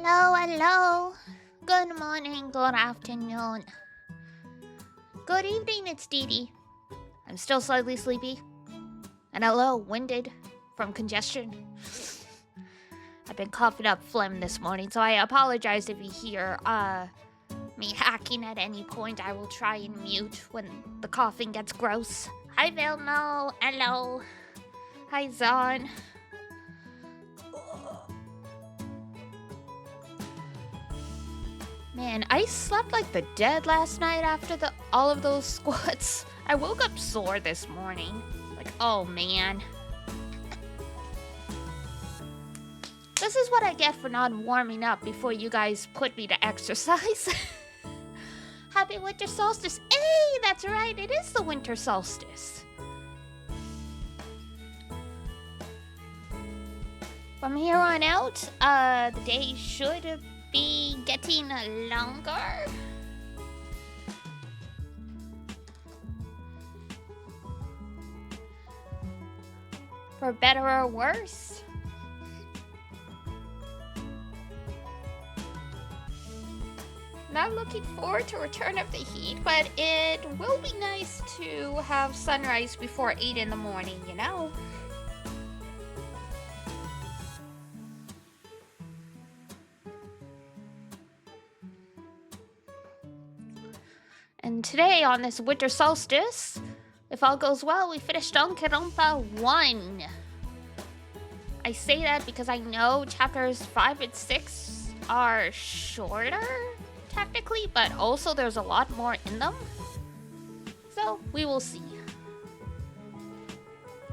Hello, hello. Good morning, good afternoon. Good evening, it's Dee Dee. I'm still slightly sleepy. And hello, winded from congestion. I've been coughing up phlegm this morning, so I apologize if you hear me hacking at any point. I will try and mute when the coughing gets gross. Hi, Vilmo. Hello. Hi, Zon. Man, I slept like the dead last night after all of those squats. I woke up sore this morning. Like, oh man. This is what I get for not warming up before you guys put me to exercise. Happy winter solstice. Hey, that's right, it is the winter solstice. From here on out, the day should be getting longer. For better or worse. Not looking forward to return of the heat, but it will be nice to have sunrise before 8 in the morning, you know? And today, on this winter solstice, if all goes well, we finish DANGANRONPA 1. I say that because I know chapters 5 and 6 are shorter, technically, but also there's a lot more in them. So, we will see.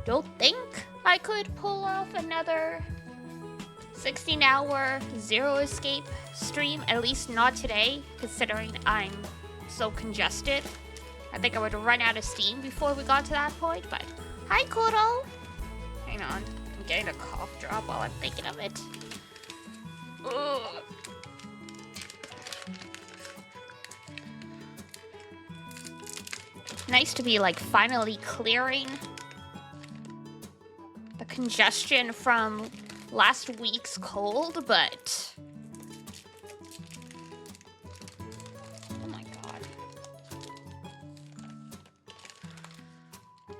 Don't think I could pull off another 16-hour Zero Escape stream, at least not today, considering I'm so congested. I think I would run out of steam before we got to that point, but hi, Kuro! Hang on, I'm getting a cough drop while I'm thinking of it. Ugh. Nice to be, like, finally clearing the congestion from last week's cold, but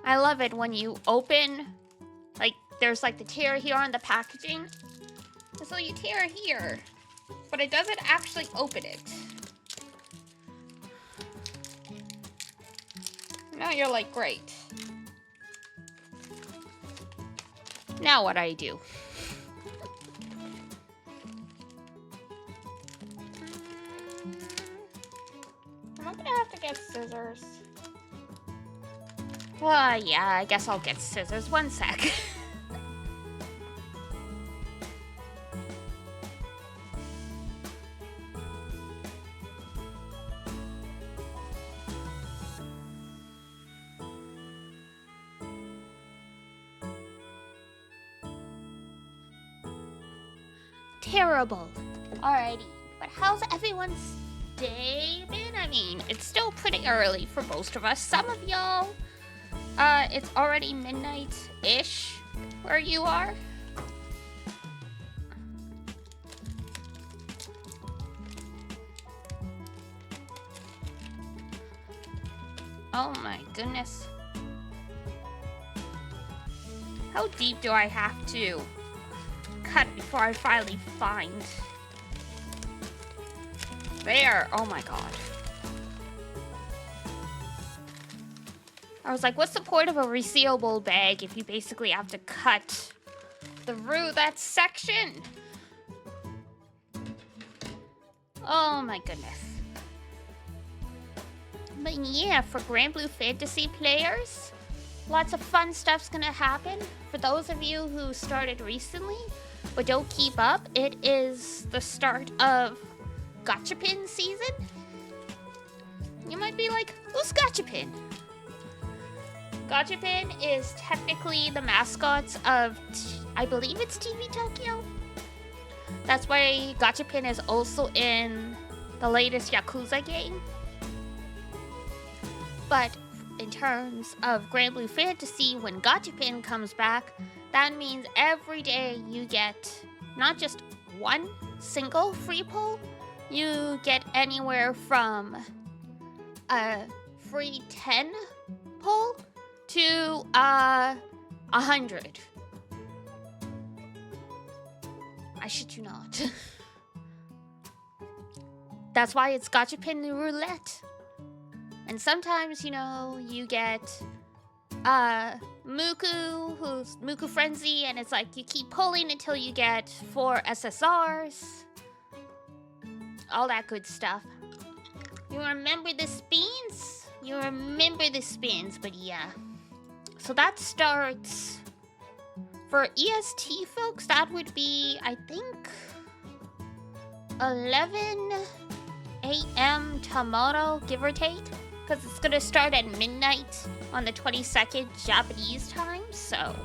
I love it when you open, like, there's like the tear here on the packaging. And so you tear here, but it doesn't actually open it. Now you're like, great. Now what do I do? I'm gonna have to get scissors. Yeah, I guess I'll get scissors. One sec. Terrible. Alrighty, but how's everyone's day been? I mean, it's still pretty early for most of us. Some of y'all, it's already midnight-ish where you are. Oh my goodness. How deep do I have to cut before I finally find? There, oh my god. I was like, what's the point of a resealable bag if you basically have to cut through that section? Oh my goodness. But yeah, for Grand Blue Fantasy players, lots of fun stuff's gonna happen. For those of you who started recently but don't keep up, it is the start of Gachapin season. You might be like, who's Gachapin? Gachapin is technically the mascots of, I believe it's TV Tokyo. That's why Gachapin is also in the latest Yakuza game. But in terms of Grand Blue Fantasy, when Gachapin comes back, that means every day you get not just one single free pull, you get anywhere from a free 10 pull to 100. I shit you not. That's why it's gachapin roulette. And sometimes, you know, you get Muku, who's Muku Frenzy, and it's like you keep pulling until you get 4 SSRs. All that good stuff. You remember the spins? You remember the spins, but yeah. So that starts... For EST folks, that would be, I think, 11 a.m. tomorrow, give or take. Because it's going to start at midnight on the 22nd Japanese time, so...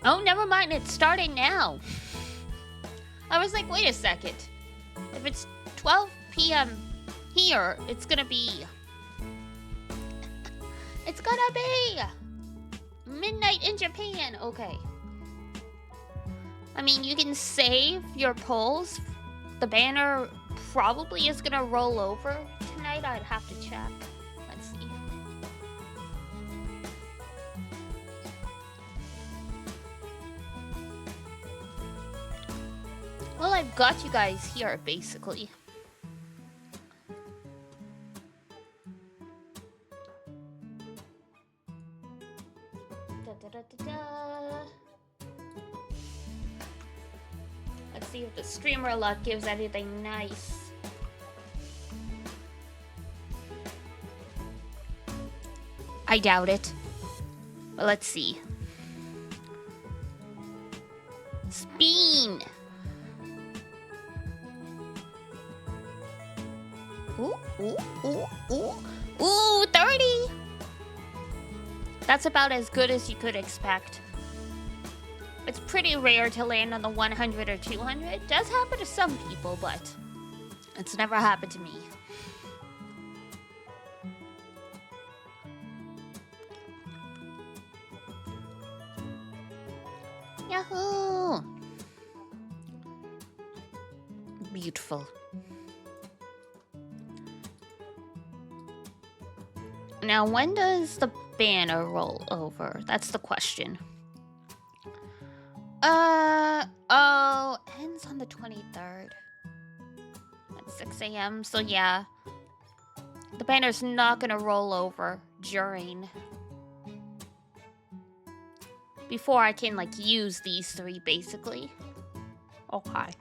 Oh, never mind, it's starting now. I was like, wait a second. If it's 12 p.m. here, it's gonna be... It's gonna be... midnight in Japan. Okay. I mean, you can save your polls. The banner probably is gonna roll over tonight. I'd have to check. Let's see. Well, I've got you guys here, basically. Let's see if the streamer luck gives anything nice. I doubt it. But let's see. Spin! Ooh, ooh, ooh, ooh. Ooh, 30! That's about as good as you could expect. It's pretty rare to land on the 100 or 200. It does happen to some people, but it's never happened to me. Yahoo! Beautiful. Now, when does the banner roll over? That's the question. Oh, ends on the 23rd at 6 a.m. So yeah, the banner's not gonna roll over during... Before I can, like, use these 3, basically. Okay.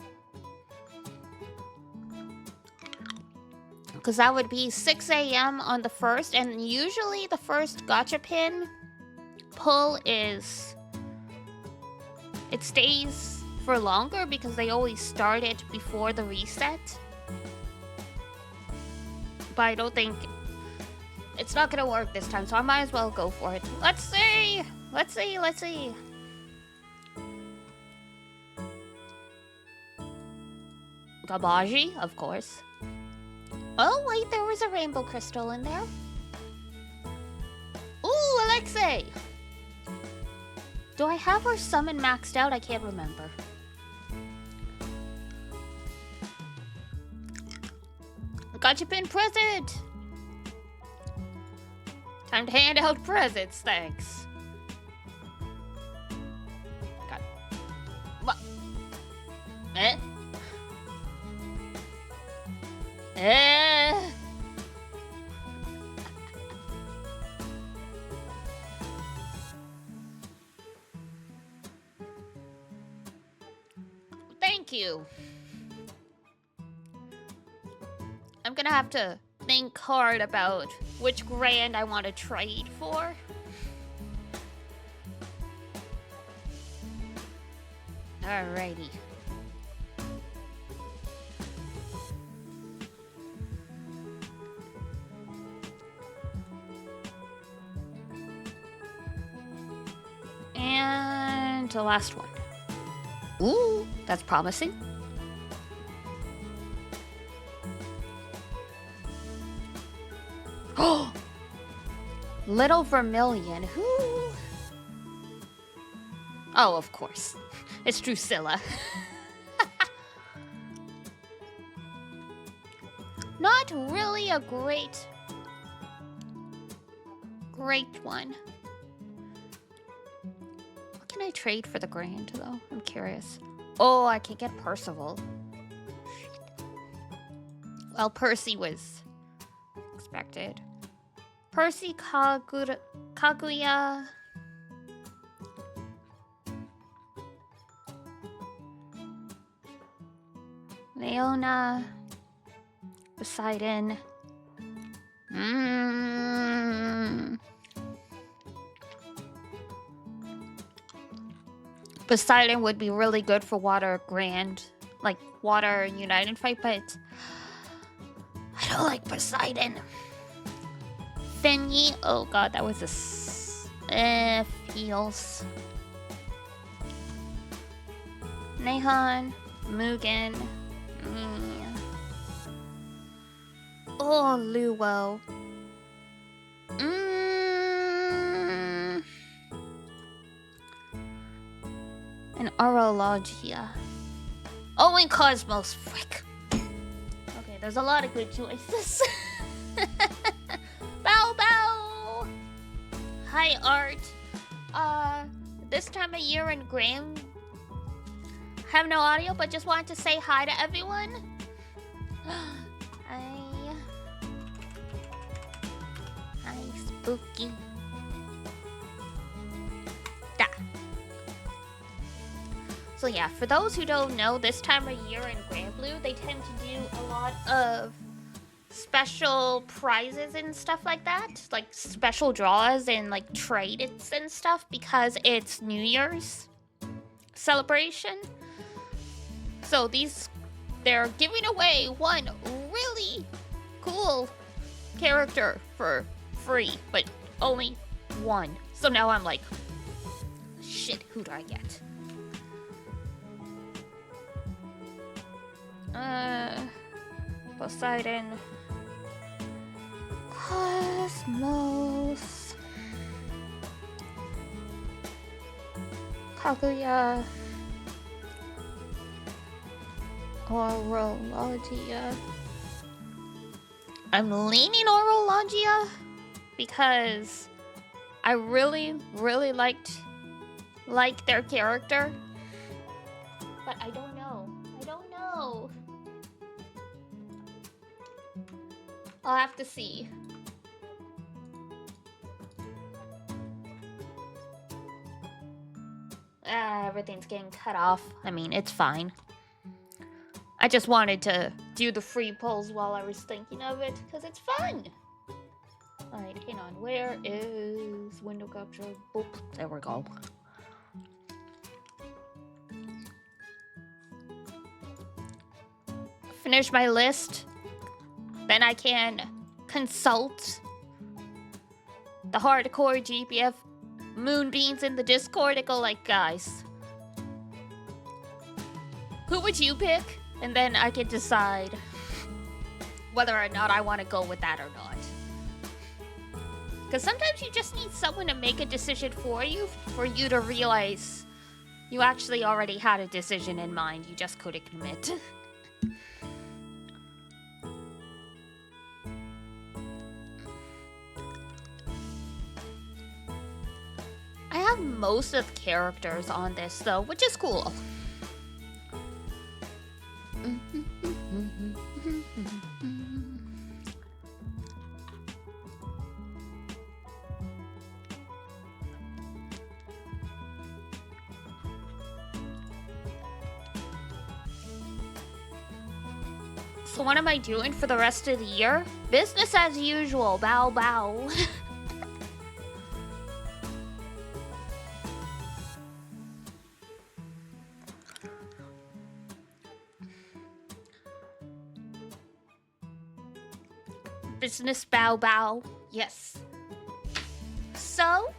Because that would be 6 a.m. on the 1st, and usually the first gachapin pull is... It stays for longer because they always start it before the reset. But I don't think... It's not gonna work this time, so I might as well go for it. Let's see! Let's see, let's see. Gabaji, of course. Oh, wait, there was a rainbow crystal in there. Ooh, Alexei! Do I have her summon maxed out? I can't remember. Gachapin present! Time to hand out presents, thanks. Got it. What? Eh? Thank you. I'm gonna have to think hard about which grand I want to trade for. Alrighty. And the last one. Ooh, that's promising. Oh, Little Vermilion. Who? Oh, of course. It's Drusilla. Not really a great one. What can I trade for the Grand, though? I'm curious. Oh, I can get Percival. Well, Percy was expected. Percy Kaguya. Leona. Poseidon. Poseidon would be really good for Water Grand, like Water United fight, but I don't like Poseidon. Finny, oh god, that was a feels. Nahon, Mugen, oh, Luo. And Orologia. Oh, and Cosmos. Frick. Okay, there's a lot of good choices. Bow bow. Hi, Art. This time of year in Graham. Have no audio, but just wanted to say hi to everyone. Hi, Spooky. Da. So yeah, for those who don't know, this time of year in Grand Blue, they tend to do a lot of special prizes and stuff like that. Like special draws and like trades and stuff because it's New Year's celebration. So they're giving away one really cool character for free, but only one. So now I'm like, shit, who do I get? Poseidon. Cosmos. Kaguya. Orologia. I'm leaning Orologia because I really liked their character. But I don't know. I'll have to see. Everything's getting cut off. I mean, it's fine. I just wanted to do the free polls while I was thinking of it, because it's fun. Alright, hang on. Where is window capture? Boop. There we go. Finish my list. Then I can consult the hardcore GPF moonbeams in the Discord and go like, guys, who would you pick? And then I can decide whether or not I want to go with that or not. Because sometimes you just need someone to make a decision for you to realize you actually already had a decision in mind. You just couldn't commit. I have most of the characters on this though, which is cool. So what am I doing for the rest of the year? Business as usual, bow bow. Business bow bow. Yes. So,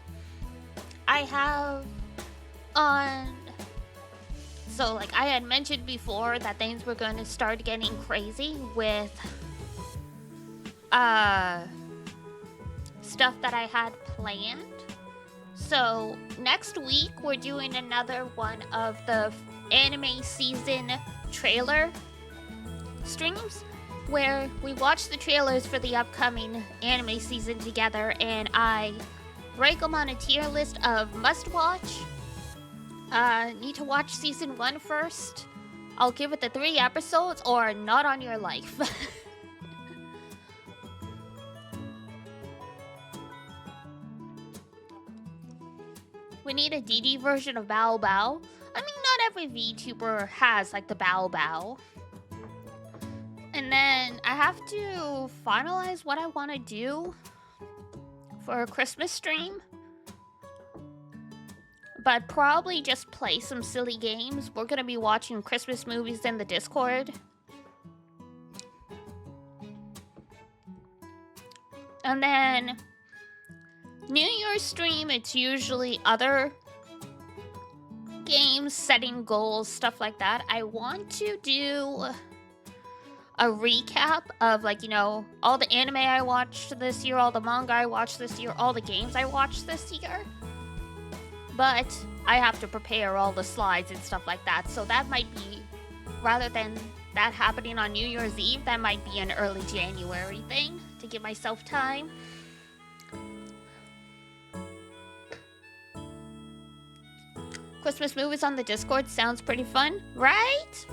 I have so like I had mentioned before that things were going to start getting crazy with stuff that I had planned. So next week we're doing another one of the anime season trailer streams where we watch the trailers for the upcoming anime season together, and I rank them on a tier list of must watch, need to watch season 1 first, I'll give it the 3 episodes, or not on your life. We need a DD version of Bao Bao. I mean, not every VTuber has like the Bao Bao. And then I have to finalize what I want to do for a Christmas stream. But probably just play some silly games. We're going to be watching Christmas movies in the Discord. And then New Year's stream, it's usually other games, setting goals, stuff like that. I want to do a recap of, like, you know, all the anime I watched this year, all the manga I watched this year, all the games I watched this year. But I have to prepare all the slides and stuff like that. So that might be, rather than that happening on New Year's Eve, that might be an early January thing to give myself time. Christmas movies on the Discord sounds pretty fun, right?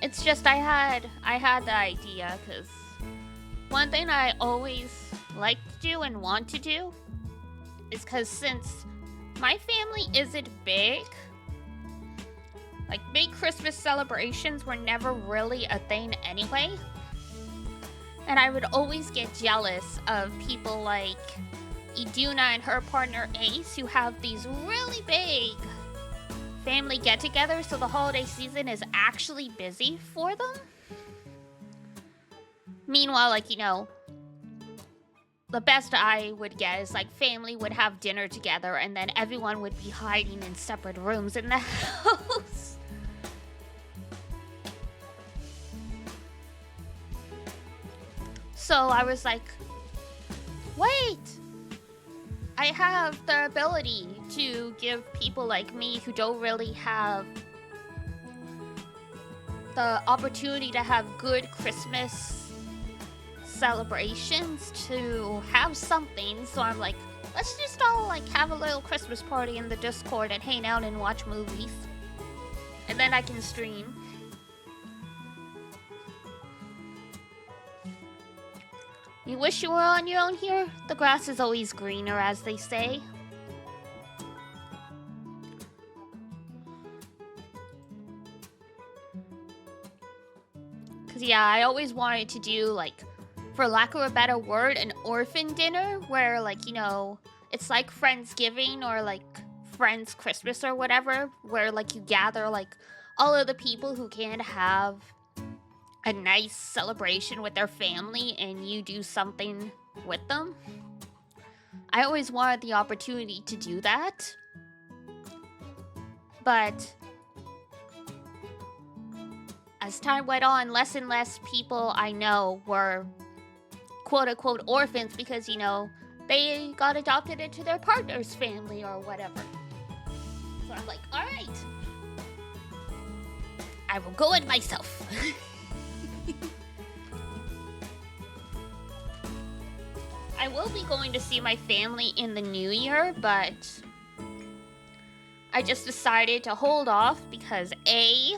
It's just I had the idea, because one thing I always like to do and want to do is, because since my family isn't big, like big Christmas celebrations were never really a thing anyway. And I would always get jealous of people like Iduna and her partner Ace, who have these really big family get-togethers, so the holiday season is actually busy for them. Meanwhile, like, you know, the best I would get is like family would have dinner together and then everyone would be hiding in separate rooms in the house. So I was like, wait, I have the ability to give people like me who don't really have the opportunity to have good Christmas celebrations to have something. So I'm like, let's just all like have a little Christmas party in the Discord and hang out and watch movies. And then I can stream. You wish you were on your own here? The grass is always greener, as they say. Cause yeah, I always wanted to do, like, for lack of a better word, an orphan dinner where, like, you know, it's like Friendsgiving or like Friends Christmas or whatever, where like you gather like all of the people who can't have a nice celebration with their family and you do something with them. I always wanted the opportunity to do that. But as time went on, less and less people I know were quote-unquote orphans because, you know, they got adopted into their partner's family or whatever. So I'm like, alright, I will go it myself. I will be going to see my family in the new year, but I just decided to hold off because A,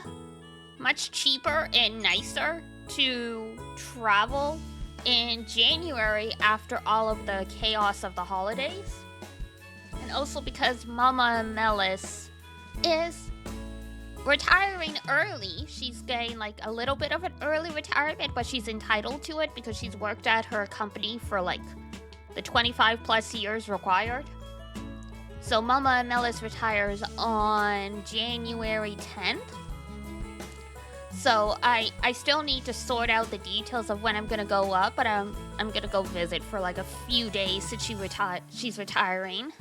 much cheaper and nicer to travel in January after all of the chaos of the holidays. And also because Mama Melis is retiring early. She's getting like a little bit of an early retirement, but she's entitled to it because she's worked at her company for like the 25 plus years required. So Mama Melis retires on January 10th. So I still need to sort out the details of when I'm gonna go up, but I'm gonna go visit for like a few days since she's retiring.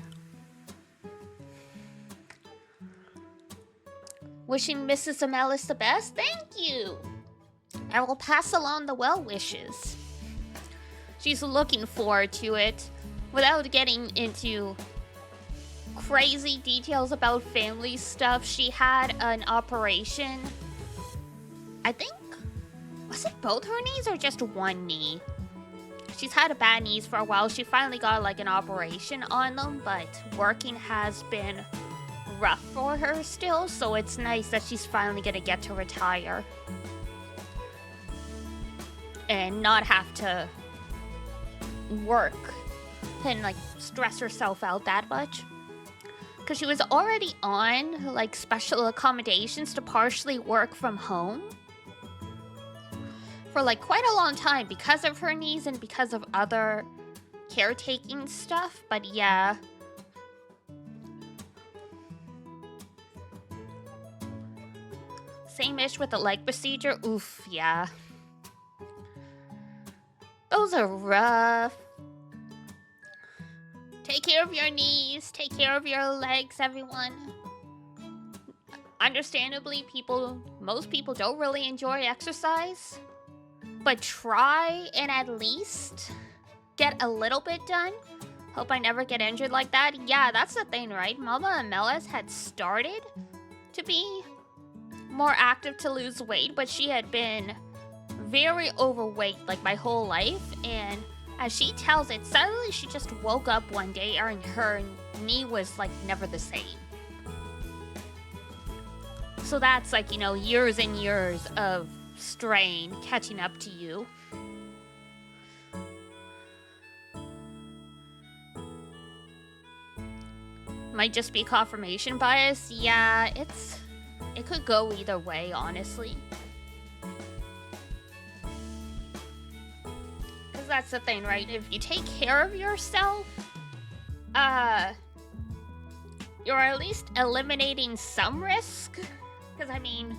Wishing Mrs. Amelis the best. Thank you. I will pass along the well wishes. She's looking forward to it. Without getting into crazy details about family stuff, she had an operation. I think, was it both her knees or just one knee? She's had a bad knees for a while. She finally got like an operation on them, but working has been rough for her still, so it's nice that she's finally gonna get to retire and not have to work and like stress herself out that much, because she was already on like special accommodations to partially work from home for like quite a long time because of her knees and because of other caretaking stuff. But yeah, same ish with the leg procedure. Oof, yeah, those are rough. Take care of your knees, take care of your legs, everyone. Understandably, most people don't really enjoy exercise, but try and at least get a little bit done. Hope I never get injured like that. Yeah, that's the thing, right? Mama and Melis had started to be more active to lose weight, but she had been very overweight like my whole life, and as she tells it, suddenly she just woke up one day and her knee was like never the same. So that's like, you know, years and years of strain catching up to you. Might just be confirmation bias. Yeah, it could go either way, honestly. Because that's the thing, right? If you take care of yourself, you're at least eliminating some risk. Because, I mean,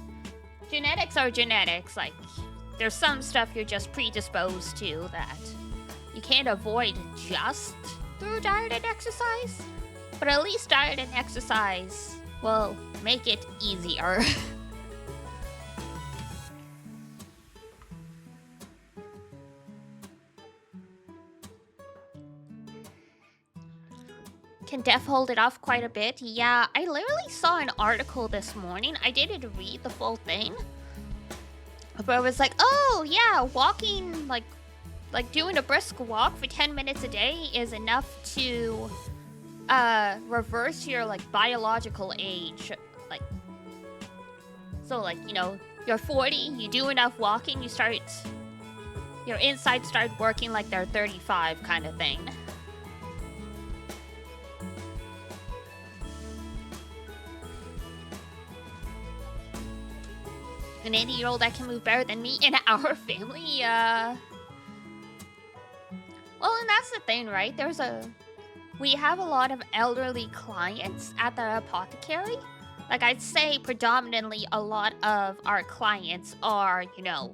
genetics are genetics. Like, there's some stuff you're just predisposed to that you can't avoid just through diet and exercise. But at least diet and exercise will make it easier. Can Def hold it off quite a bit? Yeah, I literally saw an article this morning. I didn't read the full thing, but it was like, oh yeah, walking, like doing a brisk walk for 10 minutes a day is enough to reverse your like biological age. Like, so like, you know, you're 40, you do enough walking, your insides start working like they're 35 kind of thing. An 80-year-old that can move better than me in our family, well, and that's the thing, right? We have a lot of elderly clients at the apothecary. Like, I'd say predominantly a lot of our clients are, you know,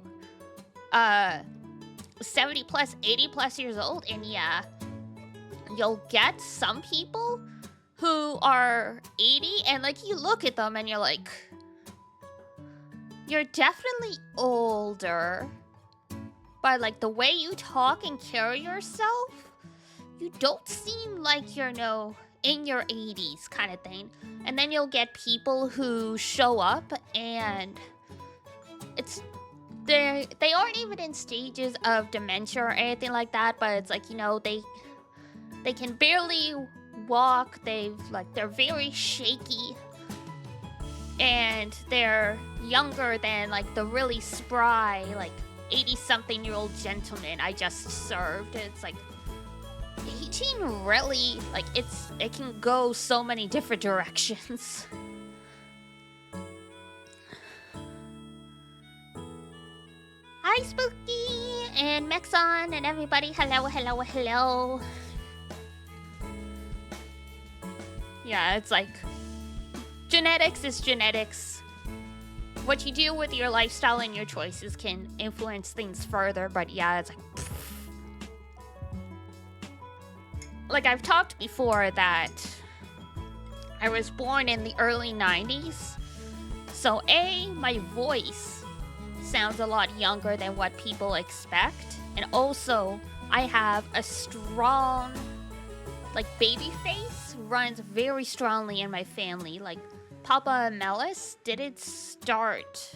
70 plus, 80 plus years old. And yeah, you'll get some people who are 80 and like you look at them and you're like, you're definitely older, but like the way you talk and carry yourself, you don't seem like you're in your 80s kind of thing. And then you'll get people who show up and they aren't even in stages of dementia or anything like that, but it's like, you know, they can barely walk, they're very shaky, and they're younger than like the really spry like 80-something-year-old gentleman I just served. It's like aging really, like, it can go so many different directions. Hi, Spooky and Mexon and everybody. Hello, hello, hello. Yeah, it's like genetics is genetics. What you do with your lifestyle and your choices can influence things further, but yeah, it's like I've talked before that I was born in the early 90s. So my voice sounds a lot younger than what people expect. And also, I have a strong, like, baby face runs very strongly in my family. Like, Papa Melis didn't start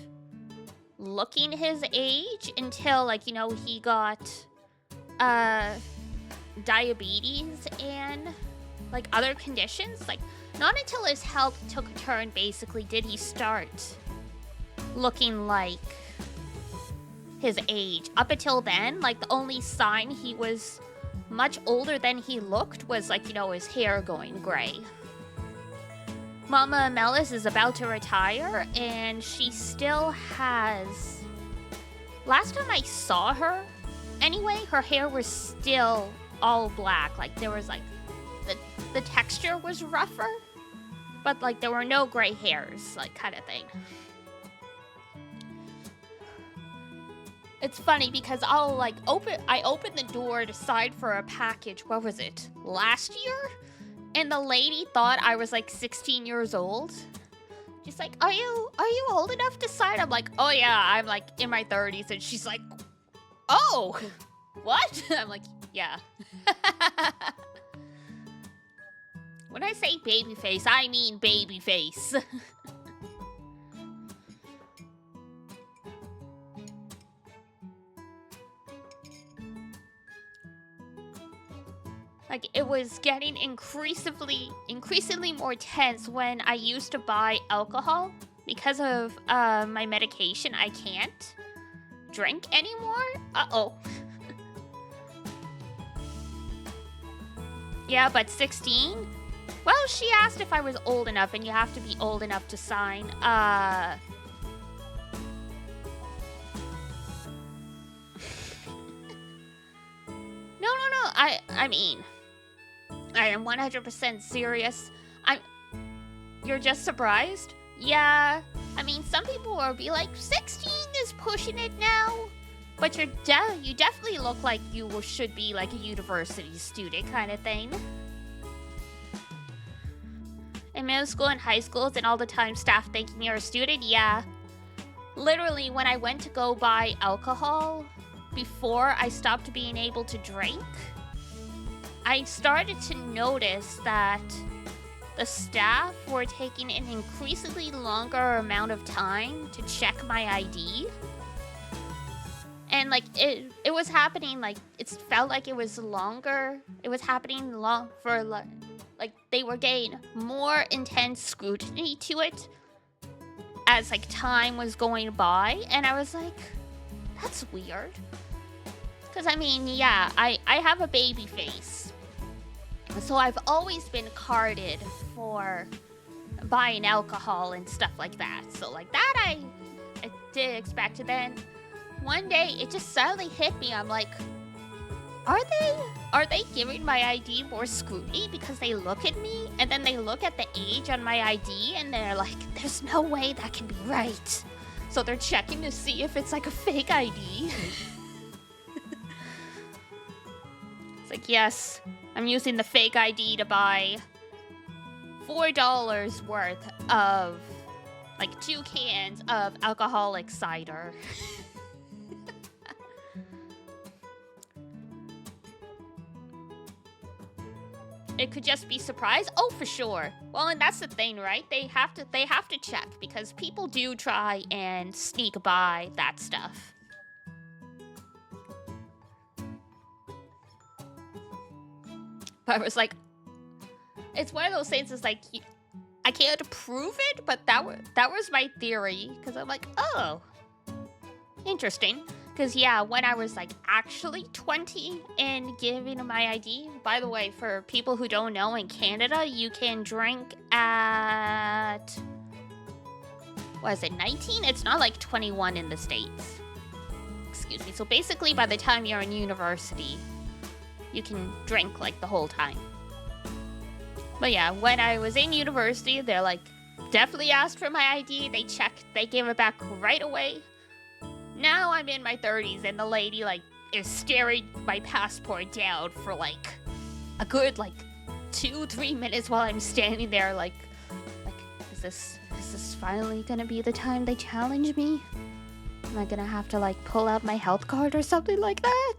looking his age until, like, you know, he got diabetes and, like, other conditions. Like, not until his health took a turn, basically, did he start looking like his age. Up until then, like, the only sign he was much older than he looked was, like, you know, his hair going gray. Mama Melis is about to retire, and she still has... Last time I saw her, anyway, her hair was still all black. Like, there was, like, the texture was rougher, but, like, there were no gray hairs, like, kind of thing. It's funny because I'll, like, I opened the door to sign for a package, what was it, last year? And the lady thought I was, like, 16 years old. She's like, are you old enough to sign? I'm like, oh yeah, I'm, like, in my 30s. And she's like, oh, what? I'm like, yeah. When I say baby face, I mean baby face. Like, it was getting increasingly more tense when I used to buy alcohol. Because of my medication, I can't drink anymore. Uh-oh. Yeah, but 16? Well, she asked if I was old enough, and you have to be old enough to sign. No. I mean... I am 100% serious. You're just surprised? Yeah. I mean, some people will be like, 16 is pushing it now. But you definitely look like you should be like a university student kind of thing. In middle school and high schools and all the time staff thinking you're a student, yeah. Literally, when I went to go buy alcohol, before I stopped being able to drink, I started to notice that the staff were taking an increasingly longer amount of time to check my ID. And, like, it was happening, like, it felt like it was longer. It was happening for, like, they were getting more intense scrutiny to it as, like, time was going by. And I was like, that's weird. Because, I mean, yeah, I have a baby face. So I've always been carded for buying alcohol and stuff like that. So, like, that I did expect. And then one day it just suddenly hit me. I'm like, are they giving my ID more scrutiny because they look at me and then they look at the age on my ID and they're like, there's no way that can be right. So they're checking to see if it's like a fake ID. It's like, yes, I'm using the fake ID to buy $4 worth of, like, 2 cans of alcoholic cider. It could just be surprise. Oh, for sure. Well, and that's the thing, right? They have to check because people do try and sneak by that stuff. But I was like, it's one of those things. It's like, I can't prove it, but that was my theory. Because I'm like, oh, interesting. Because, yeah, when I was, like, actually 20 and giving my ID... By the way, for people who don't know, in Canada, you can drink at... What is it, 19? It's not like 21 in the States. Excuse me. So, basically, by the time you're in university, you can drink, like, the whole time. But, yeah, when I was in university, they're, like, definitely asked for my ID. They checked. They gave it back right away. Now I'm in my 30s and the lady, like, is staring my passport down for, like, a good, like, 2-3 minutes while I'm standing there, like, is this finally gonna be the time they challenge me? Am I gonna have to like pull out my health card or something like that?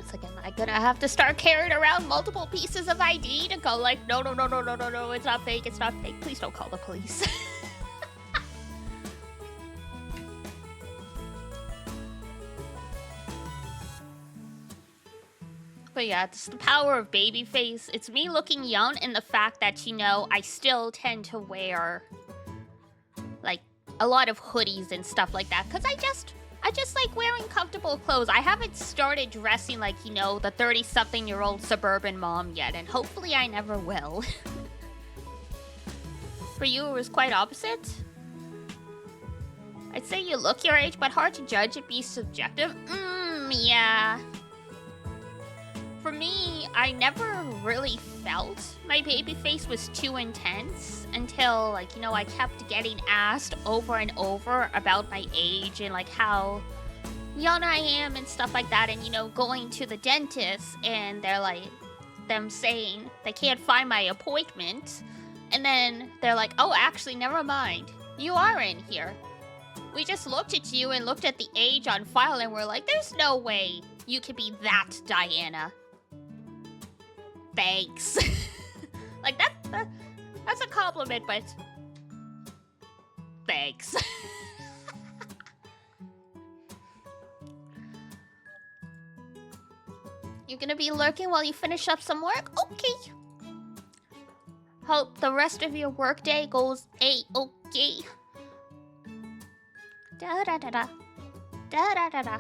It's like, am I gonna have to start carrying around multiple pieces of ID to go like, no, no, no, no, no, no, no, it's not fake, it's not fake. Please don't call the police. But yeah, it's the power of babyface. It's me looking young and the fact that, you know, I still tend to wear, like, a lot of hoodies and stuff like that. Because I just like wearing comfortable clothes. I haven't started dressing like, you know, the 30-something-year-old suburban mom yet. And hopefully I never will. For you, it was quite opposite. I'd say you look your age, but hard to judge. It'd be subjective. Yeah. For me, I never really felt my baby face was too intense until, like, you know, I kept getting asked over and over about my age and, like, how young I am and stuff like that. And, you know, going to the dentist and they're like, them saying they can't find my appointment. And then they're like, oh, actually, never mind. You are in here. We just looked at you and looked at the age on file and we're like, there's no way you could be that Diana. Thanks. Like, that's a compliment, but thanks. You're gonna be lurking while you finish up some work? Okay. Hope the rest of your workday goes A-okay. Da-da-da-da. Da-da-da-da.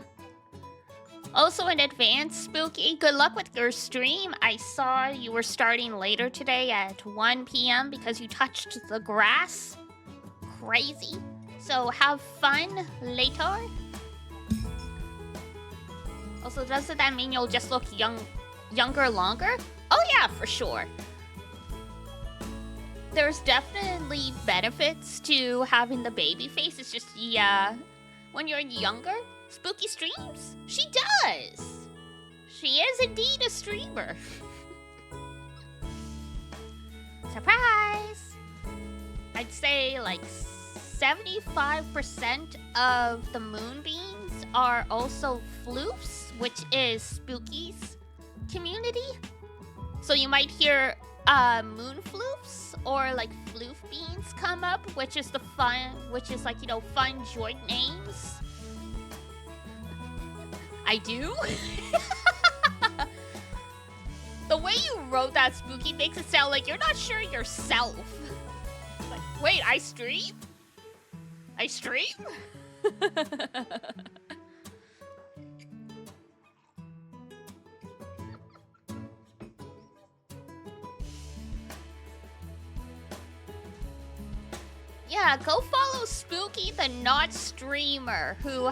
Also in advance, Spooky, good luck with your stream. I saw you were starting later today at 1 p.m. because you touched the grass. Crazy. So have fun later. Also, doesn't that mean you'll just look younger longer? Oh yeah, for sure. There's definitely benefits to having the baby face. It's just, yeah, when you're younger, Spooky streams? She does! She is indeed a streamer. Surprise! I'd say like 75% of the moonbeams are also floofs, which is Spooky's community. So you might hear moon floofs or like floof beans come up, which is like, you know, fun joint names. I do? The way you wrote that, Spooky, makes it sound like you're not sure yourself. Like, wait, I stream? I stream? Yeah, go follow Spooky the not streamer, who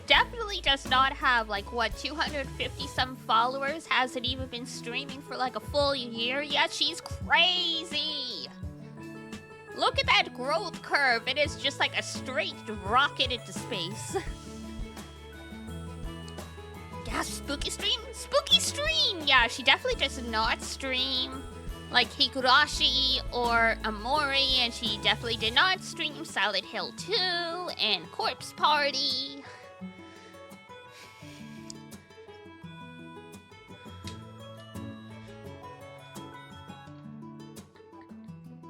definitely does not have like what 250 some followers, hasn't even been streaming for like a full year yet. She's crazy. Look at that growth curve. It is just like a straight rocket into space. Yeah, Spooky stream. Spooky stream. Yeah, she definitely does not stream like Higurashi or Amori, and she definitely did not stream Silent Hill 2 and Corpse Party.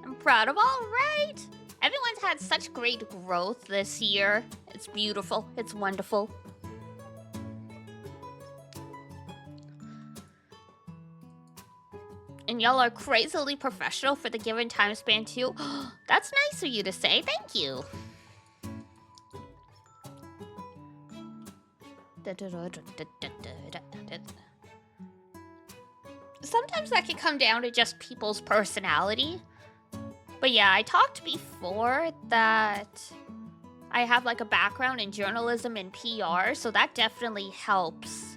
I'm proud of all, right? Everyone's had such great growth this year. It's beautiful. It's wonderful. And y'all are crazily professional for the given time span too. That's nice of you to say. Thank you. Sometimes that can come down to just people's personality. But yeah, I talked before that I have like a background in journalism and PR, so that definitely helps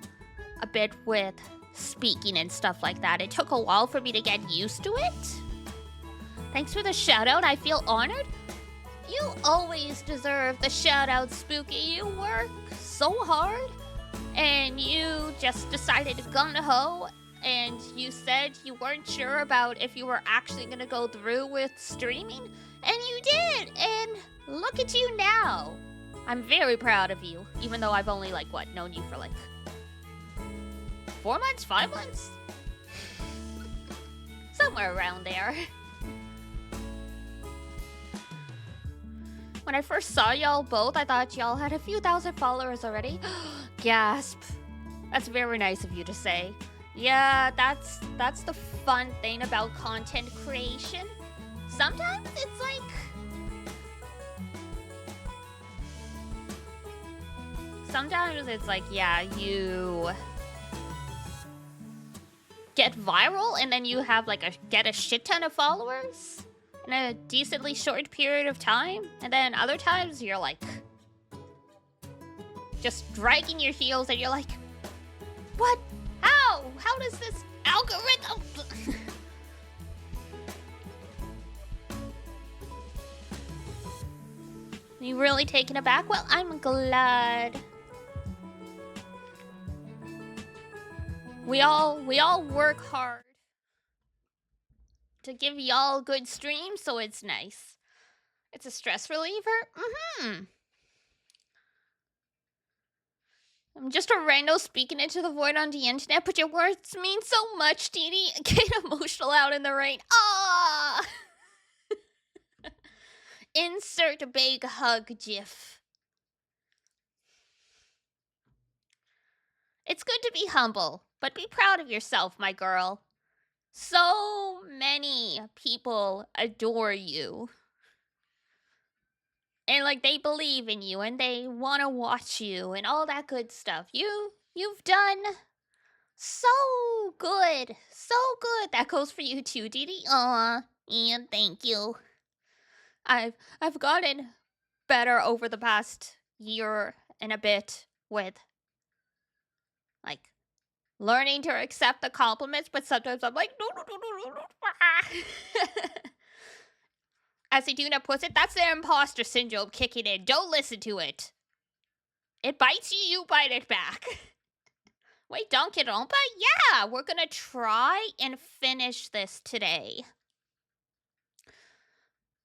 a bit with speaking and stuff like that. It took a while for me to get used to it. Thanks for the shout out. I feel honored. You always deserve the shout out, Spooky. You work so hard and you just decided to gung ho and you said you weren't sure about if you were actually gonna go through with streaming, and you did, and look at you now. I'm very proud of you, even though I've only, known you for, 4 months, 5 months? Somewhere around there. When I first saw y'all both, I thought y'all had a few thousand followers already. Gasp. That's very nice of you to say. Yeah, that's the fun thing about content creation. Sometimes it's like... Sometimes it's like, yeah, you get viral and then you have get a shit ton of followers in a decently short period of time, and then other times you're just dragging your heels and you're like, what? How does this algorithm... You really taken aback? Well, I'm glad. We all work hard to give y'all good streams, so it's nice. It's a stress reliever. I'm just a rando speaking into the void on the internet, but your words mean so much, Dee Dee. Get emotional out in the rain. Ah! Insert a big hug gif. It's good to be humble, but be proud of yourself, my girl. So many people adore you. And they believe in you and they want to watch you and all that good stuff. You've done so good. So good. That goes for you too, Dee Dee. Aw, and thank you. I've gotten better over the past year and a bit with learning to accept the compliments, but sometimes I'm like, no. As Iduna puts it, that's the imposter syndrome kicking in. Don't listen to it. It bites you, you bite it back. Wait, Danganronpa? Yeah, we're gonna try and finish this today.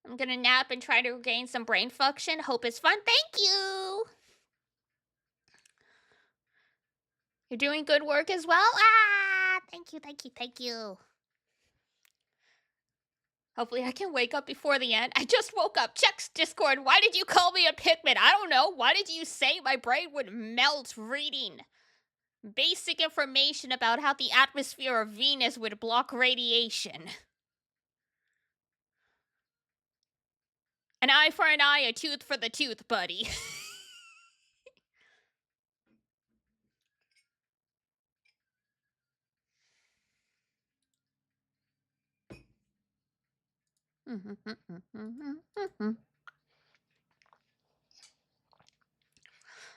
I'm gonna nap and try to regain some brain function. Hope it's fun. Thank you! You're doing good work as well? Ah! Thank you. Hopefully I can wake up before the end. I just woke up. Check Discord. Why did you call me a Pikmin? I don't know. Why did you say my brain would melt reading basic information about how the atmosphere of Venus would block radiation? An eye for an eye, a tooth for the tooth, buddy.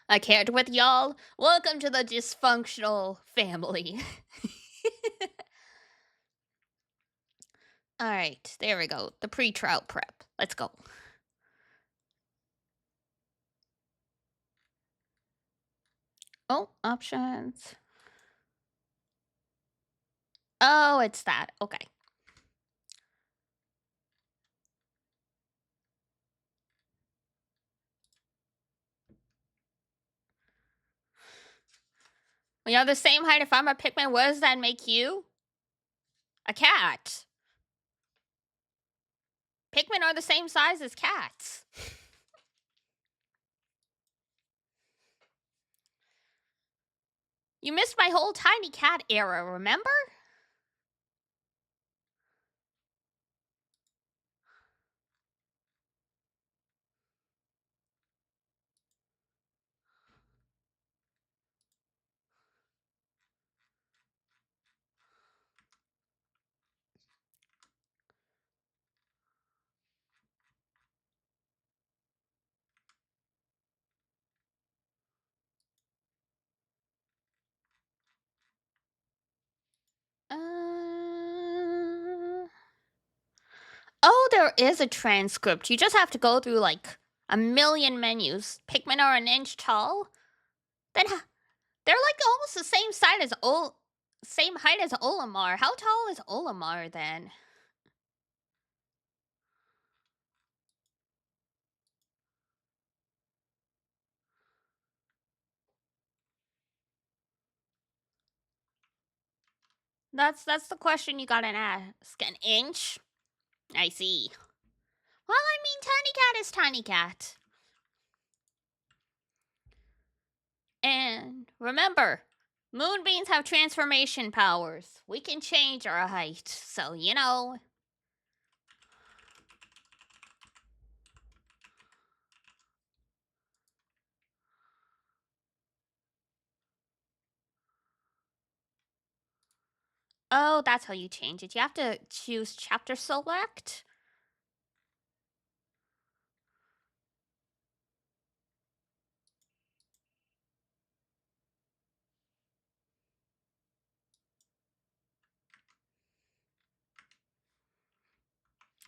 I can't with y'all. Welcome to the dysfunctional family. Alright, there we go. The pre-trial prep. Let's go. Oh, options. Oh, it's that. Okay. We are the same height. If I'm a Pikmin, what does that make you? A cat. Pikmin are the same size as cats. You missed my whole tiny cat era, remember? Oh, there is a transcript. You just have to go through a million menus. Pikmin are an inch tall. Then they're almost the same size as Same height as Olimar. How tall is Olimar then? That's the question you gotta ask. An inch? I see. Well, I mean, Tiny Cat is Tiny Cat. And remember, moonbeams have transformation powers. We can change our height, so you know. Oh, that's how you change it. You have to choose chapter select.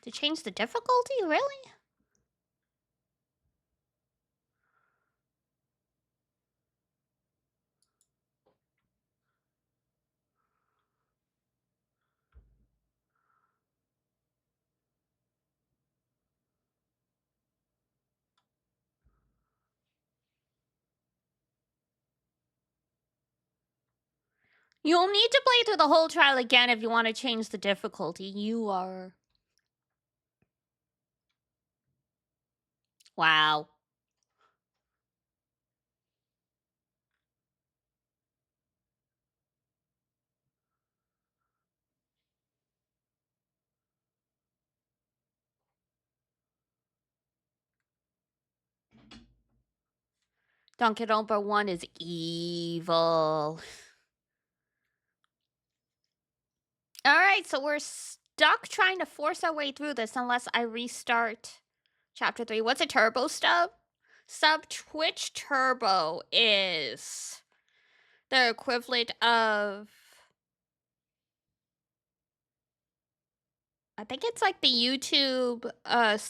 To change the difficulty? Really? You'll need to play through the whole trial again if you want to change the difficulty. You are... Wow. Danganronpa 1 is evil. Alright, so we're stuck trying to force our way through this unless I restart chapter 3. What's a turbo stub? Twitch turbo is the equivalent of... I think it's like the YouTube... Hi,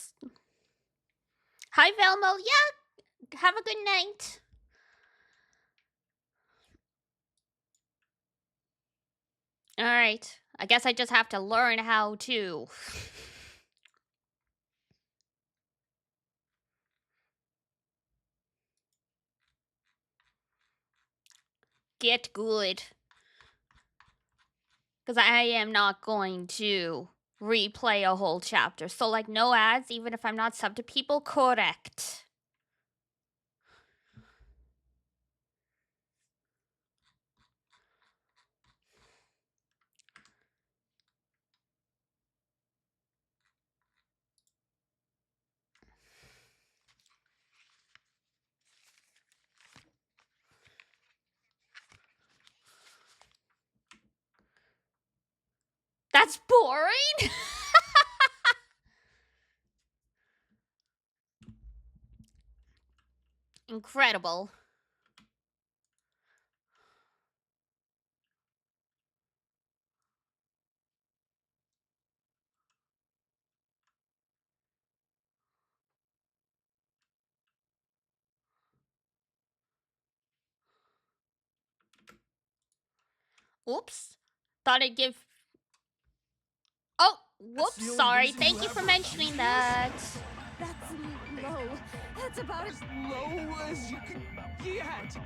Velmo. Yeah, have a good night. Alright, I guess I just have to learn how to... get good. Because I am not going to replay a whole chapter. So, like, no ads, even if I'm not subbed to people? Correct. That's boring? Incredible. Oops. Thought I'd give... Oh, whoops, sorry. Thank you for mentioning that. That's low. That's about as low as you can get.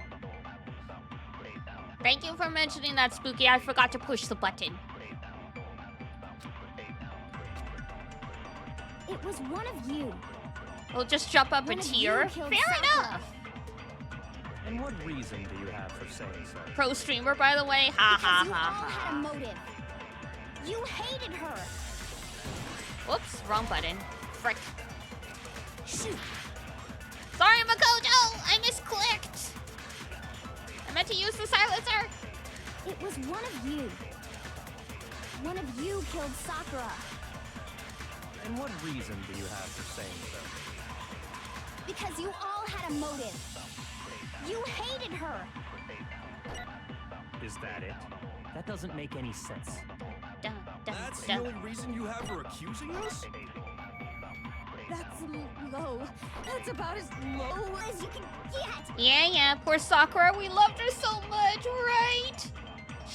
Thank you for mentioning that, Spooky. I forgot to push the button. It was one of you. We'll just jump up a tier. Fair enough. And what reason do you have for saying so? Pro streamer, by the way. Ha ha You ha all had a ha. motive. You hated her. Whoops, wrong button. Frick. Shoot. Sorry, Makoto! I misclicked! I meant to use the silencer! It was one of you. One of you killed Sakura. And what reason do you have for saying so? Because you all had a motive. You hated her. Is that it? That doesn't make any sense. Dun, dun, That's the dun. only reason you have for accusing us? That's low. That's about as low as you can get. Yeah, poor Sakura. We loved her so much, right?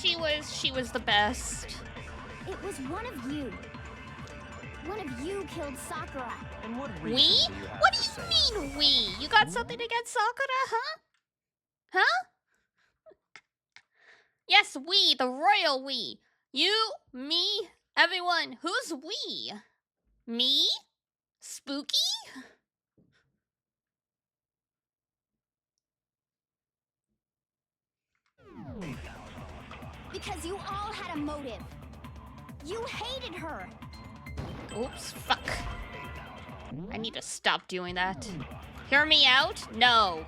She was the best. It was one of you. One of you killed Sakura. And what reason We? do you have What to do say you mean we? You got something against Sakura, huh? Huh? Yes, we, the royal we. You, me, everyone. Who's we? Me? Spooky? Because you all had a motive. You hated her. Oops, fuck. I need to stop doing that. Hear me out? No.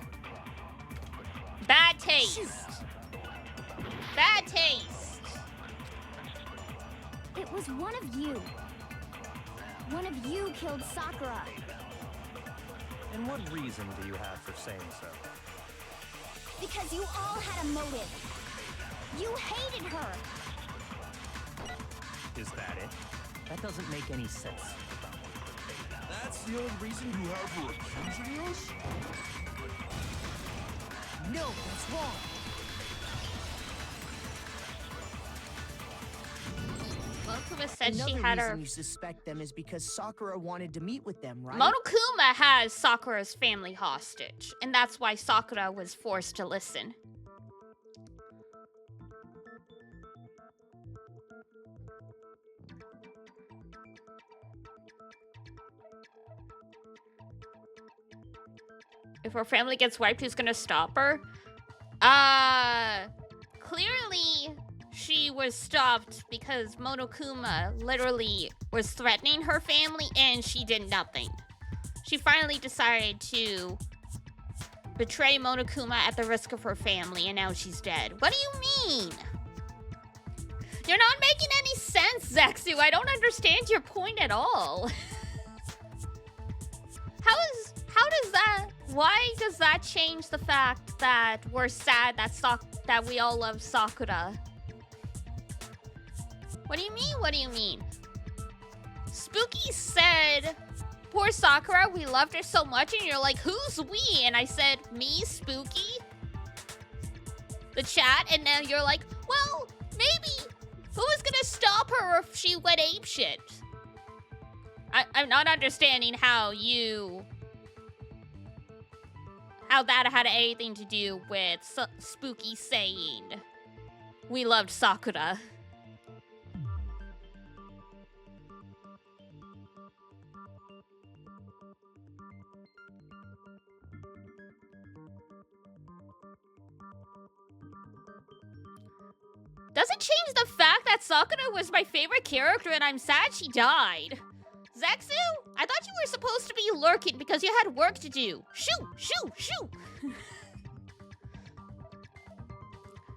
Bad taste. Bad taste. It was one of you. One of you killed Sakura. And what reason do you have for saying so? Because you all had a motive. You hated her. Is that it? That doesn't make any sense. That's the only reason you have for accusing us? No, that's wrong. Monokuma said she Another had reason her... you suspect them is because Sakura wanted to meet with them, right? Monokuma has Sakura's family hostage, and that's why Sakura was forced to listen. If her family gets wiped, who's gonna stop her? Clearly she was stopped because Monokuma literally was threatening her family and she did nothing. She finally decided to betray Monokuma at the risk of her family, and now she's dead. What do you mean? You're not making any sense, Zexu. I don't understand your point at all. Why does that change the fact that we're sad that we all love Sakura? What do you mean? What do you mean? Spooky said, poor Sakura, we loved her so much, and you're like, who's we? And I said, me, Spooky? The chat, and now you're like, well, maybe. Who was gonna stop her if she went apeshit? I'm not understanding how that had anything to do with Spooky saying we loved Sakura. Doesn't change the fact that Sakura was my favorite character and I'm sad she died. Zexu, I thought you were supposed to be lurking because you had work to do. Shoo, shoo, shoo.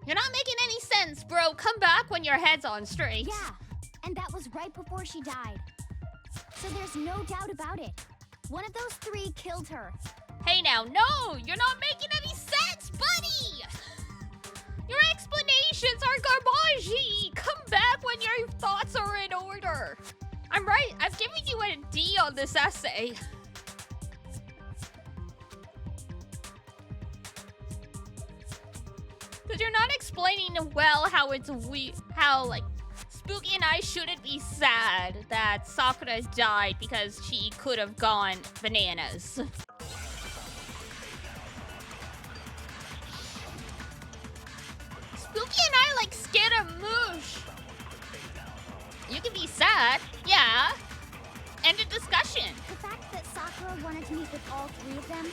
You're not making any sense, bro. Come back when your head's on straight. Yeah, and that was right before she died. So there's no doubt about it. One of those three killed her. Hey now, no! You're not making any sense, buddy! Your explanations are garbage! Come back when your thoughts are in order. I'm right. I've given you a D on this essay. Because you're not explaining well how like, Spooky and I shouldn't be sad that Sakura died because she could have gone bananas. Spooky and I like Scaramouche. You can be sad, yeah. End of discussion. The fact that Sakura wanted to meet with all three of them,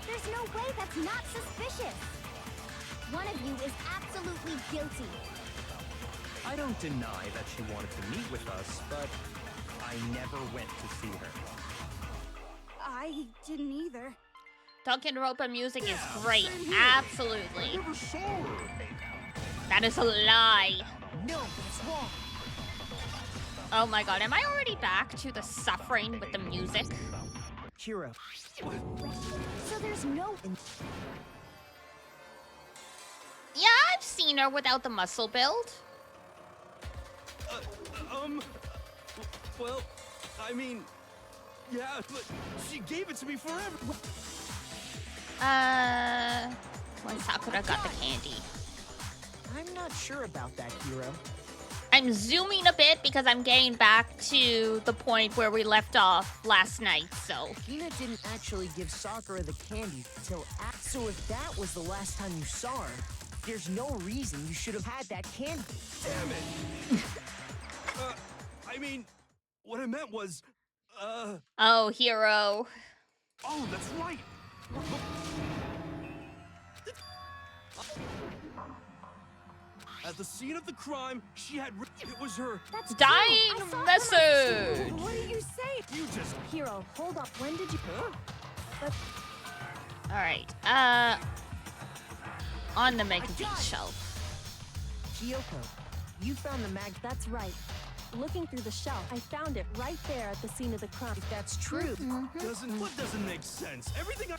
there's no way that's not suspicious. One of you is absolutely guilty. I don't deny that she wanted to meet with us, but I never went to see her. I didn't either. Danganronpa music is great, absolutely. I never saw her. That is a lie. No, that's wrong. Oh my god, am I already back to the suffering with the music? Hero. So there's no... Yeah, I've seen her without the muscle build. Well, I mean, yeah, but she gave it to me forever. When Sakura got the candy. I'm not sure about that, Hero. I'm zooming a bit because I'm getting back to the point where we left off last night, so. Hina didn't actually give Sakura the candy till after. So if that was the last time you saw her, there's no reason you should have had that candy. Damn it! I mean, what I meant was, Oh, Hero. Oh, that's right! At the scene of the crime, she had it was her. That's true. Dying I saw her message. What do you say? You just Hero, hold up. When did you? But All right. On the magazine shelf. Kyoko, you found the mag. That's right. Looking through the shelf, I found it right there at the scene of the crime. If that's true, doesn't make sense. Everything I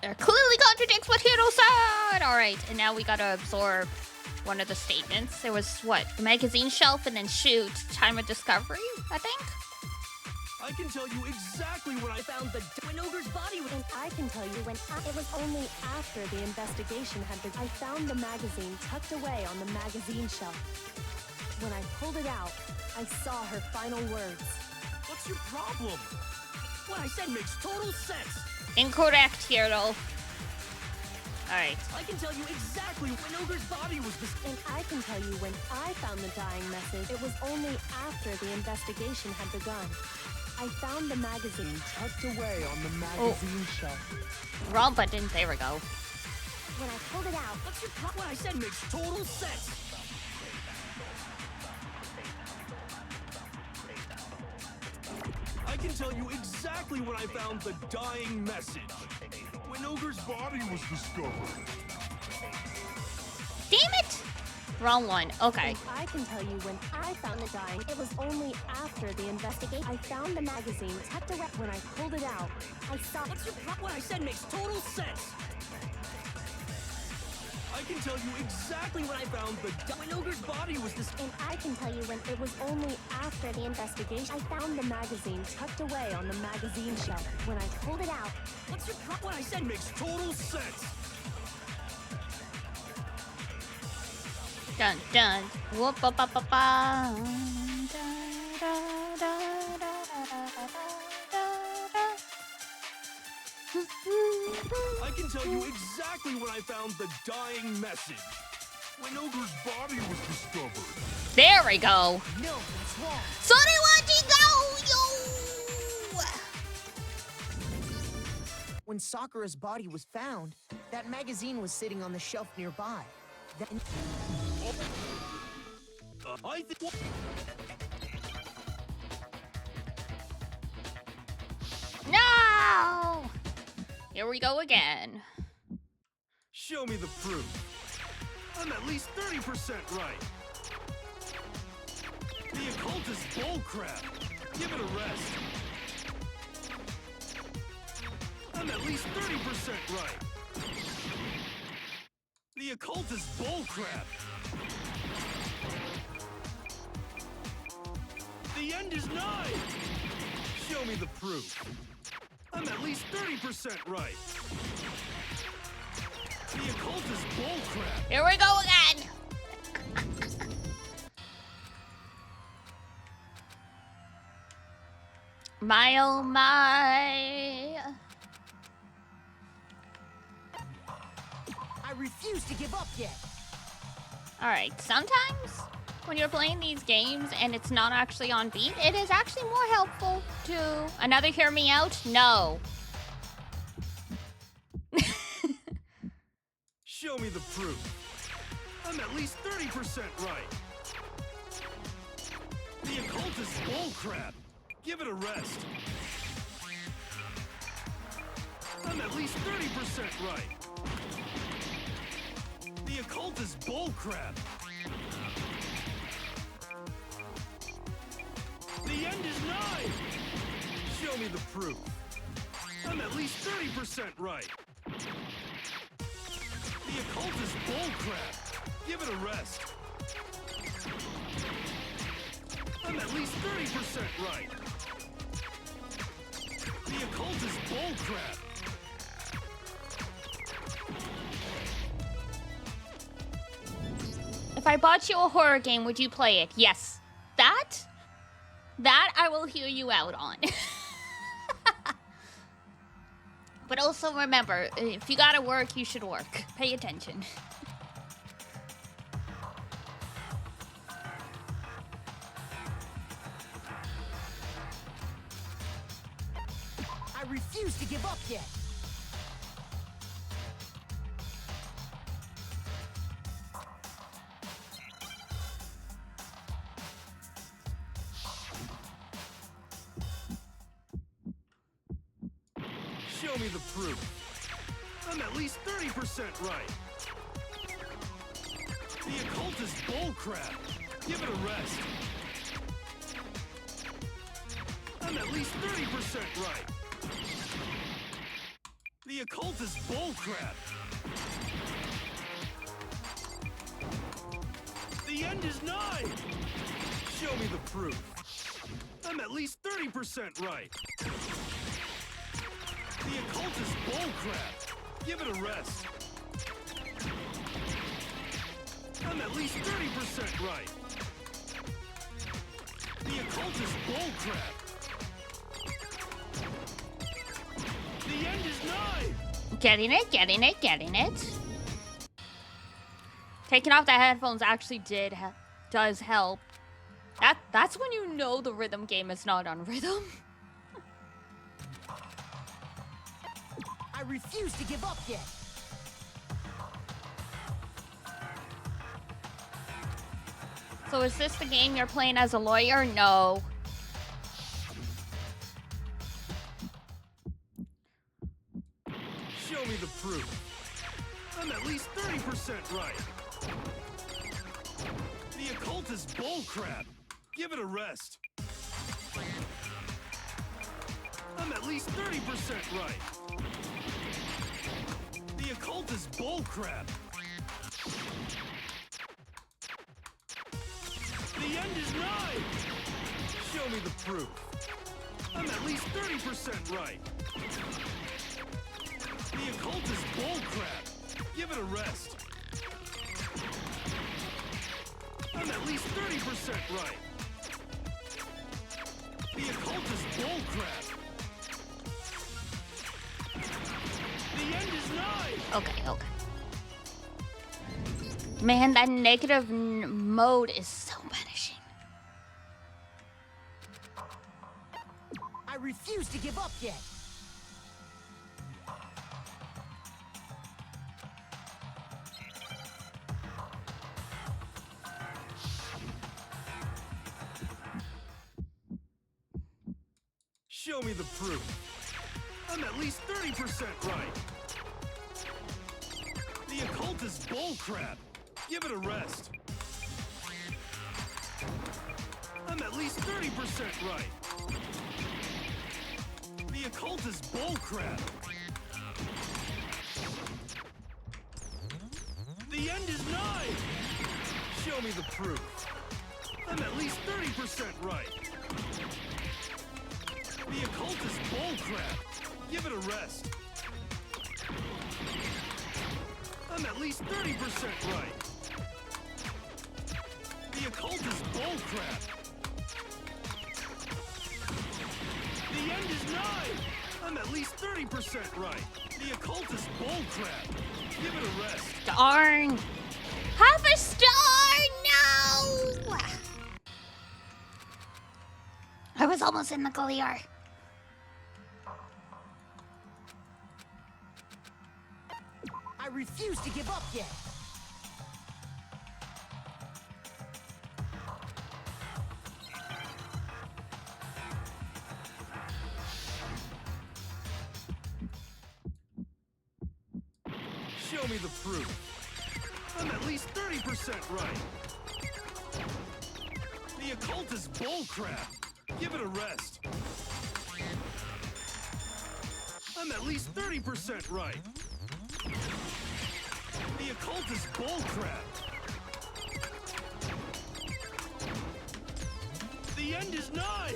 It clearly contradicts what Hiro said! Alright, and now we gotta absorb one of the statements. There was, what, the magazine shelf and then shoot, time of discovery, I think? I can tell you exactly when I found the When Ogre's body was... And I can tell you when it was only after the investigation had been... I found the magazine tucked away on the magazine shelf. When I pulled it out, I saw her final words. What's your problem? What I said makes total sense. Incorrect, Hiro. Alright. I can tell you exactly when Ogre's body was And I can tell you when I found the dying message, it was only after the investigation had begun. I found the magazine tucked away on the magazine shelf. Wrong button, there we go. when I pulled it out, What's your problem? What I said makes total sense. I can tell you exactly when I found the dying message. When Ogre's body was discovered. Damn it! Wrong one. Okay. And I can tell you when I found the dying, it was only after the investigation. I found the magazine tucked away. When I pulled it out, I saw... What's your problem? What I said makes total sense. I can tell you exactly when I found the when Ogre's body was And I can tell you when it was only after the investigation. I found the magazine tucked away on the magazine shelf. When I pulled it out, What's your problem? What I said makes total sense. Dun dun. Whoop ba ba ba ba. Da, da, da, da, da, da, da. I can tell you exactly when I found the dying message. When Ogre's body was discovered. There we go. No, that's wrong. Soriwachi go, yo! When Sakura's body was found, that magazine was sitting on the shelf nearby. Then I think. No! Here we go again. Show me the proof. I'm at least 30% right. The occult is bullcrap. Give it a rest. I'm at least 30% right. The occult is bullcrap. The end is nigh. Show me the proof. I'm at least 30% right. The occult is bullcrap. Here we go again. My oh my. I refuse to give up yet. Alright, sometimes when you're playing these games and it's not actually on beat, it is actually more helpful to... Another hear me out? No. Show me the proof. I'm at least 30% right. The occult is bullcrap. Give it a rest. I'm at least 30% right. The occult is bullcrap. The end is nigh. Show me the proof. I'm at least 30% right. The occult is bullcrap. Give it a rest. I'm at least 30% right. The occult is bullcrap. if I bought you a horror game, would you play it? Yes. That I will hear you out on. But also remember, if you gotta work, you should work. Pay attention. I refuse to give up yet. Show me the proof. I'm at least 30% right. The occult is bullcrap. Give it a rest. I'm at least 30% right. The occult is bullcrap. The end is nigh. Show me the proof. I'm at least 30% right. The occult is bullcrap. Give it a rest. I'm at least 30% right. The occult is bullcrap. The end is nigh. Getting it. Taking off the headphones actually does help. That's when you know the rhythm game is not on rhythm. I refuse to give up yet. So is this the game you're playing as a lawyer? No. Show me the proof. I'm at least 30% right. The occult is bullcrap. Give it a rest. I'm at least 30% right. The occult is bullcrap. The end is nigh. Show me the proof. I'm at least 30% right. The occult is bullcrap. Give it a rest. I'm at least 30% right. The occult is bullcrap. The end is nigh. Okay. Man, that negative mode is so punishing. I refuse to give up yet. Show me the proof. I'm at least 30% right. The occult is bullcrap. Give it a rest. I'm at least 30% right. The occult is bullcrap. The end is nigh. Show me the proof. I'm at least 30% right. The occult is bullcrap. Give it a rest. I'm at least 30% right. The occult is bullcrap. The end is nigh. I'm at least 30% right. The occult is bullcrap. Give it a rest. Darn. Half a star. No. I was almost in the clear. I refuse to give up yet. Show me the proof. I'm at least 30% right. The occult is bullcrap. Give it a rest. I'm at least 30% right. The occult is bullcrap. The end is nigh.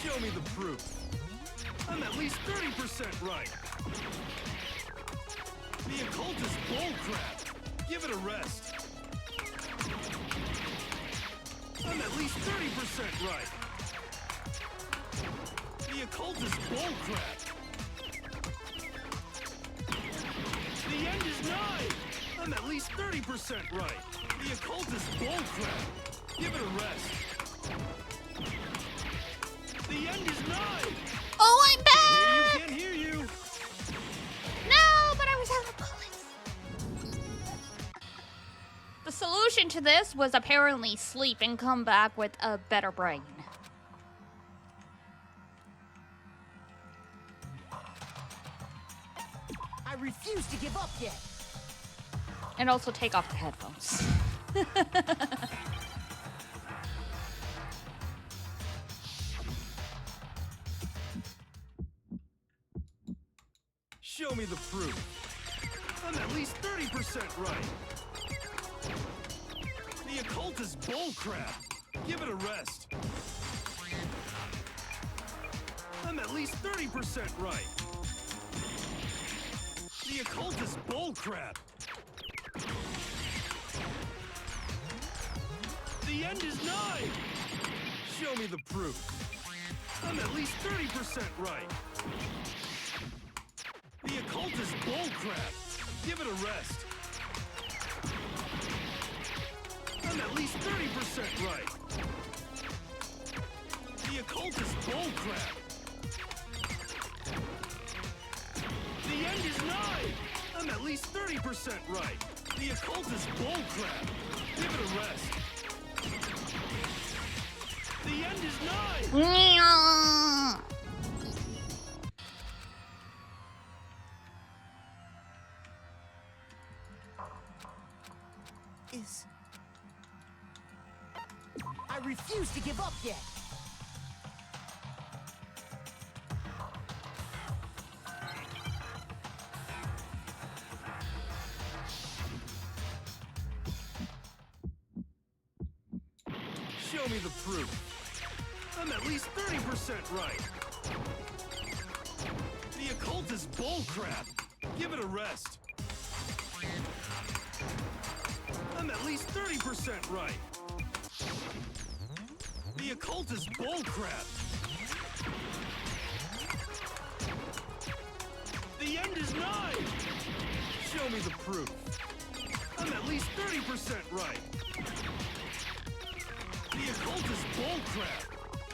Show me the proof. I'm at least 30% right. The occult is bullcrap. Give it a rest. I'm at least 30% right. The occultist bullcrap. The end is nigh. I'm at least 30% right. The occultist bullcrap. Give it a rest. The end is nigh. Oh, I'm back! Can't hear you. No, but I was out of bullets. The solution to this was apparently sleep and come back with a better brain. I refuse to give up yet. And also take off the headphones. Show me the proof. I'm at least 30% right. The occultist bullcrap. Give it a rest. I'm at least 30% right. The occultist bullcrap. The end is nigh. Show me the proof. I'm at least 30% right. The occultist bullcrap. Give it a rest. I'm at least 30% right. The occultist bullcrap. The end is nigh. I'm at least 30% right. The occultist bullcrap. Give it a rest. The end is nigh. I refuse to give up yet. Show me the proof. I'm at least 30% right. The occultist bullcrap. Give it a rest. I'm at least 30% right. The occultist bullcrap. The end is nigh. Show me the proof. I'm at least 30% right. The occultist bullcrap.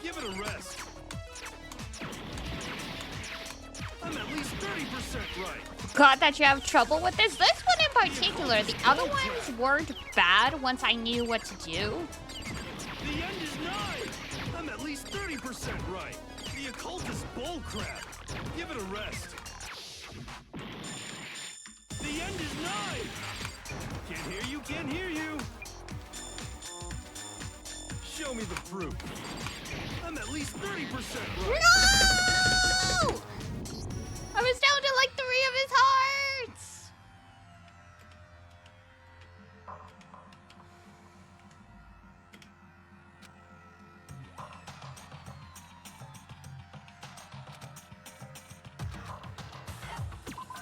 Give it a rest. I'm at least 30% right. God, that you have trouble with this. This one in particular. The other ones weren't bad once I knew what to do. The end is nigh. I'm at least 30% right. The occultist bullcrap. Give it a rest. The end is nigh. Can't hear you, can't hear you. Show me the proof. I'm at least 30% right. No! I was down to like 3 of his hearts.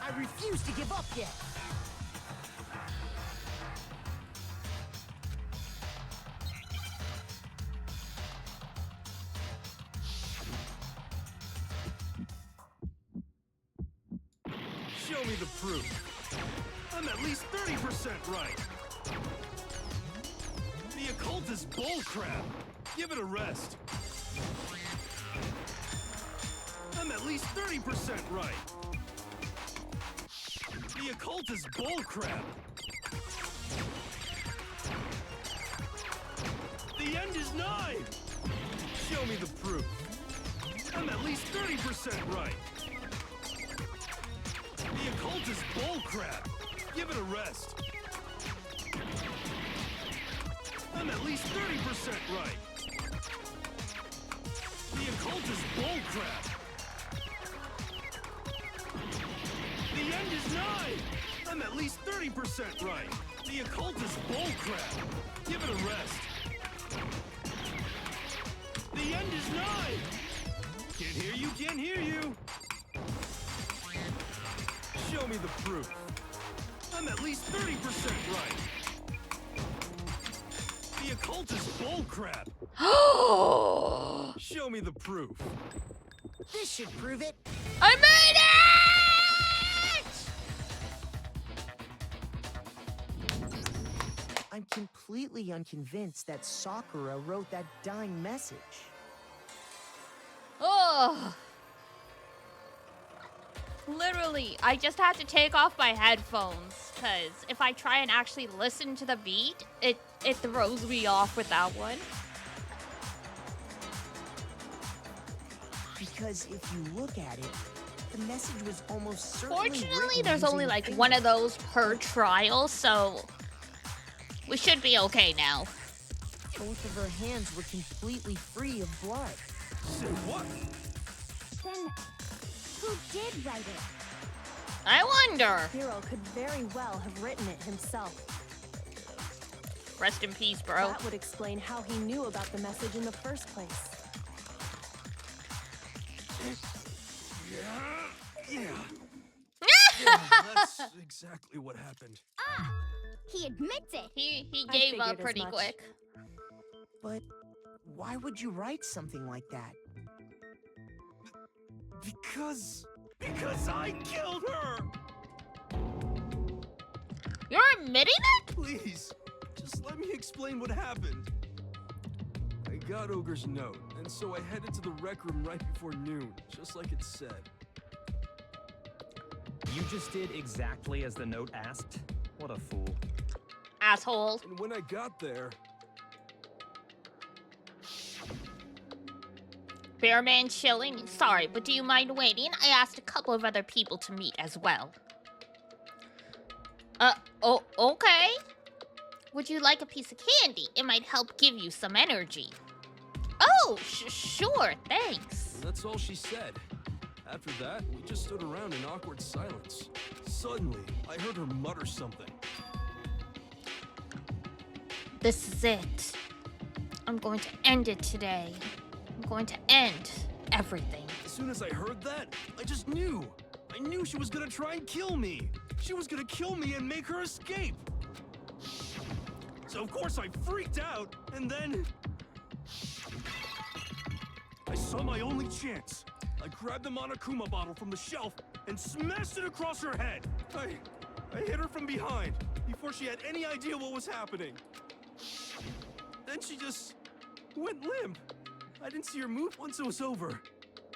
I refuse to give up yet. Show me the proof. I'm at least 30% right. The occultist bullcrap. Give it a rest. I'm at least 30% right. The occultist bullcrap. The end is nigh. Show me the proof. I'm at least 30% right. The occultist bullcrap. Give it a rest. I'm at least 30% right. The occultist bullcrap. The end is nigh. I'm at least 30% right. The occultist bullcrap. Give it a rest. The end is nigh. Can't hear you, can't hear you. Show me the proof. I'm at least 30% right. The The occult is bullcrap. Show me the proof. This should prove it. I made it! I'm completely unconvinced that Sakura wrote that dying message. Oh. Literally, I just had to take off my headphones because if I try and actually listen to the beat, it throws me off with that one. Because if you look at it, the message was almost certainly Fortunately, written there's only using like a one of finger. those per trial, so we should be okay now. Both of her hands were completely free of blood. Say what? Then, who did write it? I wonder. Hero could very well have written it himself. Rest in peace, bro. That would explain how he knew about the message in the first place. Yeah. That's exactly what happened. Ah! He admits it! He I gave figured up as pretty much. quick. But why would you write something like that? Because I killed her! You're admitting it? Please, just let me explain what happened. I got Ogre's note, and so I headed to the rec room right before noon, just like it said. You just did exactly as the note asked? What a fool. Asshole. And when I got there, Bearman chilling. Sorry, but do you mind waiting? I asked a couple of other people to meet as well. Oh, okay. Would you like a piece of candy? It might help give you some energy. Oh, sure, thanks. and that's all she said. After that, we just stood around in awkward silence. Suddenly, I heard her mutter something. This is it. I'm going to end it today. I'm going to end everything. As soon as I heard that, I just knew. I knew she was gonna try and kill me. She was gonna kill me and make her escape. So of course I freaked out, and then I saw my only chance. I grabbed the Monokuma bottle from the shelf and smashed it across her head. I hit her from behind before she had any idea what was happening. Then she just went limp. I didn't see her move once it was over.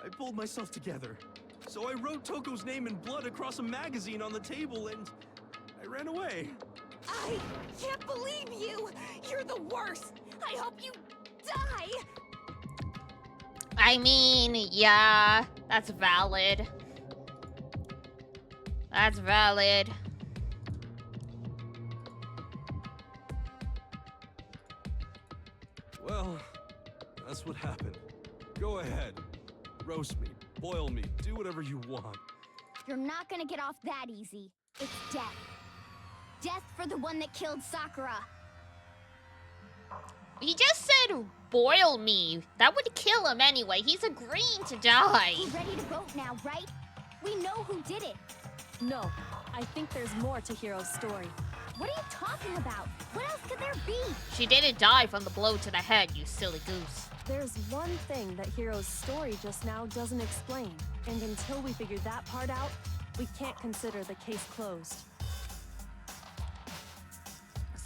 I pulled myself together. So I wrote Toko's name in blood across a magazine on the table and I ran away. I can't believe you! You're the worst! I hope you die! I mean, yeah, that's valid. That's valid. Well, that's what happened. Go ahead. Roast me, boil me, do whatever you want. You're not gonna get off that easy. It's death. Death for the one that killed Sakura. He just said, boil me. That would kill him anyway. He's agreeing to die. We're ready to vote now, right? We know who did it. No, I think there's more to Hiro's story. What are you talking about? What else could there be? She didn't die from the blow to the head, you silly goose. There's one thing that Hiro's story just now doesn't explain, and until we figure that part out, we can't consider the case closed.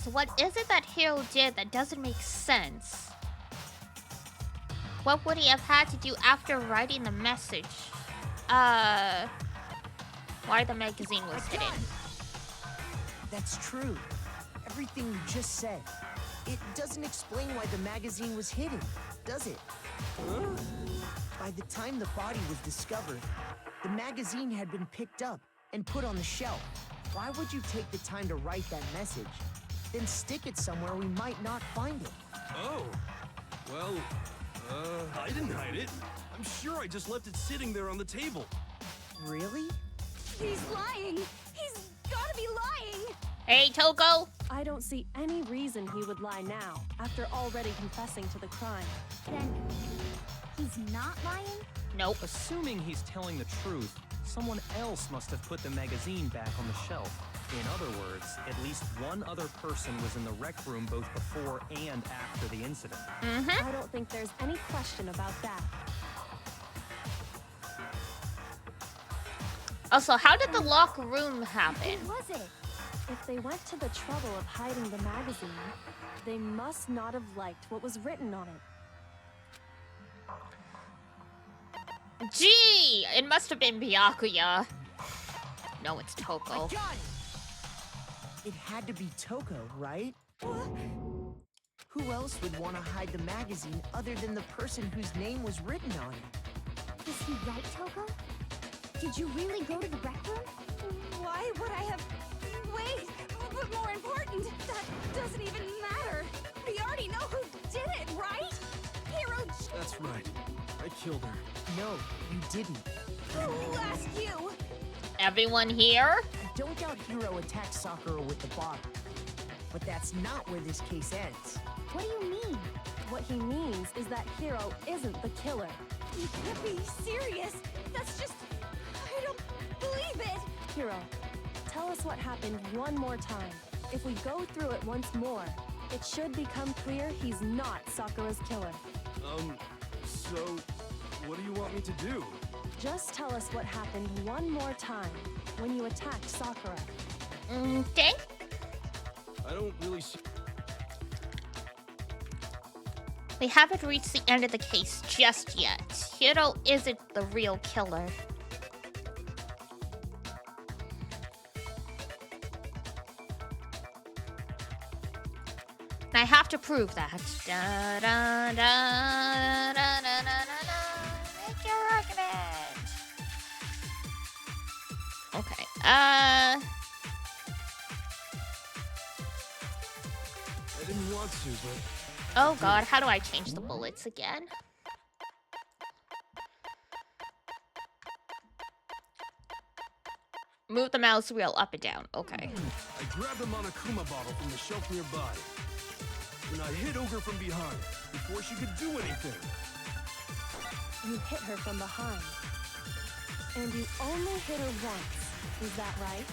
So what is it that Hiro did that doesn't make sense? What would he have had to do after writing the message? Why the magazine was hidden. That's true. Everything you just said. It doesn't explain why the magazine was hidden, does it? Huh? By the time the body was discovered, the magazine had been picked up and put on the shelf. Why would you take the time to write that message, then stick it somewhere we might not find it? Oh. Well, I didn't hide it. I'm sure I just left it sitting there on the table. Really? He's lying! He's gotta be lying! Hey, Toko. I don't see any reason he would lie now, after already confessing to the crime. Then, he's not lying? Nope. Assuming he's telling the truth, someone else must have put the magazine back on the shelf. In other words, at least one other person was in the rec room both before and after the incident. I don't think there's any question about that. Also, how did the locker room happen? Who was it? If they went to the trouble of hiding the magazine, they must not have liked what was written on it. Gee, it must have been Byakuya. No, it's I Toko. got it! It had to be Toko, right? Who else would want to hide the magazine other than the person whose name was written on it? Is he right, Toko? Did you really go to the rec room? Why would I have... Wait, but more important, that doesn't even matter. We already know who did it, right? Hero... That's right. I killed her. No, you didn't. Who asked you? Everyone here? I don't doubt Hiro attacked Sakura with the bottle. But that's not where this case ends. What do you mean? What he means is that Hiro isn't the killer. You can't be serious. That's just... I don't believe it. Hiro, tell us what happened one more time. If we go through it once more, it should become clear he's not Sakura's killer. So, what do you want me to do? Just tell us what happened one more time when you attacked Sakura. Okay. I don't really see... We haven't reached the end of the case just yet. Hiro isn't the real killer. And I have to prove that. Da, da, da, da, da, da, da, da. Make your argument. Okay. I didn't want to, but... Oh god, how do I change the bullets again? Move the mouse wheel up and down. Okay. I grabbed a Monokuma bottle from the shelf nearby. And I hit Ogre from behind before she could do anything. You hit her from behind. And you only hit her once. Is that right?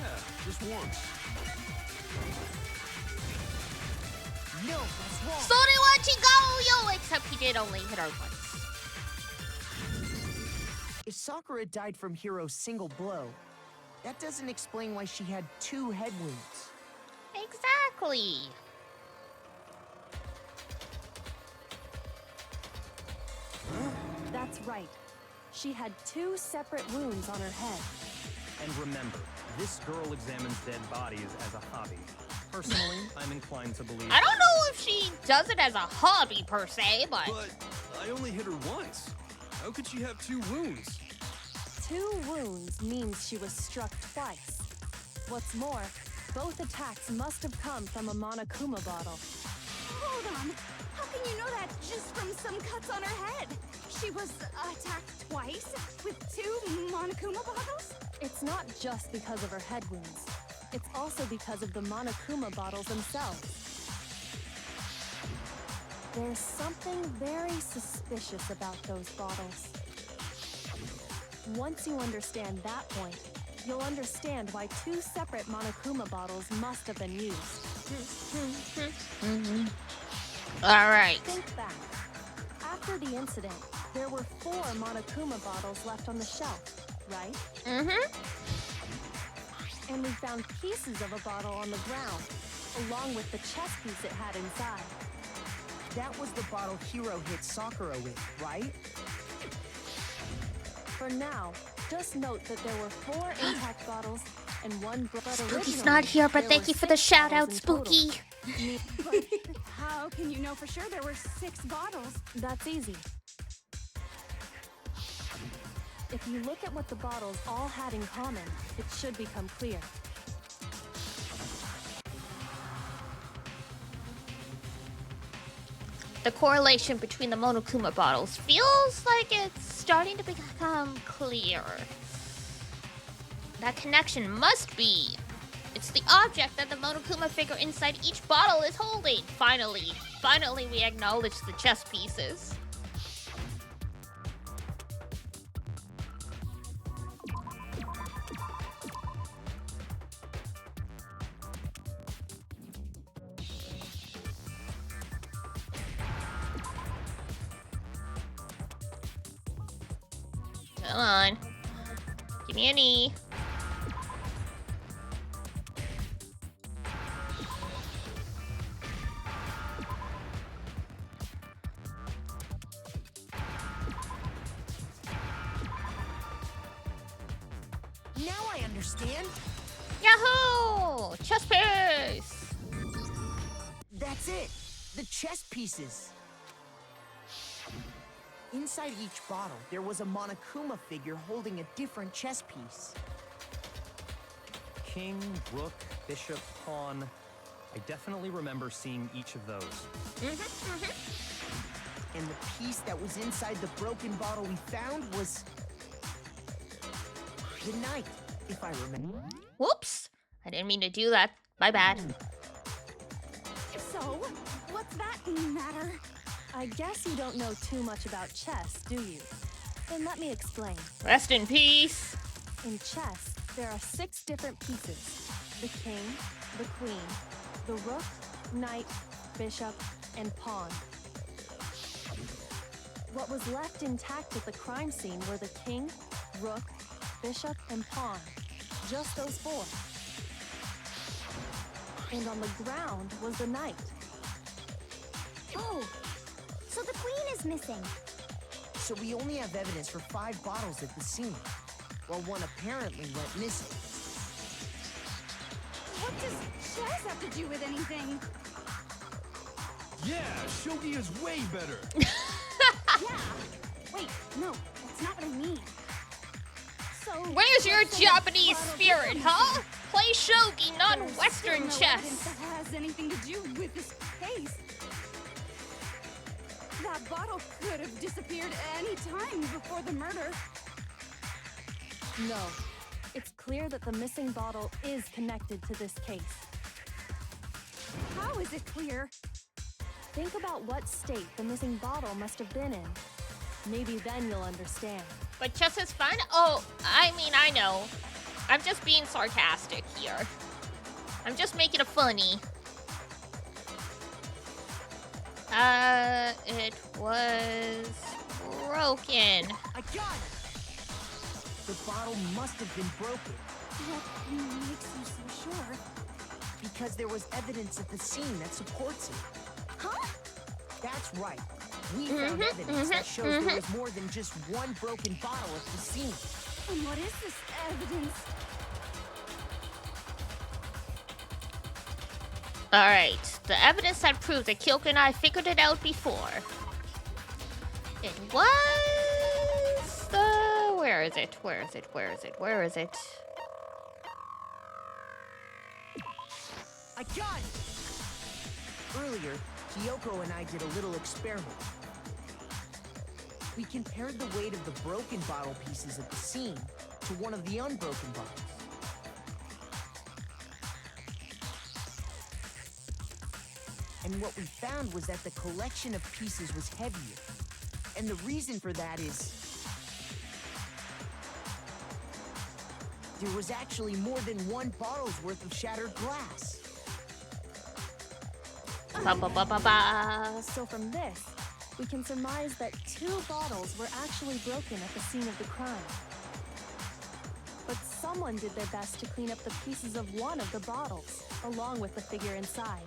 Yeah, just once. No, that's wrong. Soriwachi go yo! Except he did only hit her once. If Sakura died from Hiro's single blow, that doesn't explain why she had 2 head wounds. Exactly. That's right. She had 2 separate wounds on her head. And remember, this girl examines dead bodies as a hobby. Personally, I'm inclined to believe... I don't know if she does it as a hobby per se, but... But I only hit her once. How could she have 2 wounds? 2 wounds means she was struck twice. What's more, both attacks must have come from a Monokuma bottle. Hold on. How can you know that just from some cuts on her head? She was attacked twice with 2 Monokuma bottles? It's not just because of her head wounds. It's also because of the Monokuma bottles themselves. There's something very suspicious about those bottles. Once you understand that point, you'll understand why 2 separate Monokuma bottles must have been used. Alright. Think back. After the incident, there were 4 Monokuma bottles left on the shelf, right? And we found pieces of a bottle on the ground, along with the chess piece it had inside. That was the bottle Hiro hit Sakura with, right? For now, just note that there were 4 intact bottles and 1 but Spooky's originally, not here, but there thank were you for the 6 shout out, bottles in total. Spooky. But how can you know for sure there were 6 bottles? That's easy. If you look at what the bottles all had in common, it should become clear. The correlation between the Monokuma bottles feels like it's starting to become clear. That connection must be. It's the object that the Monokuma figure inside each bottle is holding. Finally we acknowledge the chess pieces. Come on. Give me a knee. Now I understand. Yahoo! Chess piece! That's it. The chess pieces. Inside each bottle, there was a Monokuma figure holding a different chess piece. King, rook, bishop, pawn. I definitely remember seeing each of those. And the piece that was inside the broken bottle we found was the knight, if I remember. Whoops! I didn't mean to do that. My bad. So, what's that matter? I guess you don't know too much about chess, do you? Then let me explain. Rest in peace. In chess, there are 6 different pieces. The king, the queen, the rook, knight, bishop, and pawn. What was left intact at the crime scene were the king, rook, bishop, and pawn. Just those 4. And on the ground was the knight. Oh, so the queen is missing. So we only have evidence for 5 bottles at the scene, while one apparently went missing. What does chess have to do with anything? Yeah, shogi is way better. Yeah. Wait, no, that's not what I mean. So, Where's your what's the Japanese bottle spirit, missing? huh? Play shogi, not There's Western still no chess. evidence that has anything to do with this case. That bottle could have disappeared any time before the murder. No. It's clear that the missing bottle is connected to this case. How is it clear? Think about what state the missing bottle must have been in. Maybe then you'll understand. But chess is fun? Oh, I mean, I know. I'm just being sarcastic here. I'm just making it funny. It was broken. I got it! The bottle must have been broken, What makes you so sure? because there was evidence at the scene that supports it. Huh? That's right. We found evidence that shows there was more than just one broken bottle at the scene. And what is this evidence? Alright, the evidence that proves that Kyoko and I figured it out before. It was the... Where is it? Where is it? Where is it? Where is it? I got it! Earlier, Kyoko and I did a little experiment. We compared the weight of the broken bottle pieces at the scene to one of the unbroken bottles. And what we found was that the collection of pieces was heavier. And the reason for that is... there was actually more than one bottle's worth of shattered glass. Ba ba ba ba ba. So from this, we can surmise that 2 bottles were actually broken at the scene of the crime. But someone did their best to clean up the pieces of one of the bottles, along with the figure inside.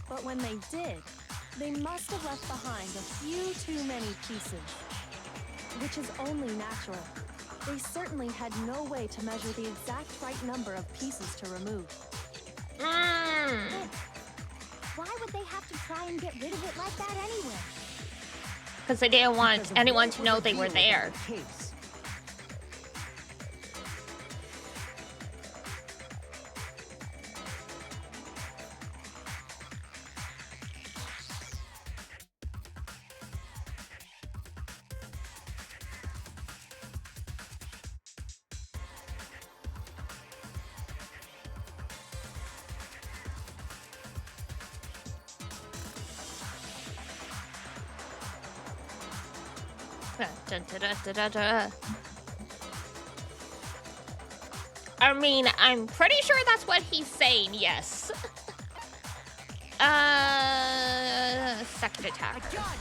But when they did, they must have left behind a few too many pieces, which is only natural. They certainly had no way to measure the exact right number of pieces to remove. Why would they have to try and get rid of it like that anyway? Because they didn't want Because of anyone what to was know they were revealed there. about the case. Dun, dun, dun, dun, dun, dun. I mean, I'm pretty sure that's what he's saying, yes. Second I attack. got it!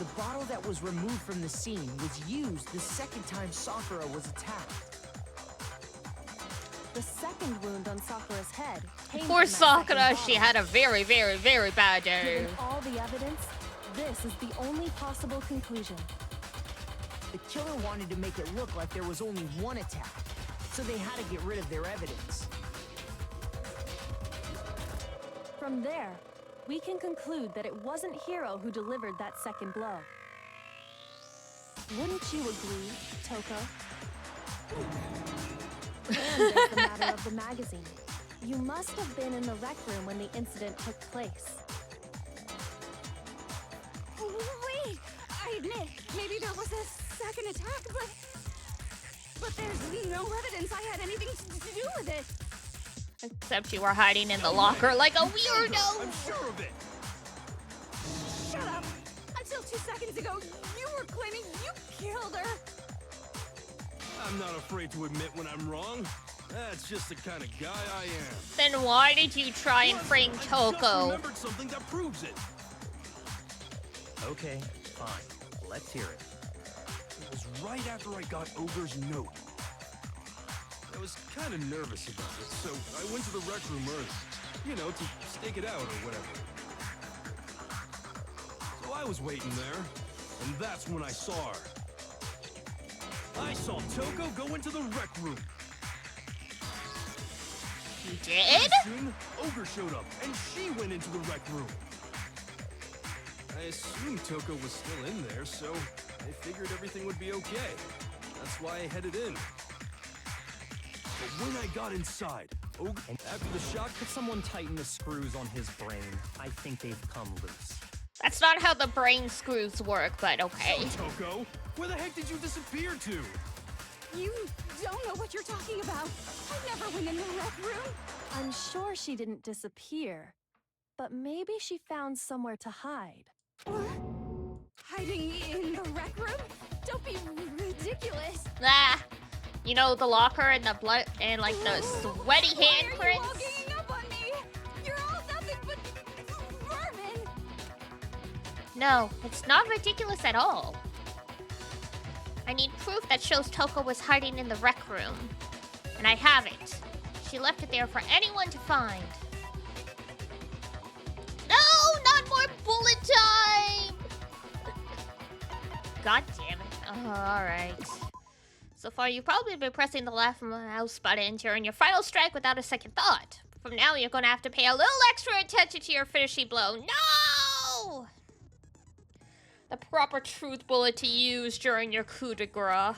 The bottle that was removed from the scene was used the second time Sakura was attacked. The second wound on Sakura's head came Poor from that second Sakura, she bottle. had a very, very, very bad day. Given all the evidence, this is the only possible conclusion. The killer wanted to make it look like there was only one attack, so they had to get rid of their evidence. From there, we can conclude that it wasn't Hiro who delivered that second blow. Wouldn't you agree, Toko? And there's the matter of the magazine. You must have been in the rec room when the incident took place. Wait! I admit, maybe there was a second attack, but there's no evidence I had anything to do with it. Except you were hiding in the locker like a I'm weirdo. sure of it. Shut up! Until 2 seconds ago, you were claiming you killed her. I'm not afraid to admit when I'm wrong. That's just the kind of guy I am. Then why did you try and frame I just Toko? remembered something that proves it. Okay, fine. Let's hear it. It was right after I got Ogre's note. I was kind of nervous about it, so I went to the rec room early. You know, to stake it out or whatever. So I was waiting there, and that's when I saw her. I saw Toko go into the rec room. You did? Soon, Ogre showed up, and she went into the rec room. I assumed Toko was still in there, so I figured everything would be okay. That's why I headed in. But when I got inside, Ogre, after the shock, Could someone tighten the screws on his brain? I think they've come loose. That's not how the brain screws work, but okay. Toko, where the heck did you disappear to? You don't know what you're talking about. I never went in the rec room. I'm sure she didn't disappear, but maybe she found somewhere to hide. Hiding in the rec room? Don't be ridiculous. Ah, you know, the locker and the blood and like the sweaty Why are you all handprints. ganging up on me? You're all nothing but vermin. No, it's not ridiculous at all. I need proof that shows Toko was hiding in the rec room. And I have it. She left it there for anyone to find. No, not more bullet time! God damn it. Oh, alright. So far, you've probably been pressing the left mouse button during your final strike without a second thought. From now, you're gonna have to pay a little extra attention to your finishing blow. No! The proper truth bullet to use during your coup de grace.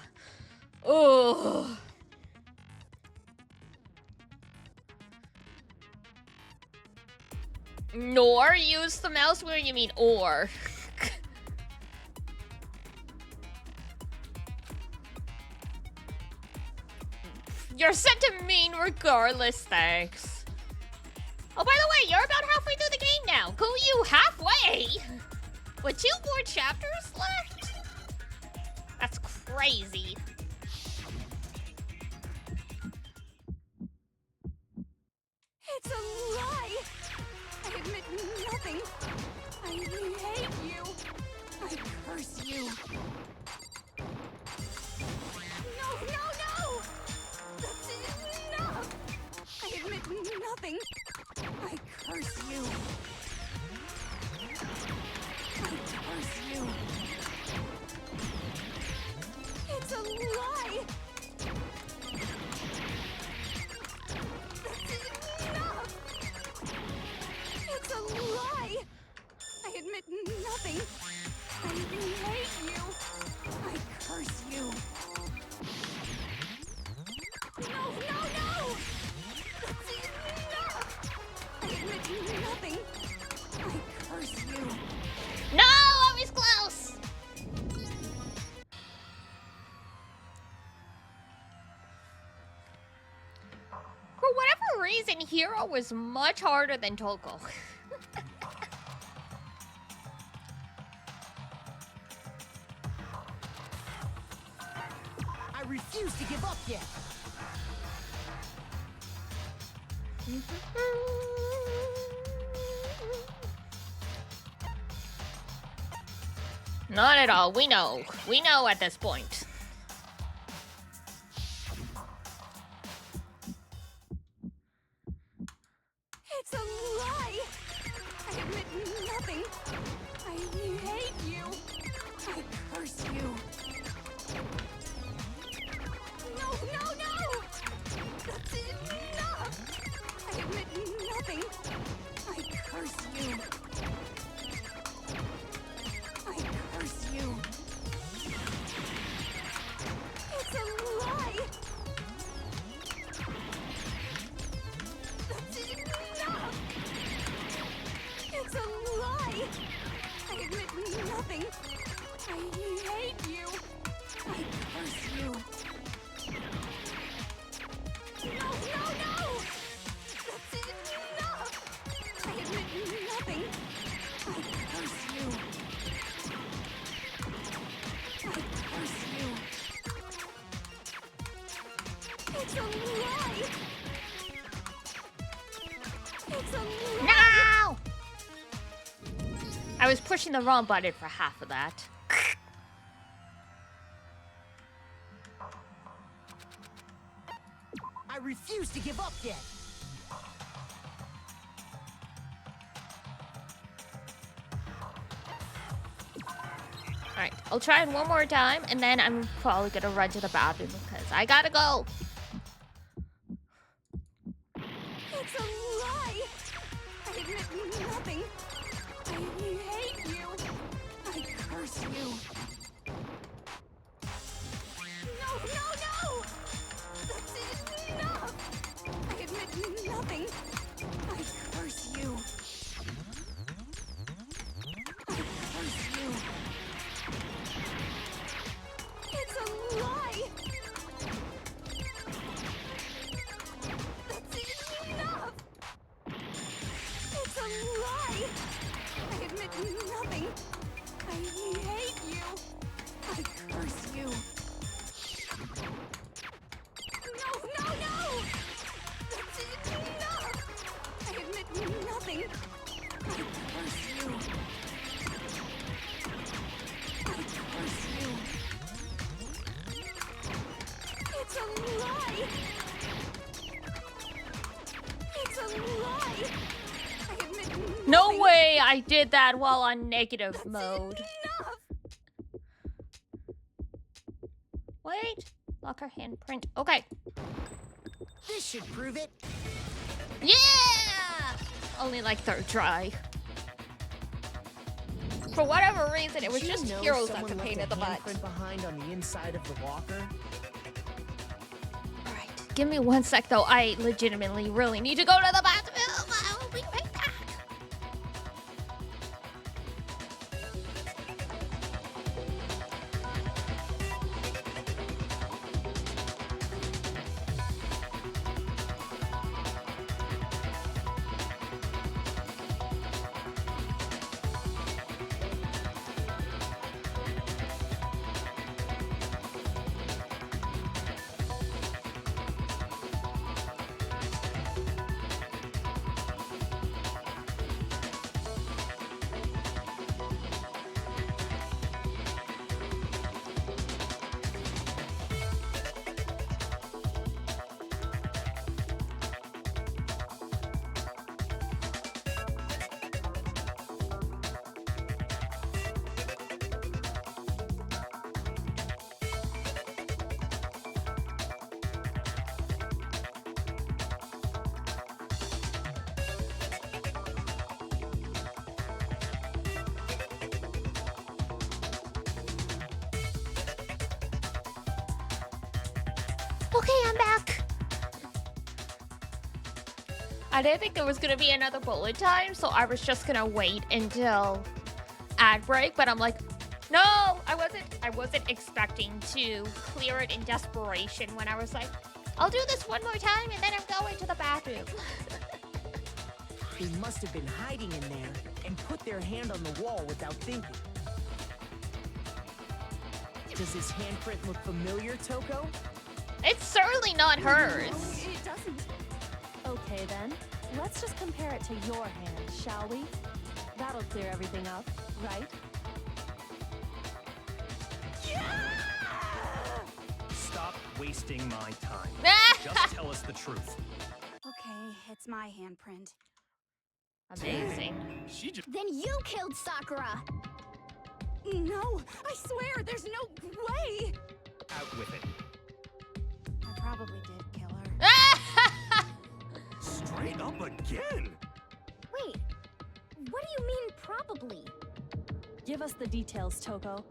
Ugh. Nor use the mouse where you mean or. You're set to mean regardless, thanks. Oh, by the way, you're about halfway through the game now. Go you halfway! With 2 more chapters left? That's crazy. It's a lie. I admit nothing. I hate you. I curse you. No, no, no! That's enough! I admit nothing. I curse you. I curse you. It's a lie! That's enough! It's a lie! I admit nothing. I hate you. I curse you. No, no, no! That's enough! I admit nothing. I curse you. No, I was close. For whatever reason, Hero was much harder than Toko. I refuse to give up yet. Not at all. We know. We know at this point. It's a lie! I admit nothing. I hate you. I curse you. No, no, no! That's enough! I admit nothing. I curse you. I curse you. It's a lie! That's enough! It's a lie! I admit nothing. I hate you. I curse you. No, no, no! That's enough! I admit nothing. I curse you. I curse you. It's a lie! It's a lie! No! I was pushing the wrong button for half of that. I refuse to give up yet. Alright, I'll try it one more time, and then I'm probably gonna run to the bathroom because I gotta go. It's a lie! I admit nothing. I hate you. I curse you. No, no, no! That's enough! I admit nothing. I curse you. I curse you. It's a lie! That's enough! It's a lie! I admit nothing. I hate you. I curse you. No, no, no! That's enough! I admit nothing. I curse you. I curse you. It's a lie! It's a lie! I admit nothing. No way I did that while on negative mode. Enough! Wait. Lock her handprint. Okay. This should prove it. Yeah! Only like third try. For whatever reason, it was Did you just know heroes that someone could left paint a in the butt. handprint behind on the inside of the locker? Alright, give me 1 sec though. I legitimately really need to go to the bathroom. I will be right back. Okay, I'm back. I didn't think there was gonna be another bullet time, so I was just gonna wait until ad break, but I'm like, no, I wasn't expecting to clear it in desperation when I was like, I'll do this one more time and then I'm going to the bathroom. They must have been hiding in there and put their hand on the wall without thinking. Does his handprint look familiar, Toko? It's certainly not hers. No, it doesn't. Okay then, let's just compare it to your hand, shall we? That'll clear everything up, right? wasting my time. Just tell us the truth. Okay, it's my handprint. Amazing. She just... Then you killed Sakura! No, I swear, there's no way! Out with it. I probably did kill her. Straight up again! Wait, what do you mean probably? Give us the details, Toko.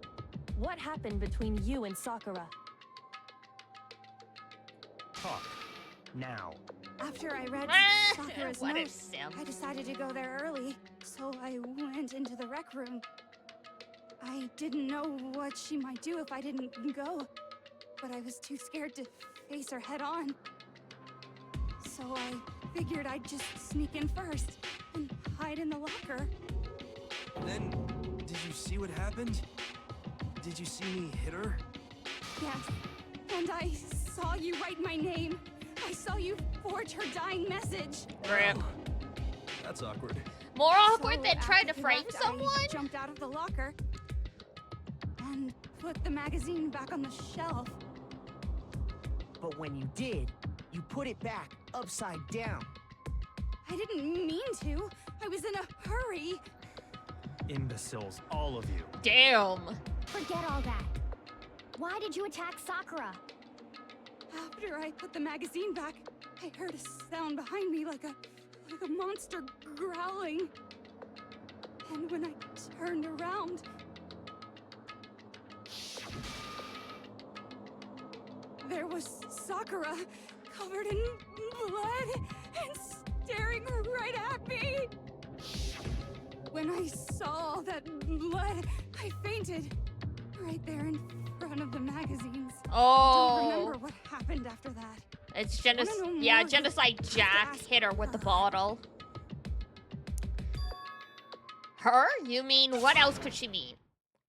What happened between you and Sakura? Talk. Now. After I read Sakura's What a note, simp. I decided to go there early, so I went into the rec room. I didn't know what she might do if I didn't go, but I was too scared to face her head on. So I figured I'd just sneak in first and hide in the locker. Then, did you see what happened? Did you see me hit her? Yes, and I saw you write my name. I saw you forge her dying message. Rip. That's awkward. More awkward So than trying to after you frame left, someone? I jumped out of the locker and put the magazine back on the shelf. But when you did, you put it back upside down. I didn't mean to. I was in a hurry. Imbeciles, all of you. Damn. Forget all that. Why did you attack Sakura? After I put the magazine back, I heard a sound behind me like a monster growling. And when I turned around, there was Sakura, covered in blood and staring right at me. When I saw that blood, I fainted right there in front of the magazines. I don't Oh. remember what happened after that. It's Wanna know genocide. more? Yeah, genocide Just Jack ask hit her with the her. bottle. Her? You mean, what else could she mean?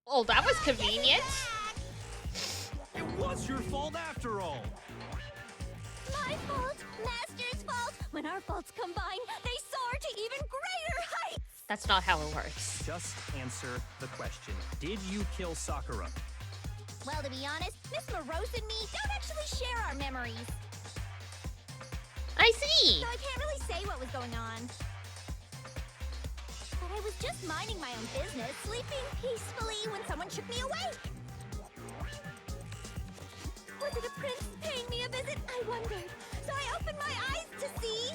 Oh, that was convenient. It was your fault after all! My fault, Master's fault. When our faults combine, they soar to even greater heights. That's not how it works. Just answer the question. Did you kill Sakura? Well, to be honest, Miss Morose and me don't actually share our memories. I see. So I can't really say what was going on. But I was just minding my own business, sleeping peacefully when someone shook me awake. Was it a prince paying me a visit? I wondered. So I opened my eyes to see.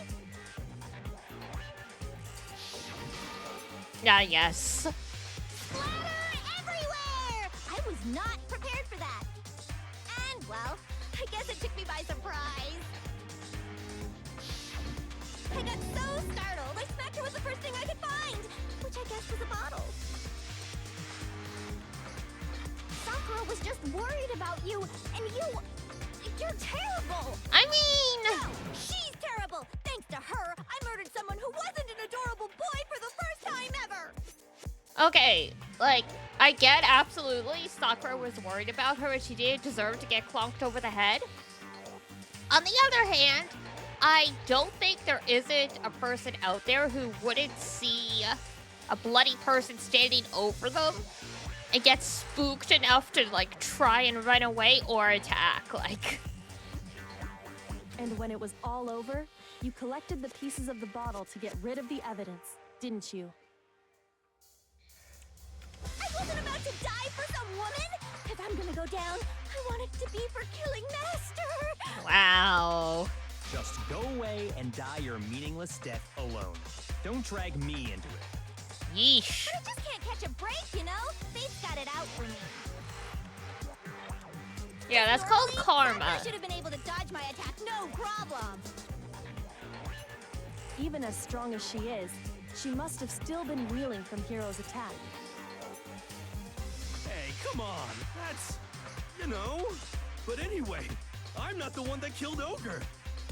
Yes. Splatter everywhere! I was not prepared for that. And, well, I guess it took me by surprise. I got so startled, I smacked her with the first thing I could find, which I guess was a bottle. Sakura was just worried about you, and you're terrible. I mean, No, she's terrible. Thanks to her, I murdered someone who wasn't an adorable boy for the first time ever. okay, like, I get absolutely Sakura was worried about her and she did deserve to get clonked over the head. On the other hand, I don't think there isn't a person out there who wouldn't see a bloody person standing over them and get spooked enough to, like, try and run away or attack, like. And when it was all over, you collected the pieces of the bottle to get rid of the evidence, didn't you? I wasn't about to die for some woman. If I'm gonna go down, I want it to be for killing Master. Wow. Just go away and die your meaningless death alone. Don't drag me into it. Yeesh. But I just can't catch a break, you know? Fate's got it out for me. Yeah, that's called Normally, karma. I should have been able to dodge my attack, no problem. Even as strong as she is, she must have still been reeling from Hiro's attack. Hey, come on! That's... you know... But anyway, I'm not the one that killed Ogre.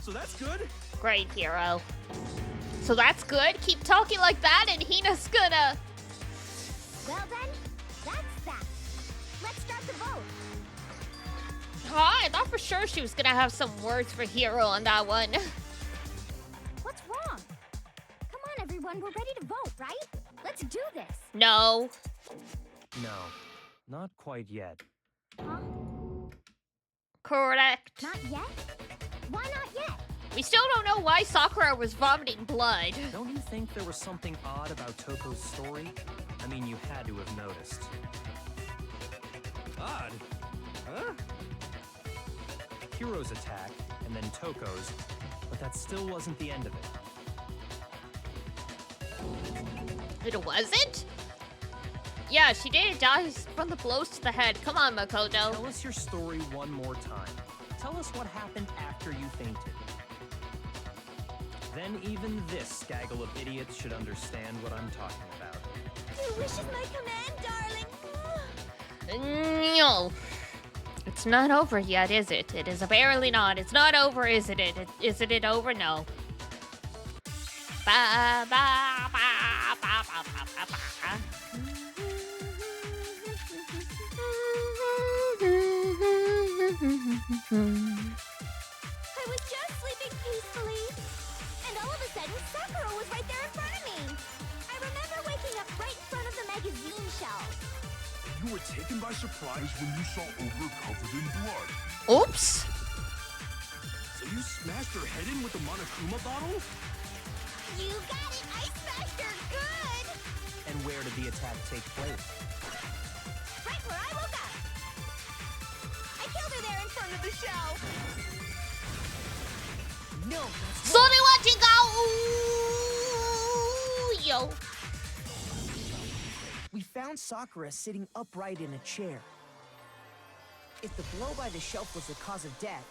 So that's good. Great, Hero. So that's good. Keep talking like that and Hina's gonna... Well then, that's that. Let's start the vote. I thought for sure she was gonna have some words for Hero on that one. What's wrong? Come on, everyone, we're ready to vote, right? Let's do this. No. No, not quite yet. Huh? Correct. Not yet? Why not yet? We still don't know why Sakura was vomiting blood. Don't you think there was something odd about Toko's story? I mean, you had to have noticed. Odd? Huh? Hiro's attack, and then Toko's, but that still wasn't the end of it. It wasn't? Yeah, she did die from the blows to the head. Come on, Makoto. Tell us your story one more time. Tell us what happened after you fainted. Then even this gaggle of idiots should understand what I'm talking about. Your wish is my command, darling. No. It's not over yet, is it? It is apparently not. It's not over, isn't it? Isn't it over? No. Ba, ba, ba, ba, ba, ba, ba, ba. I was just sleeping peacefully, and all of a sudden, Sakura was right there in front of me. I remember waking up right in front of the magazine shelf. You were taken by surprise when you saw Ogre covered in blood. Oops. So you smashed her head in with the Monokuma bottle? You got it! I smashed her good! And where did the attack take place? Right where I woke up. I killed her there in front of the shelf. No, that's So wrong. they want to go. Ooh, yo. We found Sakura sitting upright in a chair. If the blow by the shelf was the cause of death,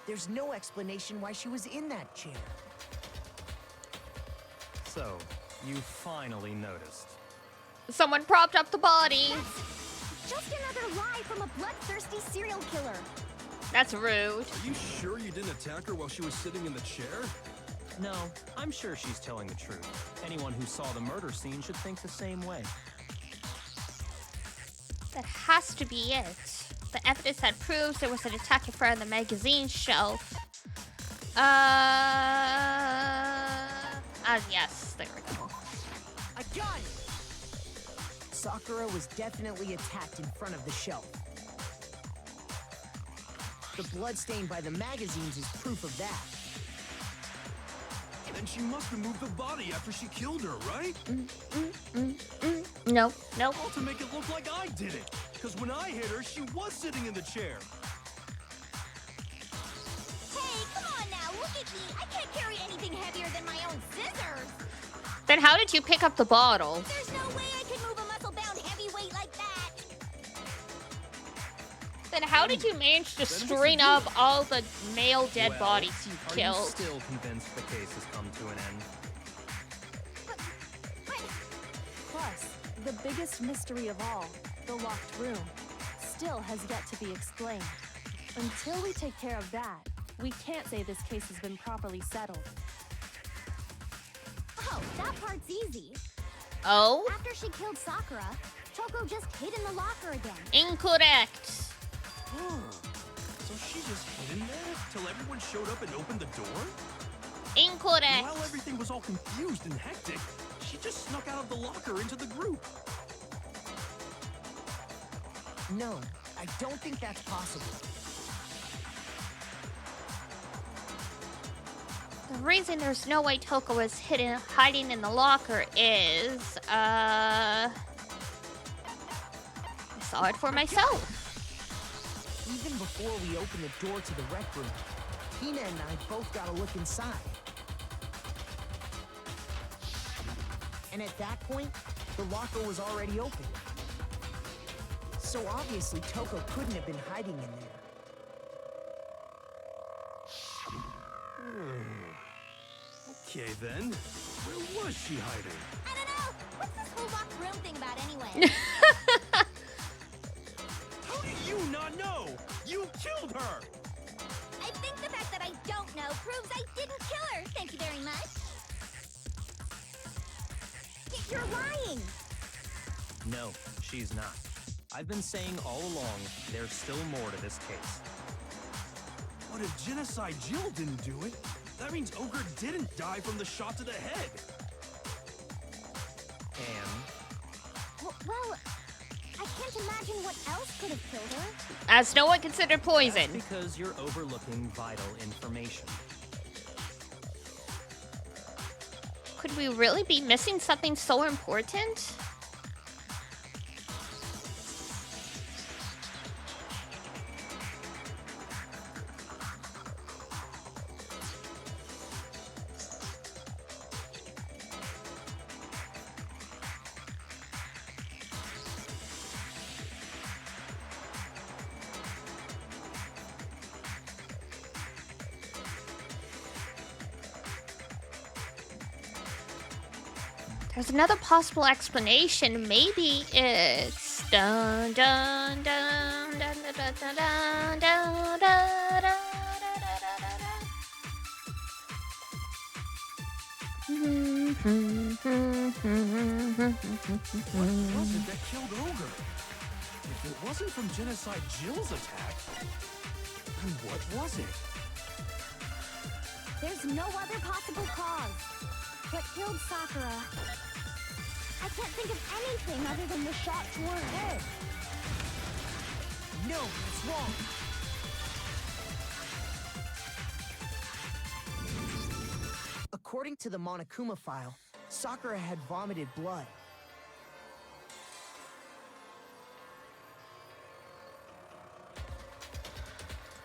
there's no explanation why she was in that chair. So, you finally noticed. Someone propped up the body. That's just another lie from a bloodthirsty serial killer. That's rude. Are you sure you didn't attack her while she was sitting in the chair? No, I'm sure she's telling the truth. Anyone who saw the murder scene should think the same way. That has to be it. The evidence that proves there was an attack in front of the magazine shelf. Yes, there we go. A gun! Sakura was definitely attacked in front of the shelf. The blood stain by the magazines is proof of that. Then she must have moved the body after she killed her, right? No, no. All to make it look like I did it. Because when I hit her, she was sitting in the chair. Hey, come on now, look at me. I can't carry anything heavier than my own scissors. Then how did you pick up the bottle? There's no way I can move a muscle-bound heavyweight like that. Then how did you manage to string up all the male dead Well, bodies you Are killed? you still convinced the case has come to an end? Plus, the biggest mystery of all, the locked room, still has yet to be explained. Until we take care of that, we can't say this case has been properly settled. Oh, that part's easy. Oh? After she killed Sakura, Toko just hid in the locker again. Incorrect. So she just hid in there till everyone showed up and opened the door? Incorrect. While everything was all confused and hectic, she just snuck out of the locker into the group. No, I don't think that's possible. The reason there's no way Toko was hiding in the locker is, I saw it for myself. Even before we opened the door to the rec room, Hina and I both got a look inside. And at that point, the locker was already open. So obviously Toko couldn't have been hiding in there. Okay then, where was she hiding? I don't know. What's this whole locked room thing about anyway? How do you not know? You killed her! I think the fact that I don't know proves I didn't kill her. Thank you very much. You're lying. No, she's not. I've been saying all along, there's still more to this case. But if Genocide Jill didn't do it, that means Ogre didn't die from the shot to the head. And Well, I can't imagine what else could have killed her. As no one considered poison. That's because you're overlooking vital information. Could we really be missing something so important? There's another possible explanation. Maybe it's dun dun dun dun dun dun dun dun dun dun dun. What was it that killed Ogre? If it wasn't from Genocide Jill's attack, then what was it? There's no other possible cause. What killed Sakura? I can't think of anything other than the shot to her head. No, it's wrong. According to the Monokuma file, Sakura had vomited blood.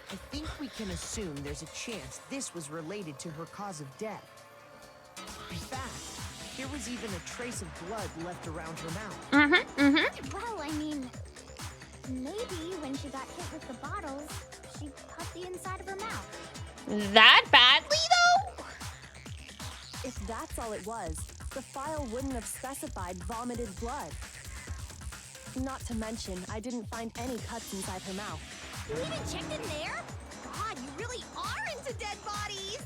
I think we can assume there's a chance this was related to her cause of death. In fact, there was even a trace of blood left around her mouth. Well, I mean, maybe when she got hit with the bottles, she cut the inside of her mouth. That badly, though? If that's all it was, the file wouldn't have specified vomited blood. Not to mention, I didn't find any cuts inside her mouth. You even checked in there? God, you really are into dead bodies!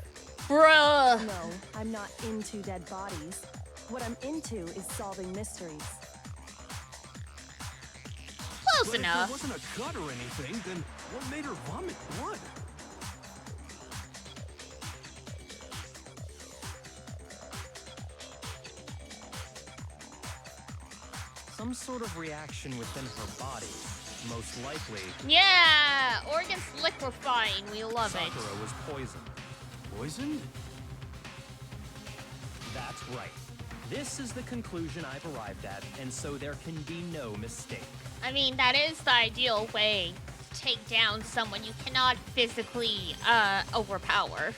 Bruh. No, I'm not into dead bodies. What I'm into is solving mysteries. Close But if enough. there wasn't a cut or anything, then what made her vomit blood? Some sort of reaction within her body. Most likely, Yeah, organs liquefying. We love it. Sakura was poisoned. Poisoned? That's right. This is the conclusion I've arrived at, and so there can be no mistake. I mean, that is the ideal way to take down someone you cannot physically overpower.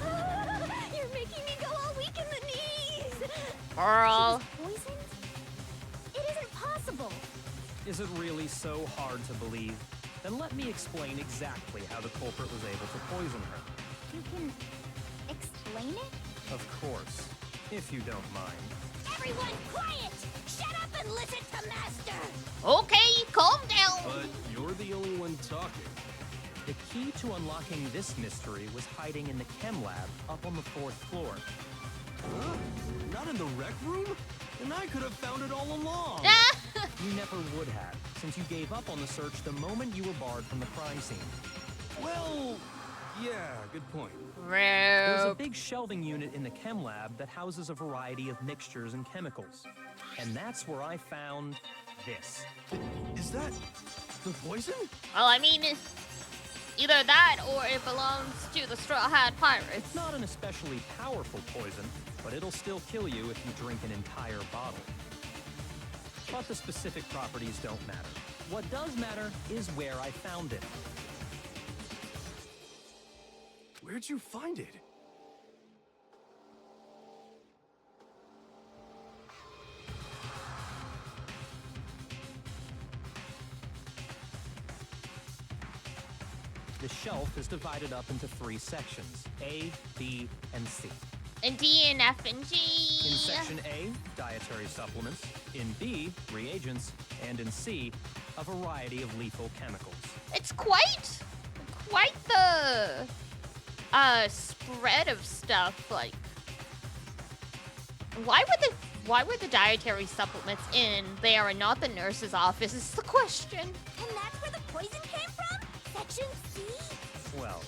You're making me go all weak in the knees! Girl. She was poisoned? It isn't possible. Is it really so hard to believe? Then let me explain exactly how the culprit was able to poison her. You can explain it? Of course, if you don't mind. Everyone quiet! Shut up and listen to Master! Okay, calm down. But you're the only one talking. The key to unlocking this mystery was hiding in the chem lab up on the 4th floor. Huh? Not in the rec room? And I could have found it all along. You never would have, since you gave up on the search the moment you were barred from the crime scene. Well, yeah, good point. There's a Rude. big shelving unit in the chem lab that houses a variety of mixtures and chemicals. And that's where I found this. Is that the poison? Well, I mean, either that or it belongs to the Straw Hat Pirates. It's not an especially powerful poison, but it'll still kill you if you drink an entire bottle. But the specific properties don't matter. What does matter is where I found it. Where'd you find it? The shelf is divided up into 3 sections, A, B, and C. And D and F and G. In section A, dietary supplements. In B, reagents. And in C, a variety of lethal chemicals. It's quite the spread of stuff. Like, why were the dietary supplements in there and not the nurse's office? Is the question. And that's where the poison came from? Section C? Well,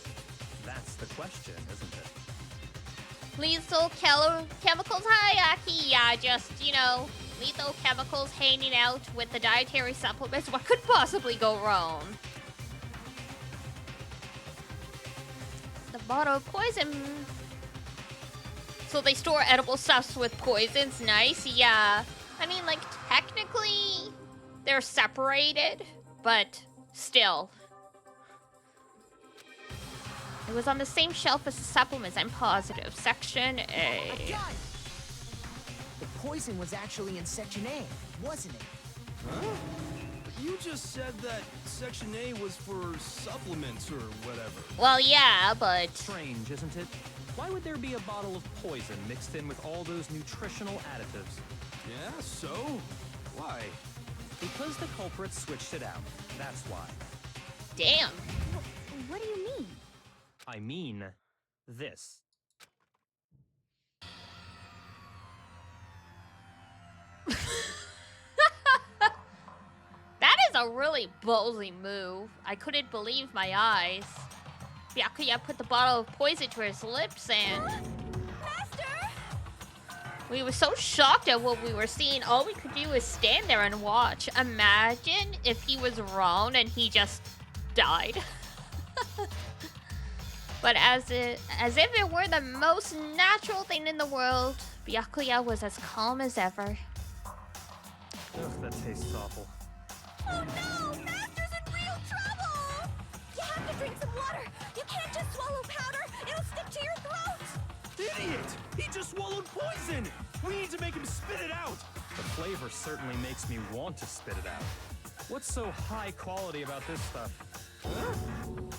that's the question, isn't it? Lethal chemicals hierarchy. Yeah, just, lethal chemicals hanging out with the dietary supplements. What could possibly go wrong? The bottle of poison. So they store edible stuffs with poisons. Nice, yeah. I mean, like, technically, they're separated, but still. It was on the same shelf as the supplements, I'm positive. Section A. I got it. The poison was actually in Section A, wasn't it? Huh? You just said that Section A was for supplements or whatever. Well, yeah, but... Strange, isn't it? Why would there be a bottle of poison mixed in with all those nutritional additives? Yeah, so? Why? Because the culprit switched it out. That's why. Damn. What do you mean? I mean, this. That is a really ballsy move. I couldn't believe my eyes. Byakuya put the bottle of poison to his lips and... Master! We were so shocked at what we were seeing, all we could do was stand there and watch. Imagine if he was wrong and he just died. But as if it were the most natural thing in the world, Byakuya was as calm as ever. Ugh, that tastes awful. Oh no! Master's in real trouble! You have to drink some water! You can't just swallow powder! It'll stick to your throat! Idiot! He just swallowed poison! We need to make him spit it out! The flavor certainly makes me want to spit it out. What's so high quality about this stuff? Huh?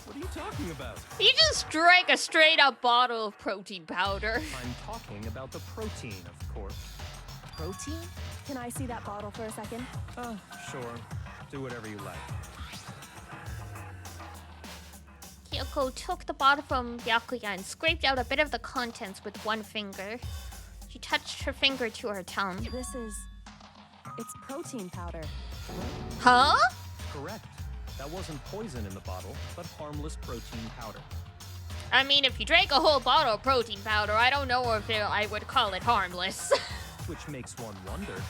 What are you talking about? He just drank a straight up bottle of protein powder. I'm talking about the protein, of course. Protein? Can I see that bottle for a second? Sure. Do whatever you like. Kyoko took the bottle from Byakuya and scraped out a bit of the contents with one finger. She touched her finger to her tongue. It's protein powder. Huh? Correct. That wasn't poison in the bottle, but harmless protein powder. I mean, if you drank a whole bottle of protein powder, I don't know if I would call it harmless. Which makes one wonder.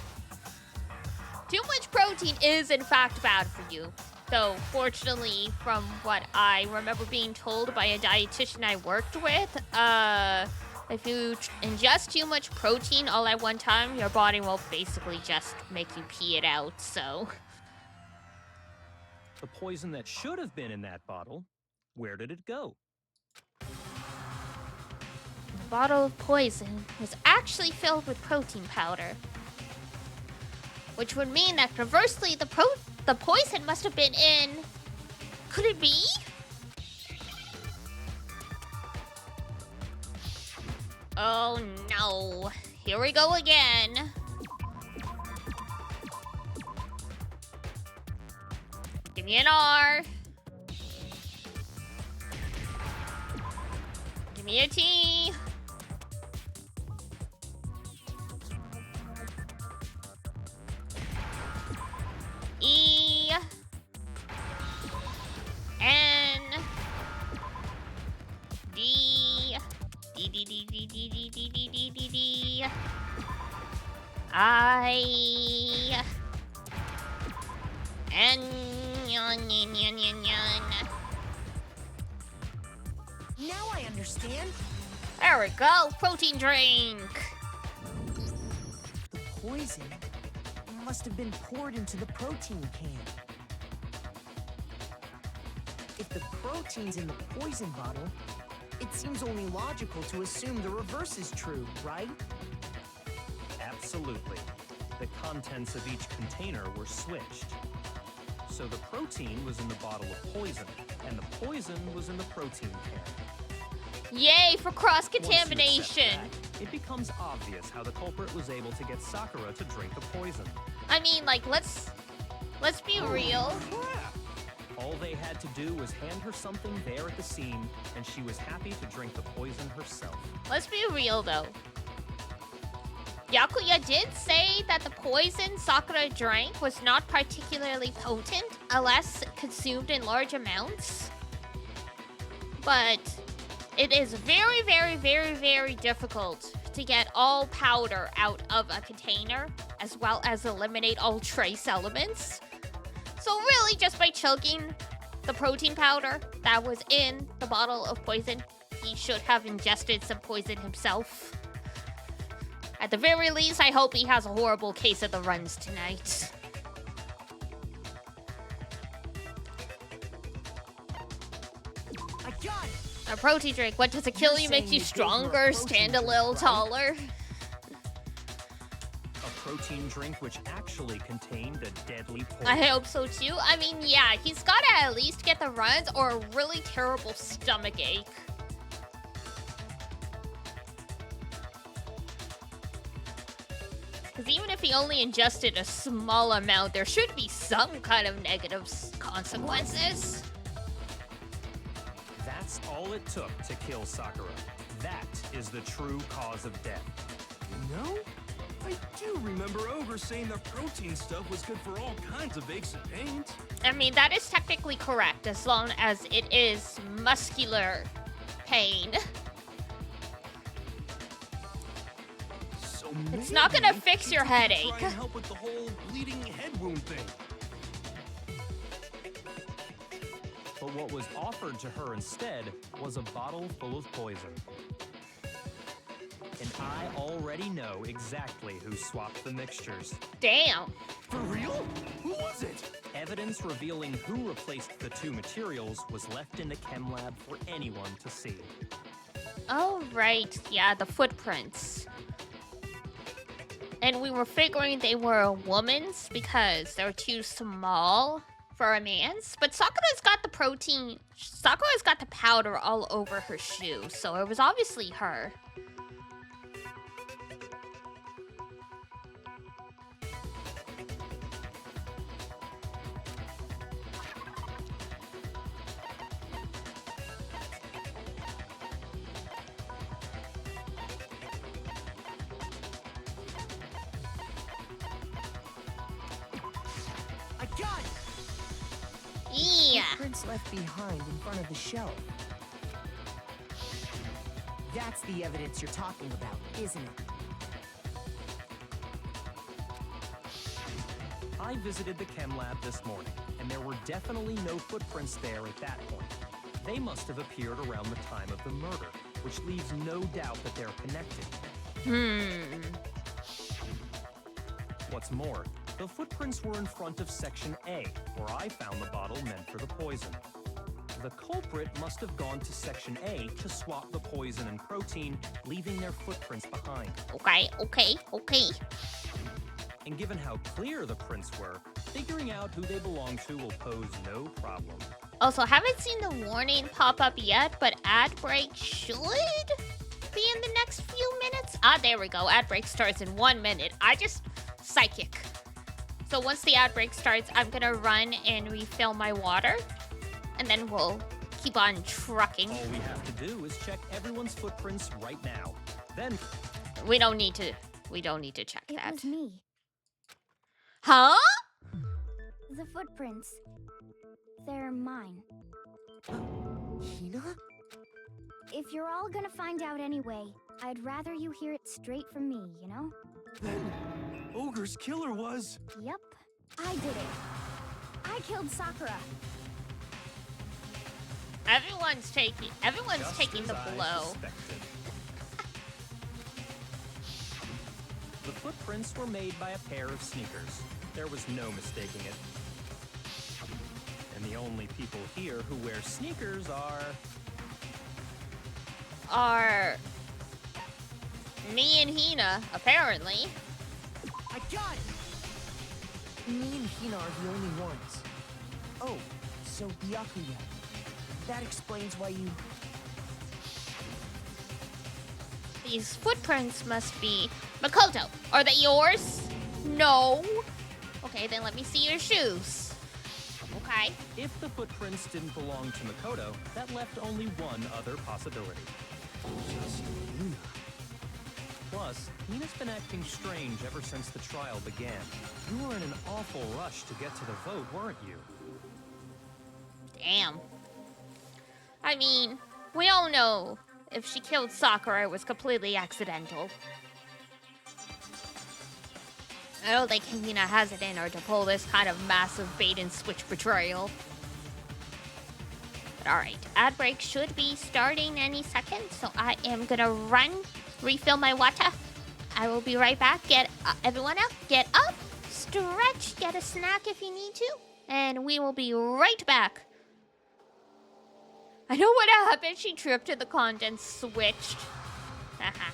Too much protein is in fact bad for you. Though, fortunately, from what I remember being told by a dietitian I worked with, if you ingest too much protein all at one time, your body will basically just make you pee it out, so... The poison that should have been in that bottle, where did it go? The bottle of poison was actually filled with protein powder. Which would mean that conversely, the poison must have been in... Could it be? Oh no. Here we go again. Give me an R. Give me a T. E. N. D. D. D. D. D. D. D. D. D. D. D. D. I. N. Yan, yan, yan, yan, yan. Now I understand. There we go. Protein drink. The poison must have been poured into the protein can. If the protein's in the poison bottle, it seems only logical to assume the reverse is true, right? Absolutely. The contents of each container were switched. So the protein was in the bottle of poison, and the poison was in the protein can. Yay for Once you cross-contamination. accept that, it becomes obvious how the culprit was able to get Sakura to drink the poison. I mean, like, let's be real. Crap! All they had to do was hand her something there at the scene, and she was happy to drink the poison herself. Let's be real, though. Byakuya did say that the poison Sakura drank was not particularly potent unless consumed in large amounts. But it is very, very, very, very difficult to get all powder out of a container, as well as eliminate all trace elements. So really, just by chugging the protein powder that was in the bottle of poison, he should have ingested some poison himself. At the very least, I hope he has a horrible case of the runs tonight. I got it! A protein drink. What does it kill You're you? Makes saying you you gave her a stronger, protein stand a drink, little right? taller. A protein drink which actually contained a deadly poison. I hope so too. I mean, yeah, he's gotta at least get the runs or a really terrible stomach ache. Because even if he only ingested a small amount, there should be some kind of negative consequences. That's all it took to kill Sakura. That is the true cause of death. You know, I do remember Ogre saying the protein stuff was good for all kinds of aches and pains. I mean, that is technically correct as long as it is muscular pain. So It's not gonna maybe fix she your could try headache. and help with the whole bleeding head wound thing. But what was offered to her instead was a bottle full of poison. And I already know exactly who swapped the mixtures. Damn. For real? Who was it? Evidence revealing who replaced the two materials was left in the chem lab for anyone to see. Oh, right. Yeah, the footprints. And we were figuring they were a woman's because they're too small for a man's. But Sakura's got the protein. Sakura's got the powder all over her shoe, so it was obviously her. I got it! Yeah. Footprints left behind in front of the shelf. That's the evidence you're talking about, isn't it? I visited the chem lab this morning, and there were definitely no footprints there at that point. They must have appeared around the time of the murder, which leaves no doubt that they're connected. What's more, the footprints were in front of Section A, where I found the bottle meant for the poison. The culprit must have gone to Section A to swap the poison and protein, leaving their footprints behind. Okay. And given how clear the prints were, figuring out who they belong to will pose no problem. Also, haven't seen the warning pop up yet, but ad break should be in the next few minutes. Ah, there we go. Ad break starts in 1 minute. Psychic. So once the ad break starts, I'm gonna run and refill my water, and then we'll keep on trucking. All we have to do is check everyone's footprints right now. Then We don't need to check It that. was me. Huh? The footprints. They're mine. Hina? If you're all gonna find out anyway, I'd rather you hear it straight from me, you know? Then Ogre's killer was... Yep, I did it. I killed Sakura. Everyone's taking just the as I blow. suspected. The footprints were made by a pair of sneakers. There was no mistaking it. And the only people here who wear sneakers Are me and Hina, apparently. I got it! Me and Hina are the only ones. Oh, so Byakuya. That explains why you... These footprints must be Makoto. Are they yours? No. Okay, then let me see your shoes. Okay. If the footprints didn't belong to Makoto, that left only one other possibility. Just Hina. Plus, Hina's been acting strange ever since the trial began. You were in an awful rush to get to the vote, weren't you? Damn. I mean, we all know if she killed Sakura, it was completely accidental. I don't think Hina has it in her to pull this kind of massive bait and switch betrayal. But alright, ad break should be starting any second, so I am gonna run, refill my water. I will be right back. Get everyone up, get up, stretch, get a snack if you need to, and we will be right back. I know what happened. She tripped and the content switched. Haha.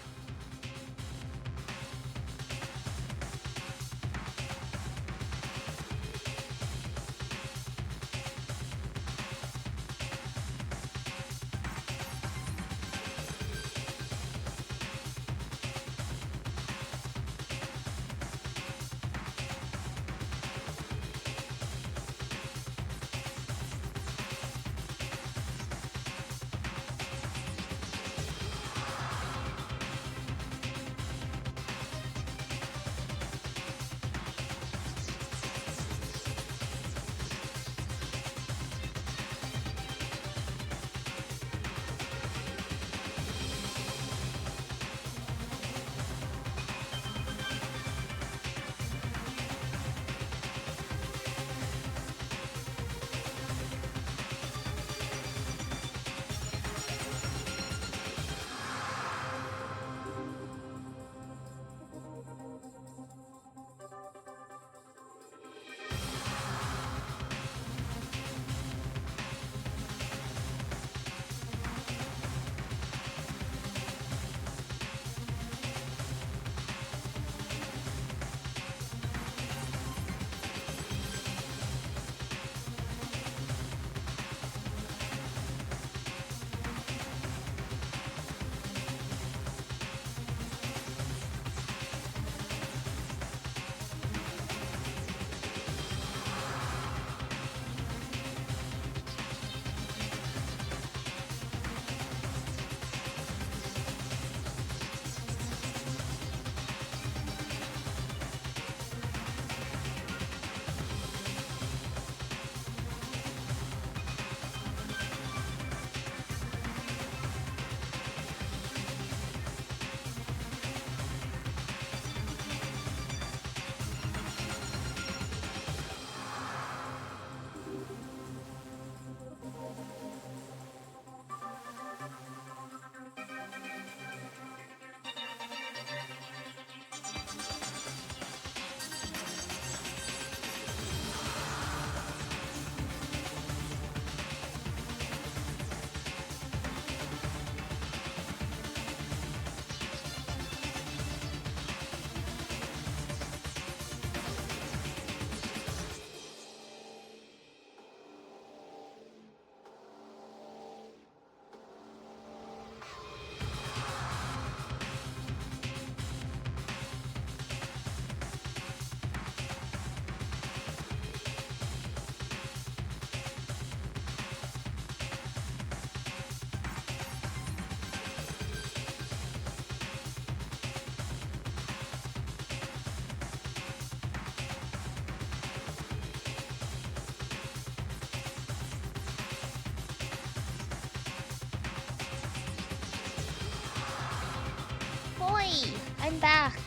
I'm back.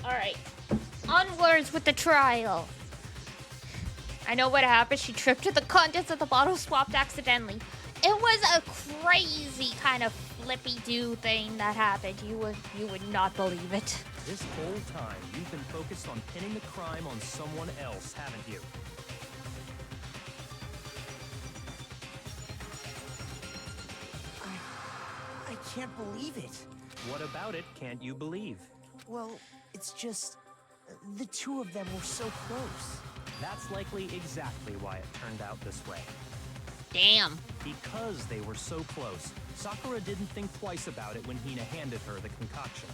Alright. Onwards with the trial. I know what happened. She tripped and the contents of the bottle swapped accidentally. It was a crazy kind of flippy-do thing that happened. You would not believe it. This whole time, you've been focused on pinning the crime on someone else, haven't you? I can't believe it. What about it can't you believe? Well, it's just... the two of them were so close. That's likely exactly why it turned out this way. Damn. Because they were so close, Sakura didn't think twice about it when Hina handed her the concoction.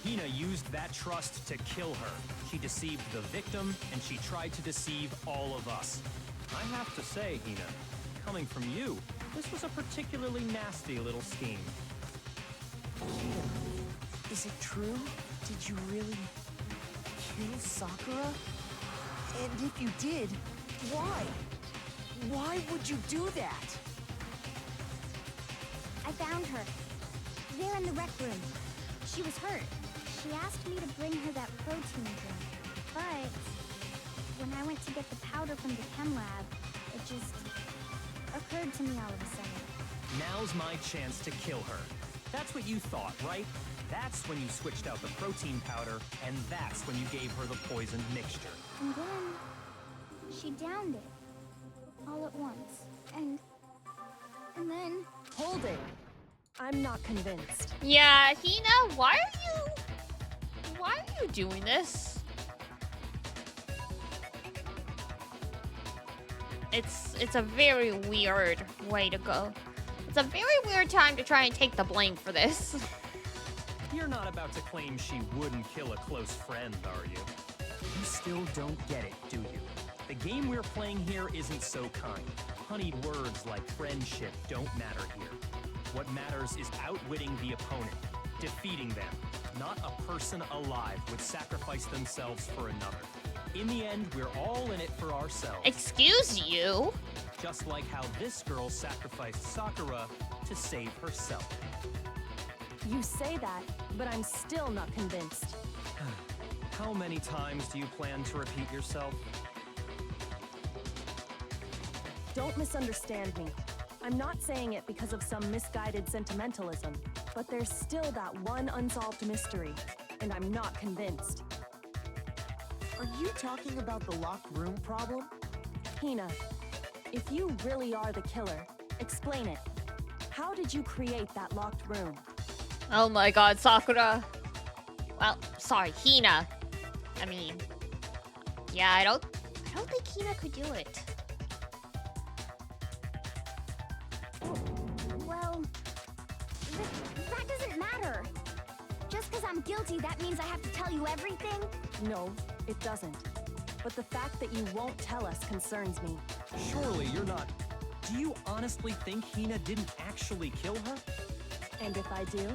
Hina used that trust to kill her. She deceived the victim, and she tried to deceive all of us. I have to say, Hina, coming from you, this was a particularly nasty little scheme. Is it true? Did you really kill Sakura? And if you did, why? Why would you do that? I found her. There in the rec room. She was hurt. She asked me to bring her that protein drink. But when I went to get the powder from the chem lab, it just occurred to me all of a sudden. Now's my chance to kill her. That's what you thought, right? That's when you switched out the protein powder, and that's when you gave her the poisoned mixture. And then she downed it all at once. And then Hold it. I'm not convinced. Yeah, Hina, why are you doing this? It's a very weird way to go. It's a very weird time to try and take the blame for this. You're not about to claim she wouldn't kill a close friend, are you? You still don't get it, do you? The game we're playing here isn't so kind. Honeyed words like friendship don't matter here. What matters is outwitting the opponent, defeating them. Not a person alive would sacrifice themselves for another. In the end, we're all in it for ourselves. Excuse you? Just like how this girl sacrificed Sakura to save herself. You say that, but I'm still not convinced. How many times do you plan to repeat yourself? Don't misunderstand me. I'm not saying it because of some misguided sentimentalism, but there's still that one unsolved mystery, and I'm not convinced. Are you talking about the locked room problem? Hina, if you really are the killer, explain it. How did you create that locked room? Oh my god, Sakura. Well, sorry, Hina. I mean, yeah, I don't think Hina could do it. well, that doesn't matter. Just because I'm guilty, that means I have to tell you everything? No, it doesn't. But the fact that you won't tell us concerns me. Surely you're not... Do you honestly think Hina didn't actually kill her? And if I do?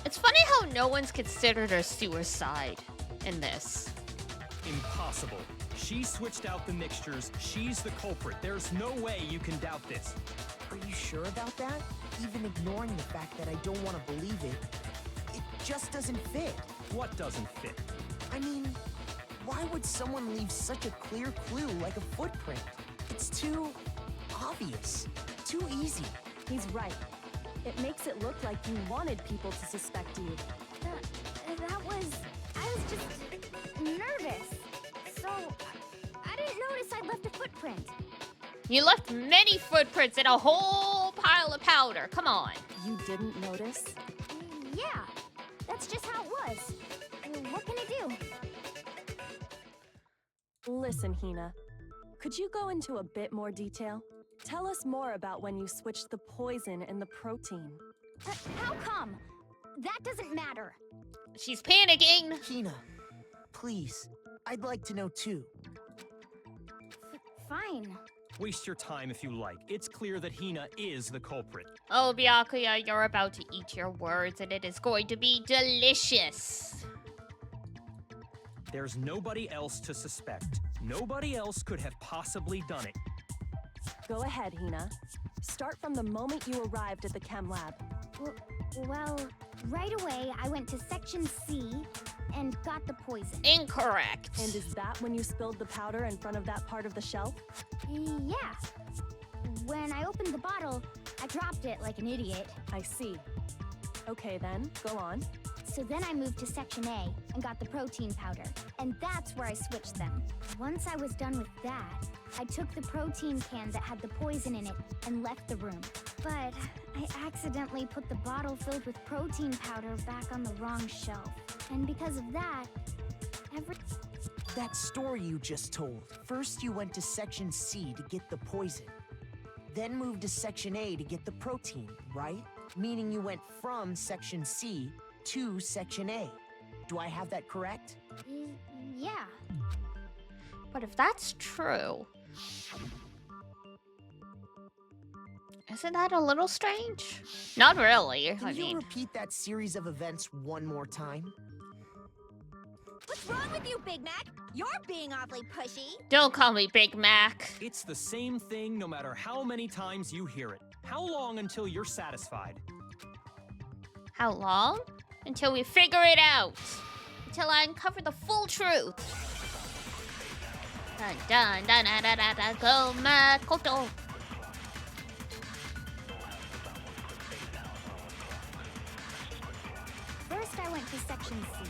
It's funny how no one's considered a suicide in this. Impossible. She switched out the mixtures. She's the culprit. There's no way you can doubt this. Are you sure about that? Even ignoring the fact that I don't want to believe it, it just doesn't fit. What doesn't fit? I mean, why would someone leave such a clear clue like a footprint? It's too obvious, too easy. He's right. It makes it look like you wanted people to suspect you. I was just nervous. So, I didn't notice I'd left a footprint. You left many footprints in a whole pile of powder. Come on. You didn't notice? Yeah, that's just how it was. What can I do? Listen, Hina. Could you go into a bit more detail? Tell us more about when you switched the poison and the protein. How come? That doesn't matter. She's panicking. Hina, please, I'd like to know too. Fine. Waste your time if you like. It's clear that Hina is the culprit. Oh, Byakuya, you're about to eat your words, and it is going to be delicious. There's nobody else to suspect. Nobody else could have possibly done it. Go ahead, Hina. Start from the moment you arrived at the chem lab. Well, right away, I went to Section C and got the poison. Incorrect. And is that when you spilled the powder in front of that part of the shelf? Yeah. When I opened the bottle, I dropped it like an idiot. I see. Okay then, go on. So then I moved to Section A and got the protein powder. And that's where I switched them. Once I was done with that, I took the protein can that had the poison in it and left the room. But I accidentally put the bottle filled with protein powder back on the wrong shelf. And because of that, That story you just told. First you went to Section C to get the poison. Then moved to Section A to get the protein, right? Meaning you went from Section C to Section A. Do I have that correct? Yeah. But if that's true, isn't that a little strange? Not really. Can I you mean, repeat that series of events one more time? What's wrong with you, Big Mac? You're being awfully pushy. don't call me Big Mac. It's the same thing no matter how many times you hear it. How long until you're satisfied? How long? Until we figure it out. Until I uncover the full truth. Dun dun dun dun dun dun, dun go Makoto. First, I went to section C.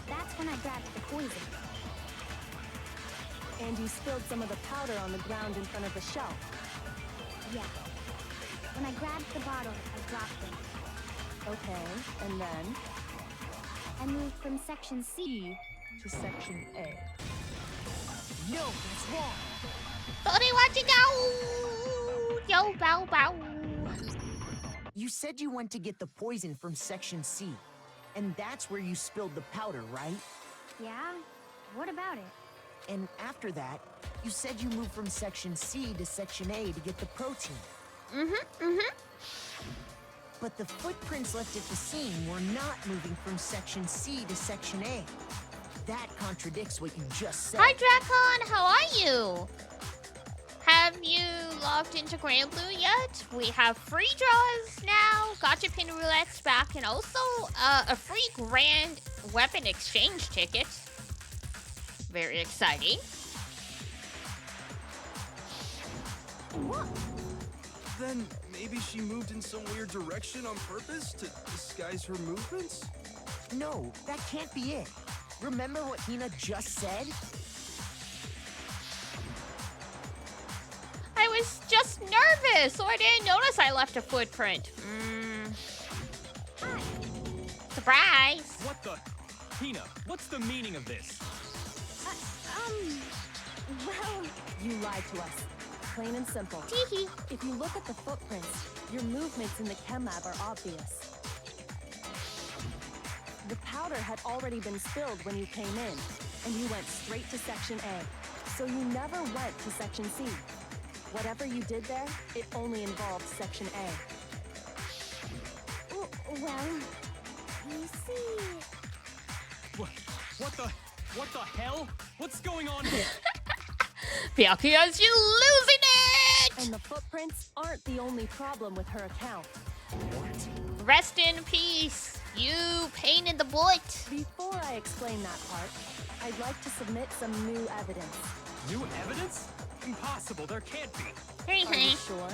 That's when I grabbed the poison. And you spilled some of the powder on the ground in front of the shelf. Yeah. When I grabbed the bottle, I dropped it. Okay, and then I moved from section C. to section A. No, that's wrong. Sorry, watch it go. Yo, bow, bow. You said you went to get the poison from section C, and that's where you spilled the powder, right? Yeah? What about it? And after that, you said you moved from section C to section A to get the protein. But the footprints left at the scene were not moving from section C to section A. That contradicts what you just said. Hi, Dracon. How are you? Have you logged into Grand Blue yet? We have free draws now, gotcha pin roulettes back, and also a free grand weapon exchange ticket. Very exciting. Then maybe she moved in some weird direction on purpose to disguise her movements? No, that can't be it. Remember what Hina just said? I was just nervous, so I didn't notice I left a footprint. Surprise! What the? Hina, what's the meaning of this? Well, You lied to us. Plain and simple. Teehee. If you look at the footprints, your movements in the chem lab are obvious. The powder had already been spilled when you came in, and you went straight to section A. So you never went to section C. Whatever you did there, it only involved section A. well, you see... What the hell? What's going on here? Byakuya's you losing it! And the footprints aren't the only problem with her account. Rest in peace, you pain in the butt. Before I explain that part, I'd like to submit some new evidence. New evidence? Impossible, there can't be. Are you sure?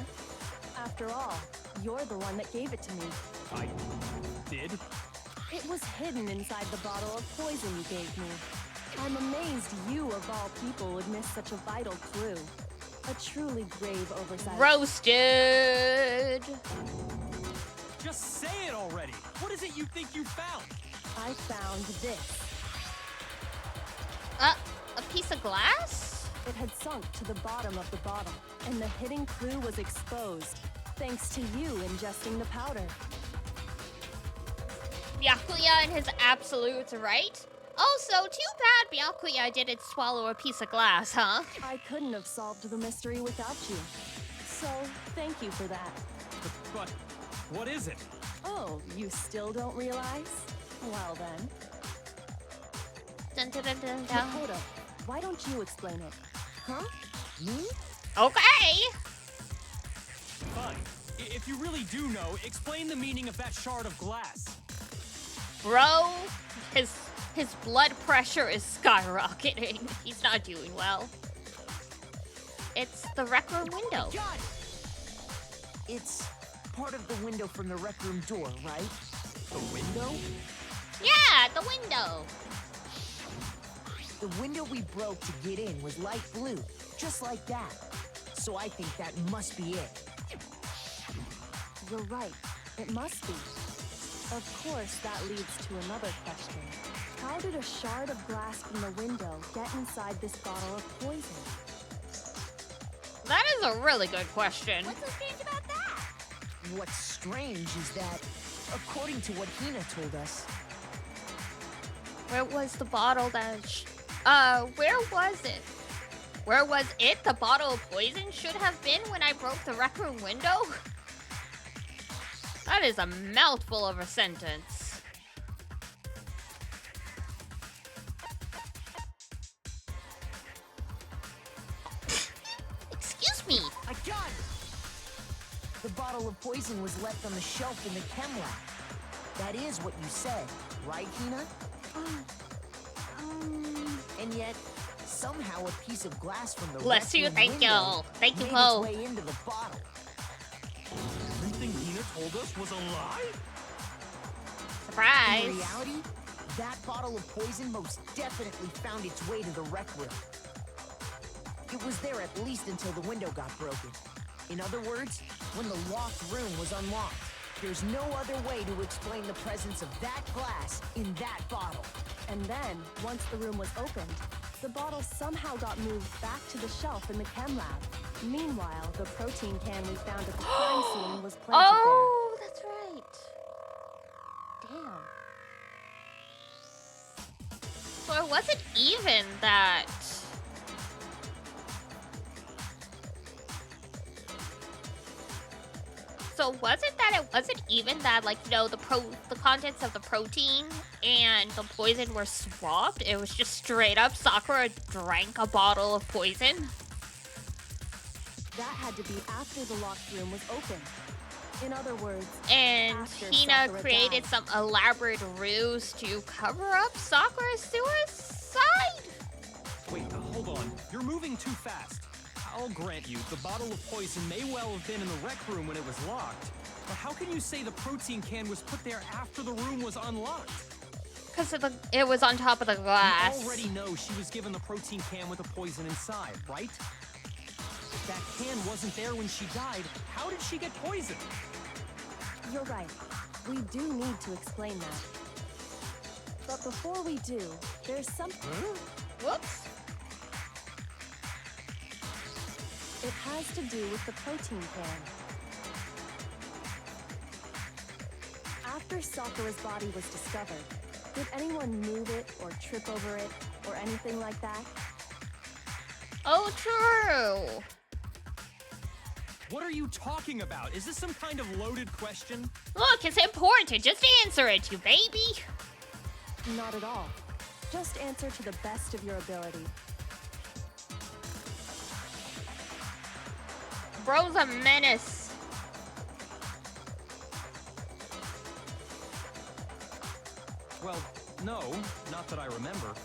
After all, you're the one that gave it to me. I did? It was hidden inside the bottle of poison you gave me. I'm amazed you, of all people, would miss such a vital clue. A truly grave oversight. Roasted. Just say it already. What is it you think you found? I found this. A piece of glass? It had sunk to the bottom of the bottle, and the hidden clue was exposed, thanks to you ingesting the powder. Byakuya and his absolutes, right? Also, too bad Byakuya didn't swallow a piece of glass, huh? I couldn't have solved the mystery without you. So, thank you for that. But what is it? Oh, you still don't realize? Well then. Dun, dun, dun, dun, dun. Makoto, why don't you explain it? Huh? Me? Okay. Fine. If you really do know, explain the meaning of that shard of glass. Bro, his blood pressure is skyrocketing. He's not doing well. It's the rec room window. Got it! It's part of the window from the rec room door, right? The window? Yeah, the window. The window we broke to get in was light blue, just like that. So I think that must be it. You're right. It must be. Of course, that leads to another question. How did a shard of glass from the window get inside this bottle of poison? That is a really good question. What's so strange about that? What's strange is that, according to what Hina told us, Where was the bottle that... where was it? Where was it? The bottle of poison should have been when I broke the rec room window? That is a mouthful of a sentence. Excuse me. I got it! bottle of poison was left on the shelf in the chem lab. That is what you said, right, Hina? And yet, somehow a piece of glass from the Bless you, rec room thank window you. Thank you, made Poe. its way into the bottle. Everything Hina told us was a lie? Surprise. In reality, that bottle of poison most definitely found its way to the rec room. It was there at least until the window got broken. In other words, when the locked room was unlocked. There's no other way to explain the presence of that glass in that bottle. And then, once the room was opened, the bottle somehow got moved back to the shelf in the chem lab. Meanwhile, the protein can we found at the crime scene was planted Oh, that's right. Damn. So it wasn't even that. So was it that it wasn't even that, like, you know, the contents of the protein and the poison were swapped? It was just straight up Sakura drank a bottle of poison. there. That had to be after the locked room was opened. In other words, And after Hina Sakura created died. some elaborate ruse to cover up Sakura's suicide? Wait, hold on. You're moving too fast. I'll grant you, the bottle of poison may well have been in the rec room when it was locked. But how can you say the protein can was put there after the room was unlocked? Because it was on top of the glass. You already know she was given the protein can with the poison inside, right? If that can wasn't there when she died, how did she get poisoned? You're right. We do need to explain that. But before we do, there's something. Whoops. It has to do with the protein can. After Sakura's body was discovered, did anyone move it or trip over it or anything like that? Oh, true. What are you talking about? Is this some kind of loaded question? Look, it's important. Just answer it, you baby. Not at all. Just answer to the best of your ability. Bro's a menace. Well, no, not that I remember.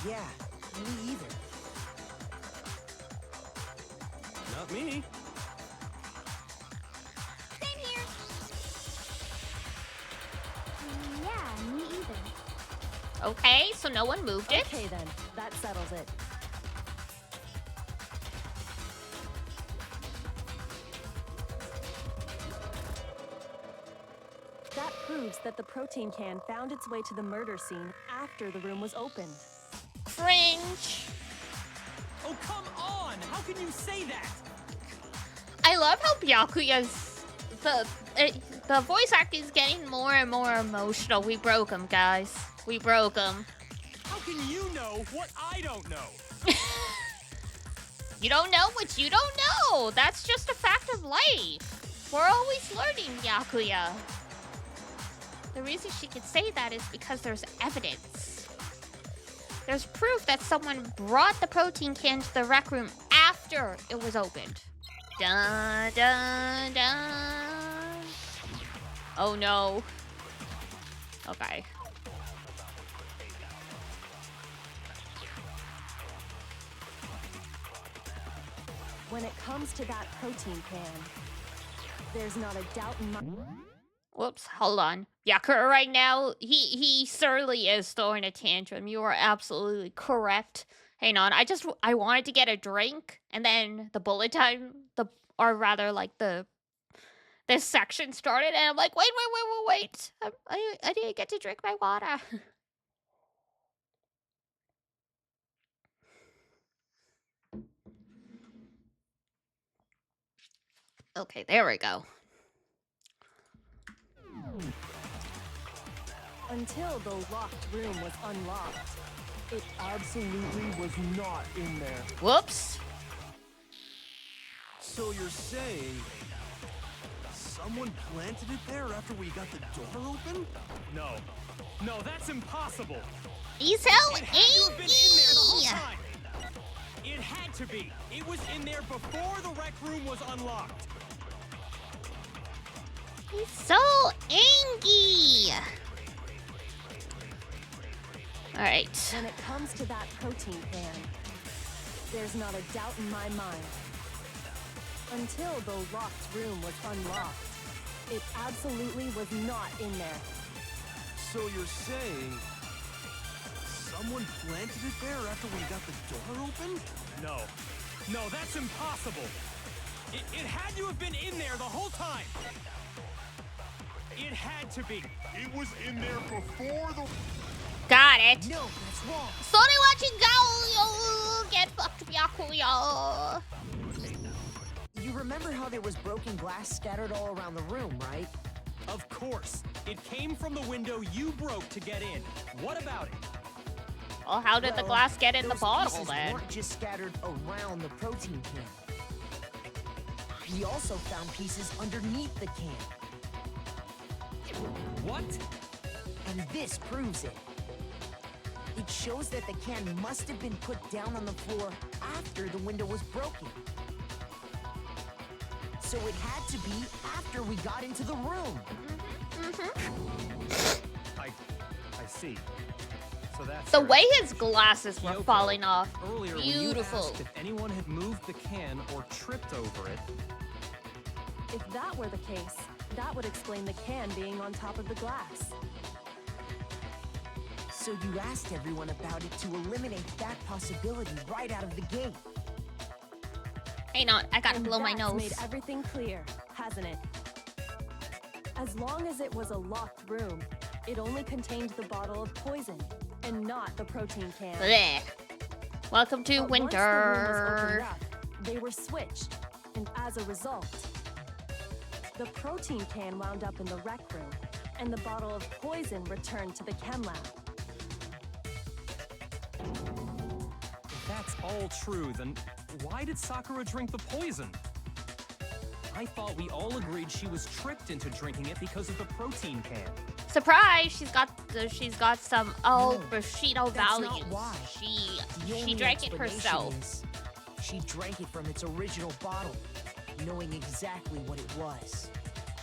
Yeah, me either. Not me. Same here. Yeah, me either. Okay, so no one moved it. Okay then, that settles it. That proves that the protein can found its way to the murder scene after the room was opened. Cringe. Oh, come on! How can you say that? I love how Byakuya's the voice acting is getting more and more emotional. We broke him, guys. We broke him. How can you know what I don't know? You don't know what you don't know. That's just a fact of life. We're always learning, Byakuya. The reason she can say that is because there's evidence. There's proof that someone brought the protein can to the rec room after it was opened. Dun, dun, dun. Oh no. Okay. When it comes to that protein can, there's not a doubt in my... Whoops, hold on. Yakura right now, he surely is throwing a tantrum. You are absolutely correct. Hang on, I wanted to get a drink, and then the bullet time, this section started, and I'm like, wait. I didn't get to drink my water. Okay, there we go. Until the locked room was unlocked. It absolutely was not in there. Whoops. So you're saying Someone planted it there after we got the door open? No. No, that's impossible. He's so It had to have been in there the whole angry. time. It had to be. It was in there before the rec room was unlocked. He's so angry. All right. When it comes to that protein can, there's not a doubt in my mind. Until the locked room was unlocked, it absolutely was not in there. So you're saying someone planted it there after we got the door open? No. No, that's impossible. It had to have been in there the whole time. It had to be. It was in there before the... Got it. No, that's wrong. Sorry, watching go, yo. Get fucked, Byaku, yo. You remember how there was broken glass scattered all around the room, right? Of course. It came from the window you broke to get in. What about it? Well, how did the Well, glass get in the those bottle pieces then? weren't just scattered around the protein can. We also found pieces underneath the can. What? And this proves it. It shows that the can must have been put down on the floor after the window was broken. So it had to be after we got into the room. I see. So that's The way his glasses were Kyoko, falling off. Earlier, when Beautiful. you asked if anyone had moved the can or tripped over it, If that were the case, that would explain the can being on top of the glass. So you asked everyone about it to eliminate that possibility right out of the gate. Hang on, I gotta And blow my that's nose. made everything clear, hasn't it? As long as it was a locked room, it only contained the bottle of poison and not the protein can. Blech. Welcome to But once the room was winter. opened up, they were switched, and as a result, the protein can wound up in the rec room, and the bottle of poison returned to the chem lab. if that's all true, then why did Sakura drink the poison? I thought we all agreed she was tricked into drinking it because of the protein can. Surprise! She's got some Bushido that's not values. why. She The only drank it explanation herself. is she drank it from its original bottle, knowing exactly what it was.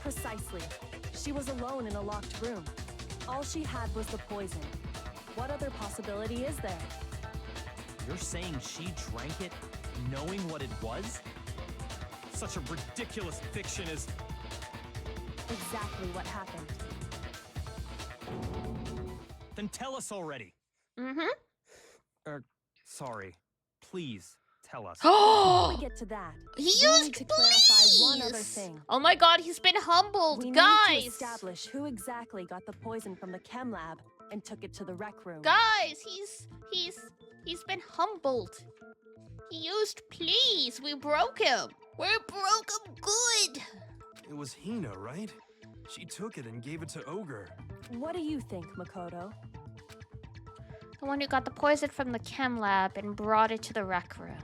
Precisely. She was alone in a locked room. All she had was the poison. What other possibility is there? You're saying she drank it knowing what it was? Such a ridiculous fiction is... Exactly what happened. Then tell us already. Sorry. Please, tell us. Before we get to that, He we used need to clarify one other please. thing. Oh my god, he's been humbled, We need guys. to establish who exactly got the poison from the chem lab and took it to the rec room. Guys, he's been humbled. He used please. We broke him. We broke him good. It was Hina, right? She took it and gave it to Ogre. What do you think, Makoto? The one who got the poison from the chem lab and brought it to the rec room.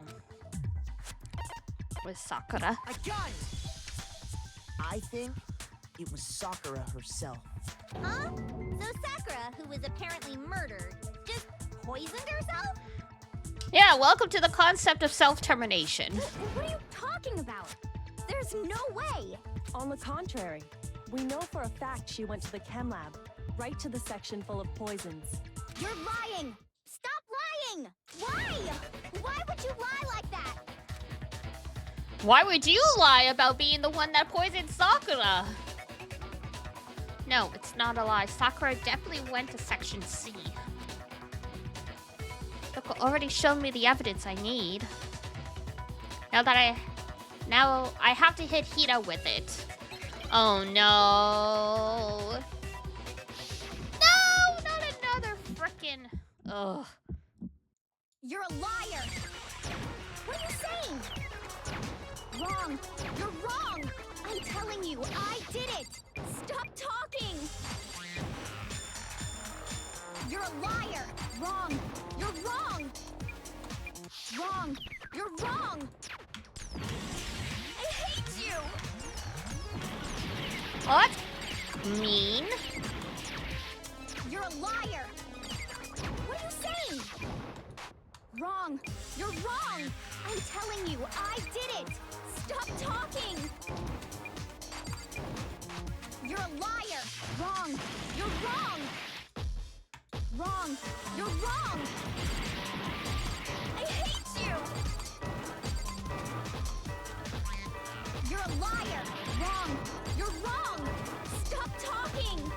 Was Sakura. I got it! I think it was Sakura herself. Huh? So Sakura, who was apparently murdered, just poisoned herself? Yeah, welcome to the concept of self-termination. What are you talking about? There's no way! On the contrary, we know for a fact she went to the chem lab, right to the section full of poisons. You're lying! Stop lying! Why? Why would you lie like that? Why would you lie about being the one that poisoned Sakura? No, it's not a lie. Sakura definitely went to Section C. Look, already shown me the evidence I need. Now I have to hit Hina with it. Oh no. No, not another frickin'. Ugh. You're a liar! What are you saying? Wrong! You're wrong! I'm telling you, I did it! Stop talking! You're a liar! Wrong! You're wrong! Wrong! You're wrong! I hate you! What? Mean? You're a liar! What are you saying? Wrong! You're wrong! I'm telling you, I did it! Stop talking! You're a liar! Wrong! You're wrong! Wrong! You're wrong! I hate you! You're a liar! Wrong! You're wrong! Stop talking!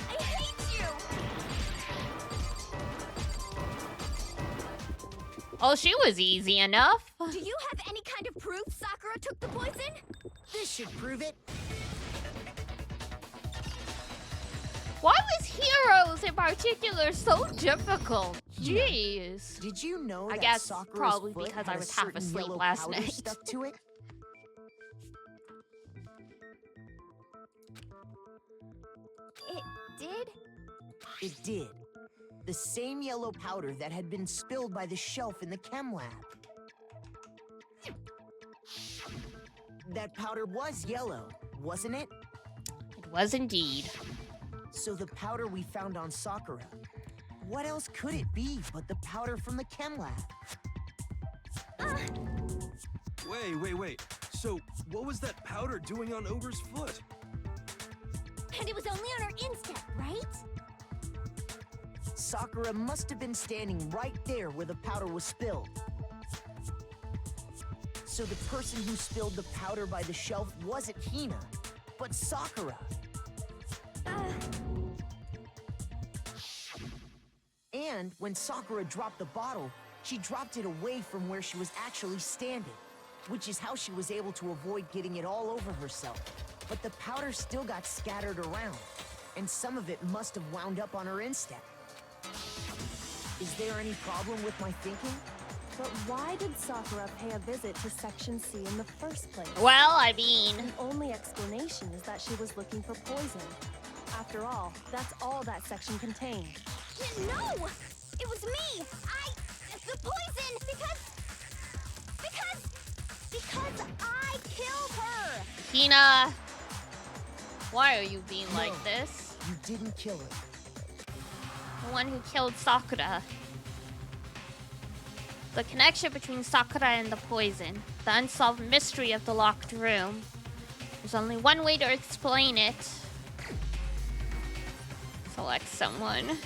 I hate you! Oh, she was easy enough. Do you have any kind of proof Sakura took the poison? This should prove it. Why was Heroes in particular so difficult? Jeez. Did you know I that guess Sakura's probably foot because had I a was half certain asleep yellow last powder night. stuck to it? It did? It did. The same yellow powder that had been spilled by the shelf in the chem lab. That powder was yellow, wasn't it? It was indeed. So the powder we found on Sakura, what else could it be but the powder from the chem lab? Wait. So, what was that powder doing on Ogre's foot? And it was only on her instep, right? Sakura must have been standing right there where the powder was spilled. So the person who spilled the powder by the shelf wasn't Hina, but Sakura. And when Sakura dropped the bottle, she dropped it away from where she was actually standing, which is how she was able to avoid getting it all over herself. But the powder still got scattered around, and some of it must have wound up on her instep. Is there any problem with my thinking? But why did Sakura pay a visit to Section C in the first place? Well, I mean, The only explanation is that she was looking for poison. After all, that's all that section contained. No! It was me! The poison! Because I killed her! Hina, why are you being like No. this? You didn't kill her. The one who killed Sakura. The connection between Sakura and the poison. The unsolved mystery of the locked room. There's only one way to explain it. Select someone.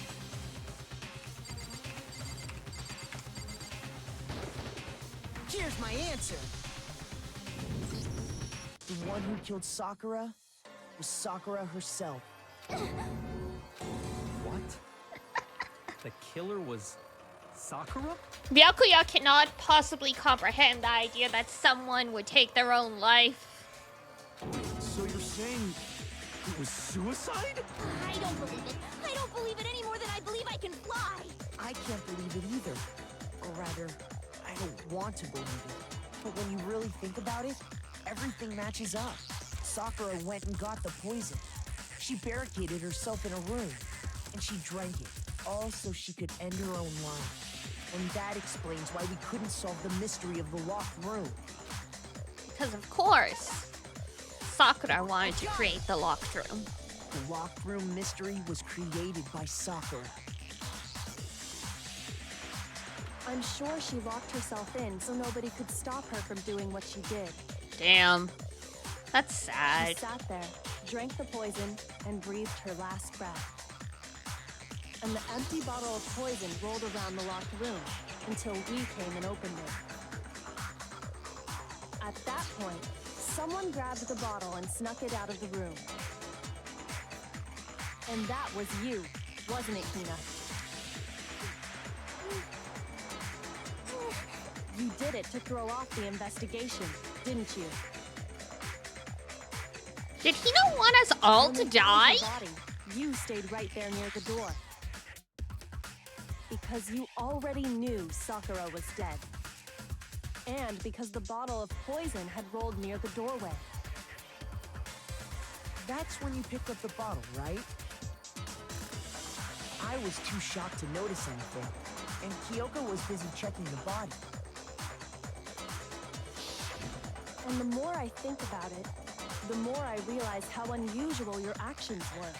Here's my answer. The one who killed Sakura was Sakura herself. What? The killer was Sakura? Byakuya cannot possibly comprehend the idea that someone would take their own life. So you're saying it was suicide? I don't believe it. I don't believe it any more than I believe I can fly. I can't believe it either. Or rather, I don't want to believe it. But when you really think about it, everything matches up. Sakura went and got the poison. She barricaded herself in a room, and she drank it, all so she could end her own life. And that explains why we couldn't solve the mystery of the locked room. Because of course, Sakura wanted to create the locked room. The locked room mystery was created by Sakura. I'm sure she locked herself in so nobody could stop her from doing what she did. Damn. That's She sad. sat there, drank the poison, and breathed her last breath. And the empty bottle of poison rolled around the locked room until we came and opened it. At that point, someone grabbed the bottle and snuck it out of the room. And that was you, wasn't it, Hina? You did it to throw off the investigation, didn't you? Did Hina want us all When to they found die? her body, you stayed right there near the door. Because you already knew Sakura was dead. And because the bottle of poison had rolled near the doorway. That's when you picked up the bottle, right? I was too shocked to notice anything, and Kyoko was busy checking the body. And the more I think about it, the more I realized how unusual your actions were.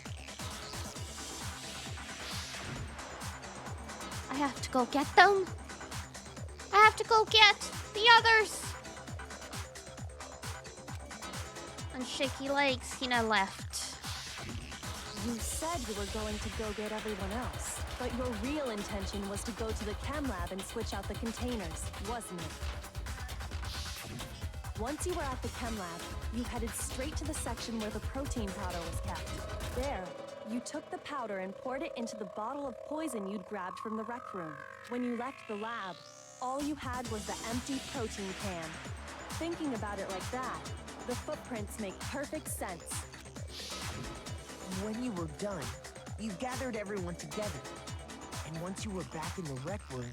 I have to go get them. I have to go get the others. On shaky legs, Hina left. You said you were going to go get everyone else, but your real intention was to go to the chem lab and switch out the containers, wasn't it? Once you were at the chem lab, you headed straight to the section where the protein powder was kept. There, you took the powder and poured it into the bottle of poison you'd grabbed from the rec room. When you left the lab, all you had was the empty protein can. Thinking about it like that, the footprints make perfect sense. When you were done, you gathered everyone together. And once you were back in the rec room,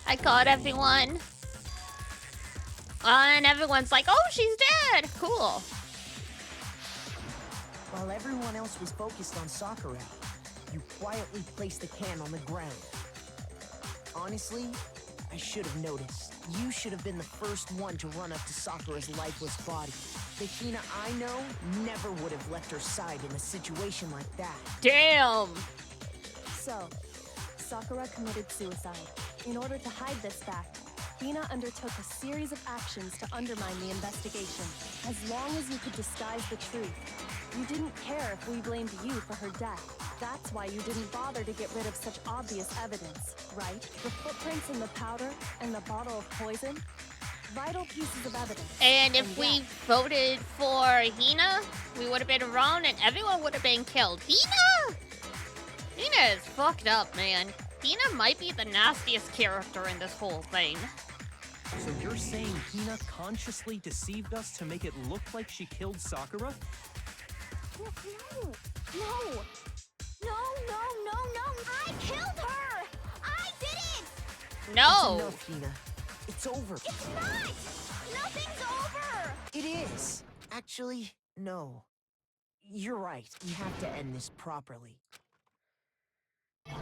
I caught everyone. And everyone's like, oh, she's dead. Cool. while everyone else was focused on Sakura, you quietly placed the can on the ground. Honestly, I should have noticed. You should have been the first one to run up to Sakura's lifeless body. The Hina I know never would have left her side in a situation like that. Damn! So, Sakura committed suicide. In order to hide this fact, Hina undertook a series of actions to undermine the investigation. As long as you could disguise the truth, you didn't care if we blamed you for her death. That's why you didn't bother to get rid of such obvious evidence, right? The footprints in the powder and the bottle of poison? Vital pieces of evidence. And if we voted for Hina, we would have been wrong and everyone would have been killed. Hina! Hina is fucked up, man. Hina might be the nastiest character in this whole thing. So you're saying Hina consciously deceived us to make it look like she killed Sakura? No! I killed her! I did it! It's No! enough, Hina. It's over. It's not! Nothing's over! It is. Actually, no. You're right. We have to end this properly. God.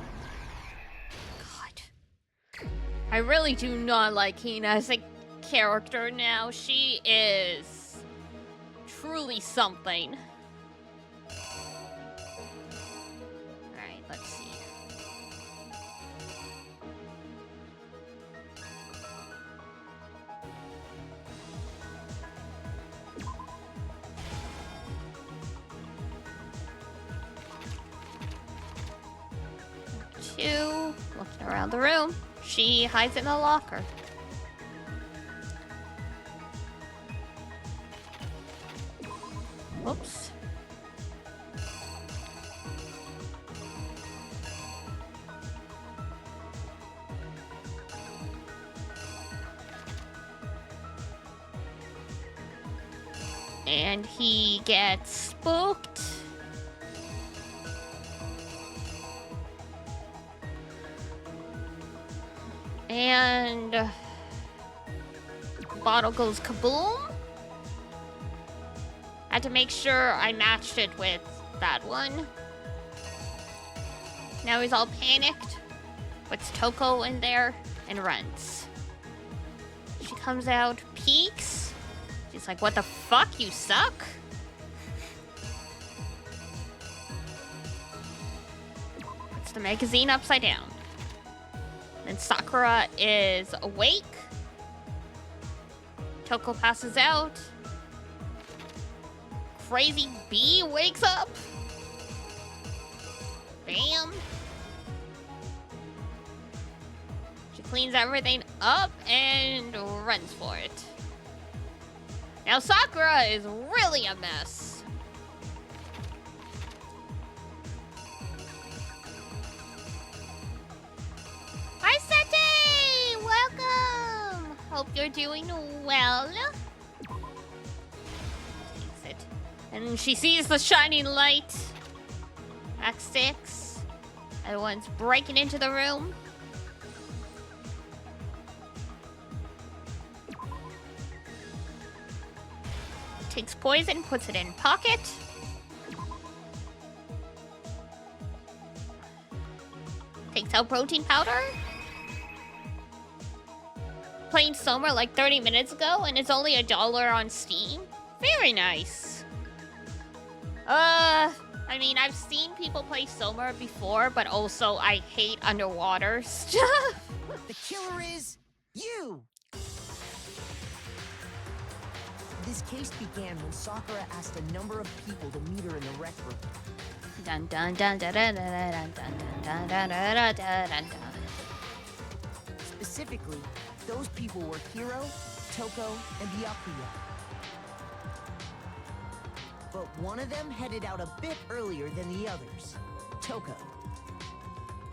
I really do not like Hina as a character now. She is truly something. Alright, let's see. Two, looking around the room. She hides in a locker. Whoops. And he gets spooked. And bottle goes kaboom. Had to make sure I matched it with that one. Now he's all panicked, puts Toko in there, and runs. She comes out, peeks. She's like, what the fuck, you suck? Puts the magazine upside down. And Sakura is awake. Toko passes out. Crazy bee wakes up. Bam. She cleans everything up and runs for it. Now Sakura is really a mess. Hi, Sete! Welcome! Hope you're doing well. Takes it. And she sees the shining light. Act 6. Everyone's breaking into the room. Takes poison, puts it in pocket. Takes out protein powder. playing Soma like 30 minutes ago, and it's only $1 on Steam. Very nice. I mean, I've seen people play Soma before, but also I hate underwater stuff. The killer is you! This case began when Sakura asked a number of people to meet her in the rec room. Dun dun dun dun dun dun dun dun dun dun dun dun. Specifically, those people were Hiro, Toko, and Byakuya. But one of them headed out a bit earlier than the others, Toko.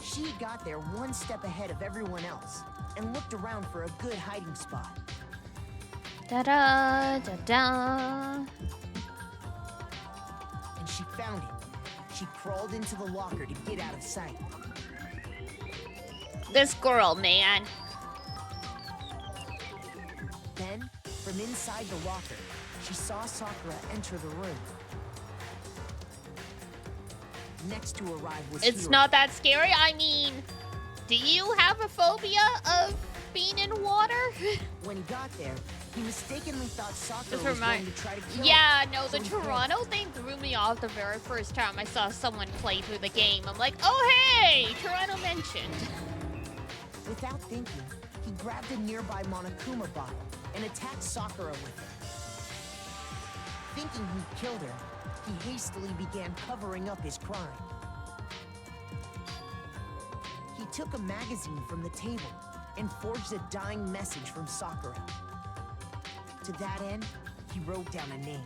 She got there one step ahead of everyone else and looked around for a good hiding spot. Da da da da. And she found it. She crawled into the locker to get out of sight. This girl, man. Then, from inside the locker, she saw Sakura enter the room. Next to arrive was It's Hiro. not that scary. I mean, do you have a phobia of being in water? When he got there, he mistakenly thought Sakura This was remind- going to try to kill Yeah, him. no, the So he Toronto thing threw me off the very first time I saw someone play through the game. I'm like, oh hey, Toronto mentioned. Without thinking, he grabbed a nearby Monokuma bottle and attacked Sakura with it. Thinking he'd killed her, he hastily began covering up his crime. He took a magazine from the table and forged a dying message from Sakura. To that end, he wrote down a name.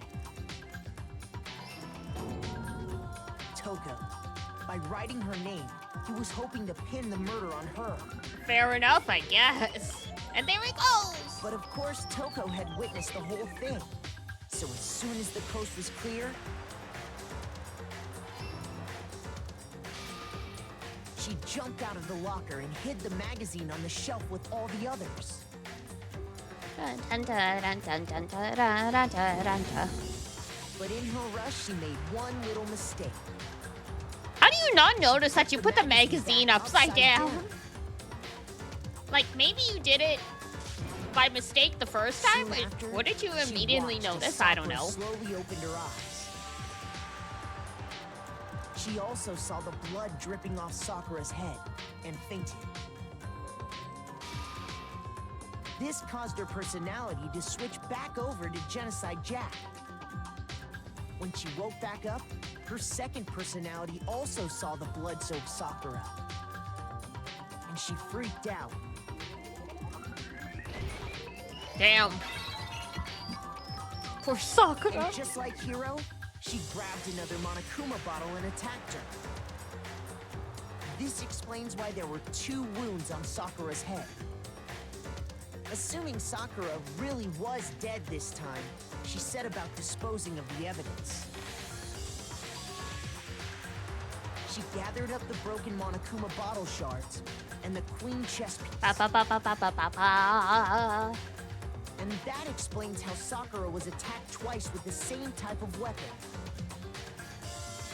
Toko. By writing her name, he was hoping to pin the murder on her. Fair enough, I guess. And there he goes. But of course, Toko had witnessed the whole thing. So as soon as the coast was clear, she jumped out of the locker and hid the magazine on the shelf with all the others. Dun, dun, dun, dun, dun, dun, dun, dun, dun, dun, dun. But in her rush, she made one little mistake. How do you not notice that you put the magazine upside down? Like, maybe you did it by mistake the first time? Soon after, What did you she immediately watched as notice? I don't Sakura know. slowly opened her eyes. She also saw the blood dripping off Sakura's head and fainted. This caused her personality to switch back over to Genocide Jack. When she woke back up, her second personality also saw the blood-soaked Sakura. And she freaked out. Damn. Poor Sakura. And just like Hiro, she grabbed another Monokuma bottle and attacked her. This explains why there were 2 wounds on Sakura's head. Assuming Sakura really was dead this time, she set about disposing of the evidence. She gathered up the broken Monokuma bottle shards and the queen chess piece. Ba, ba, ba, ba, ba, ba, ba, ba. And that explains how Sakura was attacked twice with the same type of weapon.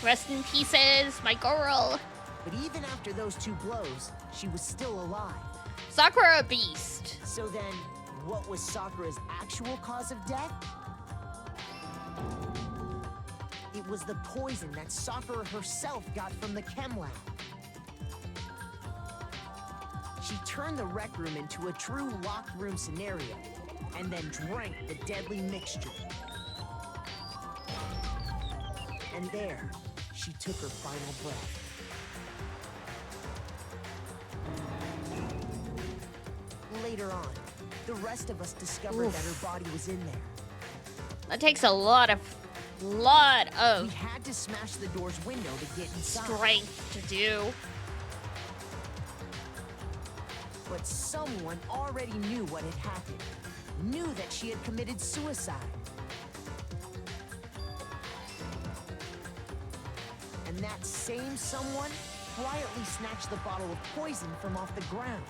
Rest in pieces, my girl. But even after those 2 blows, she was still alive. Sakura a beast. So then, what was Sakura's actual cause of death? It was the poison that Sakura herself got from the chem lab. She turned the rec room into a true locked room scenario, and then drank the deadly mixture. And there, she took her final breath. Later on, the rest of us discovered that her body was in there. That takes a lot of We had to smash the door's window to get inside. strength to do. But someone already knew what had happened. Knew that she had committed suicide. And that same someone quietly snatched the bottle of poison from off the ground.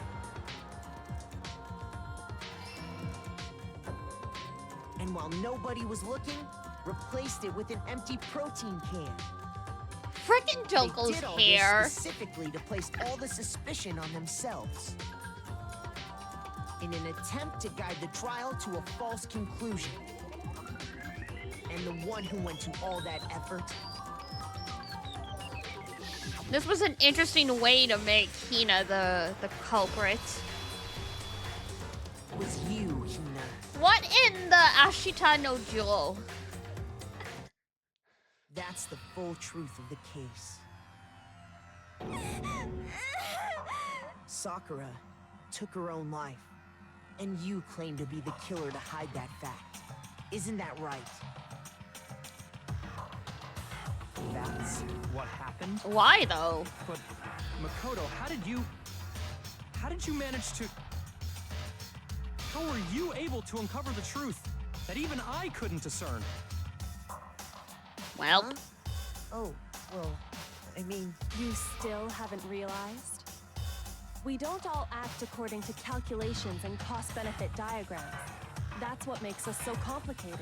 And while nobody was looking, replaced it with an empty protein can. Frickin' They Joko's did all hair. this specifically to place all the suspicion on themselves. in an attempt to guide the trial to a false conclusion. And the one who went to all that effort This was an interesting way to make Hina the culprit. was you, Hina. What in the Ashita no Jo? That's the full truth of the case. Sakura took her own life, and you claim to be the killer to hide that fact. Isn't that right? That's What happened? Why though? But Makoto, how did you manage to... How were you able to uncover the truth that even I couldn't discern? Well, Huh? Oh, well, I mean, You still haven't realized? We don't all act according to calculations and cost-benefit diagrams. That's what makes us so complicated.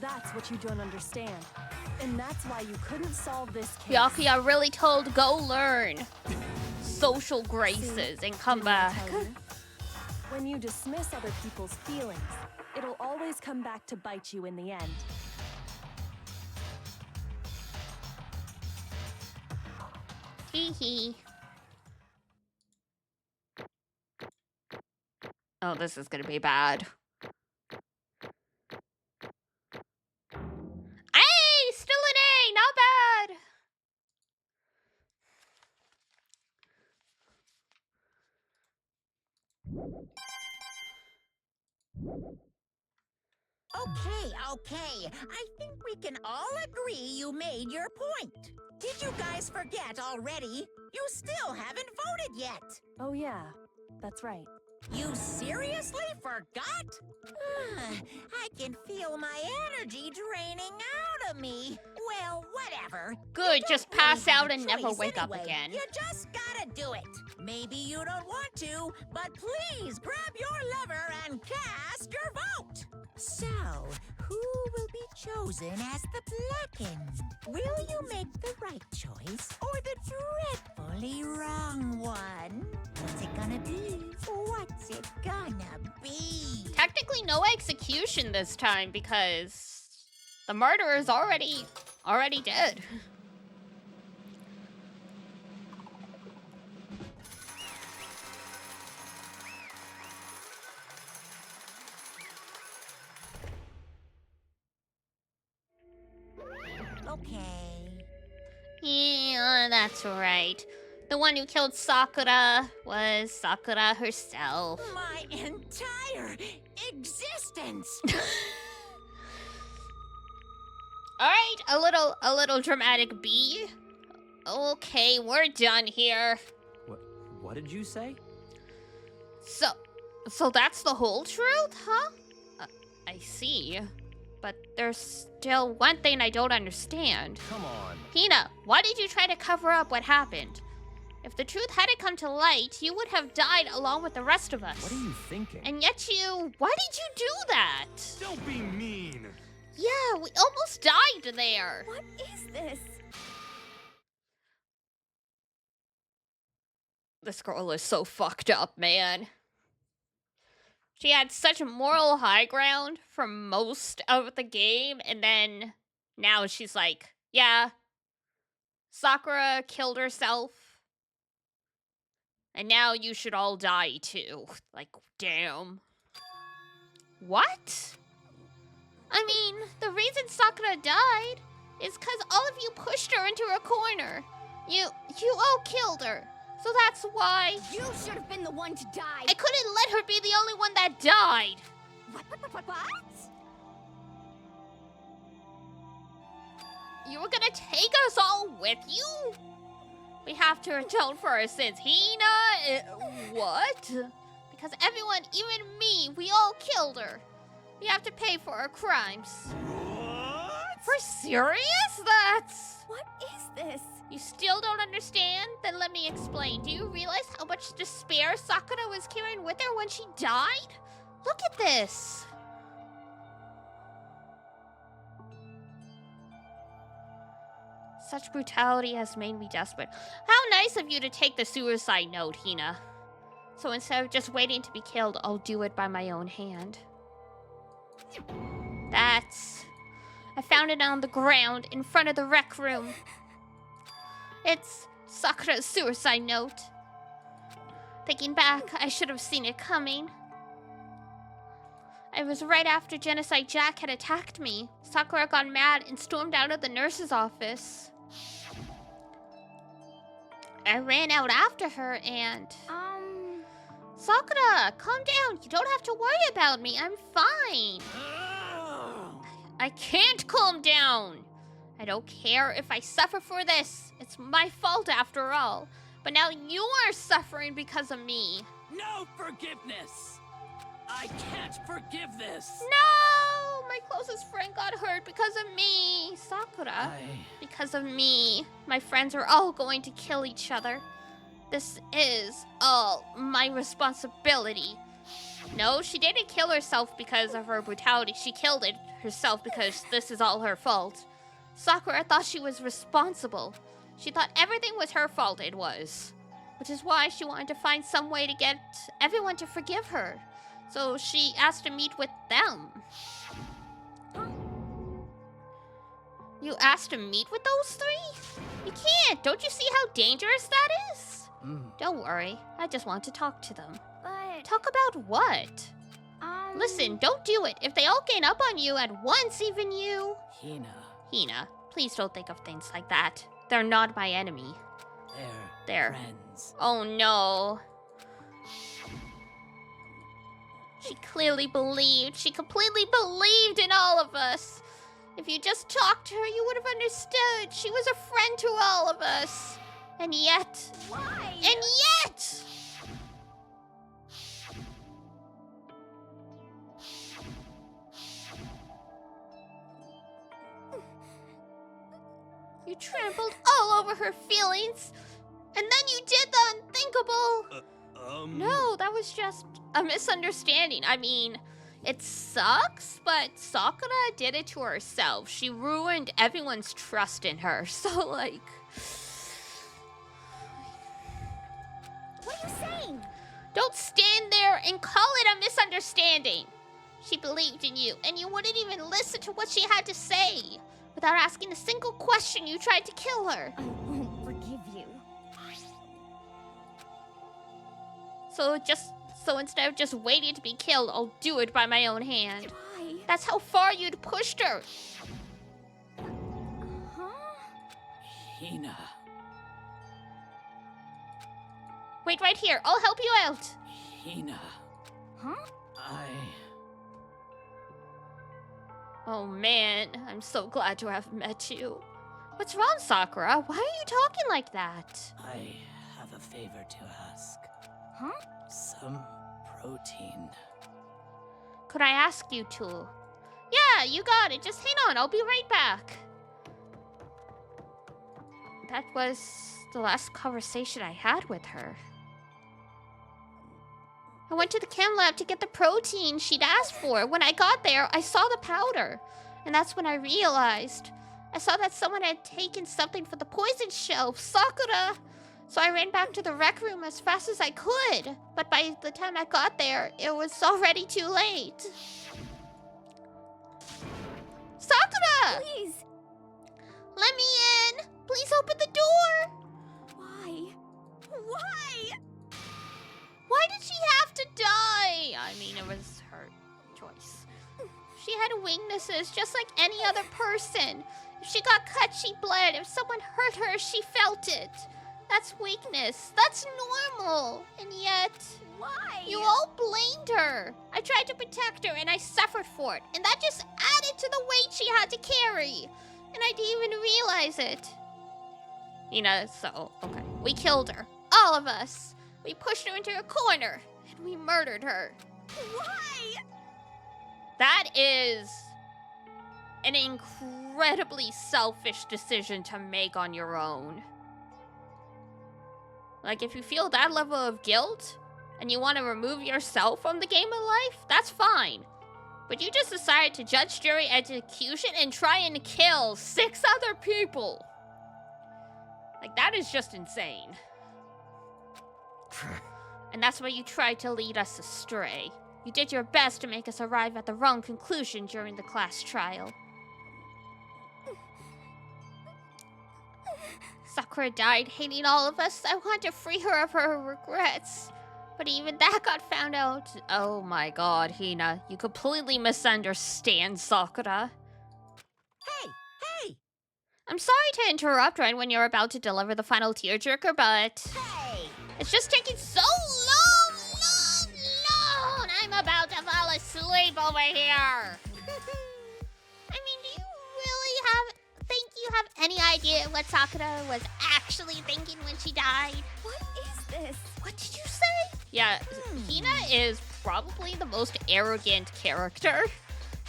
That's what you don't understand. And that's why you couldn't solve this case. Byakuya really told go learn social graces and come Didn't I back. tell you? When you dismiss other people's feelings, it'll always come back to bite you in the end. Hee hee. Oh, this is gonna be bad. Hey, still an A, not bad. Okay. I think we can all agree you made your point. Did you guys forget already? You still haven't voted yet. Oh yeah, that's right. You seriously forgot? I can feel my energy draining out of me. Well, whatever. Good, You just don't really pass have out a and never choice wake up anyway. again. You just gotta do it. Maybe you don't want to, but please grab your lever and cast your vote. So, who will be chosen as the blackened? Will you make the right choice or the dreadfully wrong one? What's it gonna be? What's it gonna be? Technically no execution this time because the murderer is already dead. Okay. Yeah, that's right. The one who killed Sakura was Sakura herself. My entire existence. Alright, a little dramatic B. Okay, we're done here. What did you say? So that's the whole truth, huh? I see. But there's still one thing I don't understand. Come on. Hina, why did you try to cover up what happened? If the truth hadn't come to light, you would have died along with the rest of us. What are you thinking? And yet why did you do that? Don't be mean. Yeah, we almost died there. What is this? This girl is so fucked up, man. She had such a moral high ground for most of the game, and then now she's like, yeah, Sakura killed herself, and now you should all die too. Like, damn. What? I mean, the reason Sakura died is because all of you pushed her into a corner. You all killed her. So that's why You should have been the one to die. I couldn't let her be the only one that died. What? You were gonna take us all with you? We have to atone for our sins. Hina, what? Because everyone, even me, we all killed her. We have to pay for our crimes. What? For serious? That's... What is this? You still don't understand? Then let me explain. Do you realize how much despair Sakura was carrying with her when she died? Look at this. Such brutality has made me desperate. How nice of you to take the suicide note, Hina. So instead of just waiting to be killed, I'll do it by my own hand. I found it on the ground in front of the rec room. It's Sakura's suicide note. Thinking back, I should have seen it coming. It was right after Genocide Jack had attacked me. Sakura got mad and stormed out of the nurse's office. I ran out after her and... Sakura, calm down. You don't have to worry about me. I'm fine. I can't calm down. I don't care if I suffer for this. It's my fault after all. But now you are suffering because of me. No forgiveness! I can't forgive this! No! My closest friend got hurt because of me. Sakura. Because of me. My friends are all going to kill each other. This is all my responsibility. No, she didn't kill herself because of her brutality. She killed it herself because this is all her fault. Sakura thought she was responsible. She thought everything was her fault, it was. Which is why she wanted to find some way to get everyone to forgive her. So she asked to meet with them. You asked to meet with those three? You can't! Don't you see how dangerous that is? Don't worry. I just want to talk to them. But... Talk about what? Listen, don't do it. If they all gain up on you at once, even you... Hina, please don't think of things like that. They're not my enemy. They're friends. Oh no. She clearly believed. She completely believed in all of us. If you just talked to her, you would have understood. She was a friend to all of us. And yet... Why? And yet... You trampled all over her feelings. And then you did the unthinkable. No, that was just a misunderstanding. I mean, it sucks, but Sakura did it to herself. She ruined everyone's trust in her. So, like... What are you saying? Don't stand there and call it a misunderstanding. She believed in you, and you wouldn't even listen to what she had to say. Without asking a single question, you tried to kill her. I won't forgive you. So instead of just waiting to be killed, I'll do it by my own hand. Why? That's how far you'd pushed her. Huh? Hina. Wait right here. I'll help you out. Hina. Huh? Oh man, I'm so glad to have met you. What's wrong, Sakura? Why are you talking like that? I have a favor to ask. Huh? Some protein. Could I ask you to? Yeah, you got it. Just hang on. I'll be right back. That was the last conversation I had with her. I went to the chem lab to get the protein she'd asked for. When I got there, I saw the powder. And that's when I realized. I saw that someone had taken something from the poison shelf. Sakura! So I ran back to the rec room as fast as I could. But by the time I got there, it was already too late. Sakura! Please! Let me in! Please open the door! Why? Why? Why did she have to die? I mean, it was her choice. She had weaknesses just like any other person. If she got cut, she bled. If someone hurt her, she felt it. That's weakness. That's normal. And yet... Why? You all blamed her. I tried to protect her and I suffered for it. And that just added to the weight she had to carry. And I didn't even realize it. Okay. We killed her. All of us. We pushed her into a corner. And we murdered her. Why? That is an incredibly selfish decision to make on your own. Like, if you feel that level of guilt, and you want to remove yourself from the game of life, that's fine. But you just decided to judge, jury, execution, and try and kill 6 other people. Like, that is just insane. And that's why you tried to lead us astray. You did your best to make us arrive at the wrong conclusion during the class trial. Sakura died hating all of us. I want to free her of her regrets. But even that got found out. Oh my god, Hina. You completely misunderstand Sakura. Hey, hey, I'm sorry to interrupt right when you're about to deliver the final tearjerker, but hey! it's just taking so long. I'm about to fall asleep over here. I mean, do you really think you have any idea what Sakura was actually thinking when she died? What is this? What did you say? Yeah, Hina is probably the most arrogant character.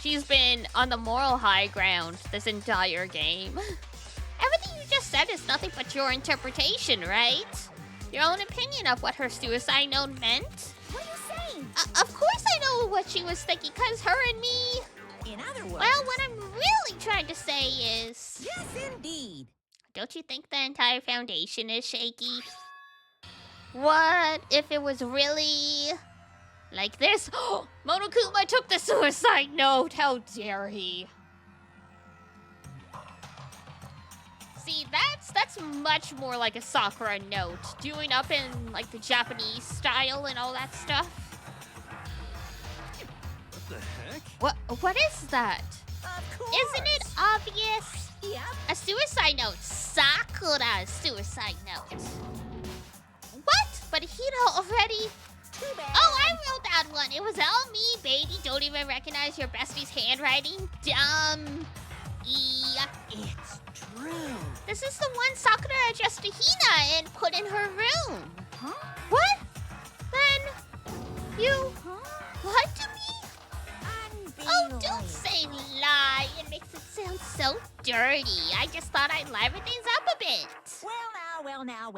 She's been on the moral high ground this entire game. Everything you just said is nothing but your interpretation, right? Your own opinion of what her suicide note meant. What are you saying? Of course I know what she was thinking, because her and me... In other words... Well, what I'm really trying to say is... Yes, indeed. Don't you think the entire foundation is shaky? What if it was really... like this? Monokuma took the suicide note! How dare he? See, that's much more like a Sakura note. Doing up in, like, the Japanese style and all that stuff. What the heck? What is that? Of course. Isn't it obvious? Yep. A suicide note. Sakura's suicide note. What? But Hina already... Too bad. Oh, I wrote that one. It was all me, baby. Don't even recognize your bestie's handwriting. Dumb. It's true. This is the one Sakura addressed to Hina and put in her room. Huh? What? Then you lied to me? Oh, don't say lie. It makes it sound so dirty. I just thought I'd liven things up a bit. Well now.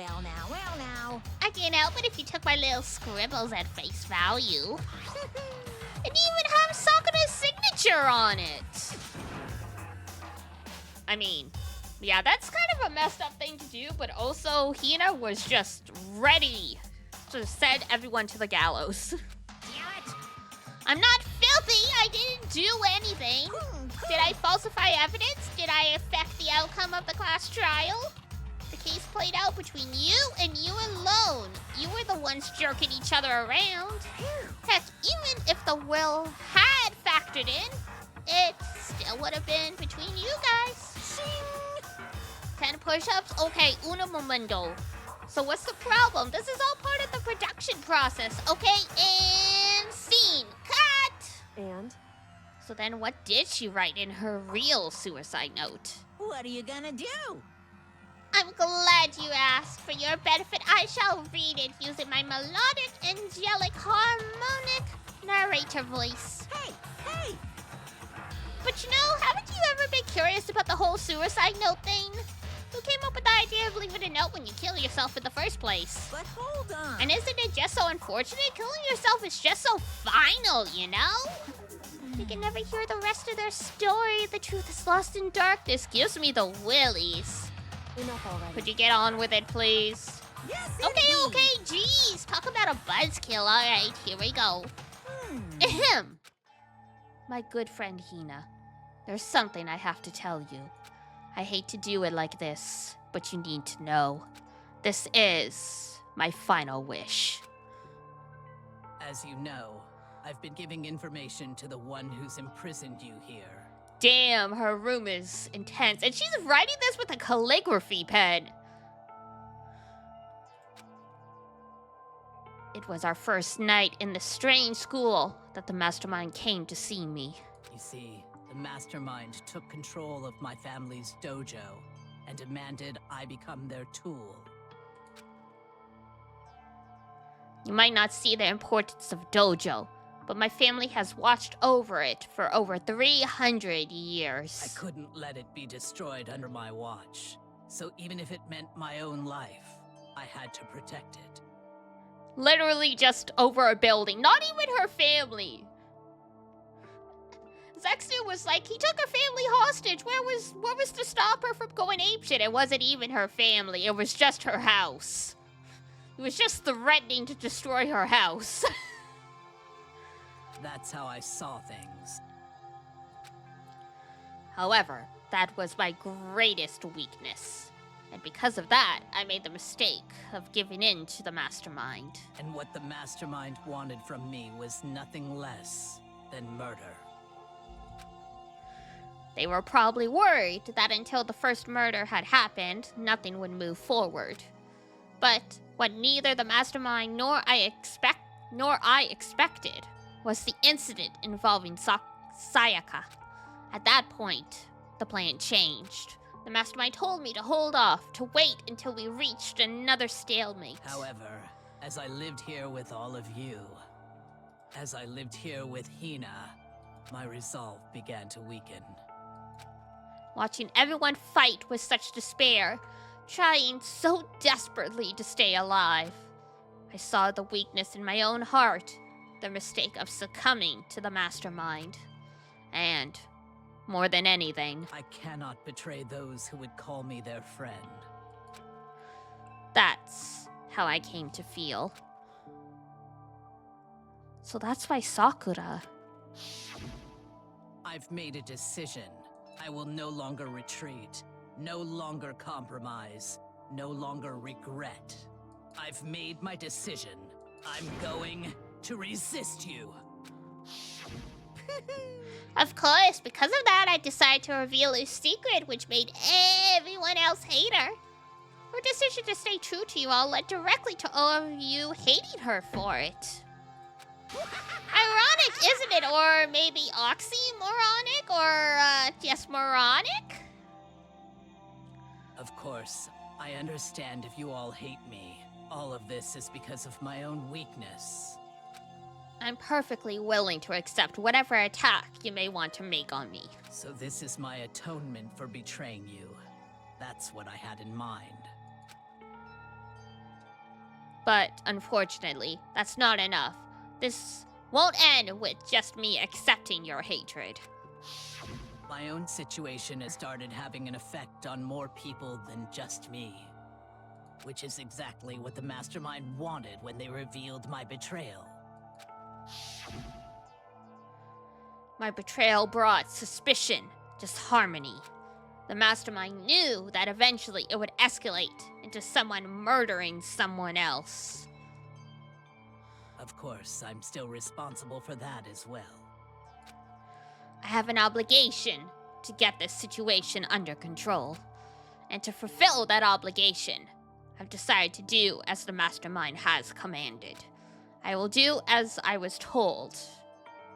I can't help it if you took my little scribbles at face value. It even have Sakura's signature on it. I mean, yeah, that's kind of a messed up thing to do, but also Hina was just ready to send everyone to the gallows. Damn it. I'm not filthy. I didn't do anything. Did I falsify evidence? Did I affect the outcome of the class trial? The case played out between you and you alone. You were the ones jerking each other around. Heck, even if the will had factored in, it still would have been between you guys. 10 push-ups? Okay, uno momento. So what's the problem? This is all part of the production process, okay? And scene. Cut! And? So then what did she write in her real suicide note? What are you gonna do? I'm glad you asked. For your benefit, I shall read it using my melodic, angelic, harmonic narrator voice. Hey! But you know, haven't you ever been curious about the whole suicide note thing? Who came up with the idea of leaving a note when you kill yourself in the first place? But hold on. And isn't it just so unfortunate? Killing yourself is just so final, you know? We can never hear the rest of their story. The truth is lost in darkness. Gives me the willies. Enough already. Could you get on with it, please? Yes, Okay, indeed. jeez. Talk about a buzzkill. All right, here we go. Ahem. My good friend Hina, there's something I have to tell you. I hate to do it like this, but you need to know. This is my final wish. As you know, I've been giving information to the one who's imprisoned you here. Damn, her room is intense. And she's writing this with a calligraphy pen. It was our first night in the strange school that the mastermind came to see me. You see, the mastermind took control of my family's dojo and demanded I become their tool. You might not see the importance of dojo, but my family has watched over it for over 300 years. I couldn't let it be destroyed under my watch. So even if it meant my own life, I had to protect it. Literally just over a building, not even her family. Zexu was like, he took her family hostage. What was to stop her from going apeshit? It wasn't even her family, it was just her house. He was just threatening to destroy her house. That's how I saw things. However, that was my greatest weakness. And because of that, I made the mistake of giving in to the mastermind. And what the mastermind wanted from me was nothing less than murder. They were probably worried that until the first murder had happened, nothing would move forward. But what neither the mastermind nor I expected was the incident involving Sayaka. At that point, the plan changed. The mastermind told me to hold off, to wait until we reached another stalemate. However, as I lived here with all of you, as I lived here with Hina, my resolve began to weaken. Watching everyone fight with such despair, trying so desperately to stay alive, I saw the weakness in my own heart, the mistake of succumbing to the mastermind. And, more than anything, I cannot betray those who would call me their friend. that's how I came to feel. So that's why Sakura... I've made a decision. I will no longer retreat, no longer compromise, no longer regret. I've made my decision. I'm going to resist you. Of course, because of that, I decided to reveal a secret which made everyone else hate her. Her decision to stay true to you all led directly to all of you hating her for it. Ironic, isn't it? Or maybe oxymoronic? Or, just moronic? Of course, I understand if you all hate me. All of this is because of my own weakness. I'm perfectly willing to accept whatever attack you may want to make on me. So this is my atonement for betraying you. That's what I had in mind. But, unfortunately, that's not enough. This won't end with just me accepting your hatred. My own situation has started having an effect on more people than just me. Which is exactly what the mastermind wanted when they revealed my betrayal. My betrayal brought suspicion, just harmony. The mastermind knew that eventually it would escalate into someone murdering someone else. Of course, I'm still responsible for that as well. I have an obligation to get this situation under control. And to fulfill that obligation, I've decided to do as the mastermind has commanded. I will do as I was told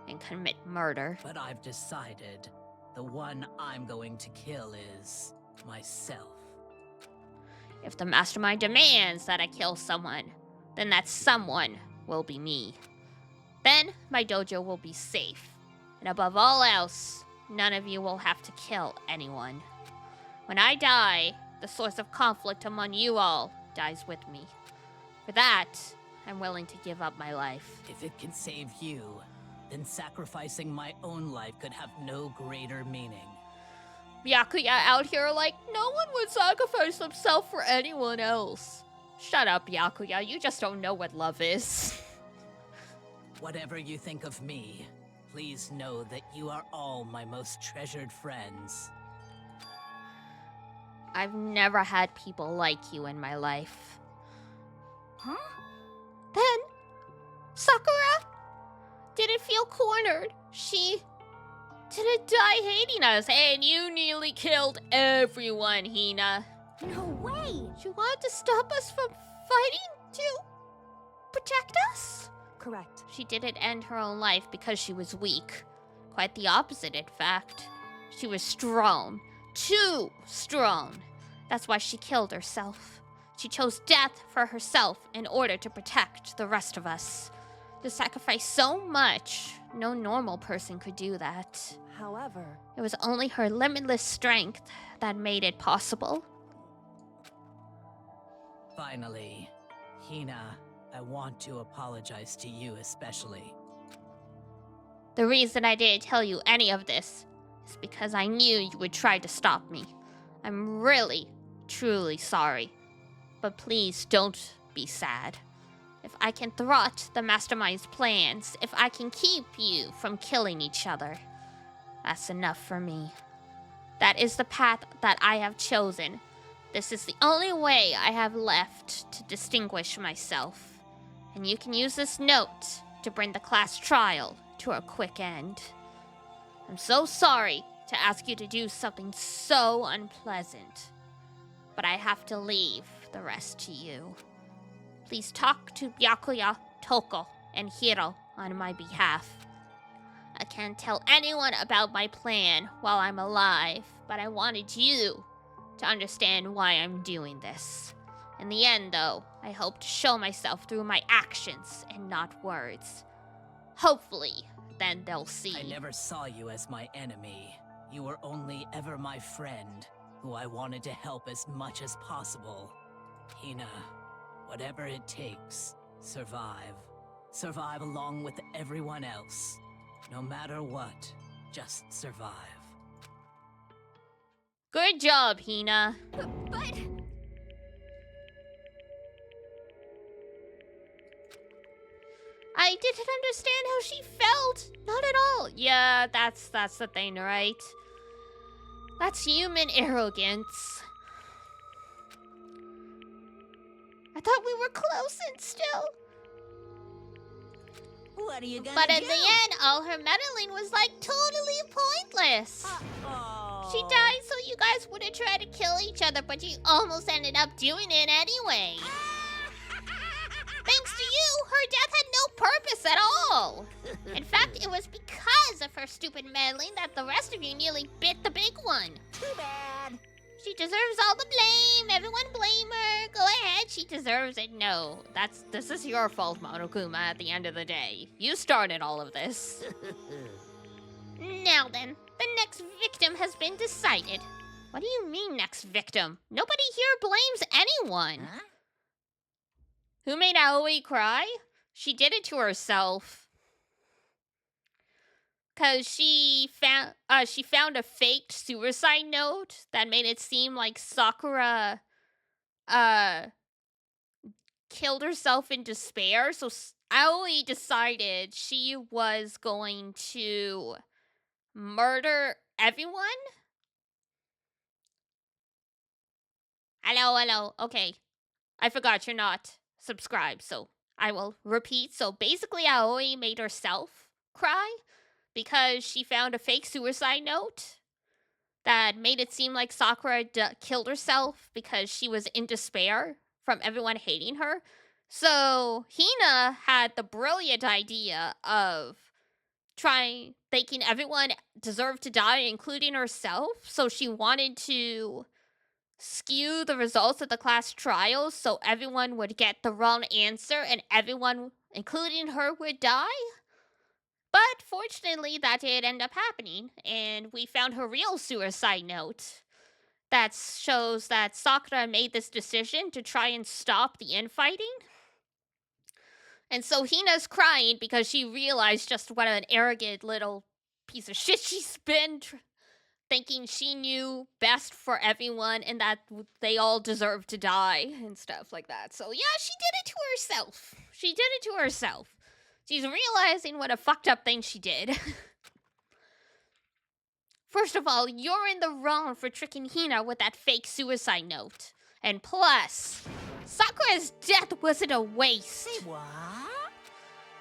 and commit murder. But I've decided the one I'm going to kill is myself. If the mastermind demands that I kill someone, then that someone will be me. Then my dojo will be safe. And above all else, none of you will have to kill anyone. When I die, the source of conflict among you all dies with me. For that, I'm willing to give up my life. If it can save you, then sacrificing my own life could have no greater meaning. Byakuya out here like, no one would sacrifice themselves for anyone else. Shut up, Byakuya, you just don't know what love is. Whatever you think of me, please know that you are all my most treasured friends. I've never had people like you in my life. Huh? Then, Sakura didn't feel cornered. She didn't die hating us, and you nearly killed everyone, Hina. No way! She wanted to stop us from fighting to protect us? Correct. She didn't end her own life because she was weak. Quite the opposite, in fact. She was strong. Too strong. That's why she killed herself. She chose death for herself in order to protect the rest of us. To sacrifice so much, no normal person could do that. However, It was only her limitless strength that made it possible. Finally, Hina, I want to apologize to you especially. The reason I didn't tell you any of this is because I knew you would try to stop me. I'm really, truly sorry. But please don't be sad. If I can thwart the mastermind's plans, if I can keep you from killing each other, that's enough for me. That is the path that I have chosen. This is the only way I have left to distinguish myself. And you can use this note to bring the class trial to a quick end. I'm so sorry to ask you to do something so unpleasant, but I have to leave the rest to you. Please talk to Byakuya, Toko, and Hiro on my behalf. I can't tell anyone about my plan while I'm alive, but I wanted you to understand why I'm doing this. In the end, though, I hope to show myself through my actions and not words. Hopefully, then they'll see. I never saw you as my enemy. You were only ever my friend, who I wanted to help as much as possible. Hina, whatever it takes, survive. Survive along with everyone else. No matter what, just survive. Good job, Hina. But... I didn't understand how she felt. Not at all. Yeah, that's the thing, right? That's human arrogance. I thought we were close and still. What are you gonna But do? in the end, all her meddling was like totally pointless. Oh. She died so you guys wouldn't try to kill each other, but you almost ended up doing it anyway. Thanks to you, her death had no purpose at all. In fact, it was because of her stupid meddling that the rest of you nearly bit the big one. Too bad. She deserves all the blame. Everyone blame her. Go ahead, she deserves it. No, this is your fault, Monokuma, at the end of the day. You started all of this. Now then, the next victim has been decided. What do you mean, next victim? Nobody here blames anyone. Huh? Who made Aoi cry? She did it to herself. Cause she found a faked suicide note that made it seem like Sakura killed herself in despair. So Aoi decided she was going to murder everyone. Hello. Okay. I forgot you're not subscribed, so I will repeat. So basically, Aoi made herself cry because she found a fake suicide note that made it seem like Sakura killed herself because she was in despair from everyone hating her. So Hina had the brilliant idea of thinking everyone deserved to die, including herself. So she wanted to skew the results of the class trials so everyone would get the wrong answer and everyone, including her, would die. But fortunately, that did end up happening, and we found her real suicide note that shows that Sakura made this decision to try and stop the infighting. And so Hina's crying because she realized just what an arrogant little piece of shit she's been, thinking she knew best for everyone and that they all deserve to die and stuff like that. So yeah, she did it to herself. She's realizing what a fucked up thing she did. First of all, you're in the wrong for tricking Hina with that fake suicide note. And plus, Sakura's death wasn't a waste. Say what?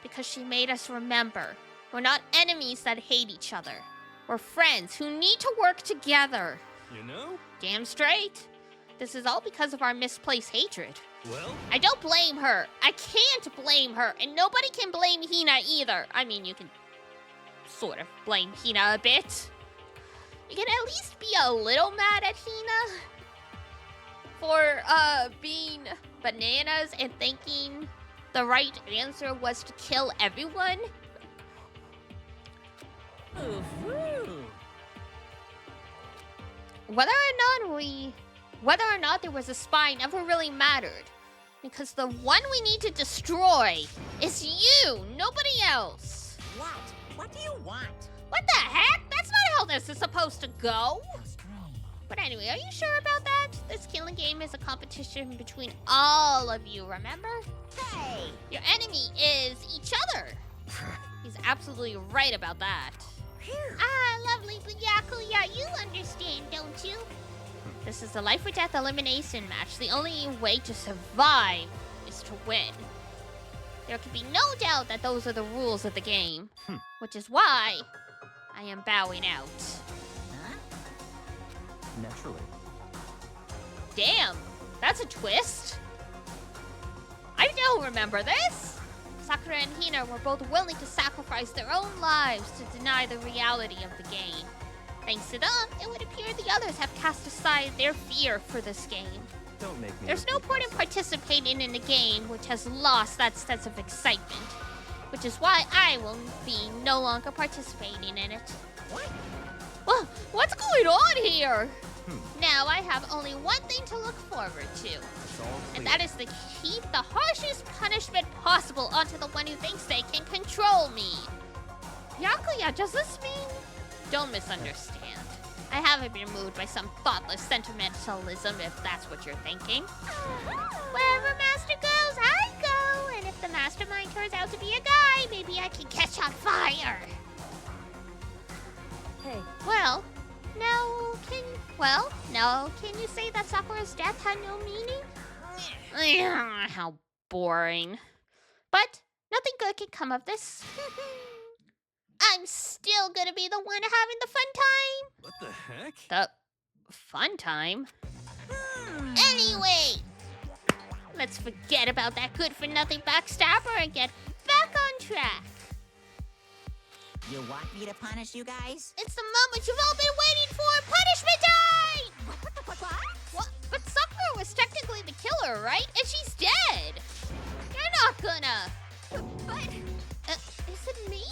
Because she made us remember, we're not enemies that hate each other. We're friends who need to work together. You know? Damn straight. This is all because of our misplaced hatred. Well, I don't blame her. I can't blame her. And nobody can blame Hina either. I mean, you can sort of blame Hina a bit. You can at least be a little mad at Hina for being bananas and thinking the right answer was to kill everyone. Ooh. Whether or not there was a spy never really mattered. Because the one we need to destroy is you, nobody else. What? What do you want? What the heck? That's not how this is supposed to go. How strange. But anyway, are you sure about that? This killing game is a competition between all of you, remember? Hey! Your enemy is each other. He's absolutely right about that. Ah, lovely Byakuya, you understand, don't you? This is a life or death elimination match. The only way to survive is to win. There can be no doubt that those are the rules of the game, which is why I am bowing out. Huh? Naturally. Damn, that's a twist. I don't remember this. Sakura and Hina were both willing to sacrifice their own lives to deny the reality of the game. Thanks to them, it would appear the others have cast aside their fear for this game. Don't make me. There's no repeat point in myself. participating in a game which has lost that sense of excitement, which is why I will be no longer participating in it. Well, what's going on here? Now I have only one thing to look forward to, It's all and clear. that is to heap the harshest punishment possible onto the one who thinks they can control me. Byakuya, does this mean? Don't misunderstand. I haven't been moved by some thoughtless sentimentalism, if that's what you're thinking. Wherever Master goes, I go. And if the mastermind turns out to be a guy, maybe I can catch on fire. Hey, Well, now can you say that Sakura's death had no meaning? How boring. But nothing good can come of this. I'm still gonna be the one having the fun time. What the heck? The fun time? Anyway, Let's forget about that good-for-nothing backstabber and get back on track. You want me to punish you guys? it's the moment you've all been waiting for. Punishment time! What? But Sakura was technically the killer, right? And she's dead. You're not gonna. But Is it me?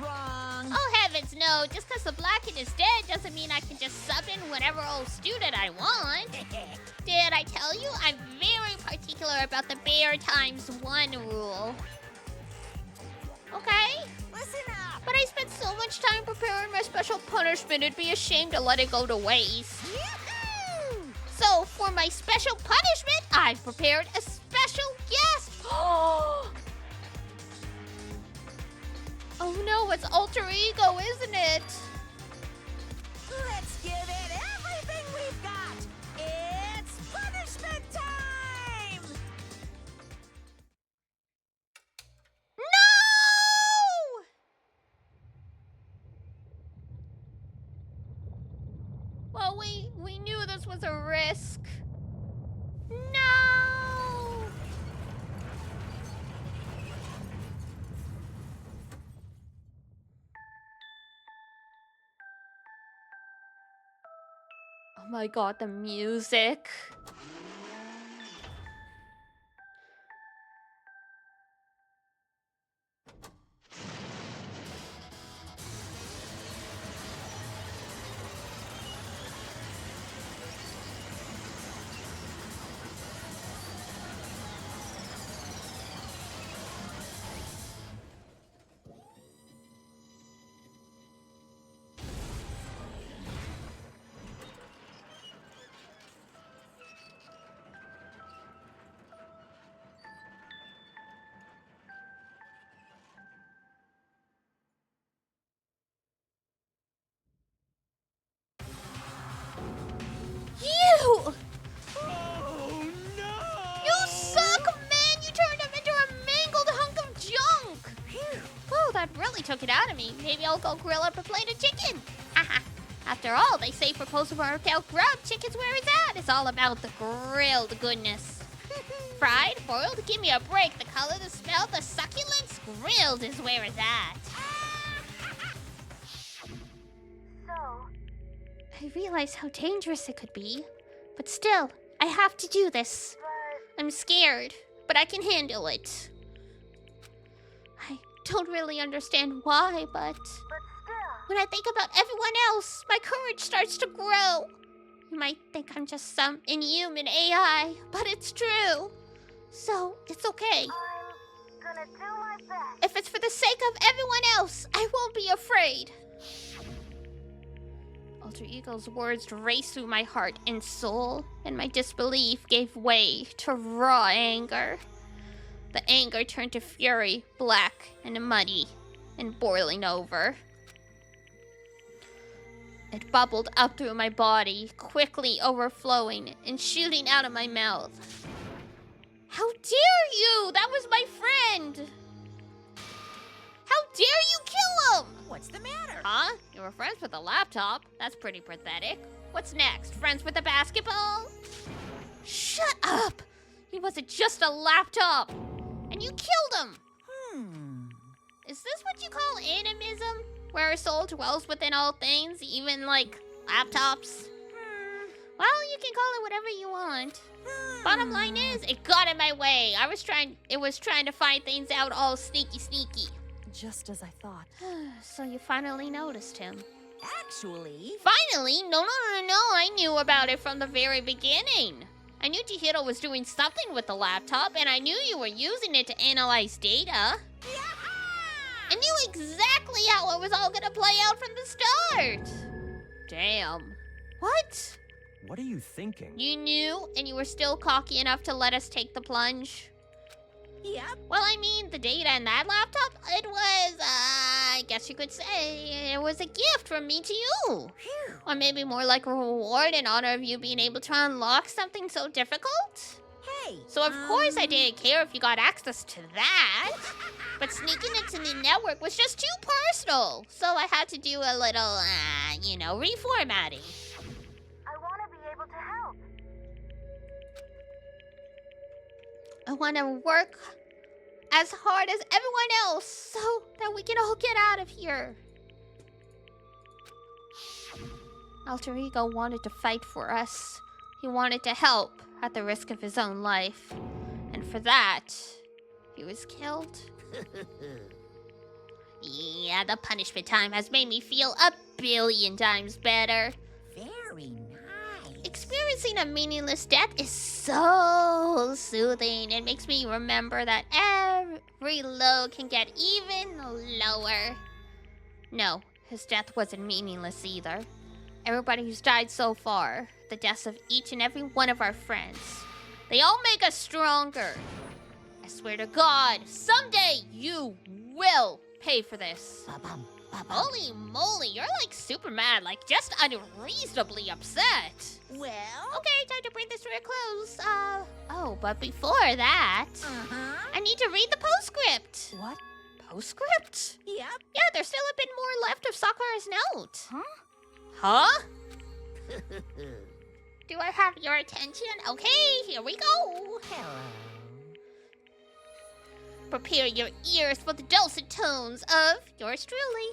Wrong. Oh heavens no! Just because the Blackened is dead doesn't mean I can just sub in whatever old student I want. Did I tell you I'm very particular about the bear times 1 rule? Okay? Listen up. But I spent so much time preparing my special punishment, it'd be a shame to let it go to waste. So, for my special punishment, I've prepared a special guest. Oh no, it's alter ego, isn't it? Let's give it everything we've got. It's punishment time. No! Well, we knew this was a risk. No! Oh my god, the music. You! Oh no! You suck, man! You turned him into a mangled hunk of junk! Whew, that really took it out of me. Maybe I'll go grill up a plate of chicken. Haha. After all, they say for post-workout grub, chicken's where it's at. It's all about the grilled goodness. Fried, boiled, give me a break. The color, the smell, the succulence, grilled is where it's at. I realize how dangerous it could be, but still, I have to do this. I'm scared, but I can handle it. I don't really understand why, but when I think about everyone else, my courage starts to grow. You might think I'm just some inhuman AI, but it's true. So, it's okay. I'm gonna do my best. If it's for the sake of everyone else, I won't be afraid. Alter Ego's words raced through my heart and soul, and my disbelief gave way to raw anger. The anger turned to fury, black and muddy, and boiling over. It bubbled up through my body, quickly overflowing and shooting out of my mouth. How dare you! That was my friend! How dare you kill him! What's the matter? Huh? You were friends with a laptop? That's pretty pathetic. What's next? Friends with a basketball? Shut up! He wasn't just a laptop! And you killed him! Is this what you call animism? Where a soul dwells within all things, even like laptops? Well, you can call it whatever you want. Bottom line is, it got in my way. It was trying to find things out all sneaky. Just as I thought. So you finally noticed him. Actually, Finally? No. I knew about it from the very beginning. I knew Chihiro was doing something with the laptop, and I knew you were using it to analyze data. I knew exactly how it was all gonna play out from the start. Damn. What? What are you thinking? You knew, and you were still cocky enough to let us take the plunge? yep. Well, I mean, the data in that laptop, it was, I guess you could say, it was a gift from me to you. Or maybe more like a reward in honor of you being able to unlock something so difficult. Hey. So of course I didn't care if you got access to that. But sneaking into the network was just too personal. So I had to do a little, reformatting. I want to be able to help. I want to work as hard as everyone else so that we can all get out of here. Alter Ego wanted to fight for us. He wanted to help at the risk of his own life. And for that, he was killed. Yeah, the punishment time has made me feel 1,000,000,000 times better. Very nice. Experiencing a meaningless death is so soothing. It makes me remember that every low can get even lower. No, his death wasn't meaningless either. Everybody who's died so far, the deaths of each and every one of our friends, they all make us stronger. I swear to God, someday you will pay for this. Ba-bum, ba-bum. Holy moly, you're like super mad, like just unreasonably upset. Well. Okay, time to bring this to a close. But before that, I need to read the postscript. What? Postscript? Yep. Yeah, there's still a bit more left of Sakura's note. Huh? Huh? Do I have your attention? Okay, here we go. Hello. Prepare your ears for the dulcet tones of yours truly.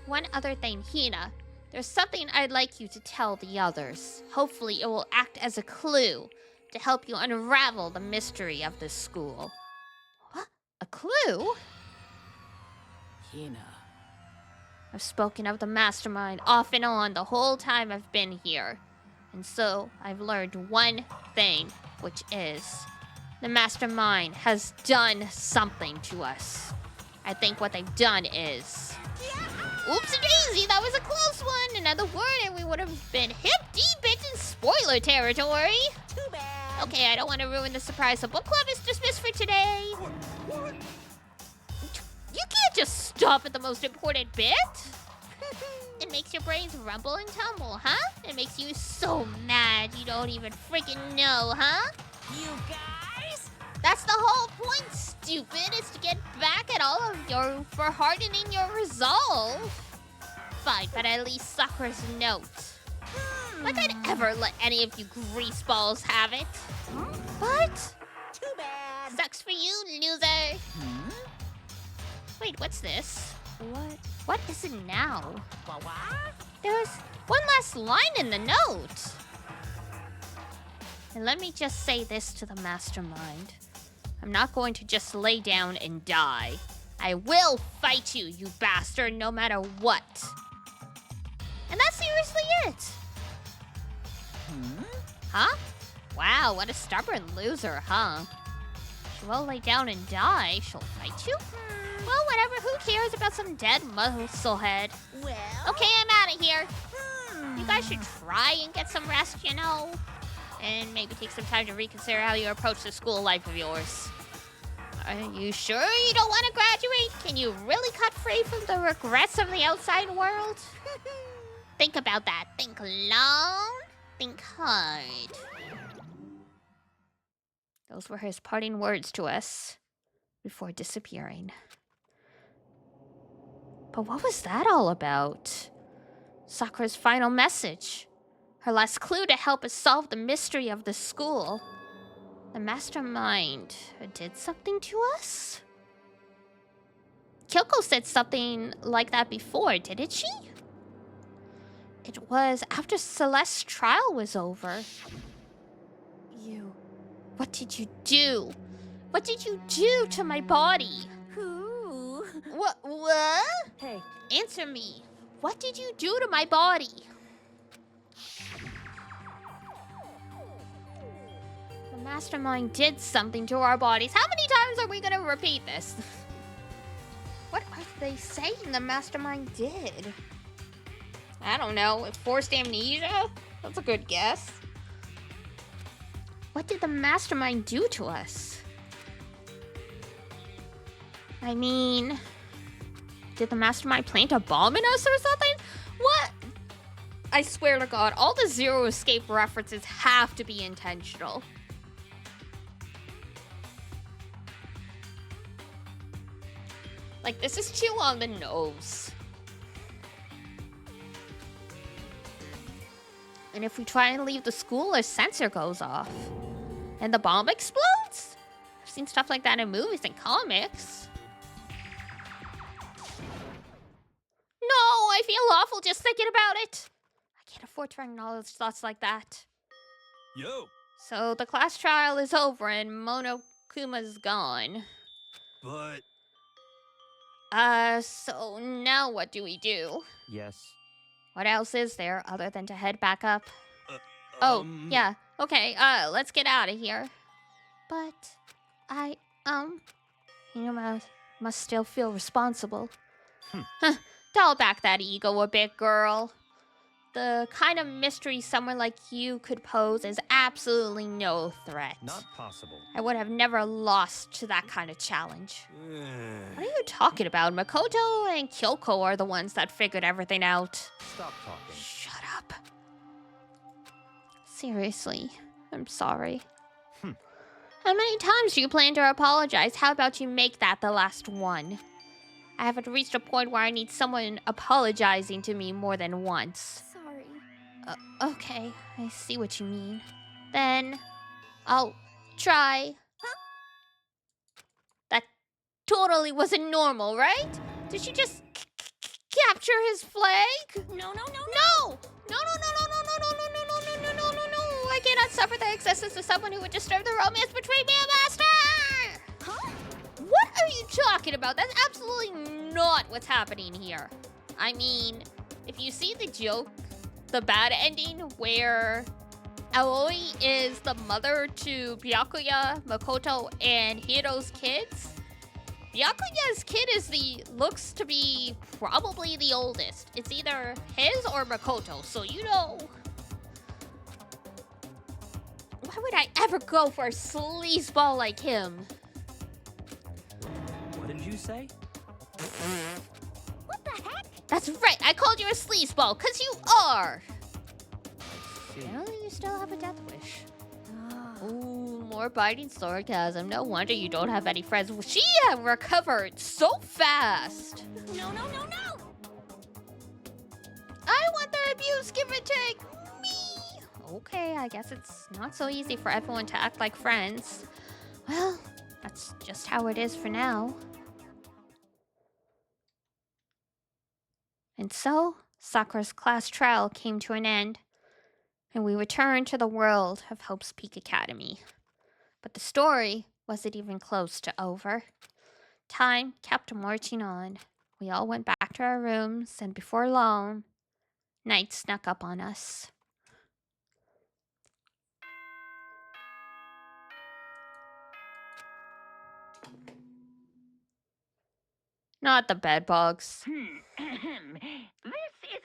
One other thing, Hina. There's something I'd like you to tell the others. Hopefully it will act as a clue to help you unravel the mystery of this school. What? A clue? Hina. I've spoken of the mastermind off and on the whole time I've been here. And so I've learned one thing, which is the mastermind has done something to us. I think what they've done is... Oopsie daisy, that was a close one. Another word and we would have been hip deep into spoiler territory. Too bad. Okay, I don't want to ruin the surprise, so book club is dismissed for today. You can't just stop at the most important bit. It makes your brains rumble and tumble, huh? It makes you so mad you don't even freaking know, huh? You guys? That's the whole point, stupid, is to get back at all of you for hardening your resolve. Fine, but at least Sakura's note. Like I'd ever let any of you greaseballs have it. But Too bad. sucks for you, loser. Wait, what's this? What? What is it now? What? There's one last line in the note. And let me just say this to the mastermind. I'm not going to just lay down and die. I will fight you, you bastard, no matter what. And that's seriously it. Huh? Wow, what a stubborn loser, huh? She won't lay down and die. She'll fight you? Well, whatever. Who cares about some dead musclehead? Well. Okay, I'm out of here. You guys should try and get some rest, you know? And maybe take some time to reconsider how you approach the school life of yours. Are you sure you don't want to graduate? Can you really cut free from the regrets of the outside world? Think about that. Think long. Think hard. Those were his parting words to us before disappearing. But what was that all about? Sakura's final message. Her last clue to help us solve the mystery of the school. The mastermind did something to us? Kyoko said something like that before, didn't she? It was after Celeste's trial was over. You. What did you do? What did you do to my body? Who? What? Hey, Answer me. What did you do to my body? The mastermind did something to our bodies. How many times are we gonna repeat this? What are they saying the mastermind did? I don't know. Forced amnesia? That's a good guess. What did the mastermind do to us? I mean, did the mastermind plant a bomb in us or something? What? I swear to God, all the Zero Escape references have to be intentional. Like, this is too on the nose. And if we try and leave the school, a sensor goes off. And the bomb explodes? I've seen stuff like that in movies and comics. No, I feel awful just thinking about it. I can't afford to acknowledge thoughts like that. Yo, So the class trial is over and Monokuma's gone. but So now what do we do? Yes. What else is there other than to head back up? uh, Yeah. Okay, let's get out of here. But I must still feel responsible. Dial back that ego a bit, girl. The kind of mystery someone like you could pose is absolutely no threat. Not possible. I would have never lost to that kind of challenge. What are you talking about? Makoto and Kyoko are the ones that figured everything out. Stop talking. Shut up. Seriously, I'm sorry. How many times do you plan to apologize? How about you make that the last one? I haven't reached a point where I need someone apologizing to me more than once. Sorry. Okay, I see what you mean. Then, I'll try. That totally wasn't normal, right? Did you just capture his flag? No. No! No! I cannot suffer the existence of someone who would disturb the romance between me and Master! Huh? What are you talking about? That's absolutely not what's happening here. I mean, if you see the joke, the bad ending where Aoi is the mother to Byakuya, Makoto, and Hiro's kids, Byakuya's kid looks to be probably the oldest. It's either his or Makoto, so you know. Why would I ever go for a sleazeball like him? What did you say? What the heck? That's right, I called you a sleazeball, 'cause you are! See. Apparently you still have a death wish. Ooh, more biting sarcasm. No wonder you don't have any friends. She recovered so fast! No. I want the abuse, give and take! Me! Okay, I guess it's not so easy for everyone to act like friends. Well, that's just how it is for now. And so, Sakura's class trial came to an end, and we returned to the world of Hope's Peak Academy. But the story wasn't even close to over. Time kept marching on. We all went back to our rooms, and before long, night snuck up on us. Not the bed bugs. This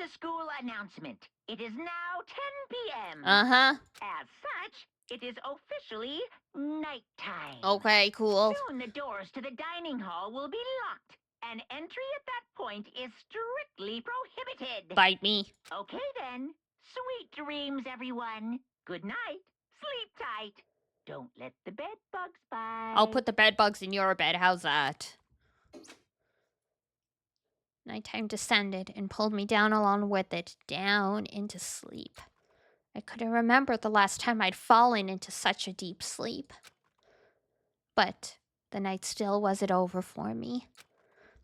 is a school announcement. It is now 10 p.m. Uh-huh. As such, it is officially nighttime. Okay, cool. Soon the doors to the dining hall will be locked, and entry at that point is strictly prohibited. Bite me. Okay then. Sweet dreams, everyone. Good night. Sleep tight. Don't let the bed bugs bite. I'll put the bed bugs in your bed. How's that? Nighttime descended and pulled me down along with it, down into sleep. I couldn't remember the last time I'd fallen into such a deep sleep. But the night still wasn't over for me.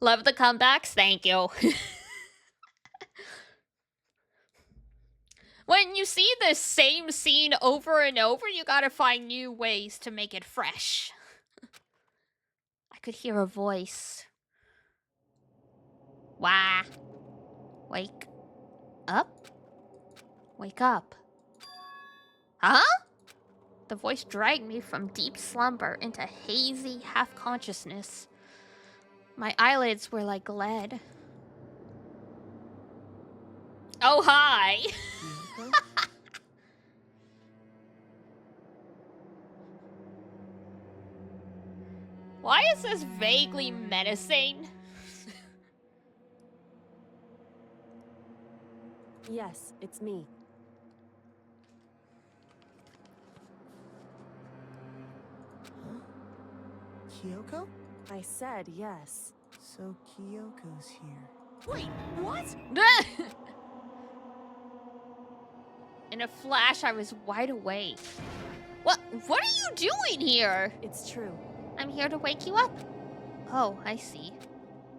Love the comebacks, thank you. When you see the same scene over and over, you gotta find new ways to make it fresh. I could hear a voice. Wah. Wake up? Wake up. Huh? The voice dragged me from deep slumber into hazy half-consciousness. My eyelids were like lead. Oh, hi! Why is this vaguely menacing? Yes, it's me. Kyoko? I said yes. So Kyoko's here. Wait, what? In a flash, I was wide awake. What are you doing here? It's true. I'm here to wake you up. Oh, I see.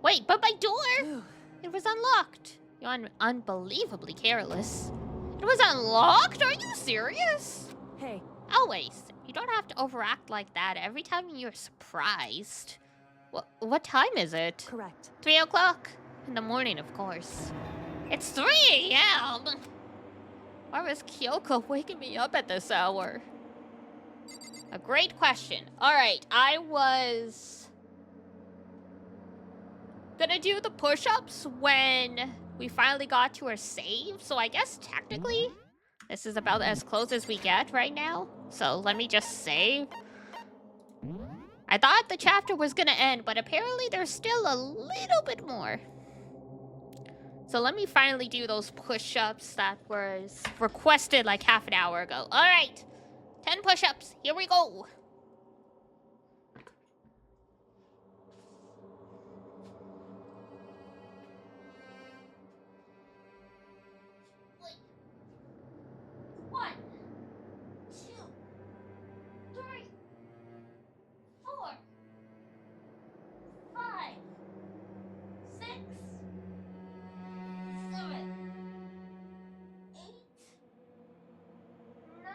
Wait, but my door! It was unlocked. You're unbelievably careless. It was unlocked? Are you serious? Hey, Always. You don't have to overact like that every time you're surprised. What time is it? correct. 3 o'clock? In the morning, of course. It's 3 a.m.! Why was Kyoko waking me up at this hour? A great question. Alright, I was gonna do the push-ups when we finally got to our save, so I guess technically this is about as close as we get right now. So let me just save. I thought the chapter was gonna end, but apparently there's still a little bit more. So let me finally do those push-ups that was requested like half an hour ago. Alright, 10 push-ups, here we go. One, 2, 3, 4, 5, 6, 7, 8, 9,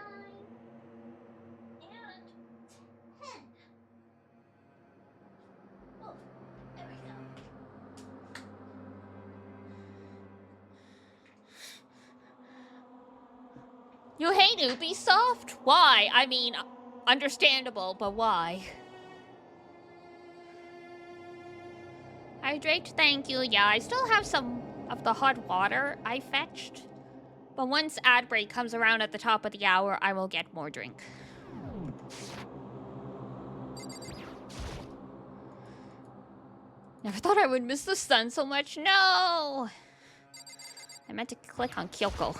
and 10. Oh, there we go. You hate Ubisoft? Why? I mean, understandable, but why? Hydrate, thank you. Yeah, I still have some of the hot water I fetched. But once ad break comes around at the top of the hour, I will get more drink. Never thought I would miss the sun so much. No! I meant to click on Kyoko.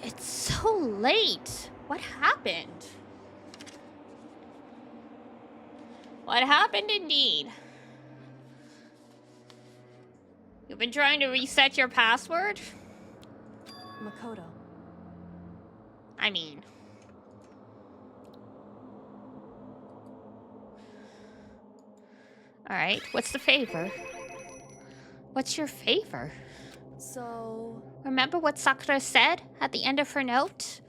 It's so late. What happened? What happened indeed? You've been trying to reset your password? Makoto. I mean... Alright, what's the favor? What's your favor? So... Remember what Sakura said at the end of her note?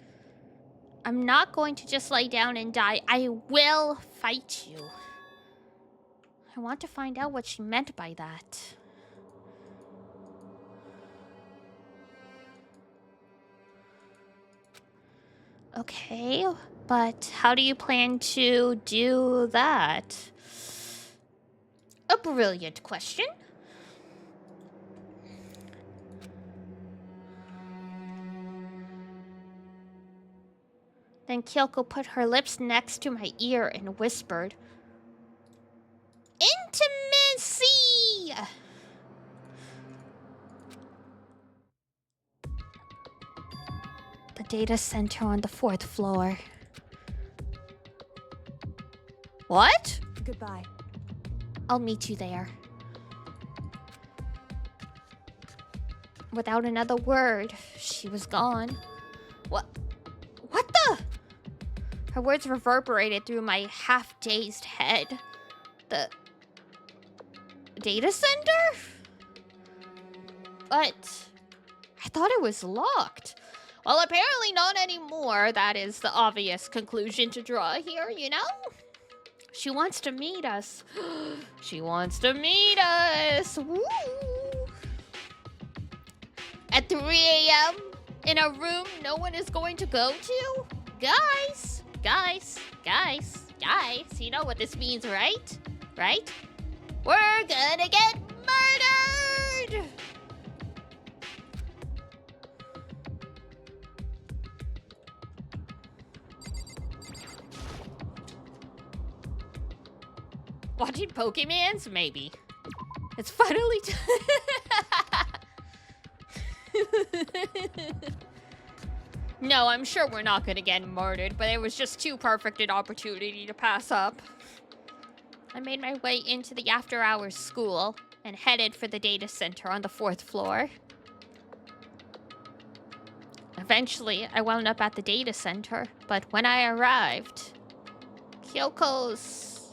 I'm not going to just lay down and die. I will fight you. I want to find out what she meant by that. Okay, but how do you plan to do that? A brilliant question. Then Kyoko put her lips next to my ear and whispered, "Intimacy!" The data center on the 4th floor. What? Goodbye. I'll meet you there. Without another word, she was gone. What the? Her words reverberated through my half-dazed head. The data center? But I thought it was locked. Well, apparently not anymore. That is the obvious conclusion to draw here, you know? She wants to meet us. She wants to meet us. Woo! At 3 a.m. in a room no one is going to go to? Guys, you know what this means, right? Right? We're gonna get murdered! Watching Pokemans? Maybe. It's finally No, I'm sure we're not gonna get murdered, but it was just too perfect an opportunity to pass up. I made my way into the after-hours school and headed for the data center on the 4th floor. Eventually, I wound up at the data center, but when I arrived, Kyoko's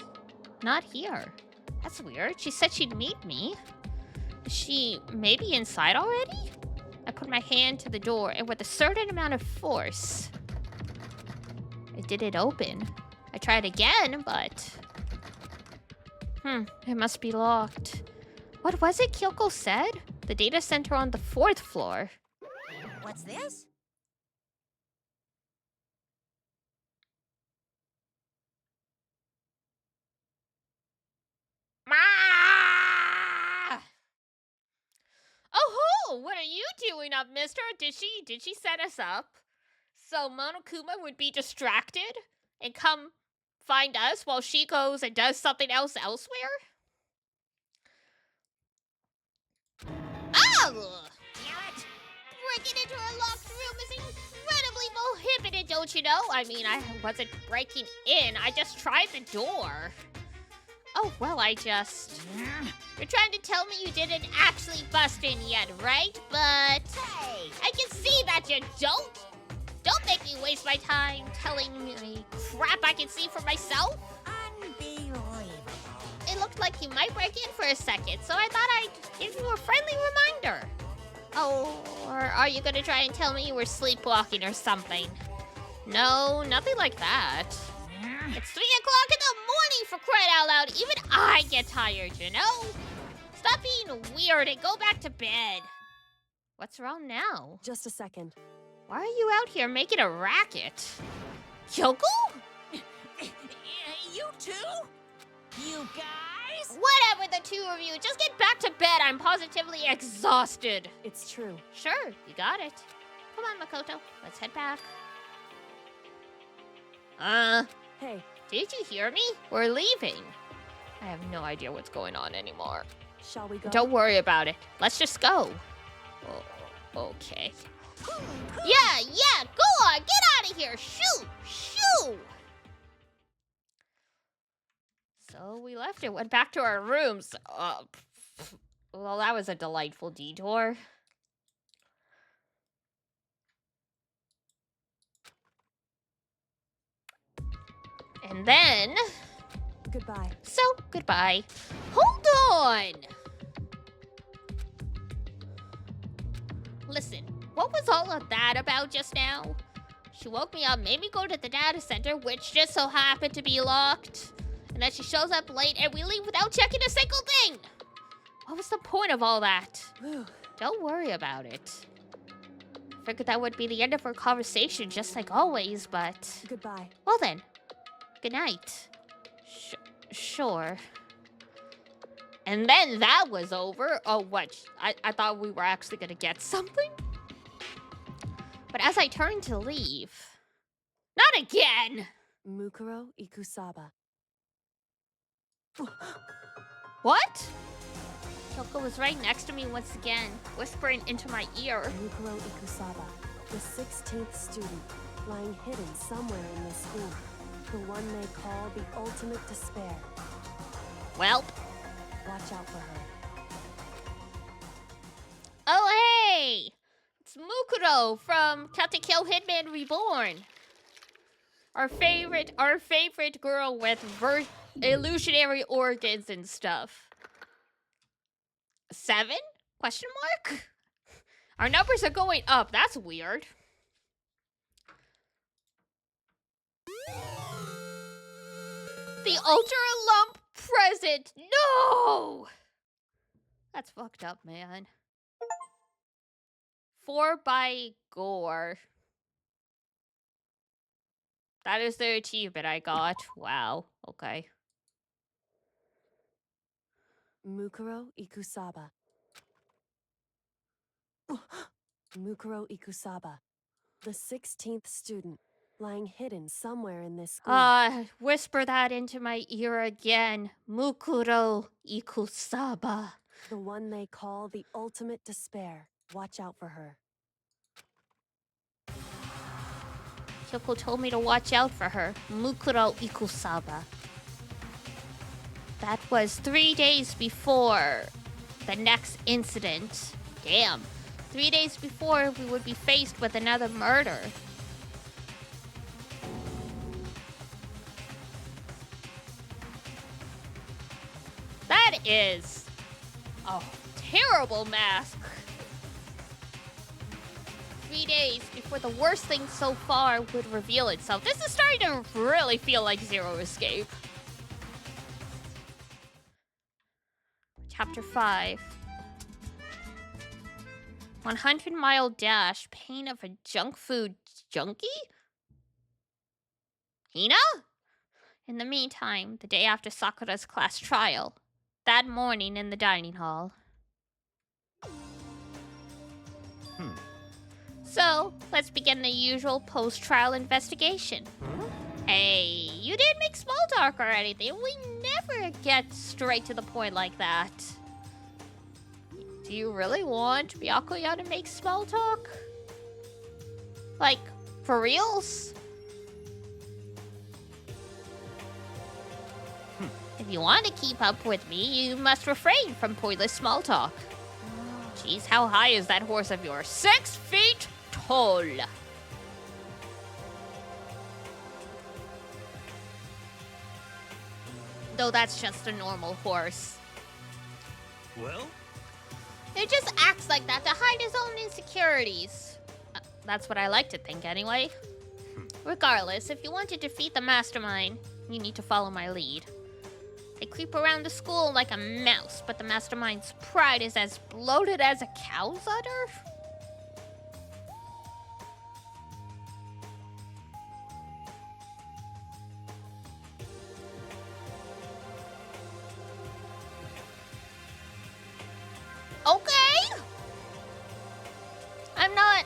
not here. That's weird. She said she'd meet me. Is she maybe inside already? I put my hand to the door, and with a certain amount of force, it didn't open. I tried again, but... it must be locked. What was it Kyoko said? The data center on the 4th floor. What's this? Oh, what are you doing up, mister? Did she set us up so Monokuma would be distracted and come find us while she goes and does something else elsewhere? Oh! Breaking into a locked room is incredibly prohibited, don't you know? I mean, I wasn't breaking in. I just tried the door. Oh, well, You're trying to tell me you didn't actually bust in yet, right? But... Hey! I can see that you don't! Don't make me waste my time telling me crap I can see for myself! Unbelievable. It looked like you might break in for a second, so I thought I'd give you a friendly reminder. Oh, or are you gonna try and tell me you were sleepwalking or something? No, nothing like that. It's 3 o'clock in the morning, for crying out loud. Even I get tired, you know? Stop being weird and go back to bed. What's wrong now? Just a second. Why are you out here making a racket? Kyoko? You too? You guys? Whatever, the two of you. Just get back to bed. I'm positively exhausted. It's true. Sure, you got it. Come on, Makoto. Let's head back. Hey, Did you hear me? We're leaving. I have no idea what's going on anymore. shall we go? Don't worry about it. Let's just go. Oh, okay. Yeah, go on. Get out of here. Shoo. So we left and went back to our rooms. Well, that was a delightful detour. And then... Goodbye. So, goodbye. Hold on! Listen, what was all of that about just now? She woke me up, made me go to the data center, which just so happened to be locked. And then she shows up late and we leave without checking a single thing! What was the point of all that? Don't worry about it. Figured that would be the end of our conversation, just like always, but... Goodbye. Well then. Good night. Sure. And then that was over. Oh, what? I thought we were actually gonna get something. But as I turned to leave, Not again! Mukuro Ikusaba. What? Kyoko was right next to me once again, whispering into my ear. Mukuro Ikusaba, the 16th student, lying hidden somewhere in this school. The one they call the ultimate despair. Welp. Watch out for her. Oh, hey! It's Mukuro from Celtic Kill Hitman Reborn. Our favorite girl with illusionary organs and stuff. 7? Question mark? Our numbers are going up. That's weird. The Ultra Lump present. No! That's fucked up, man. 4 by Gore. That is the achievement I got. Wow. Okay. Mukuro Ikusaba. Mukuro Ikusaba, the 16th student, lying hidden somewhere in this school. Whisper that into my ear again. Mukuro Ikusaba. The one they call the ultimate despair. Watch out for her. Kyoko told me to watch out for her. Mukuro Ikusaba. That was 3 days before the next incident. Damn. 3 days before we would be faced with another murder. That is a terrible mask. 3 days before the worst thing so far would reveal itself. This is starting to really feel like Zero Escape. Chapter 5. 100-mile dash. Pain of a junk food junkie? Hina? In the meantime, the day after Sakura's class trial. That morning in the dining hall. So, let's begin the usual post-trial investigation. Hey, you didn't make small talk or anything. We never get straight to the point like that. Do you really want Byakuya to make small talk? Like, for reals? If you want to keep up with me, you must refrain from pointless small talk. Jeez, how high is that horse of yours? 6 feet tall. Though that's just a normal horse. Well? It just acts like that to hide his own insecurities. That's what I like to think anyway. Regardless, if you want to defeat the mastermind, you need to follow my lead. They creep around the school like a mouse, but the mastermind's pride is as bloated as a cow's udder. Okay. I'm not...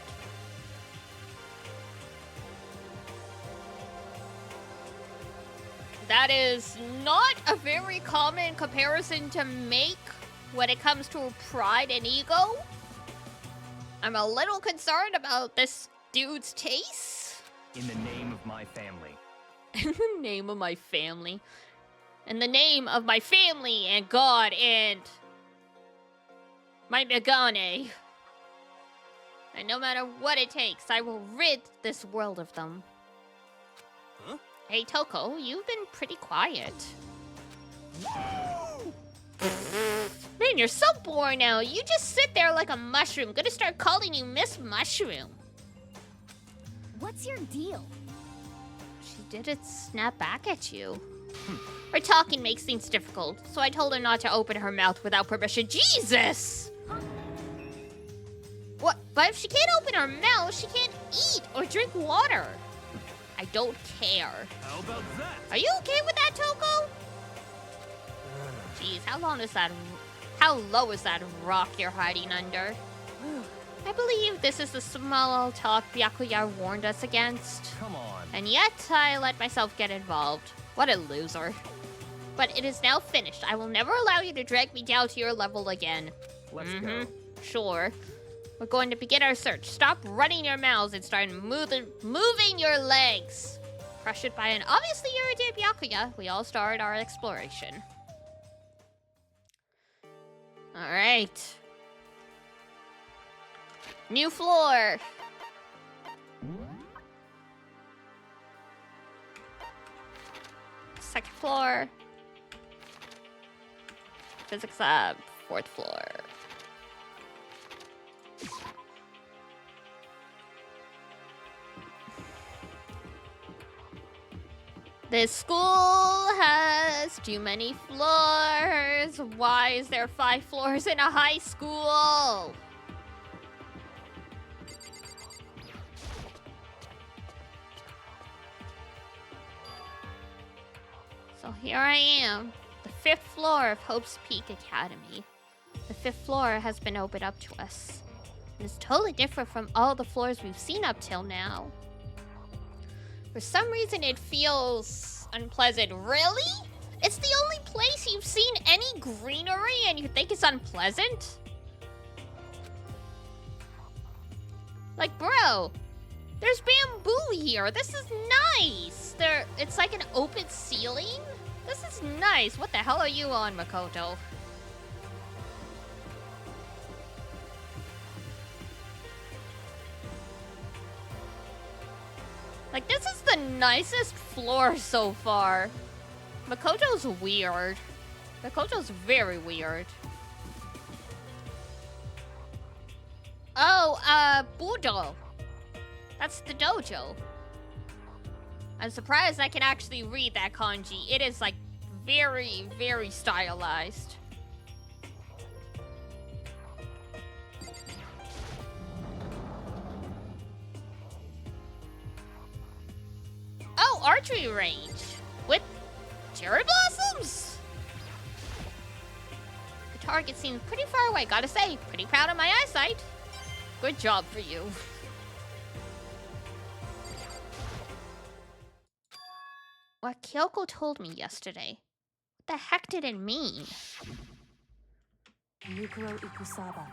That is not a very common comparison to make when it comes to pride and ego. I'm a little concerned about this dude's taste. In the name of my family. In the name of my family. In the name of my family and God and my Megane. And no matter what it takes, I will rid this world of them. Huh? Hey, Toko, you've been pretty quiet. Man, you're so boring now. You just sit there like a mushroom. Gonna start calling you Miss Mushroom. What's your deal? She didn't snap back at you. Her talking makes things difficult, so I told her not to open her mouth without permission. Jesus! What? But if she can't open her mouth, she can't eat or drink water. I don't care. How about that? Are you okay with that, Toko? Jeez, how low is that rock you're hiding under? I believe this is the small talk Byakuya warned us against. Come on. And yet, I let myself get involved. What a loser. But it is now finished. I will never allow you to drag me down to your level again. Let's go. Sure. We're going to begin our search. Stop running your mouths and start moving your legs. Pressured by an obviously irritated Byakuya, we all start our exploration. Alright. New floor. Second floor. Physics lab, fourth floor. This school has too many floors. Why is there 5 floors in a high school? So here I am, the 5th floor of Hope's Peak Academy. The 5th floor has been opened up to us. It is totally different from all the floors we've seen up till now. For some reason, it feels unpleasant. Really? It's the only place you've seen any greenery and you think it's unpleasant? Like, bro, there's bamboo here. This is nice. It's like an open ceiling. This is nice. What the hell are you on, Makoto? Like, this is the nicest floor so far. Makoto's weird. Makoto's very weird. Oh, Budo. That's the dojo. I'm surprised I can actually read that kanji. It is, like, very, very stylized. Oh, archery range. With cherry blossoms? The target seems pretty far away, gotta say. Pretty proud of my eyesight. Good job for you. What Kyoko told me yesterday. What the heck did it mean? Yukiro Ikusaba,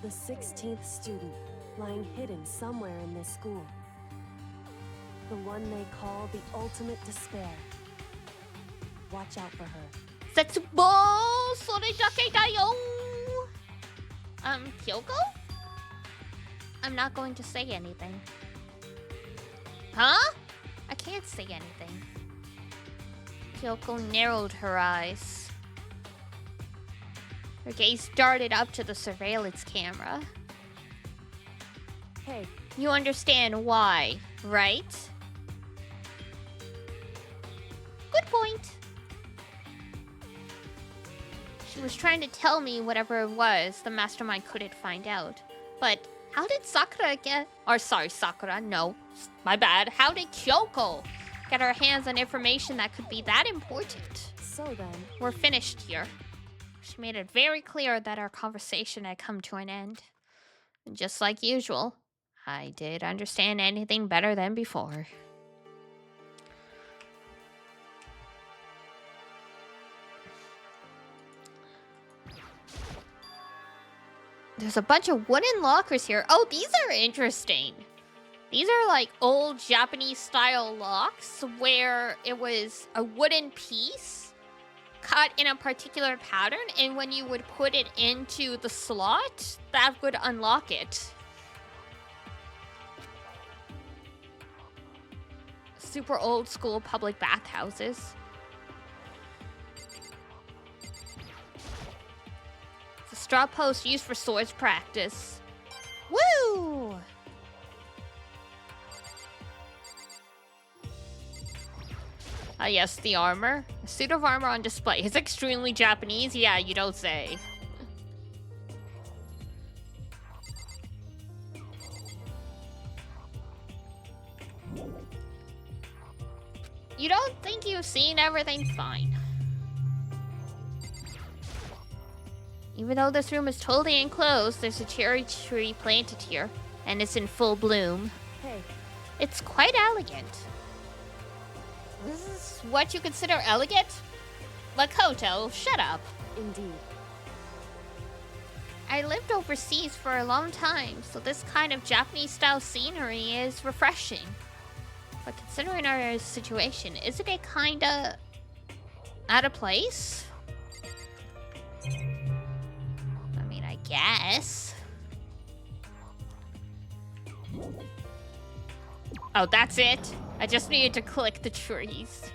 the 16th student, lying hidden somewhere in this school. The one they call the ultimate despair. Watch out for her. Setsubo soredake da yo! Kyoko? I'm not going to say anything. Huh? I can't say anything. Kyoko narrowed her eyes. Her gaze darted up to the surveillance camera. Hey. You understand why, right? Good point. She was trying to tell me whatever it was the mastermind couldn't find out. But how did Sakura get... Or sorry, Sakura, no. My bad. How did Kyoko get her hands on information that could be that important? So then... We're finished here. She made it very clear that our conversation had come to an end. And just like usual, I did understand anything better than before. There's a bunch of wooden lockers here. Oh, these are interesting. These are like old Japanese style locks where it was a wooden piece cut in a particular pattern, and when you would put it into the slot, that would unlock it. Super old school public bathhouses. It's a straw post used for swords practice. Woo! Yes, the armor. A suit of armor on display. It's extremely Japanese. Yeah, you don't say. You don't think you've seen everything? Fine. Even though this room is totally enclosed, there's a cherry tree planted here, and it's in full bloom. Hey, It's quite elegant. This is what you consider elegant? Makoto, shut up. indeed. I lived overseas for a long time, so this kind of Japanese-style scenery is refreshing. But considering our situation, isn't it kinda out of place? I mean, I guess. Oh, that's it? I just needed to click the trees.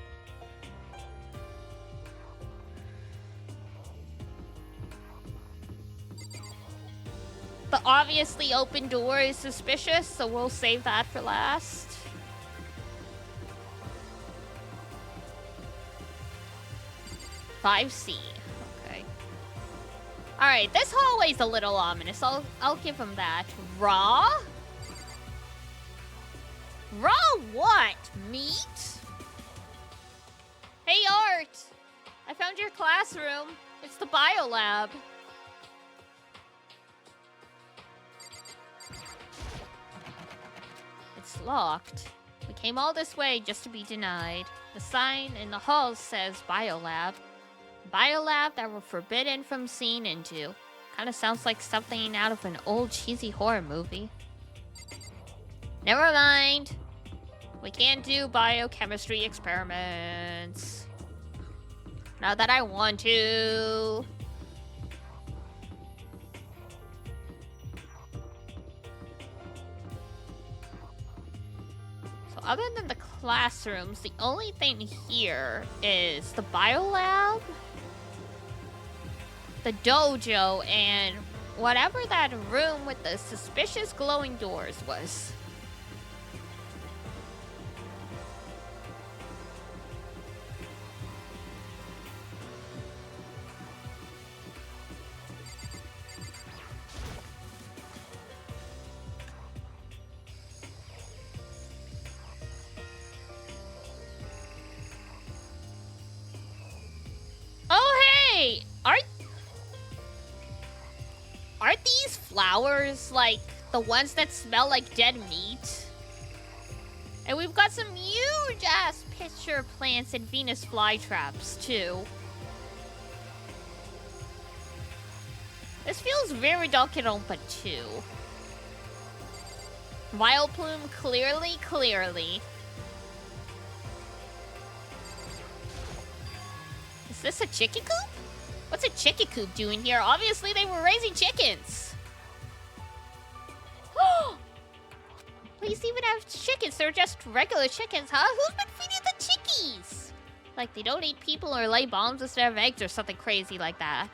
The obviously open door is suspicious, so we'll save that for last. "5C." Okay. Alright, this hallway's a little ominous. I'll give him that. Raw? Raw what? Meat? Hey, Art! I found your classroom. It's the biolab. It's locked. We came all this way just to be denied. The sign in the hall says biolab. Biolab that we're forbidden from seeing into. Kinda sounds like something out of an old cheesy horror movie. Never mind. We can't do biochemistry experiments. Not that I want to. So other than the classrooms, the only thing here is the biolab, the dojo, and whatever that room with the suspicious glowing doors was. Oh, hey! Aren't these flowers like the ones that smell like dead meat? And we've got some huge ass pitcher plants and Venus flytraps too. This feels very Danganronpa too. Vileplume, clearly. Is this a chicken coop? What's a chicken coop doing here? Obviously they were raising chickens. Please even have chickens. They're just regular chickens, huh? Who's been feeding the chickies? Like they don't eat people or lay bombs instead of eggs or something crazy like that.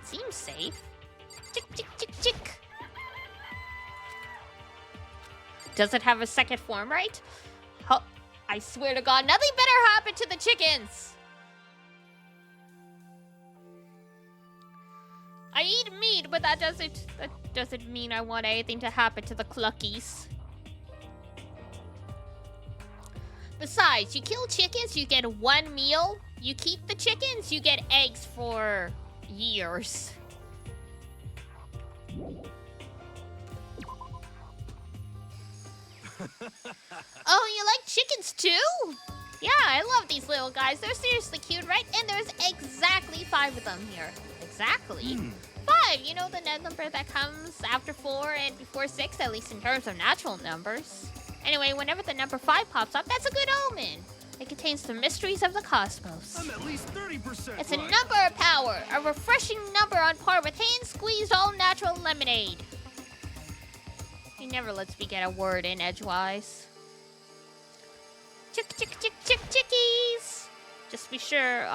Seems safe. Chick. Does it have a second form, right? Oh, I swear to God, nothing better happened to the chickens. I eat meat, but that doesn't mean I want anything to happen to the cluckies. Besides, you kill chickens, you get one meal. You keep the chickens, you get eggs for years. Oh, you like chickens too? Yeah, I love these little guys. They're seriously cute, right? And there's exactly 5 of them here. Exactly. 5, you know the number that comes after 4 and before 6, at least in terms of natural numbers. Anyway, whenever the number 5 pops up, that's a good omen. It contains the mysteries of the cosmos. I'm at least 30% It's a right. number of power, a refreshing number on par with hand-squeezed all-natural lemonade. He never lets me get a word in edgewise. Chickies! Just be sure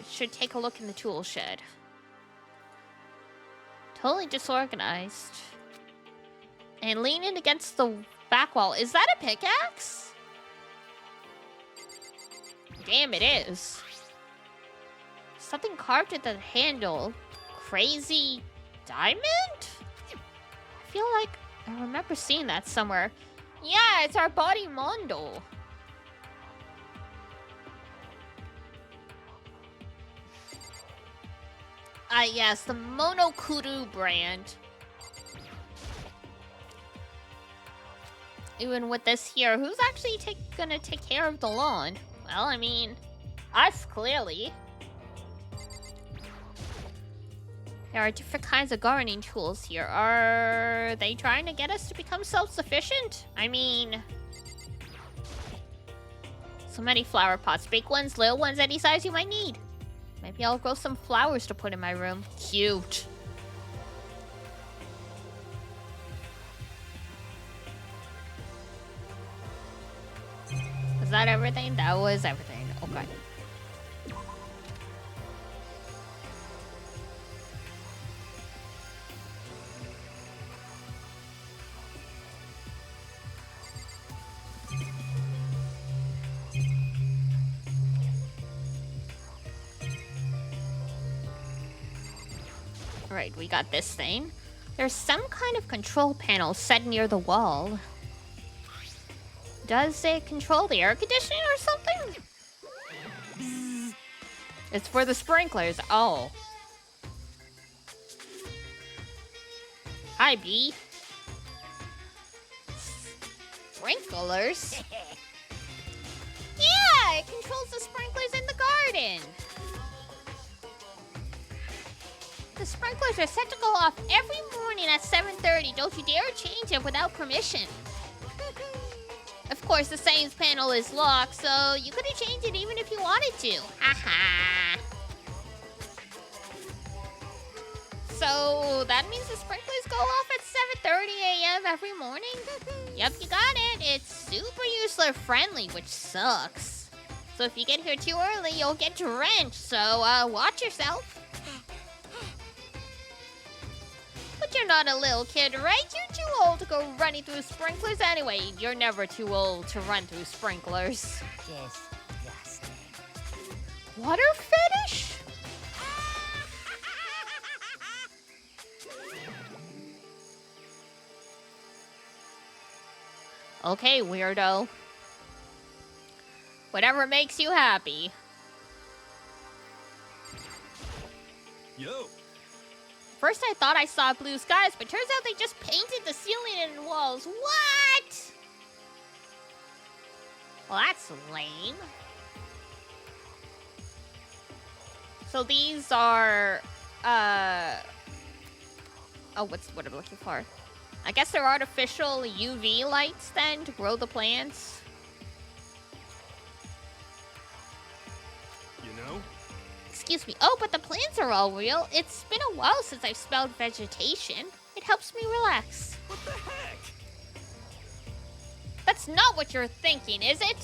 should take a look in the tool shed. Totally disorganized. And leaning against the back wall. Is that a pickaxe? Damn, it is. Something carved at the handle. Crazy diamond? I feel like I remember seeing that somewhere. Yeah, it's our body mondo. Yes, the Monokuru brand. Even with this here, who's actually gonna take care of the lawn? Well, I mean, us, clearly. There are different kinds of gardening tools here. Are they trying to get us to become self-sufficient? I mean... So many flower pots. Big ones, little ones, any size you might need. Maybe I'll grow some flowers to put in my room. Cute. Was that everything? That was everything. Okay. Alright, we got this thing. There's some kind of control panel set near the wall. Does it control the air conditioning or something? It's for the sprinklers. Oh. Hi, Bee. Sprinklers? Yeah, it controls the sprinklers in the garden. The sprinklers are set to go off every morning at 7:30. Don't you dare change it without permission. Of course, the science panel is locked, so you couldn't change it even if you wanted to. Haha. So that means the sprinklers go off at 7:30 a.m. every morning? Yep, you got it. It's super user friendly, which sucks. So if you get here too early, you'll get drenched, so watch yourself. But you're not a little kid, right? You're too old to go running through sprinklers anyway. You're never too old to run through sprinklers. Disgusting. Water fetish? Okay, weirdo. Whatever makes you happy. Yo. First I thought I saw blue skies, but turns out they just painted the ceiling and walls. What? Well, that's lame. So these are, oh, what I'm looking for? I guess they're artificial UV lights then to grow the plants. You know? Excuse me. Oh, but the plants are all real. It's been a while since I've smelled vegetation. It helps me relax. What the heck? That's not what you're thinking, is it?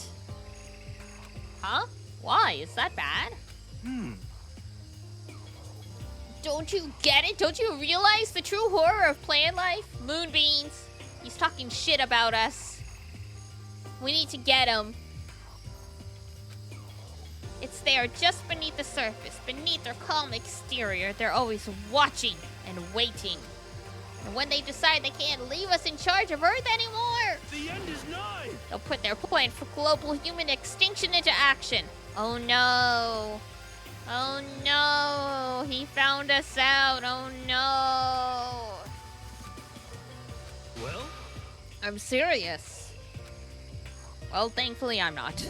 Huh? Why? Is that bad? Don't you get it? Don't you realize the true horror of plant life? Moonbeams. He's talking shit about us. We need to get him. It's there just beneath the surface, beneath their calm exterior. They're always watching and waiting. And when they decide they can't leave us in charge of Earth anymore, The end is nigh! they'll put their plan for global human extinction into action. Oh no. Oh no. He found us out. Oh no. Well? I'm serious. Well, thankfully I'm not.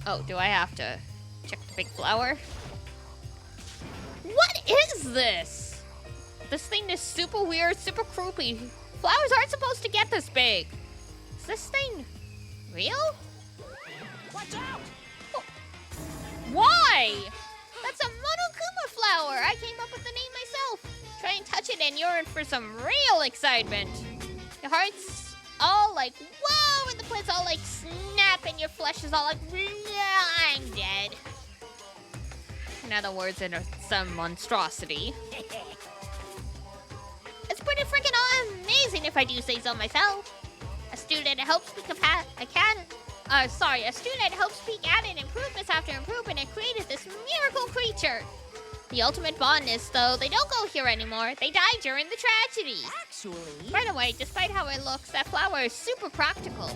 Oh, do I have to check the big flower? What is this? This thing is super weird, super creepy. Flowers aren't supposed to get this big. Is this thing real? Watch out! Why? That's a Monokuma flower. I came up with the name myself. Try and touch it and you're in for some real excitement. Your heart's all like, whoa, and the plant's all like, snap, and your flesh is all like, yeah, I'm dead. In other words, some monstrosity. It's pretty freaking amazing if I do say so myself. A student helps speak a student helped speak added improvements after improvement and created this miracle creature. The ultimate botanist, though, they don't go here anymore. They died during the tragedy. Actually... By the way, despite how it looks, that flower is super practical.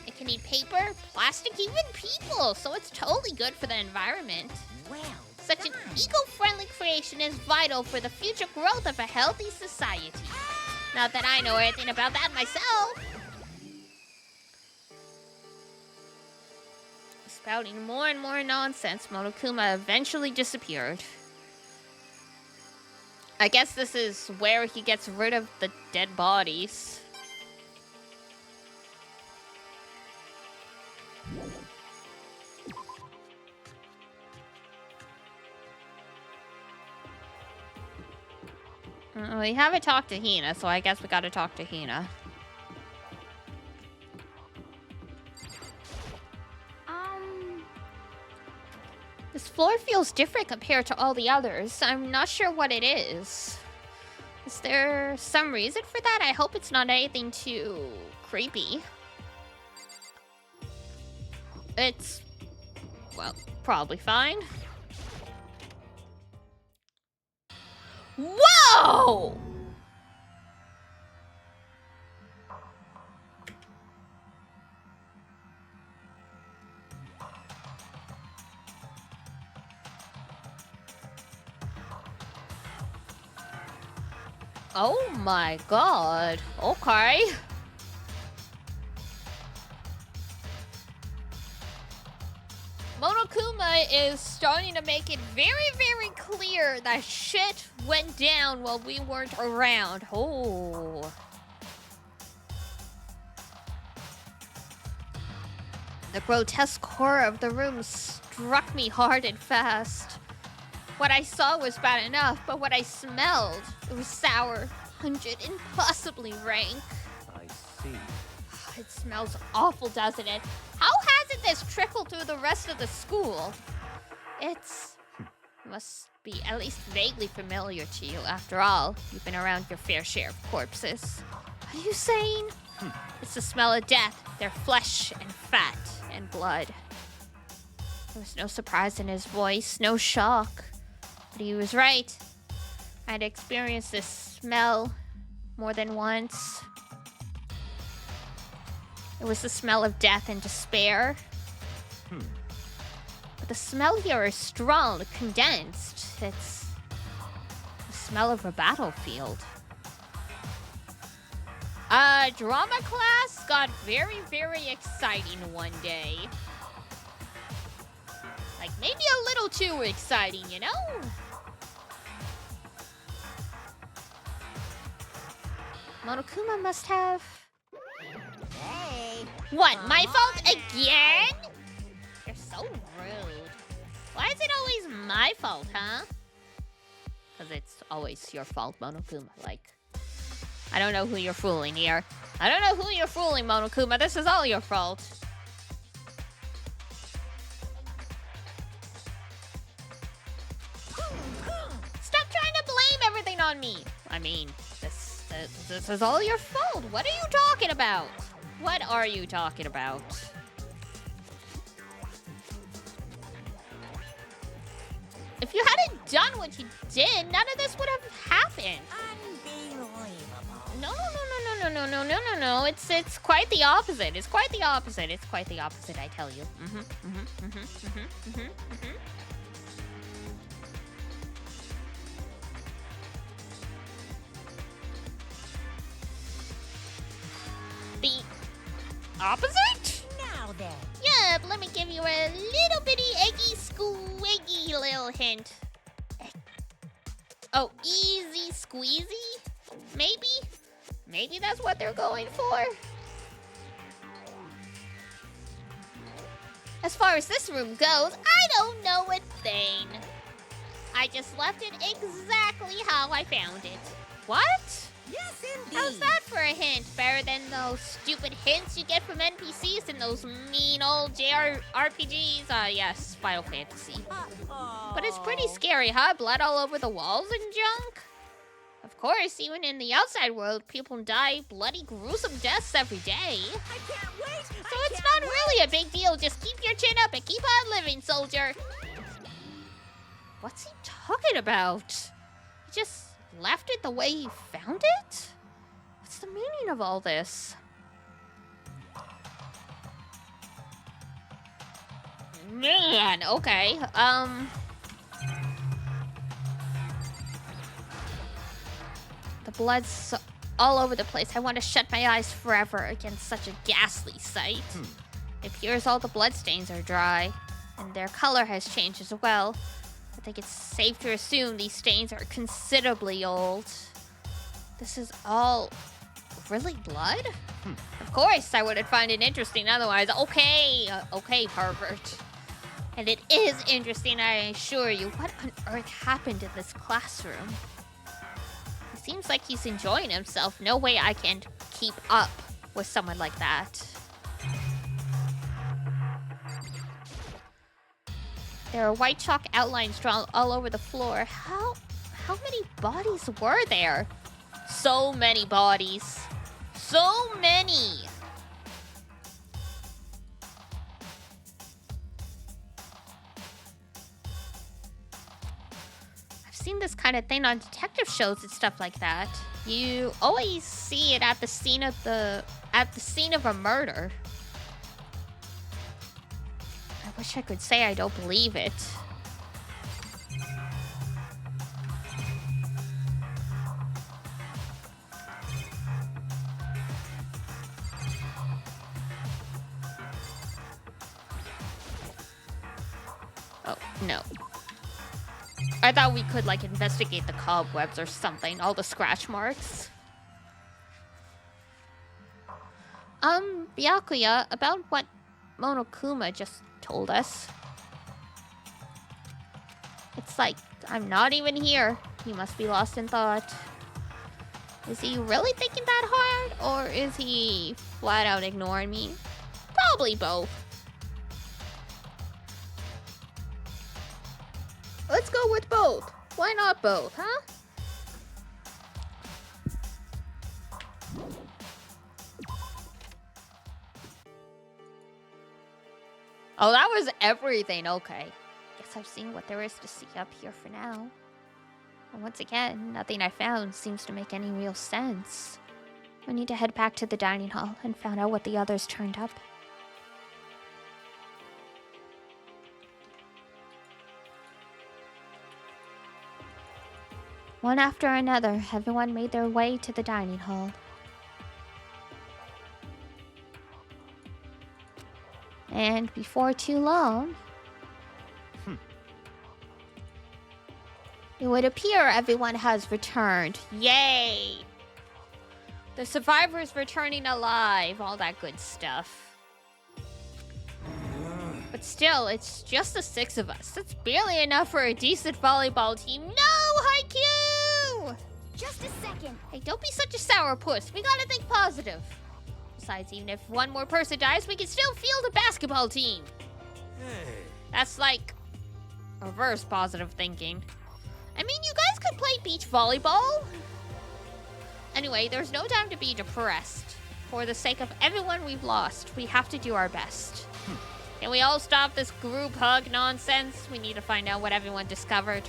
It can eat paper, plastic, even people, so it's totally good for the environment. Well, Such an eco-friendly creation is vital for the future growth of a healthy society. Not that I know anything about that myself. Spouting more and more nonsense, Monokuma eventually disappeared. I guess this is where he gets rid of the dead bodies. We haven't talked to Hina, so I guess we gotta talk to Hina. This floor feels different compared to all the others. I'm not sure what it is. Is there some reason for that? I hope it's not anything too creepy. It's, well, probably fine. Whoa! Oh my god. Okay. Monokuma is starting to make it very, very clear that shit went down while we weren't around. Oh. The grotesque horror of the room struck me hard and fast. What I saw was bad enough, but what I smelled, it was sour, pungent, and possibly rank. I see. It smells awful, doesn't it? How hasn't this trickled through the rest of the school? It's... must be at least vaguely familiar to you. After all, you've been around your fair share of corpses. What are you saying? It's the smell of death, their flesh and fat and blood. There was no surprise in his voice, no shock. But he was right. I'd experienced this smell more than once. It was the smell of death and despair. But the smell here is strong, condensed. It's the smell of a battlefield. Drama class got very, very exciting one day. Like, maybe a little too exciting, you know? Monokuma must have... hey. What, my fault again? You're so rude. Why is it always my fault, huh? Because it's always your fault, Monokuma. Like, I don't know who you're fooling here. I don't know who you're fooling, Monokuma. This is all your fault. Stop trying to blame everything on me. I mean, this is all your fault. What are you talking about? What are you talking about? If you hadn't done what you did, none of this would have happened. Unbelievable. No. It's quite the opposite. It's quite the opposite. It's quite the opposite, I tell you. The opposite? Now then. Yeah, but let me give you a little bitty eggy squiggy little hint. Oh, easy squeezy? Maybe? Maybe that's what they're going for? As far as this room goes, I don't know a thing. I just left it exactly how I found it. What? Yes, indeed. How's that for a hint? Better than those stupid hints you get from NPCs in those mean old JRPGs? Yes, Final Fantasy. But it's pretty scary, huh? Blood all over the walls and junk? Of course, even in the outside world, people die bloody, gruesome deaths every day. I can't wait. So it's not really a big deal. Just keep your chin up and keep on living, soldier. What's he talking about? He just left it the way he found it? What's the meaning of all this? Man, okay. The blood's all over the place. I want to shut my eyes forever against such a ghastly sight. It appears all the bloodstains are dry, and their color has changed as well. I think it's safe to assume these stains are considerably old. This is all really blood? Of course, I wouldn't find it interesting otherwise. Okay, okay, pervert. And it is interesting, I assure you. What on earth happened in this classroom? It seems like he's enjoying himself. No way I can keep up with someone like that. There are white chalk outlines drawn all over the floor. How many bodies were there? So many bodies. So many! I've seen this kind of thing on detective shows and stuff like that. You always see it at the scene of a murder. I wish I could say I don't believe it. Oh, no. I thought we could, like, investigate the cobwebs or something. All the scratch marks. Byakuya, about what Monokuma just told us. It's like, I'm not even here. He must be lost in thought. Is he really thinking that hard? Or is he flat out ignoring me? Probably both. Let's go with both. Why not both, huh? Oh, that was everything. Okay. Guess I've seen what there is to see up here for now. And once again, nothing I found seems to make any real sense. I need to head back to the dining hall and find out what the others turned up. One after another, everyone made their way to the dining hall. And before too long, it would appear everyone has returned. Yay! The survivors returning alive, all that good stuff. But still, it's just the 6 of us. That's barely enough for a decent volleyball team. No, Haikyuu! Just a second. Hey, don't be such a sourpuss. We gotta think positive. Besides, even if one more person dies, we can still field a basketball team. Hey. That's like reverse positive thinking. I mean, you guys could play beach volleyball. Anyway, there's no time to be depressed. For the sake of everyone we've lost, we have to do our best. Can we all stop this group hug nonsense? We need to find out what everyone discovered.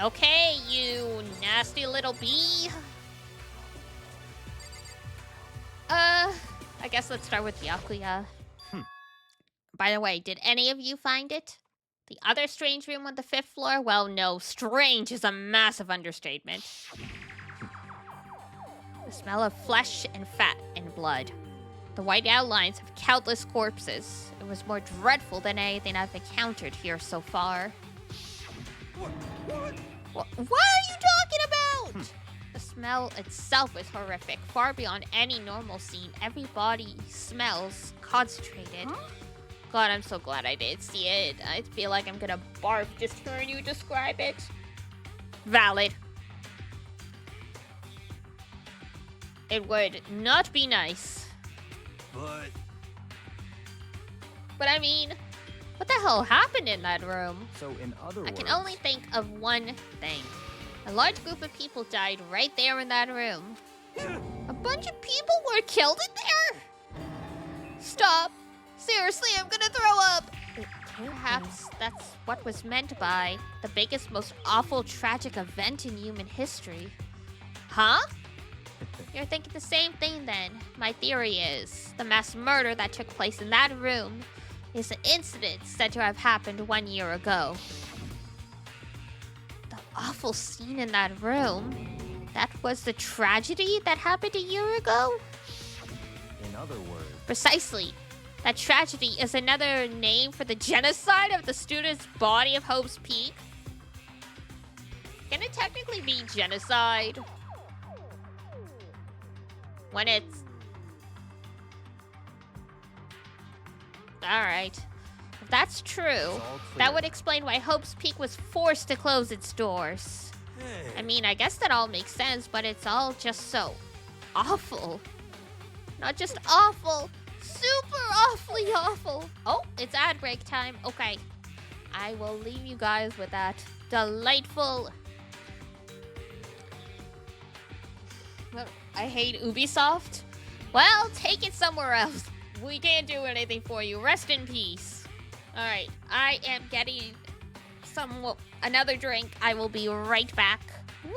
Okay, you nasty little bee. I guess let's start with Byakuya. By the way, did any of you find it? The other strange room on the 5th floor? Well, no, strange is a massive understatement. The smell of flesh and fat and blood. The white outlines of countless corpses. It was more dreadful than anything I've encountered here so far. What are you talking about? The smell itself is horrific, far beyond any normal scene. Every body smells concentrated. God, I'm so glad I did see it. I feel like I'm gonna barf just hearing you describe it. Valid. It would not be nice. But I mean, what the hell happened in that room? So in other words... I can only think of one thing. A large group of people died right there in that room. A bunch of people were killed in there? Stop. Seriously, I'm gonna throw up. Perhaps that's what was meant by the biggest, most awful, tragic event in human history. Huh? You're thinking the same thing then. My theory is the mass murder that took place in that room is an incident said to have happened 1 year ago. The awful scene in that room, that was the tragedy that happened a year ago? In other words, Precisely. That tragedy is another name for the genocide of the student's body of Hope's Peak. Can it technically be genocide? When it's... Alright. If that's true, that would explain why Hope's Peak was forced to close its doors. I mean, I guess that all makes sense, but it's all just so awful. Not just awful, super awfully awful. Oh, it's ad break time. Okay. I will leave you guys with that delightful... I hate Ubisoft. Well, take it somewhere else. We can't do anything for you. Rest in peace. Alright, I am getting another drink. I will be right back. Woo!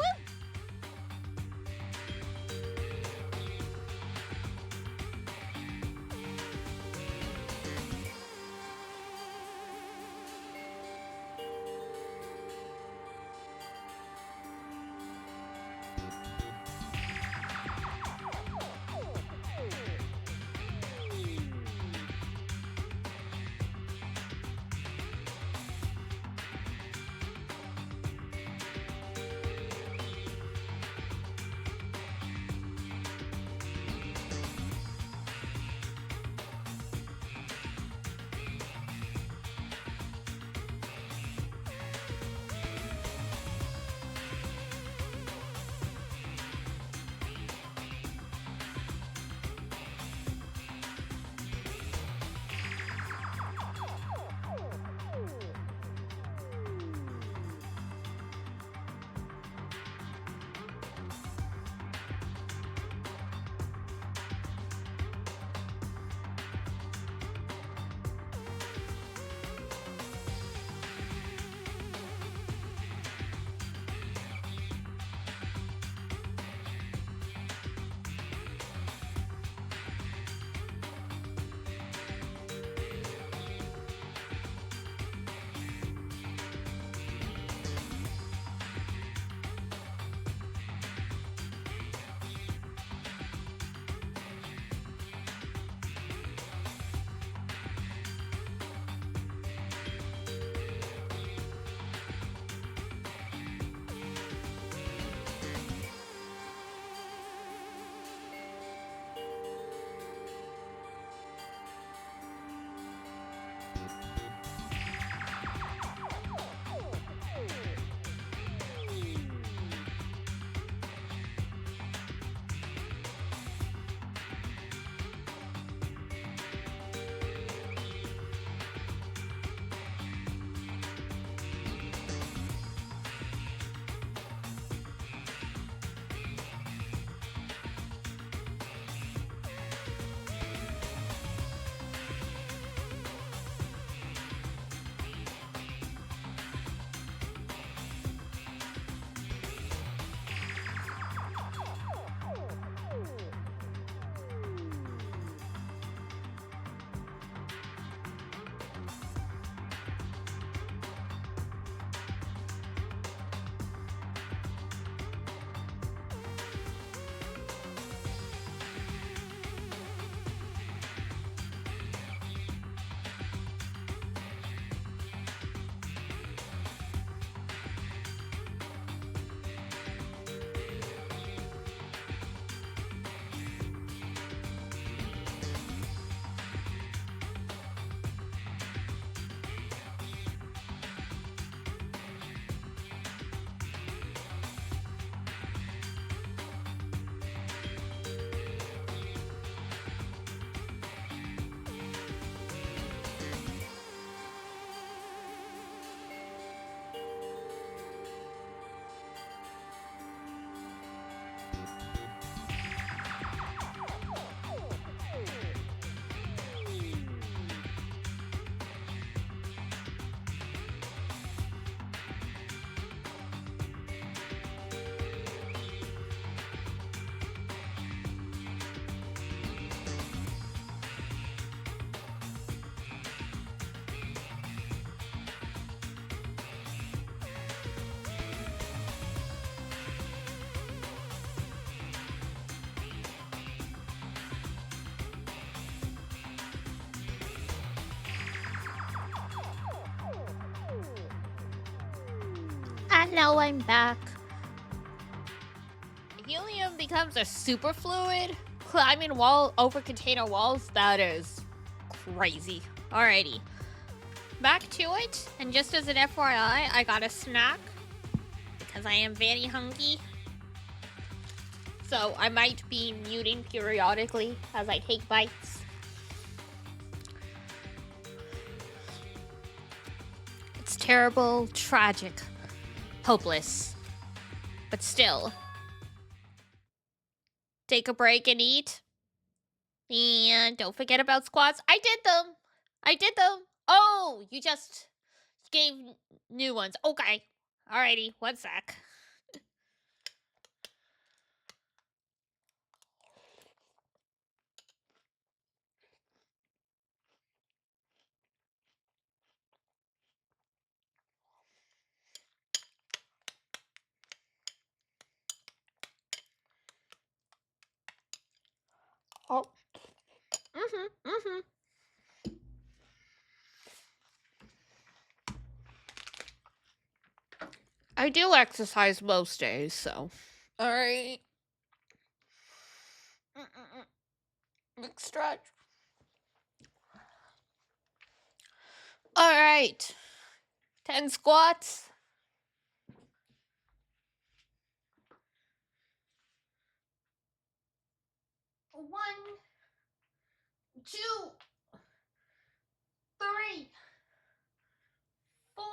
Hello, I'm back. Helium becomes a superfluid, climbing wall over container walls. That is crazy. Alrighty. Back to it, and just as an FYI, I got a snack because I am very hungry. So I might be muting periodically as I take bites. It's terrible, tragic, hopeless, but still. Take a break and eat. And don't forget about squats. I did them. I did them. Oh, you just gave new ones. Okay. Alrighty, one sec. Oh. Mm-hmm. I do exercise most days, so. Alright. Big stretch. Alright. 10 squats. 1, 2, 3, 4,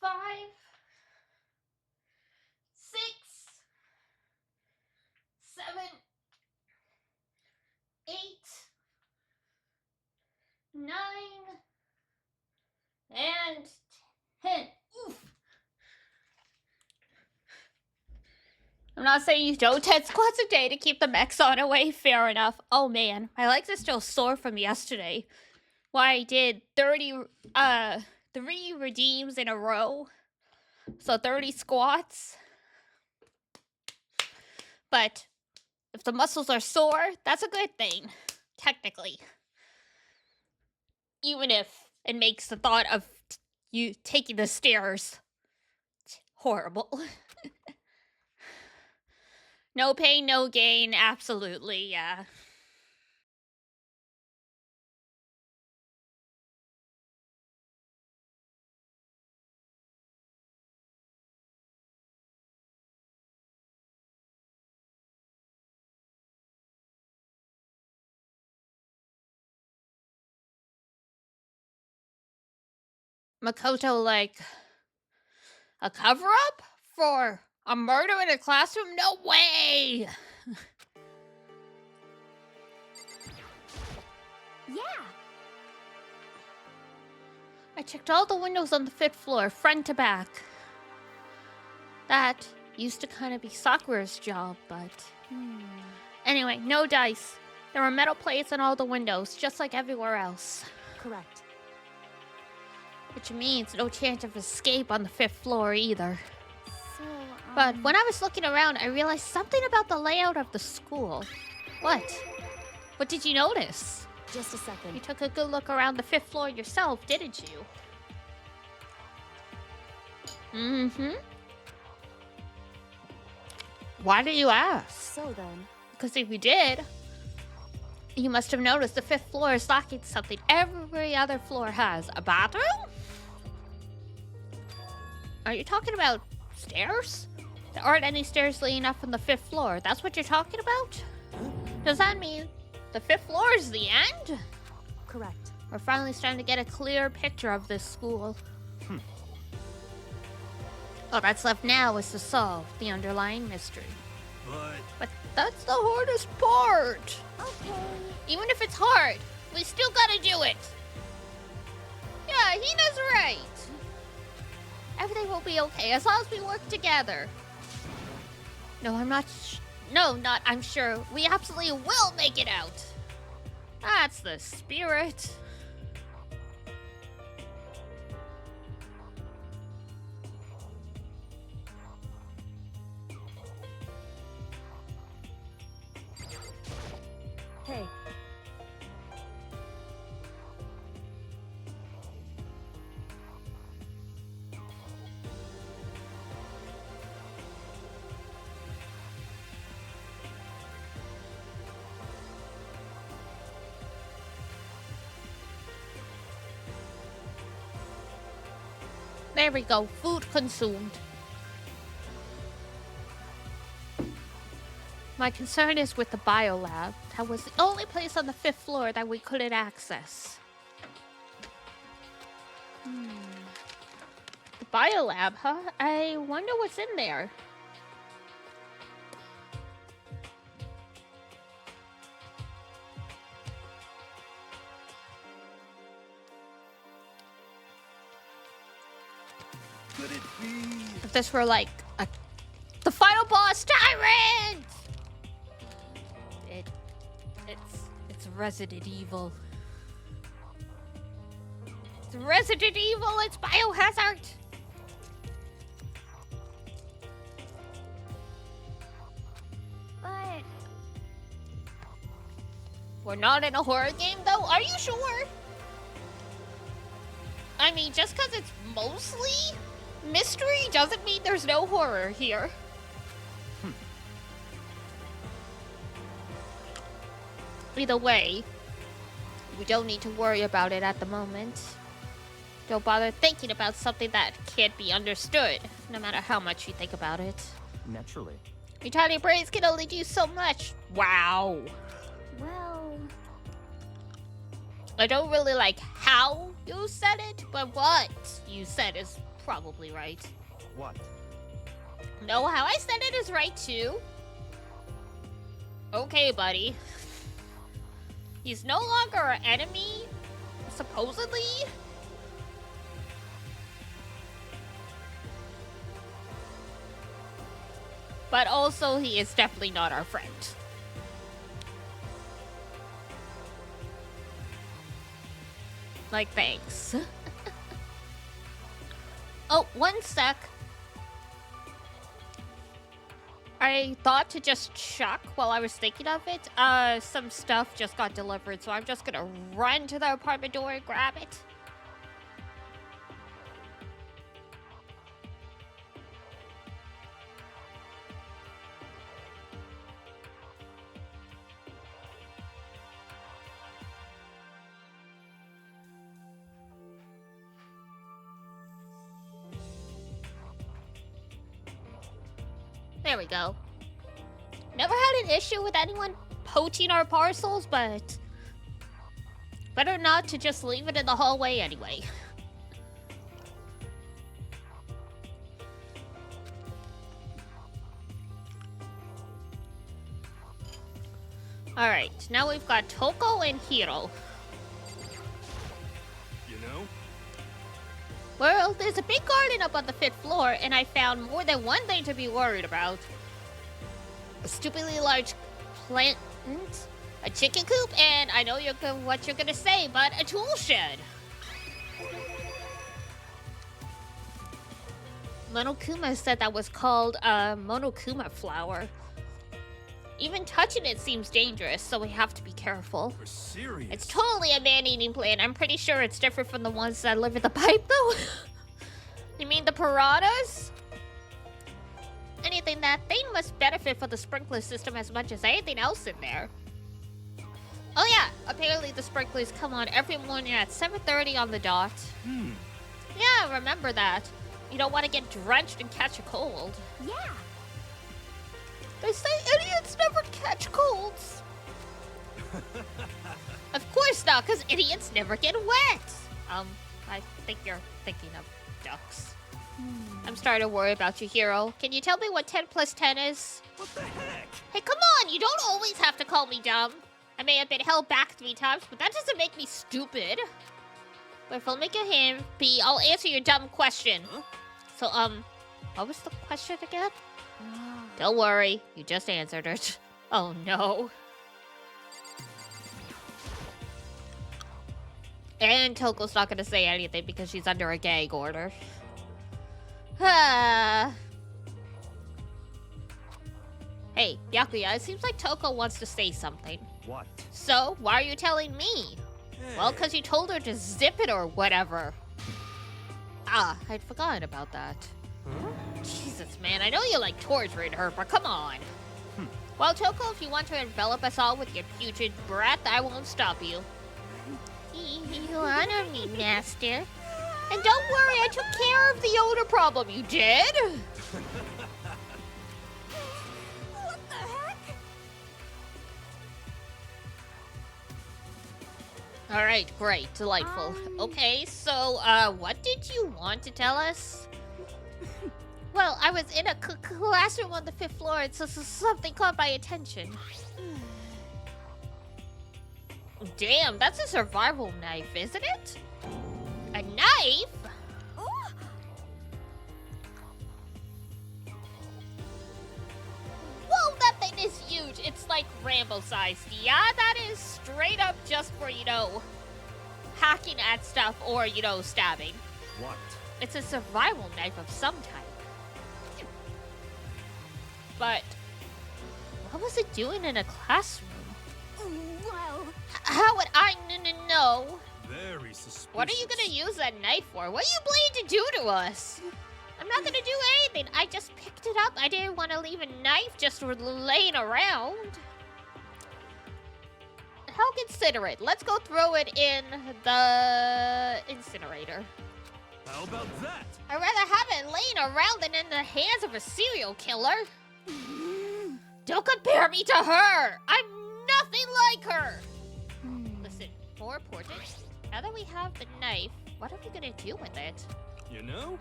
5, 6, 7, 8, 9, and 10. Oof. I'm not saying you don't 10 squats a day to keep the Mexon away. Fair enough. Oh man, my legs are still sore from yesterday. Why I did 3 redeems in a row. So 30 squats. But if the muscles are sore, that's a good thing. Technically. Even if it makes the thought of you taking the stairs horrible. No pain, no gain. Absolutely, yeah. Makoto, like, a cover-up for a murder in a classroom? No way! Yeah. I checked all the windows on the 5th floor, front to back. That used to kind of be Sakura's job, but... Anyway, no dice. There were metal plates on all the windows, just like everywhere else. Correct. Which means no chance of escape on the 5th floor either. So, But when I was looking around, I realized something about the layout of the school. What? What did you notice? Just a second. You took a good look around the 5th floor yourself, didn't you? Mm-hmm. Why do you ask? So then, Because if you did, you must have noticed the 5th floor is lacking something every other floor has. A bathroom? Are you talking about stairs? There aren't any stairs leading up from the 5th floor. That's what you're talking about? Does that mean the 5th floor is the end? correct. We're finally starting to get a clear picture of this school. All that's left now is to solve the underlying mystery. But that's the hardest part. okay. Even if it's hard, we still gotta do it. Yeah, Hina's right. Everything will be okay as long as we work together. No, I'm sure. We absolutely will make it out. That's the spirit. Hey, There we go. Food consumed. My concern is with the biolab. That was the only place on the 5th floor that we couldn't access. The biolab, huh? I wonder what's in there. Could it be? If this were like the final boss, Tyrant! It's Resident Evil. It's Resident Evil, it's Biohazard! But We're not in a horror game though? Are you sure? I mean, just because it's mostly mystery doesn't mean there's no horror here. Either way, we don't need to worry about it at the moment. Don't bother thinking about something that can't be understood, no matter how much you think about it. Naturally. Your tiny brains can only do so much. Wow. well, I don't really like how you said it, but what you said is probably right. What? No, how I said it is right too. Okay, buddy. He's no longer our enemy, supposedly. But also, he is definitely not our friend. Like, thanks. Oh, one sec. I thought to just check while I was thinking of it. Some stuff just got delivered, so I'm just gonna run to the apartment door and grab it. There we go. Never had an issue with anyone poaching our parcels, but better not to just leave it in the hallway anyway. Alright, now we've got Toko and Hiro. You know? Well, there's a big garden up on the 5th floor, and I found more than one thing to be worried about. A stupidly large plant, a chicken coop, and I know what you're gonna say, but a tool shed. Monokuma said that was called a Monokuma flower. Even touching it seems dangerous, so we have to be careful. We're serious. It's totally a man-eating plant. I'm pretty sure it's different from the ones that live in the pipe, though. You mean the piranhas? Anything that thing must benefit from the sprinkler system as much as anything else in there. Oh yeah, apparently the sprinklers come on every morning at 7:30 on the dot. Yeah, remember that. You don't want to get drenched and catch a cold. yeah. They say idiots never catch colds. Of course not, because idiots never get wet. I think you're thinking of ducks. I'm starting to worry about you, Hiro. Can you tell me what 10 plus 10 is? What the heck? Hey, come on! You don't always have to call me dumb. I may have been held back 3 times, but that doesn't make me stupid. But if I'll make a hint, B, I'll answer your dumb question. Huh? So, what was the question again? Don't worry, you just answered it. Oh no. And Toko's not gonna say anything because she's under a gag order. Hey, Byakuya, it seems like Toko wants to say something. What? So, why are you telling me? Well, because you told her to zip it or whatever. Ah, I'd forgotten about that. Jesus, man, I know you like torturing her, but come on. Well, Toko, if you want to envelop us all with your putrid breath, I won't stop you. You honor me, master. And don't worry, I took care of the odor problem. You did? What the heck? All right, great, delightful. Okay, so, what did you want to tell us? Well, I was in a classroom on the 5th floor, and so something caught my attention. Damn, that's a survival knife, isn't it? A knife? Whoa, that thing is huge. It's like Rambo-sized. Yeah, that is straight up just for, you know, hacking at stuff or, you know, stabbing. What? It's a survival knife of some type. But what was it doing in a classroom? Well, How would I know? Very suspicious. What are you gonna use that knife for? What are you planning to do to us? I'm not gonna do anything. I just picked it up. I didn't want to leave a knife just laying around. How considerate. Let's go throw it in the incinerator. How about that? I'd rather have it laying around than in the hands of a serial killer. Don't compare me to her! I'm nothing like her! Listen, more important, now that we have the knife, what are we gonna do with it? You know?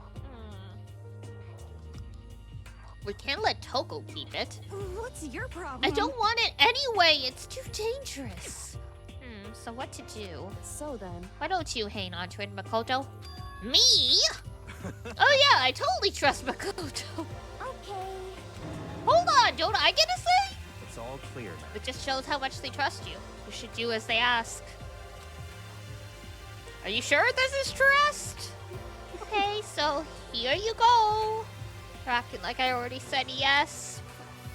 We can't let Toko keep it. what's your problem? I don't want it anyway, it's too dangerous. So what to do? So then, Why don't you hang on to it, Makoto? Me? Oh yeah, I totally trust Makoto. Okay. Hold on, don't I get a say? It's all clear now. It just shows how much they trust you. You should do as they ask. Are you sure this is trust? Okay, so here you go. You're acting like I already said yes.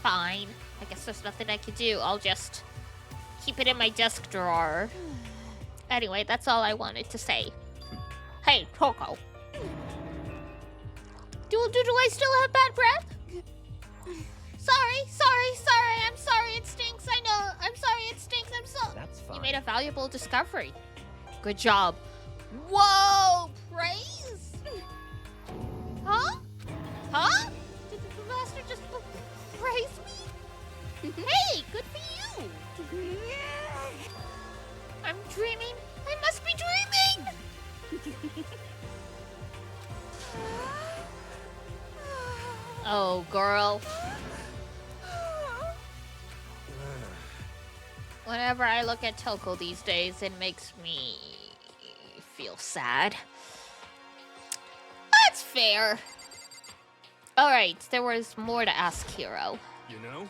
Fine. I guess there's nothing I can do. I'll just keep it in my desk drawer. Anyway, that's all I wanted to say. Hey, Toko. Do I still have bad breath? Sorry, I'm sorry, it stinks, I know. I'm sorry, it stinks, I'm so... That's fine. You made a valuable discovery. Good job. Whoa, praise? Huh? Huh? Did the master just praise me? Hey, good for you. I'm dreaming. I must be dreaming. Oh, girl. Whenever I look at Toko these days, it makes me feel sad. That's fair. Alright, there was more to ask Hiro. You know?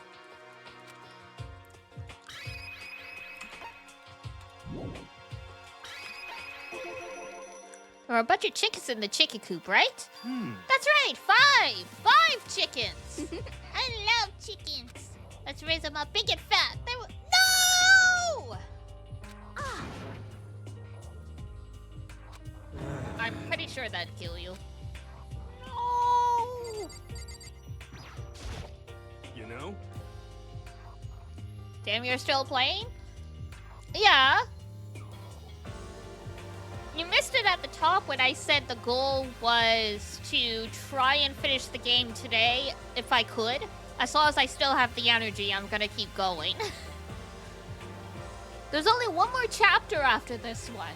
There are a bunch of chickens in the chicken coop, right? Hmm. That's right, 5 chickens. I love chickens. Let's raise them up big and fat. No! I'm pretty sure that'd kill you. No! You know? Damn, you're still playing? Yeah. You missed it at the top when I said the goal was to try and finish the game today, if I could. As long as I still have the energy, I'm gonna keep going. There's only one more chapter after this one.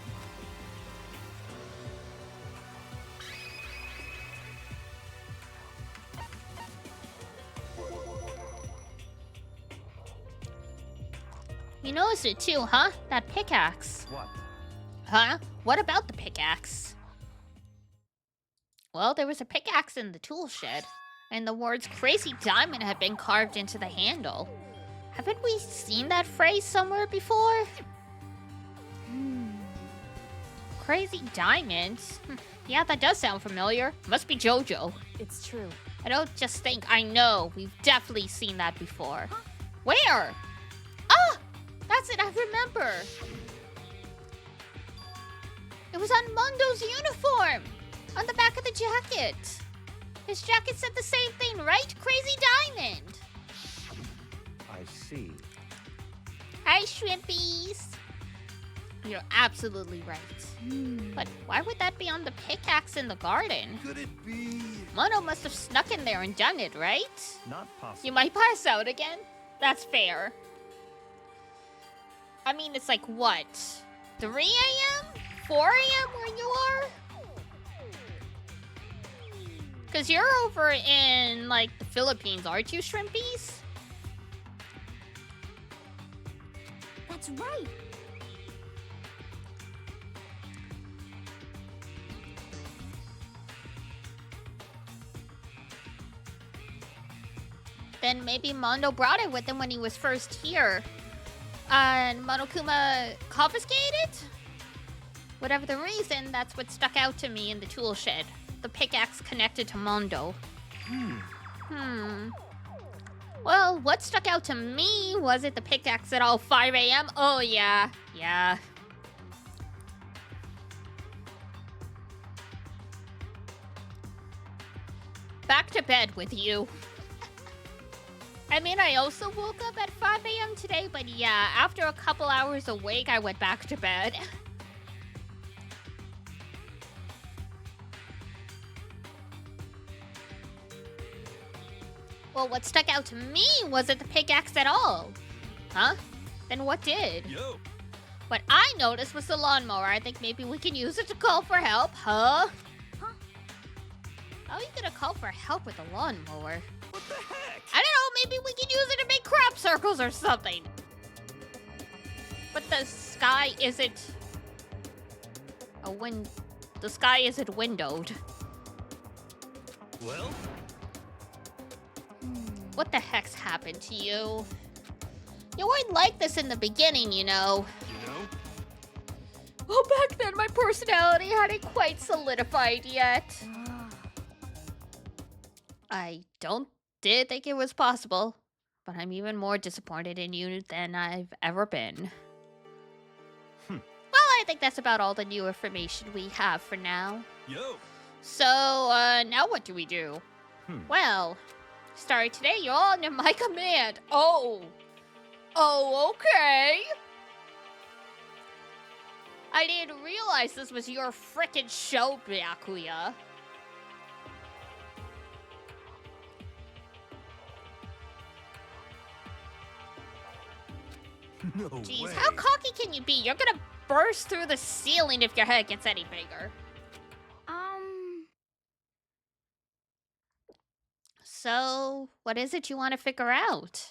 You noticed it too, huh? That pickaxe. What? Huh? What about the pickaxe? Well, there was a pickaxe in the tool shed, and the words Crazy Diamond had been carved into the handle. Haven't we seen that phrase somewhere before? Crazy Diamond? Yeah, that does sound familiar. Must be JoJo. it's true. I don't just think, I know. We've definitely seen that before. Where? Ah! That's it, I remember. It was on Mondo's uniform! On the back of the jacket. His jacket said the same thing, right? Crazy Diamond! I see. Hi, shrimpies. You're absolutely right. But why would that be on the pickaxe in the garden? Could it be? Mono must have snuck in there and done it, right? Not possible. You might pass out again. That's fair. I mean, it's like what? 3 a.m.? 4 a.m. where you are? Because you're over in, like, the Philippines, aren't you, Shrimpies? That's right. Then maybe Mondo brought it with him when he was first here. And Monokuma confiscated? Whatever the reason, that's what stuck out to me in the tool shed. The pickaxe connected to Mondo. Well, what stuck out to me was it the pickaxe at all 5 a.m.? Oh, yeah. Yeah. Back to bed with you. I mean, I also woke up at 5 a.m. today, but yeah, after a couple hours awake, I went back to bed. Well, what stuck out to me wasn't the pickaxe at all. Huh? Then what did? Yo. What I noticed was the lawnmower. I think maybe we can use it to call for help, huh? How are you gonna call for help with a lawnmower? What the heck? I don't know, maybe we can use it to make crop circles or something. But the sky isn't the sky isn't windowed. Well? What the heck's happened to you? You weren't like this in the beginning, you know. You know? Oh, back then my personality hadn't quite solidified yet. I did think it was possible, but I'm even more disappointed in you than I've ever been. Well, I think that's about all the new information we have for now. Yo. So, now what do we do? Well, starting today, you're all under my command. Oh, okay. I didn't realize this was your frickin' show, Byakuya. No Jeez, way. how cocky can you be? You're gonna burst through the ceiling if your head gets any bigger. So, what is it you want to figure out?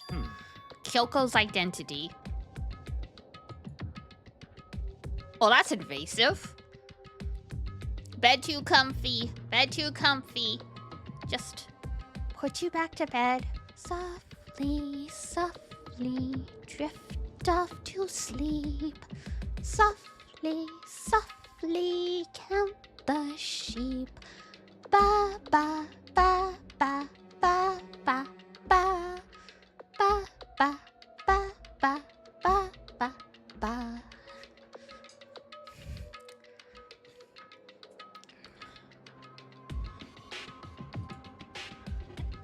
Kyoko's identity. Oh, that's invasive. Bed too comfy. Bed too comfy. Just put you back to bed. Softly, softly, drift off to sleep. Softly, softly, count the sheep. Ba, ba, ba, ba, ba, ba, ba. Ba, ba, ba, ba, ba, ba, ba.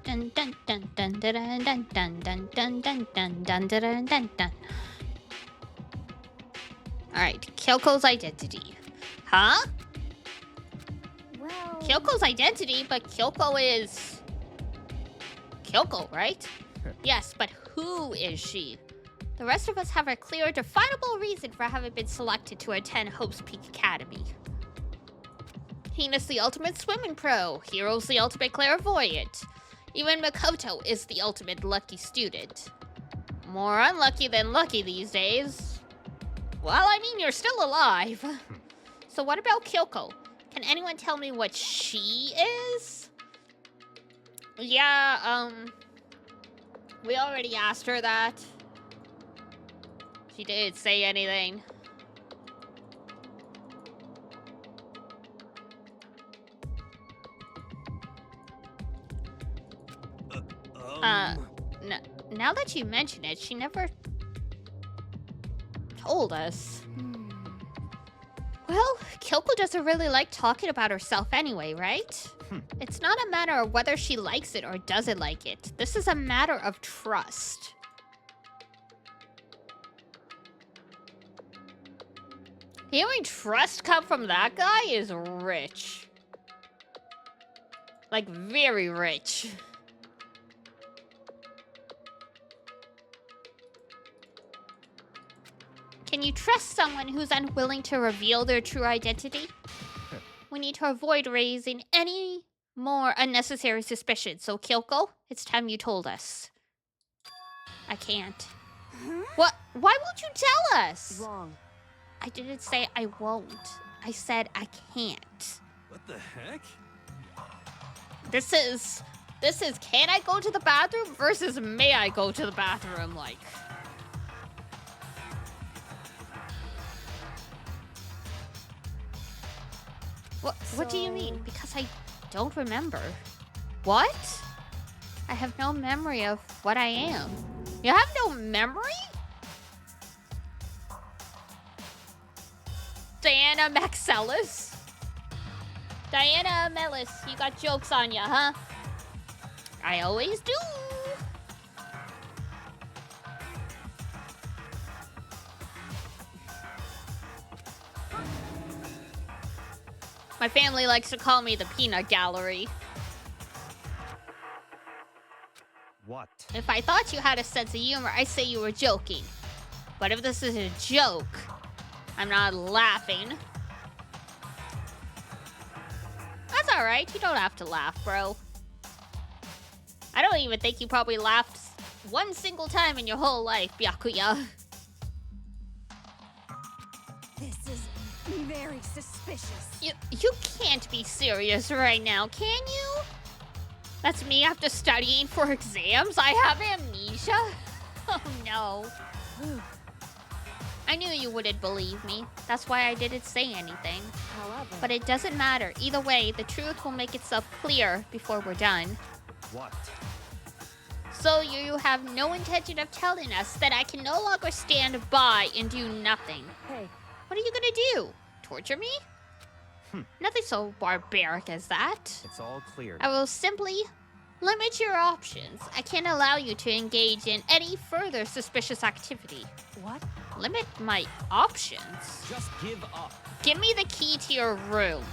Dun dun dun dun dun dun dun dun dun dun dun dun dun dun dun. Alright, Kyoko's identity. Huh? Well, Kyoko's identity, but Kyoko is Kyoko, right? Yes, but who is she? The rest of us have a clear, definable reason for having been selected to attend Hope's Peak Academy. Hina's the ultimate swimming pro. Hiro's the ultimate clairvoyant. Even Makoto is the ultimate lucky student. More unlucky than lucky these days. Well, I mean, you're still alive. So what about Kyoko? Can anyone tell me what she is? Yeah, we already asked her that. She didn't say anything. Now that you mention it, she never told us. Well, Kyoko doesn't really like talking about herself anyway, right? It's not a matter of whether she likes it or doesn't like it. This is a matter of trust. Hearing trust come from that guy is rich. Like, very rich. Can you trust someone who's unwilling to reveal their true identity? We need to avoid raising any more unnecessary suspicions. So, Kyoko, it's time you told us. I can't. What? Why won't you tell us? Wrong. I didn't say I won't. I said I can't. What the heck? This is can I go to the bathroom versus may I go to the bathroom, like. What do you mean? Because I don't remember. What? I have no memory of what I am. You have no memory? Diana Maxellis? Diana Mellis, you got jokes on ya, huh? I always do. My family likes to call me the peanut gallery. What? If I thought you had a sense of humor, I'd say you were joking. But if this is a joke, I'm not laughing. That's alright, you don't have to laugh, bro. I don't even think you probably laughed one single time in your whole life, Byakuya. This is very suspicious. You can't be serious right now, can you? That's me after studying for exams? I have amnesia? Oh no. I knew you wouldn't believe me. That's why I didn't say anything. However, But it doesn't matter. Either way, the truth will make itself clear before we're done. What? So you have no intention of telling us that I can no longer stand by and do nothing. hey, What are you gonna do? Torture me? Nothing so barbaric as that. It's all clear. I will simply limit your options. I can't allow you to engage in any further suspicious activity. what? Limit my options? Just give up. Give me the key to your room.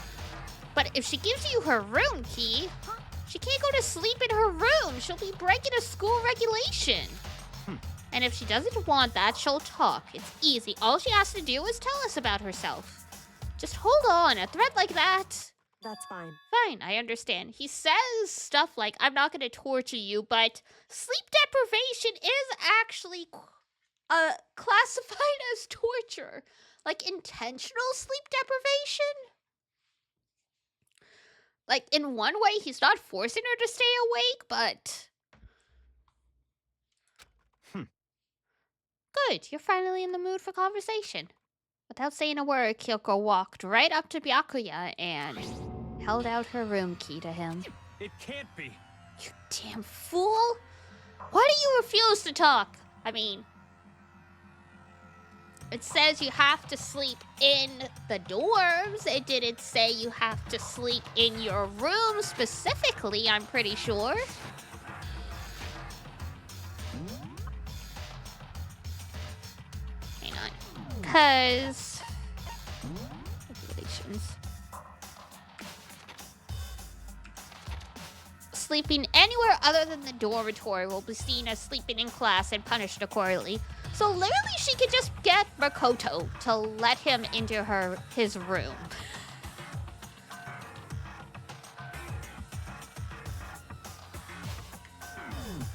But if she gives you her room key, she can't go to sleep in her room. She'll be breaking a school regulation. And if she doesn't want that, she'll talk. It's easy. All she has to do is tell us about herself. Just hold on. A threat like that. That's fine. Fine, I understand. He says stuff like, I'm not going to torture you, but sleep deprivation is actually classified as torture. Like intentional sleep deprivation? Like, in one way, he's not forcing her to stay awake, but... Good, you're finally in the mood for conversation. Without saying a word, Kyoko walked right up to Byakuya and held out her room key to him. It can't be. You damn fool! Why do you refuse to talk? I mean... It says you have to sleep in the dorms. It didn't say you have to sleep in your room specifically, I'm pretty sure. Hang on. Because... Regulations. Sleeping anywhere other than the dormitory will be seen as sleeping in class and punished accordingly. So literally she could just get Makoto to let him into his room.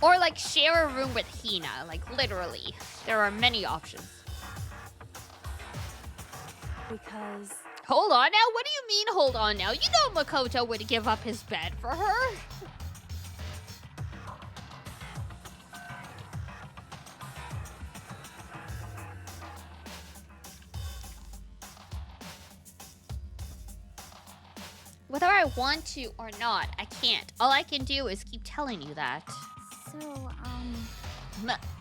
Or like share a room with Hina, like literally. There are many options. Because Hold on now? What do you mean hold on now? You know Makoto would give up his bed for her. Whether I want to or not, I can't. All I can do is keep telling you that. So,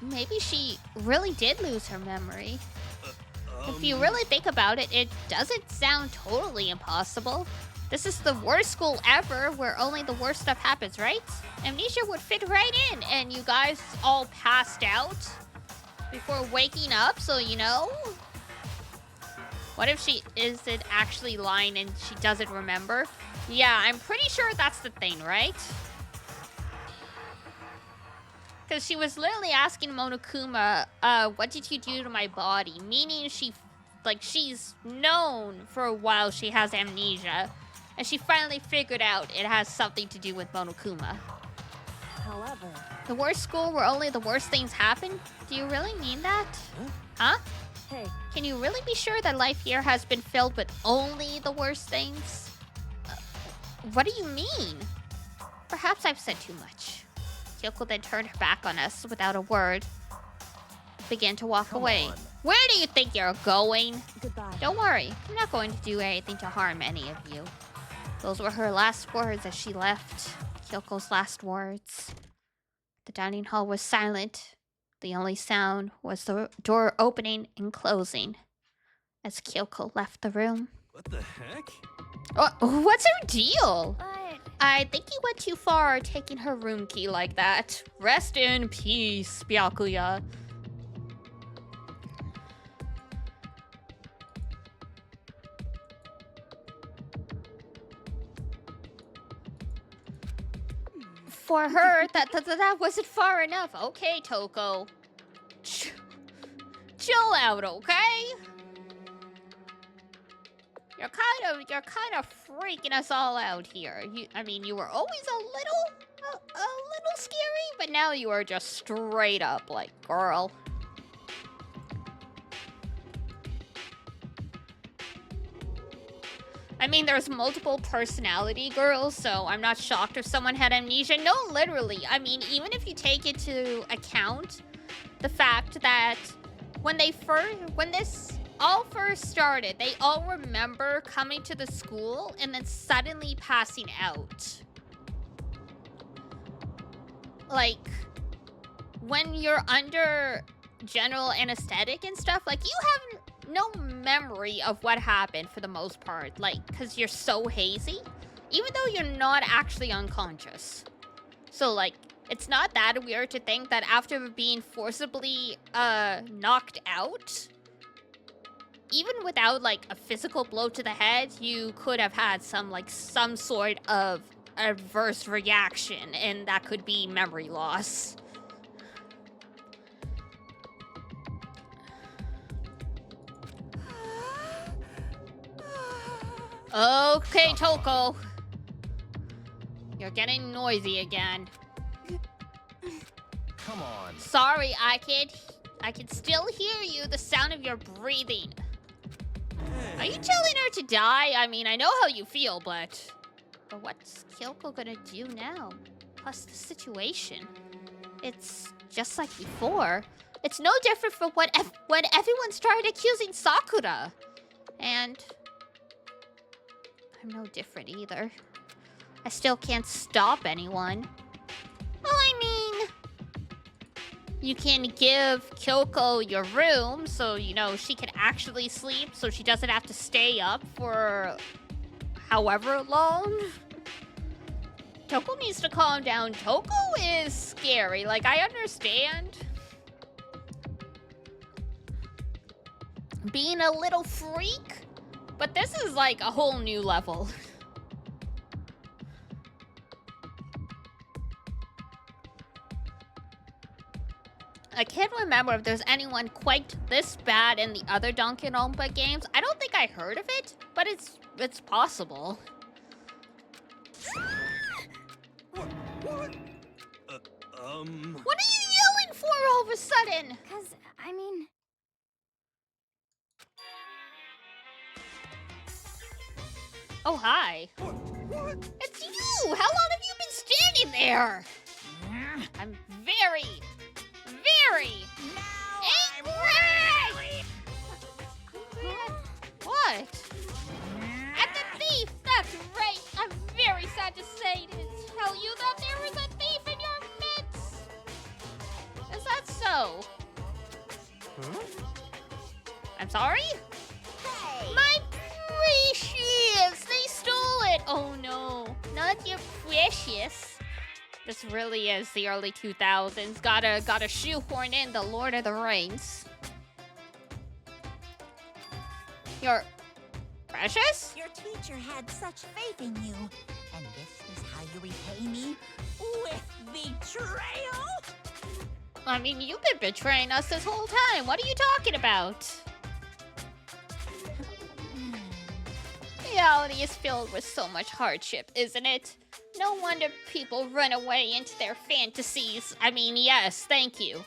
Maybe she really did lose her memory. If you really think about it, it doesn't sound totally impossible. This is the worst school ever where only the worst stuff happens, right? Amnesia would fit right in, and you guys all passed out before waking up, so you know. What if she isn't actually lying and she doesn't remember? Yeah, I'm pretty sure that's the thing, right? Because she was literally asking Monokuma, what did you do to my body? Meaning she's known for a while she has amnesia. And she finally figured out it has something to do with Monokuma. However, The worst school where only the worst things happen? Do you really mean that? Huh? hey, Can you really be sure that life here has been filled with only the worst things? What do you mean? Perhaps I've said too much. Kyoko then turned her back on us without a word. Began to walk away. on. Where do you think you're going? goodbye. Don't worry, I'm not going to do anything to harm any of you. Those were her last words as she left. Kyoko's last words. The dining hall was silent. The only sound was the door opening and closing as Kyoko left the room. What the heck? What's her deal? But I think you went too far taking her room key like that. Rest in peace, Byakuya. For her, that wasn't far enough. Okay, Toko. Chill out, okay? You're kind of freaking us all out here. You were always a little scary, but now you are just straight up like, girl. I mean, there's multiple personality girls, so I'm not shocked if someone had amnesia. No, literally. I mean, even if you take into account the fact that when this all first started, they all remember coming to the school and then suddenly passing out. Like, when you're under general anesthetic and stuff, like, you have no memory of what happened for the most part, like, because you're so hazy, even though you're not actually unconscious. So, like, it's not that weird to think that after being forcibly knocked out, even without, like, a physical blow to the head, you could have had some sort of adverse reaction, and that could be memory loss. Okay, Toko. You're getting noisy again. Come on. Sorry, I can still hear you, the sound of your breathing. Are you telling her to die? I mean, I know how you feel, but what's Kyoko gonna do now? Plus the situation. It's just like before. It's no different from when everyone started accusing Sakura. And I'm no different either. I still can't stop anyone. Well, I mean, you can give Kyoko your room so, she can actually sleep so she doesn't have to stay up for however long. Toko needs to calm down. Toko is scary. Like, I understand being a little freak, but this is like a whole new level. I can't remember if there's anyone quite this bad in the other Danganronpa games. I don't think I heard of it, but it's possible. What? What are you yelling for all of a sudden? Because, I mean, Oh, hi. What? It's you! How long have you been standing there? I'm very angry! What? At the thief! That's right! I'm very sad to say to tell you that there is a thief in your midst! Is that so? Huh? I'm sorry? My precious! They stole it! Oh no, not your precious. This really is the early 2000s. Gotta shoehorn in the Lord of the Rings. You're precious? Your teacher had such faith in you. And this is how you repay me? With betrayal? I mean, you've been betraying us this whole time. What are you talking about? Reality is filled with so much hardship, isn't it? No wonder people run away into their fantasies. I mean, yes, thank you.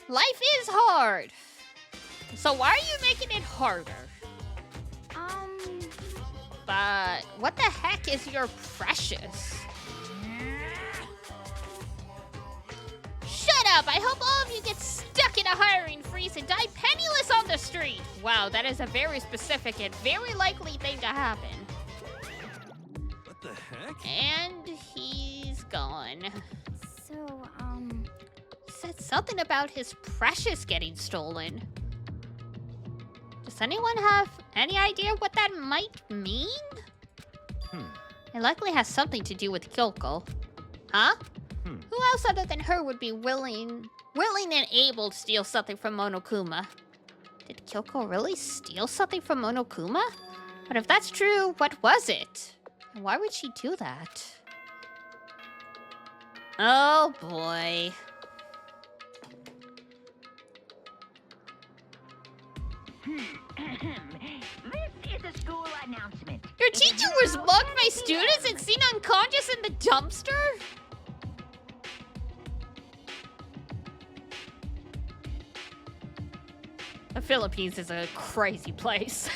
Life is hard. So why are you making it harder? But what the heck is your precious? Shut up! I hope all of you get stuck in a hiring freeze and die penniless on the street. Wow, that is a very specific and very likely thing to happen. What the heck? And he's gone. So, He said something about his precious getting stolen. Does anyone have any idea what that might mean? It likely has something to do with Kyoko. Huh? Who else other than her would be willing and able to steal something from Monokuma? Did Kyoko really steal something from Monokuma? But if that's true, what was it? And why would she do that? Oh boy. This is a school announcement. Your teacher was mugged by students and seen unconscious in the dumpster? The Philippines is a crazy place.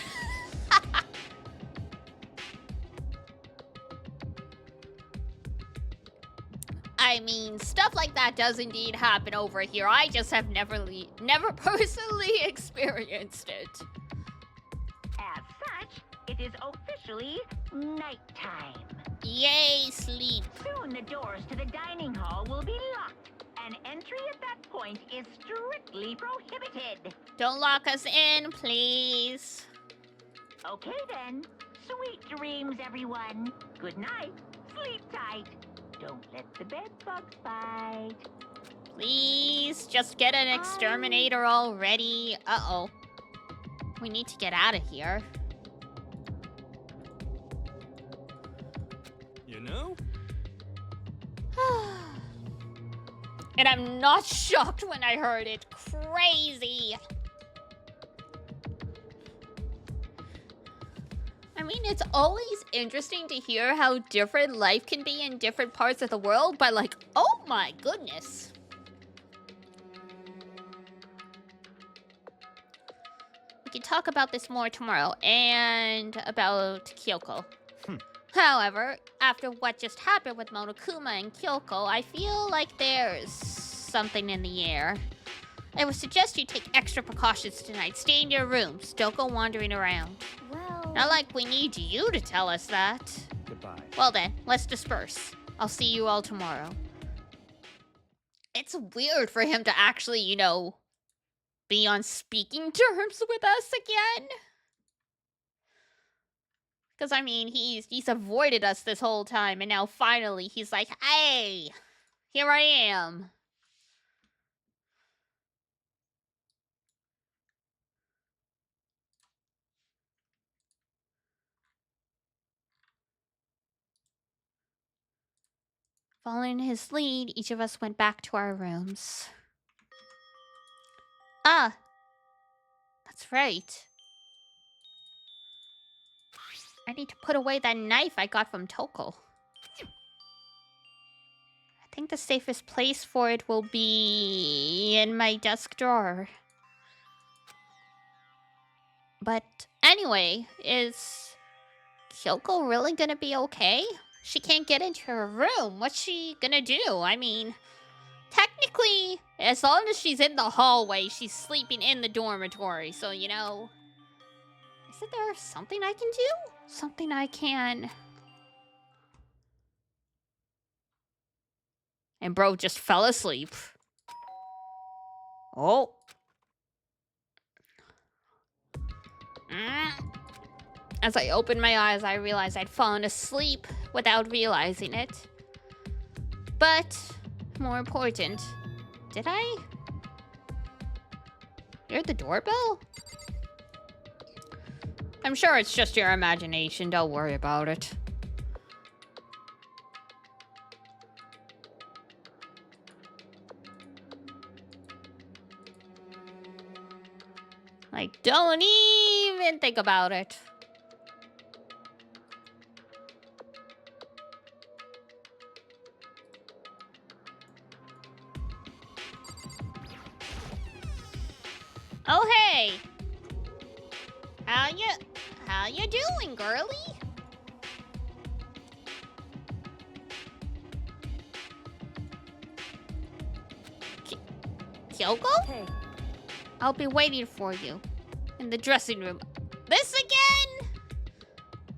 I mean, stuff like that does indeed happen over here. I just have never personally experienced it. As such, it is officially nighttime. Yay, sleep. Soon the doors to the dining hall will be locked, and entry at that point is strictly prohibited. Don't lock us in, please. Okay then. Sweet dreams, everyone. Good night. Sleep tight. Don't let the bed bugs bite. Please, just get an exterminator already. Uh-oh. We need to get out of here. You know? And I'm not shocked when I heard it. Crazy. I mean, it's always interesting to hear how different life can be in different parts of the world, but like, oh my goodness. We can talk about this more tomorrow, and about Kyoko. However, after what just happened with Monokuma and Kyoko, I feel like there's something in the air. I would suggest you take extra precautions tonight. Stay in your rooms. Don't go wandering around. well... Not like we need you to tell us that. Goodbye. Well then, let's disperse. I'll see you all tomorrow. It's weird for him to actually, you know, be on speaking terms with us again. Because, I mean, he's avoided us this whole time, and now finally he's like, hey, here I am. Following his lead, each of us went back to our rooms. Ah, that's right. I need to put away that knife I got from Toko. I think the safest place for it will be in my desk drawer. But anyway, is Kyoko really gonna be okay? She can't get into her room. What's she gonna do? I mean, technically, as long as she's in the hallway, she's sleeping in the dormitory. So, you know, isn't there something I can do? Something I can... And bro just fell asleep. Oh. As I opened my eyes, I realized I'd fallen asleep without realizing it. But, more important, did I hear the doorbell? I'm sure it's just your imagination. Don't worry about it. Like, don't even think about it. Oh, hey! How you doing, girlie? Kyoko? Hey, I'll be waiting for you in the dressing room. This again?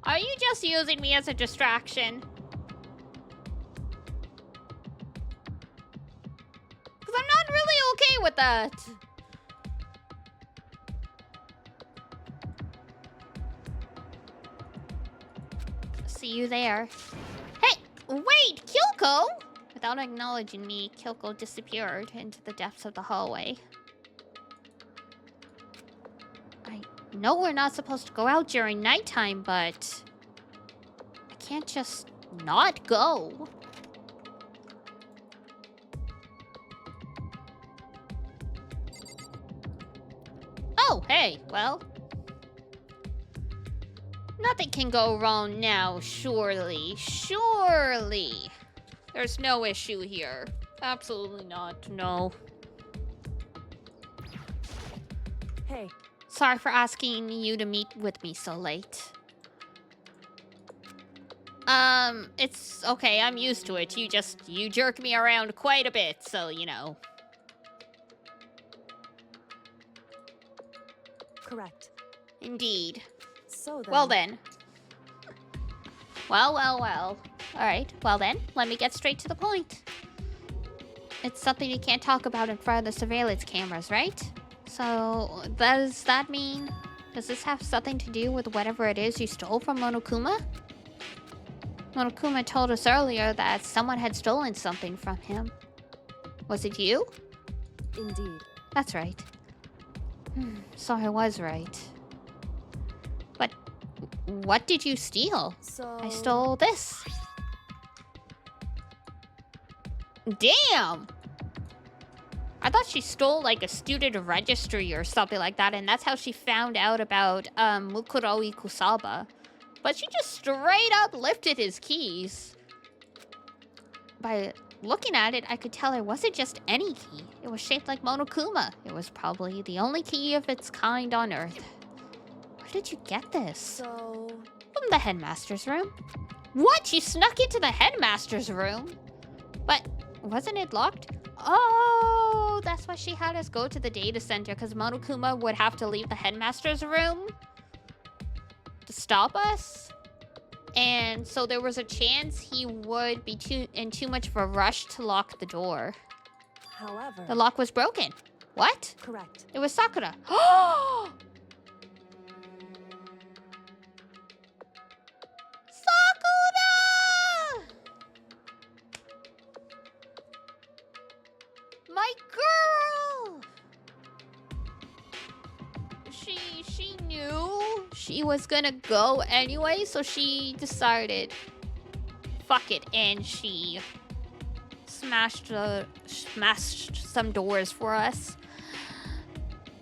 Are you just using me as a distraction? Because I'm not really okay with that. See you there. Hey, wait, Kyoko! Without acknowledging me, Kyoko disappeared into the depths of the hallway. I know we're not supposed to go out during nighttime, but I can't just not go. Oh, hey, well. Nothing can go wrong now, surely. Surely. There's no issue here. Absolutely not, no. hey, Sorry for asking you to meet with me so late. It's okay, I'm used to it. You jerk me around quite a bit, so, you know. correct. Indeed. So then... Well then. Well. Alright, well then, let me get straight to the point. It's something you can't talk about in front of the surveillance cameras, right? So, does that mean... Does this have something to do with whatever it is you stole from Monokuma? Monokuma told us earlier that someone had stolen something from him. Was it you? Indeed. That's right. So I was right. But what did you steal? So... I stole this. Damn! I thought she stole like a student registry or something like that, and that's how she found out about Mukuroi Kusaba. But she just straight up lifted his keys. By looking at it, I could tell it wasn't just any key. It was shaped like Monokuma. It was probably the only key of its kind on Earth. Where did you get this? So... From the headmaster's room. What? You snuck into the headmaster's room? But wasn't it locked? Oh, that's why she had us go to the data center, because Monokuma would have to leave the headmaster's room to stop us. And so there was a chance he would be in too much of a rush to lock the door. However... The lock was broken. What? Correct. It was Sakura. Oh! Sakura! My girl! She knew she was gonna go anyway, so she decided, fuck it, and she smashed some doors for us.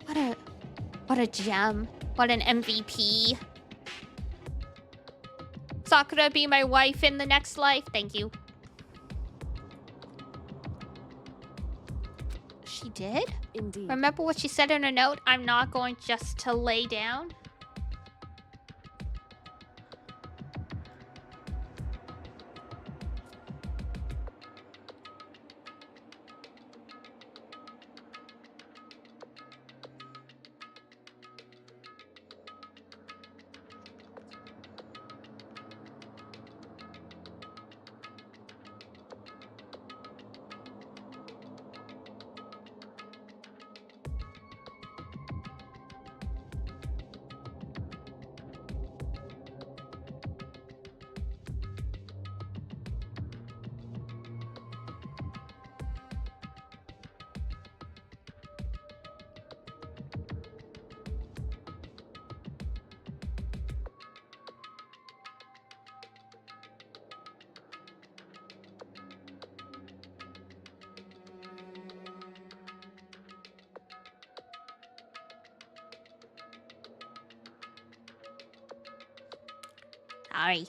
What a gem. What an MVP. Sakura, be my wife in the next life. Thank you. She did? Indeed. Remember what she said in her note? I'm not going just to lay down. Sorry.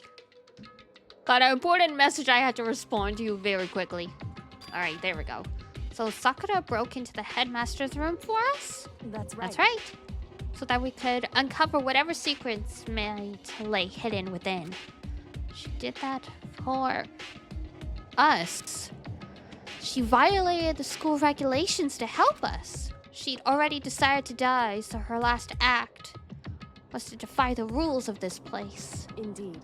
Got an important message I had to respond to very quickly. Alright, there we go. So Sakura broke into the headmaster's room for us? That's right. That's right. So that we could uncover whatever secrets might lay hidden within. She did that for us. She violated the school regulations to help us. She'd already decided to die, so her last act was to defy the rules of this place. Indeed.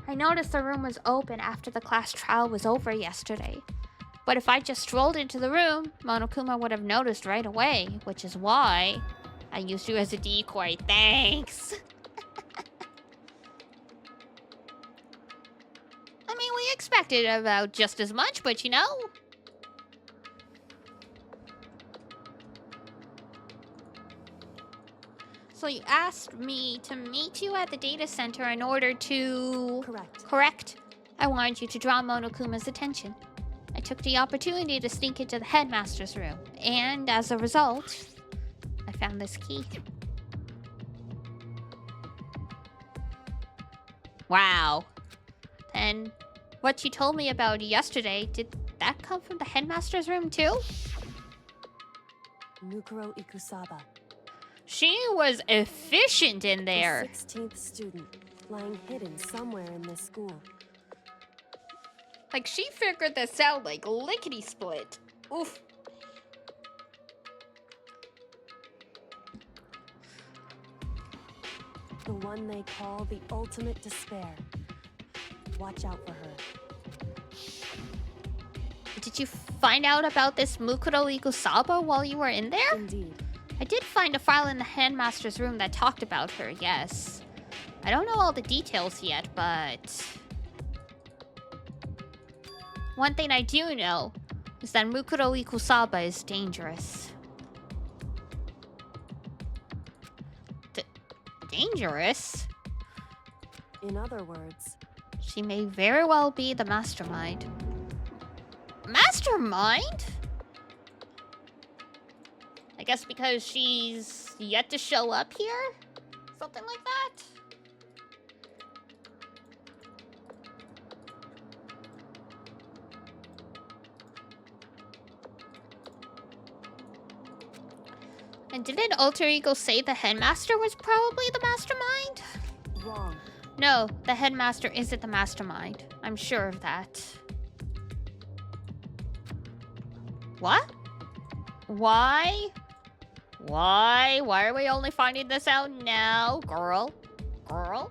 I noticed the room was open after the class trial was over yesterday. But if I just strolled into the room, Monokuma would have noticed right away, which is why I used you as a decoy. Thanks! I mean, we expected about just as much, but you know. So you asked me to meet you at the data center in order to... Correct. Correct. I wanted you to draw Monokuma's attention. I took the opportunity to sneak into the headmaster's room, and as a result, I found this key. Wow. And what you told me about yesterday, did that come from the headmaster's room too? Mukuro Ikusaba. She was efficient in there. The 16th student, lying hidden somewhere in this school. Like, she figured this out like lickety-split. Oof. The one they call the ultimate despair. Watch out for her. Did you find out about this Mukuro Ikusaba while you were in there? Indeed. I did find a file in the headmaster's room that talked about her, yes. I don't know all the details yet, but... one thing I do know is that Mukuro Ikusaba is dangerous. Dangerous? In other words, she may very well be the mastermind. Mastermind? I guess because she's yet to show up here? Something like that? And didn't Alter Ego say the headmaster was probably the mastermind? wrong. No, the headmaster isn't the mastermind. I'm sure of that. What? Why? Why? Why are we only finding this out now, girl? Girl?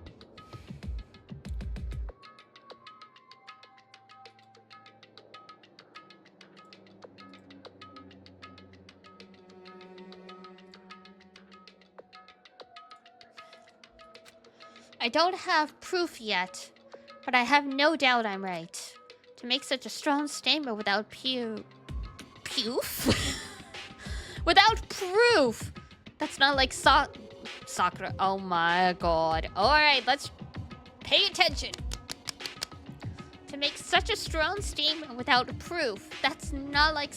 I don't have proof yet, but I have no doubt I'm right. To make such a strong statement without proof? Without proof! That's not like Sakura. Oh my god. Alright, let's pay attention. To make such a strong statement without proof. That's not like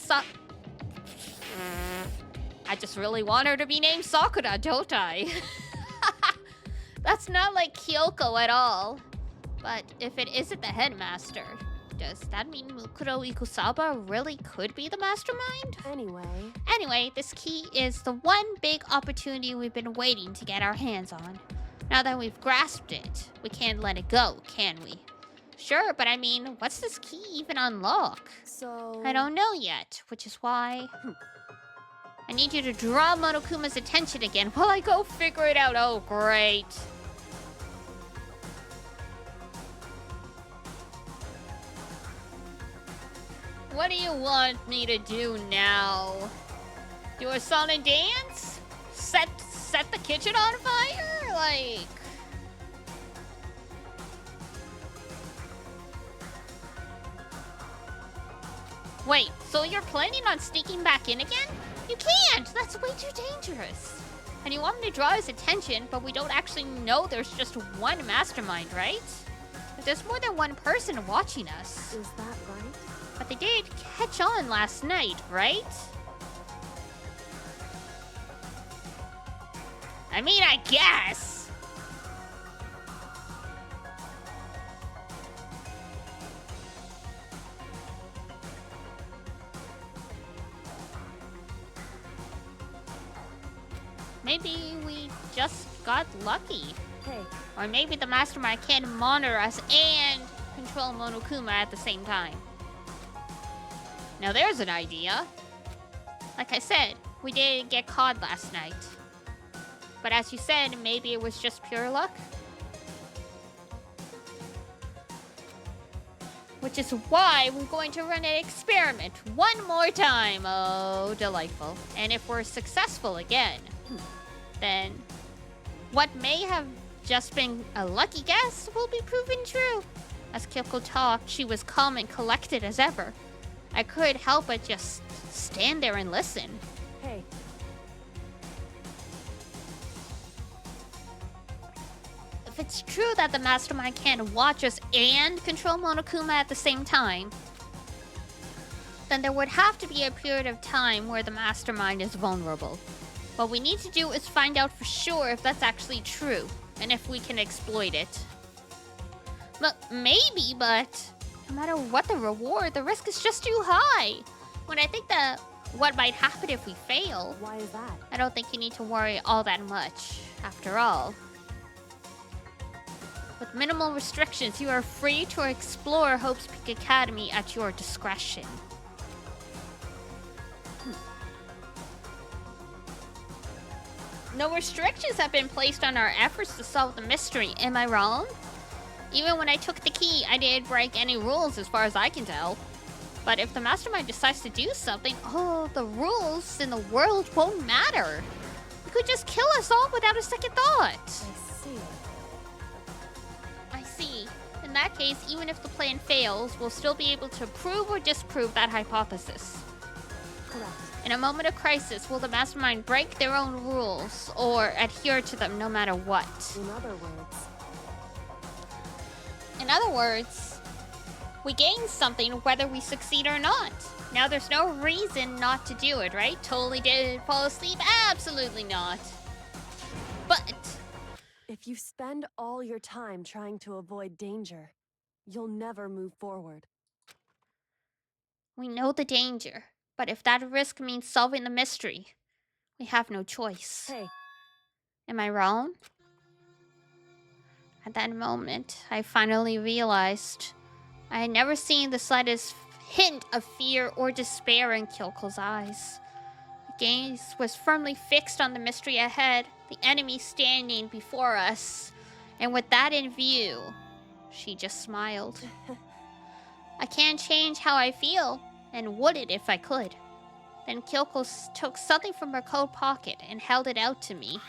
I just really want her to be named Sakura, don't I? That's not like Kyoko at all. But if it isn't the headmaster, does that mean Mukuro Ikusaba really could be the mastermind? Anyway, this key is the one big opportunity we've been waiting to get our hands on. Now that we've grasped it, we can't let it go, can we? Sure, but I mean, what's this key even unlock? So... I don't know yet, which is why... I need you to draw Monokuma's attention again while I go figure it out. Oh, great. What do you want me to do now? Do a song and dance? Set the kitchen on fire? Like... Wait, so you're planning on sneaking back in again? You can't! That's way too dangerous. And you want me to draw his attention, but we don't actually know there's just one mastermind, right? But there's more than one person watching us. Is that right? But they did catch on last night, right? I mean, I guess. maybe we just got lucky. Hey, Or maybe the mastermind can monitor us and control Monokuma at the same time. Now there's an idea. Like I said, we didn't get caught last night. But as you said, maybe it was just pure luck. Which is why we're going to run an experiment one more time. Oh, delightful. And if we're successful again, then what may have just been a lucky guess will be proven true. As Kyoko talked, she was calm and collected as ever. I couldn't help but just stand there and listen. hey, If it's true that the mastermind can watch us and control Monokuma at the same time, then there would have to be a period of time where the mastermind is vulnerable. What we need to do is find out for sure if that's actually true, and if we can exploit it. Maybe, but no matter what the reward, the risk is just too high. When I think that what might happen if we fail, why is that? I don't think you need to worry all that much. After all, with minimal restrictions, you are free to explore Hope's Peak Academy at your discretion. No restrictions have been placed on our efforts to solve the mystery, am I wrong? Even when I took the key, I didn't break any rules as far as I can tell. But if the mastermind decides to do something, oh, the rules in the world won't matter. He could just kill us all without a second thought. I see. In that case, even if the plan fails, we'll still be able to prove or disprove that hypothesis. Correct. In a moment of crisis, will the mastermind break their own rules or adhere to them no matter what? In other words, we gain something whether we succeed or not. Now there's no reason not to do it, right? Totally did fall asleep? Absolutely not. But If you spend all your time trying to avoid danger, you'll never move forward. we know the danger. But if that risk means solving the mystery, we have no choice. Hey, Am I wrong? At that moment, I finally realized I had never seen the slightest hint of fear or despair in Kyoko's eyes. Her gaze was firmly fixed on the mystery ahead, the enemy standing before us. And with that in view, she just smiled. I can't change how I feel, and would it if I could. Then Kyoko took something from her coat pocket and held it out to me.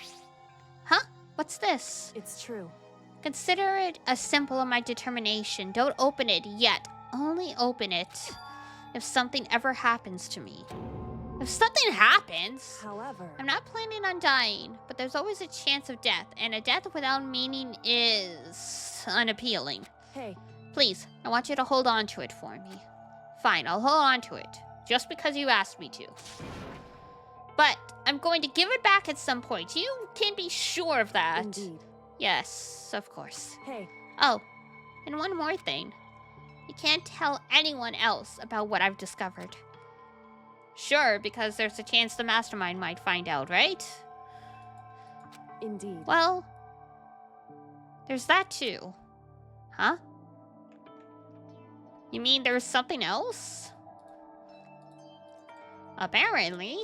Huh? What's this? it's true. Consider it a symbol of my determination. Don't open it yet. Only open it if something ever happens to me. If something happens? However, I'm not planning on dying, but there's always a chance of death, and a death without meaning is unappealing. hey, Please, I want you to hold on to it for me. Fine, I'll hold on to it, just because you asked me to. But I'm going to give it back at some point. You can be sure of that. indeed. Yes, of course. Hey, Oh, and one more thing. You can't tell anyone else about what I've discovered. Sure, because there's a chance the mastermind might find out, right? indeed. Well, there's that too. Huh? You mean there's something else? Apparently.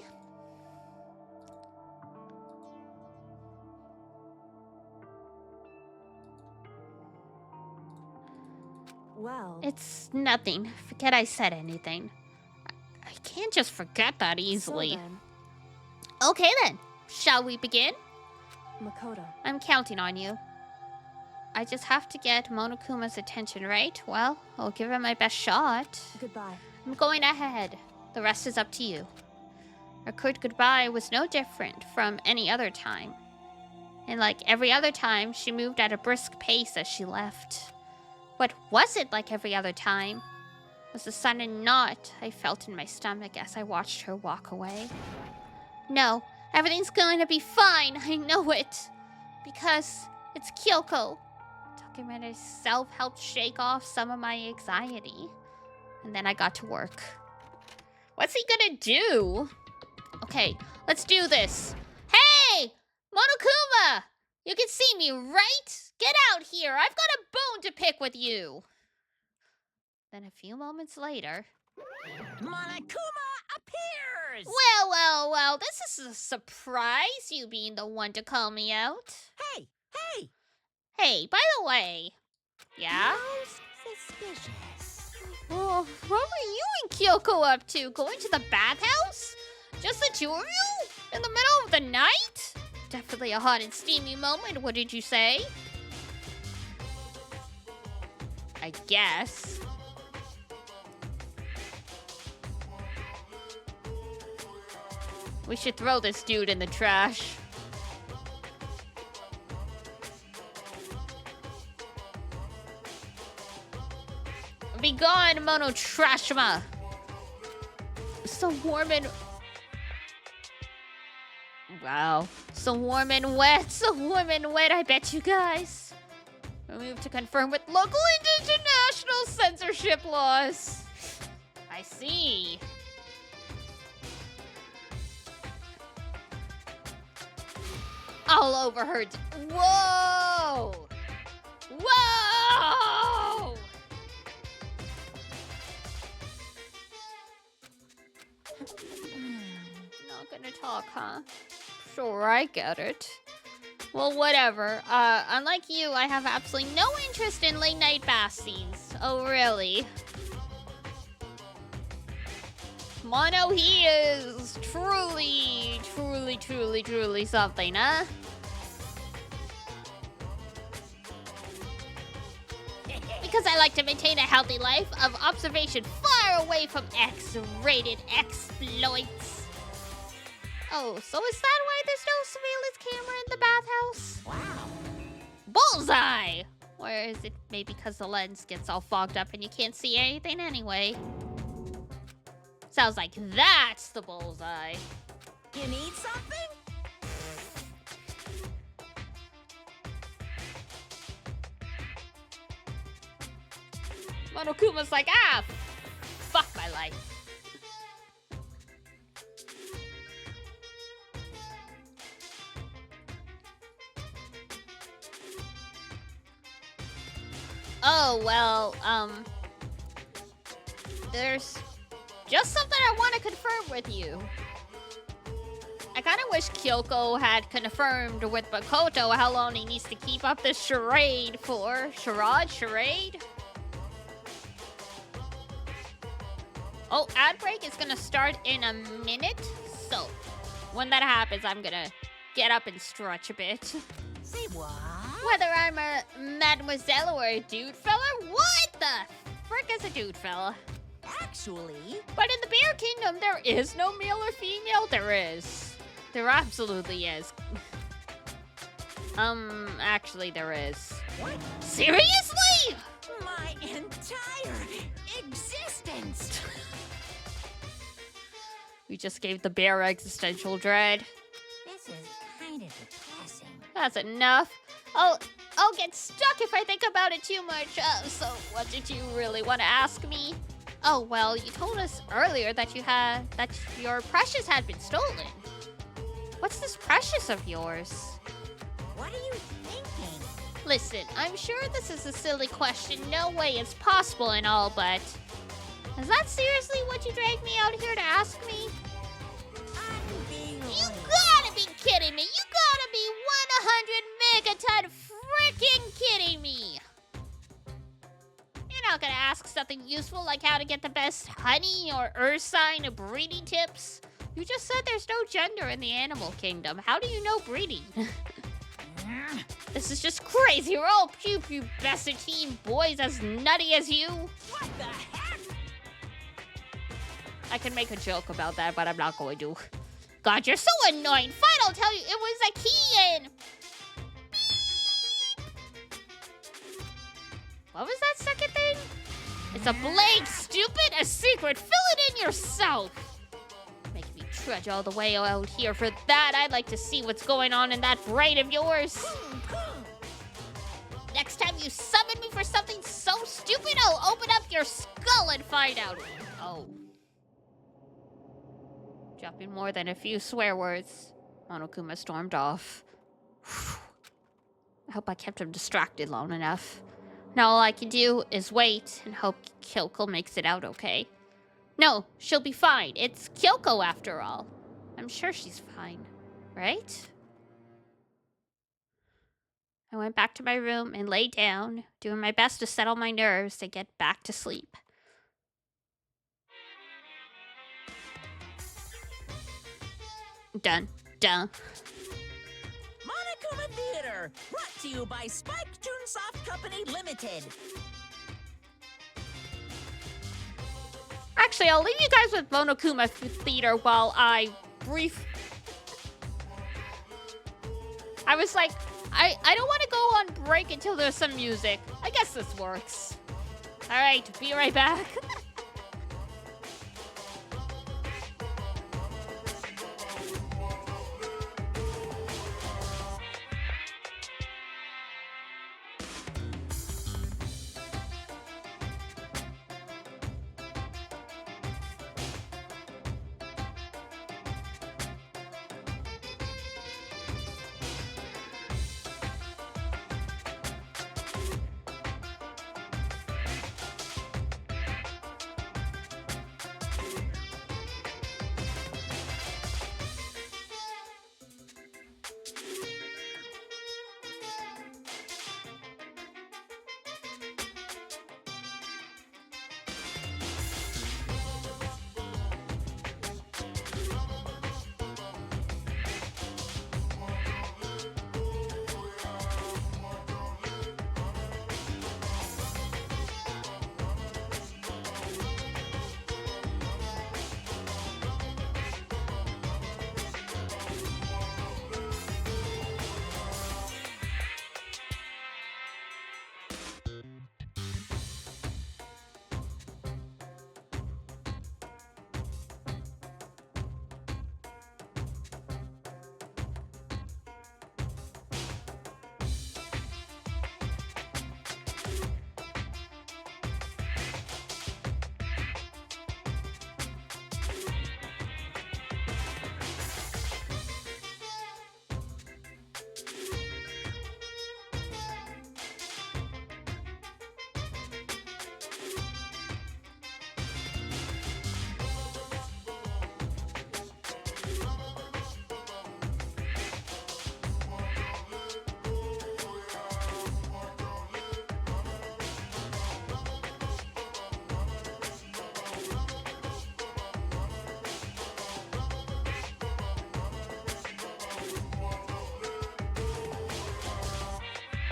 Well, It's nothing. Forget I said anything. I can't just forget that easily. So then, Okay then, shall we begin? Makoto, I'm counting on you. I just have to get Monokuma's attention, right? Well, I'll give it my best shot. goodbye. I'm going ahead. The rest is up to you. Our good goodbye was no different from any other time. And like every other time, she moved at a brisk pace as she left. What was it like every other time? Was the sudden knot I felt in my stomach as I watched her walk away. No, everything's going to be fine, I know it. Because it's Kyoko. Talking about herself helped shake off some of my anxiety. And then I got to work. What's he gonna do? Okay, let's do this. Hey! Monokuma! You can see me, right? Get out here! I've got a bone to pick with you! Then a few moments later... Monokuma appears! Well, this is a surprise, you being the one to call me out. Hey! Hey, by the way... Yeah? Most suspicious. Oh, what were you and Kyoko up to? Going to the bathhouse? Just the two of you? In the middle of the night? Definitely a hot and steamy moment, what did you say? I guess. We should throw this dude in the trash. Be gone, Mono Trashma! So warm and... Wow. So warm and wet, I bet you guys. Remove to confirm with local and international censorship laws. I see. All over her. Whoa! Whoa! Not gonna talk, huh? Sure, I get it. Well, whatever. Unlike you, I have absolutely no interest in late night bath scenes. Oh, really? Mono, he is truly something, huh? Because I like to maintain a healthy life of observation far away from X-rated exploits. Oh, so is that why there's no surveillance camera in the bathhouse? Wow. Bullseye! Or is it maybe because the lens gets all fogged up and you can't see anything anyway? Sounds like that's the bullseye. You need something? Monokuma's like, ah, fuck my life. Oh, well, there's just something I want to confirm with you. I kind of wish Kyoko had confirmed with Makoto how long he needs to keep up this charade for. Charade? Oh, ad break is gonna start in a minute. So, when that happens, I'm gonna get up and stretch a bit. Say what? Whether I'm a mademoiselle or a dude fella, what the frick is a dude fella? Actually... But in the Bear Kingdom, there is no male or female. There is. There absolutely is. Actually, there is. What? Seriously? My entire existence! We just gave the bear existential dread. This is kind of depressing. That's enough. I'll get stuck if I think about it too much. So what did you really want to ask me? Oh, well, you told us earlier that your precious had been stolen. What's this precious of yours? What are you thinking? Listen, I'm sure this is a silly question. No way it's possible and all, but... Is that seriously what you dragged me out here to ask me? I'm being You late. gotta be kidding me! You gotta be 100 megaton freaking kidding me! You're not gonna ask something useful like how to get the best honey or ursine breeding tips? You just said there's no gender in the animal kingdom. How do you know breeding? This is just crazy. We're all pubescent boys as nutty as you. What the heck? I can make a joke about that, but I'm not going to. God, you're so annoying. Fine, I'll tell you. It was a key in. What was that second thing? It's a blank, stupid. A secret. Fill it in yourself. Make me trudge all the way out here for that. I'd like to see what's going on in that brain of yours. Next time you summon me for something so stupid, I'll open up your skull and find out. Oh. Dropping more than a few swear words, Monokuma stormed off. I hope I kept him distracted long enough. Now all I can do is wait and hope Kyoko makes it out okay. No, she'll be fine. It's Kyoko after all. I'm sure she's fine, right? I went back to my room and lay down, doing my best to settle my nerves to get back to sleep. Dun, dun. Monokuma Theater, brought to you by Spike Toonsoft Company Limited. Actually, I'll leave you guys with Monokuma Theater while I I was like, I don't want to go on break until there's some music. I guess this works. Alright, be right back.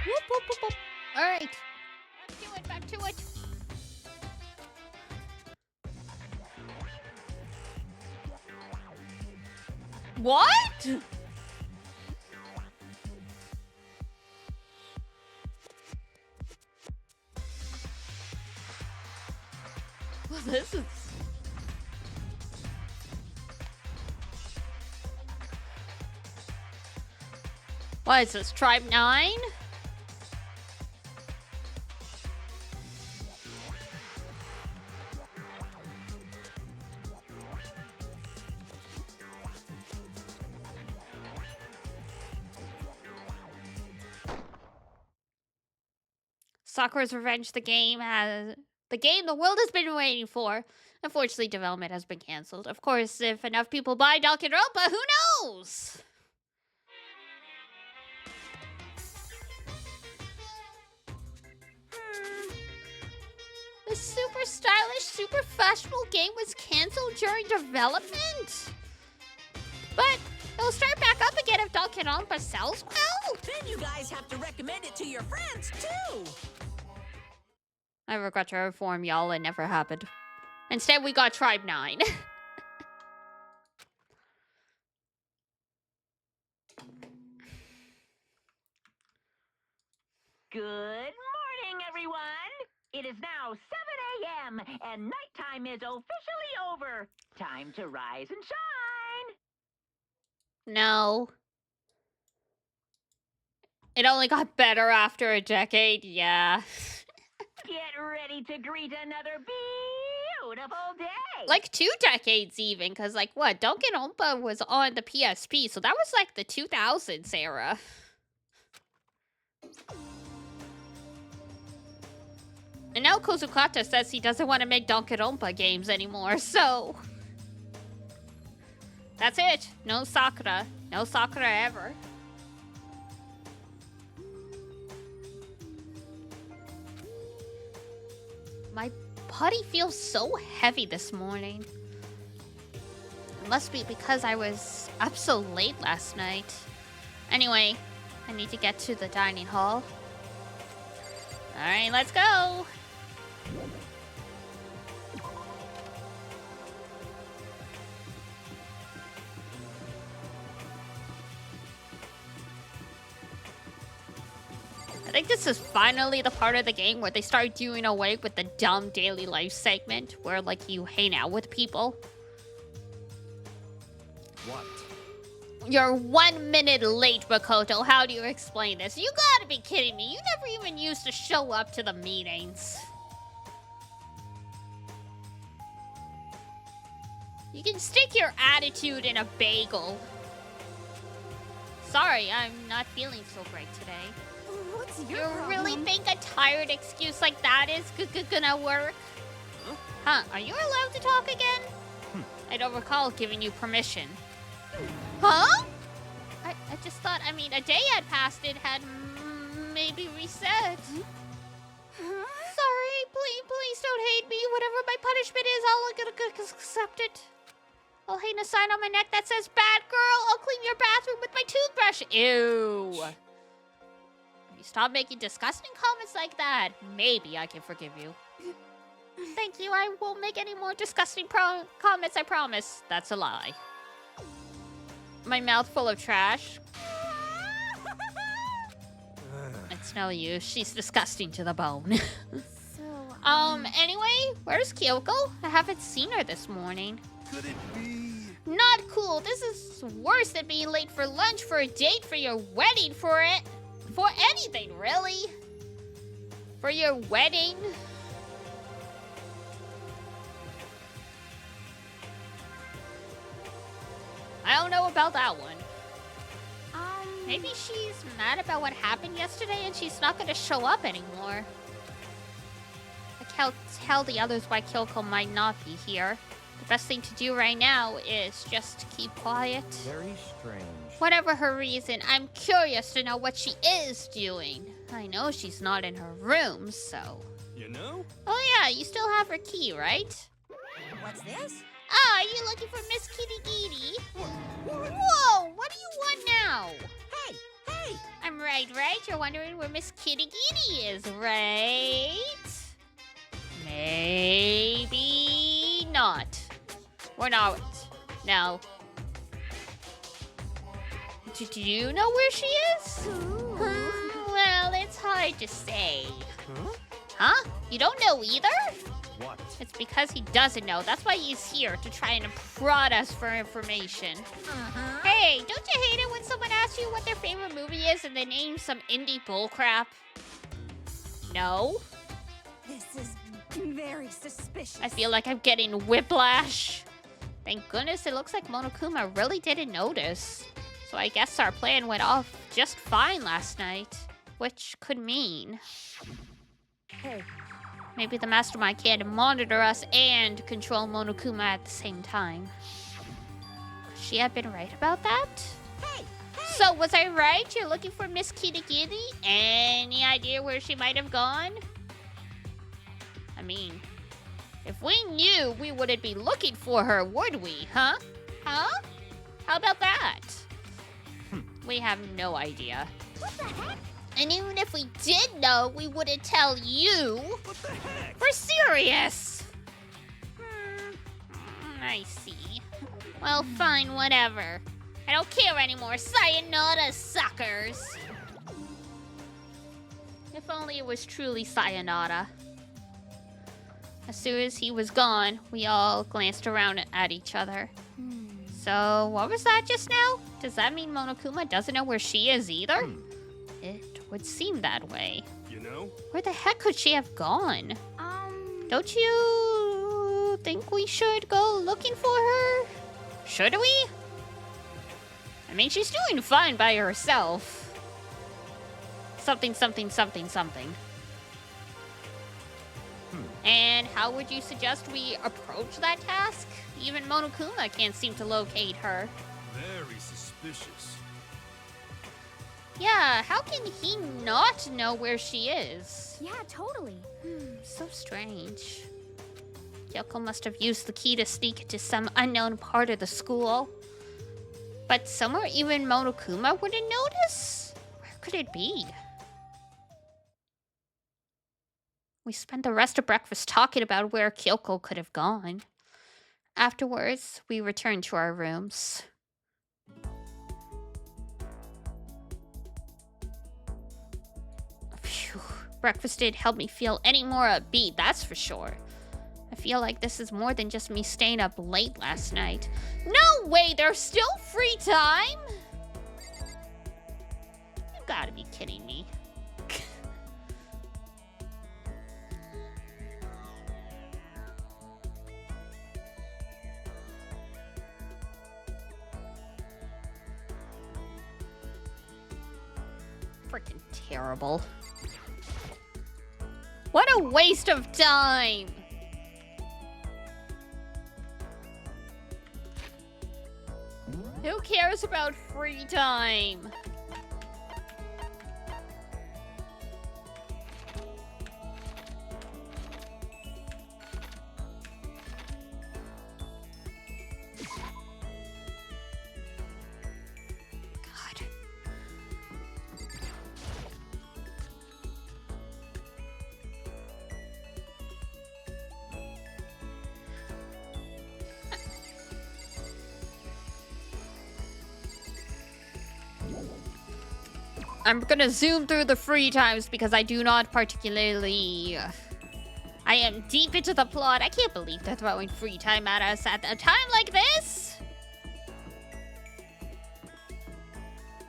Whoop, whoop, whoop, whoop. All right. Back to it, back to it. What? Well, this is... What is this, Tribe 9? Sakura's Revenge, the game the world has been waiting for. Unfortunately, development has been cancelled. Of course, if enough people buy Danganronpa, who knows? The super stylish, super fashionable game was cancelled during development? But it'll start back up again if Danganronpa sells well? Then you guys have to recommend it to your friends, too. I regret to inform y'all it never happened. Instead, we got Tribe 9. Good morning, everyone. It is now 7 a.m. and nighttime is officially over. Time to rise and shine. No. It only got better after a decade, yeah. Get ready to greet another beautiful day. Like 2 decades even, because like what, Danganronpa was on the PSP, so that was like the 2000s era. And now Kozukata says he doesn't want to make Danganronpa games anymore, so... That's it. No Sakura. No Sakura ever. My body feels so heavy this morning. It must be because I was up so late last night. Anyway, I need to get to the dining hall. Alright, let's go! I think this is finally the part of the game where they start doing away with the dumb daily life segment where, like, you hang out with people. What? You're 1 minute late, Makoto. How do you explain this? You gotta be kidding me. You never even used to show up to the meetings. You can stick your attitude in a bagel. Sorry, I'm not feeling so great today. What's You your problem? really think a tired excuse like that is gonna work? Huh? Are you allowed to talk again? I don't recall giving you permission. Huh? I just thought, I mean, a day had passed, it had maybe reset. Sorry, please don't hate me. Whatever my punishment is, I'll accept it. I'll hang a sign on my neck that says, "Bad girl, I'll clean your bathroom with my toothbrush." Ew. You stop making disgusting comments like that, maybe I can forgive you. Thank you, I won't make any more disgusting comments, I promise. That's a lie. My mouth full of trash. It's no use, she's disgusting to the bone. Anyway, where's Kyoko? I haven't seen her this morning. Could it be? Not cool, this is worse than being late for lunch, for a date, for your wedding, for anything, really. For your wedding. I don't know about that one. Maybe she's mad about what happened yesterday and she's not gonna show up anymore. I can't tell the others why Kyoko might not be here. The best thing to do right now is just keep quiet. Very strange. Whatever her reason, I'm curious to know what she is doing. I know she's not in her room, so... You know? Oh yeah, you still have her key, right? What's this? Ah, are you looking for Miss Kitty Giddy? Whoa, what do you want now? Hey! I'm right? You're wondering where Miss Kitty Giddy is, right? Maybe not. Or not. No. Do you know where she is? Well, it's hard to say. Huh? You don't know either? What? It's because he doesn't know. That's why he's here, to try and prod us for information. Hey, don't you hate it when someone asks you what their favorite movie is and they name some indie bullcrap? No? This is very suspicious. I feel like I'm getting whiplash. Thank goodness it looks like Monokuma really didn't notice. So I guess our plan went off just fine last night. Which could mean... Hey, maybe the mastermind can monitor us and control Monokuma at the same time. Could she have been right about that? Hey! So, was I right? You're looking for Miss Kitty? Any idea where she might have gone? I mean, if we knew, we wouldn't be looking for her, would we? Huh? Huh? How about that? We have no idea. What the heck? And even if we did know, we wouldn't tell you. What the heck? We're serious. I see. Well, fine, whatever. I don't care anymore. Sayonara, suckers. If only it was truly sayonara. As soon as he was gone, we all glanced around at each other. So, what was that just now? Does that mean Monokuma doesn't know where she is either? It would seem that way. You know? Where the heck could she have gone? Don't you think we should go looking for her? Should we? I mean, she's doing fine by herself. Something. then how would you suggest we approach that task? Even Monokuma can't seem to locate her. Very suspicious. Yeah, how can he not know where she is? Yeah, totally. So strange. Kyoko must have used the key to sneak into some unknown part of the school. But somewhere even Monokuma wouldn't notice? Where could it be? We spent the rest of breakfast talking about where Kyoko could have gone. Afterwards, we returned to our rooms. Phew. Breakfast didn't help me feel any more upbeat, that's for sure. I feel like this is more than just me staying up late last night. No way, there's still free time? You gotta be kidding me. Freaking terrible. What a waste of time! Who cares about free time? God. I'm gonna zoom through the free times because I do not particularly... I am deep into the plot. I can't believe they're throwing free time at us at a time like this.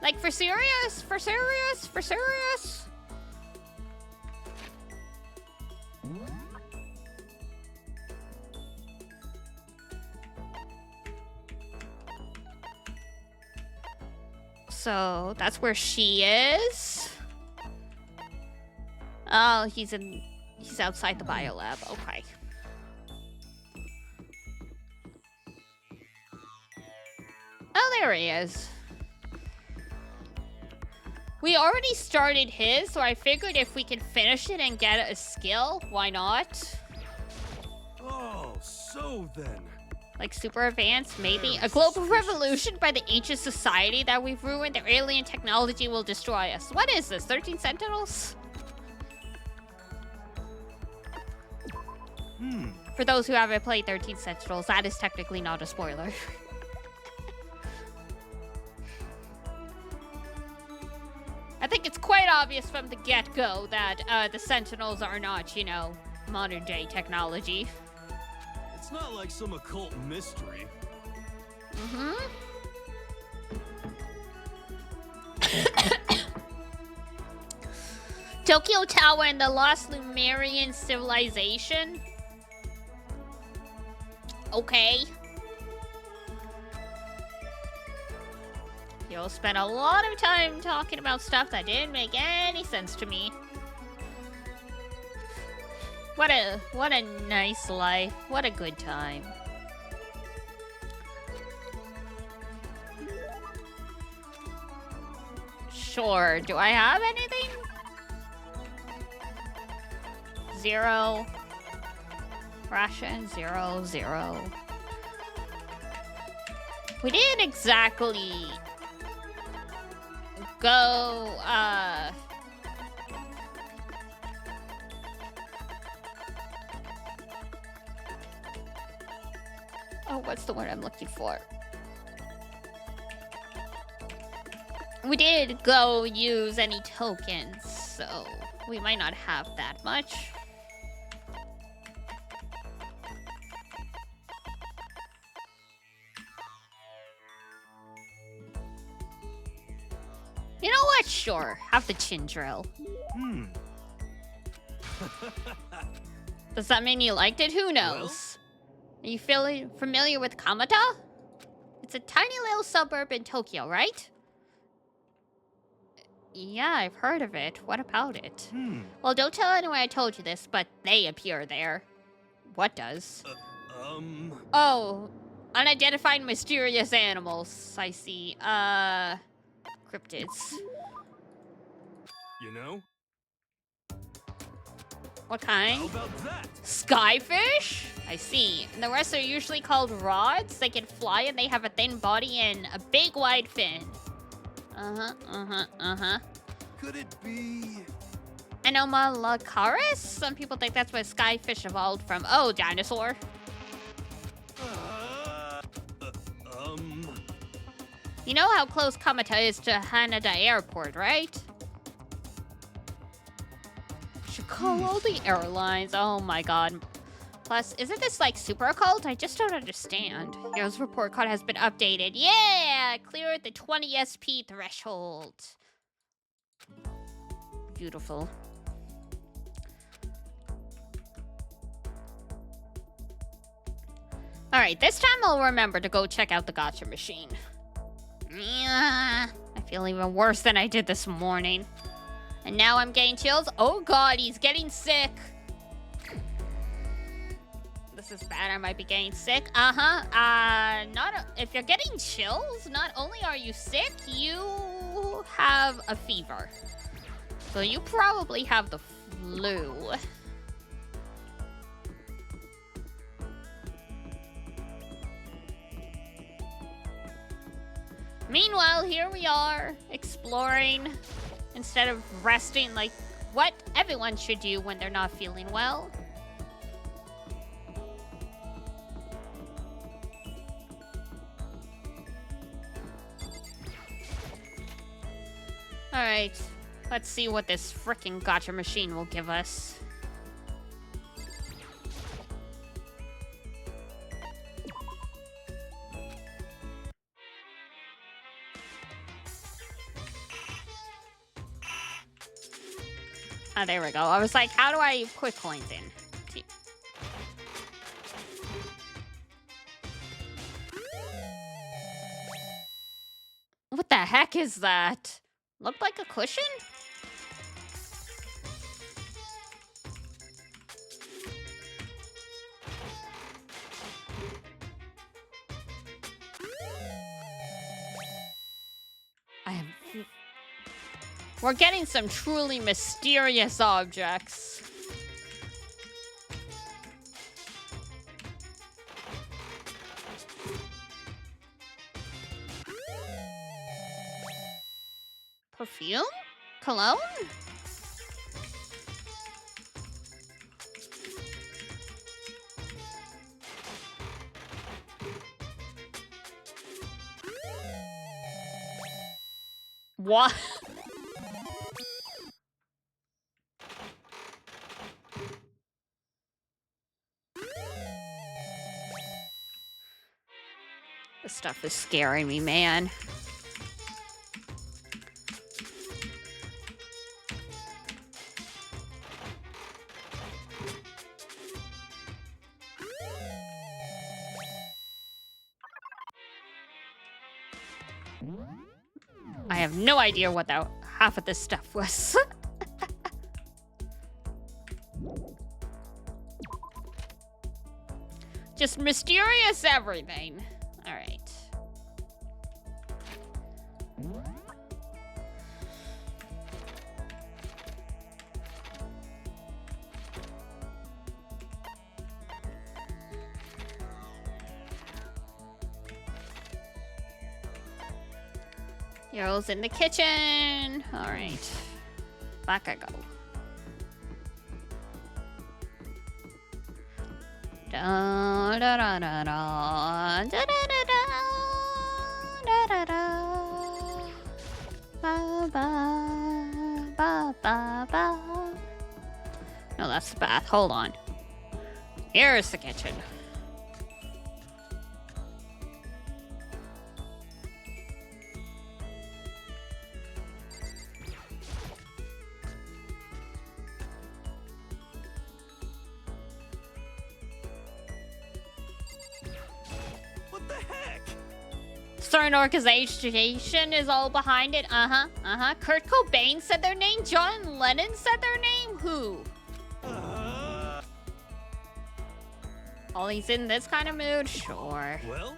Like, for serious? For serious? For serious? So, that's where she is. Oh, he's outside the biolab. Okay. Oh, there he is. We already started his, so I figured if we can finish it and get a skill, why not? Oh, so then. Like super advanced, maybe? A global revolution by the ancient society that we've ruined. Their alien technology will destroy us. What is this, 13 Sentinels? For those who haven't played 13 Sentinels, that is technically not a spoiler. I think it's quite obvious from the get-go that the Sentinels are not, you know, modern-day technology. It's not like some occult mystery. Tokyo Tower and the Lost Lemurian Civilization. Okay. You'll spend a lot of time talking about stuff that didn't make any sense to me. What a nice life. What a good time. Sure, do I have anything? 0. Ration 0, 0. We didn't exactly go, oh, what's the word I'm looking for? We did go use any tokens, so we might not have that much. You know what? Sure, have the chin drill. Does that mean you liked it? Who knows? Are you feeling familiar with Kamata? It's a tiny little suburb in Tokyo, right? Yeah, I've heard of it. What about it? Well, don't tell anyone I told you this, but they appear there. What does? Oh, unidentified mysterious animals. I see. Cryptids. You know? What kind? How about that? Skyfish? I see. And the rest are usually called rods. They can fly and they have a thin body and a big wide fin. Could it be? Anomalocaris? Some people think that's where skyfish evolved from. Oh, dinosaur. You know how close Kamata is to Haneda Airport, right? Should call all the airlines. Oh my god. Plus, isn't this like super occult? I just don't understand. Hero's report card has been updated. Yeah! Cleared the 20 SP threshold. Beautiful. Alright, this time I'll remember to go check out the gacha machine. Yeah, I feel even worse than I did this morning. And now I'm getting chills. Oh god, he's getting sick. This is bad, I might be getting sick. If you're getting chills, not only are you sick, you have a fever. So you probably have the flu. Meanwhile, here we are, exploring, instead of resting, like what everyone should do when they're not feeling well. Alright, let's see what this frickin' gacha machine will give us. Ah, there we go. I was like, how do I put coins in? What the heck is that? Looked like a cushion? We're getting some truly mysterious objects. Perfume? Cologne? What? This stuff is scaring me, man. I have no idea what that half of this stuff was. Just mysterious everything. All right. Heroes in the kitchen. All right. Back I go. Da da da da da da da da da da ba ba ba ba ba. No, that's the bath. Hold on. Here's the kitchen. Certain organization is all behind it. Kurt Cobain said their name. John Lennon said their name. Who? While he's in this kind of mood, sure. Well,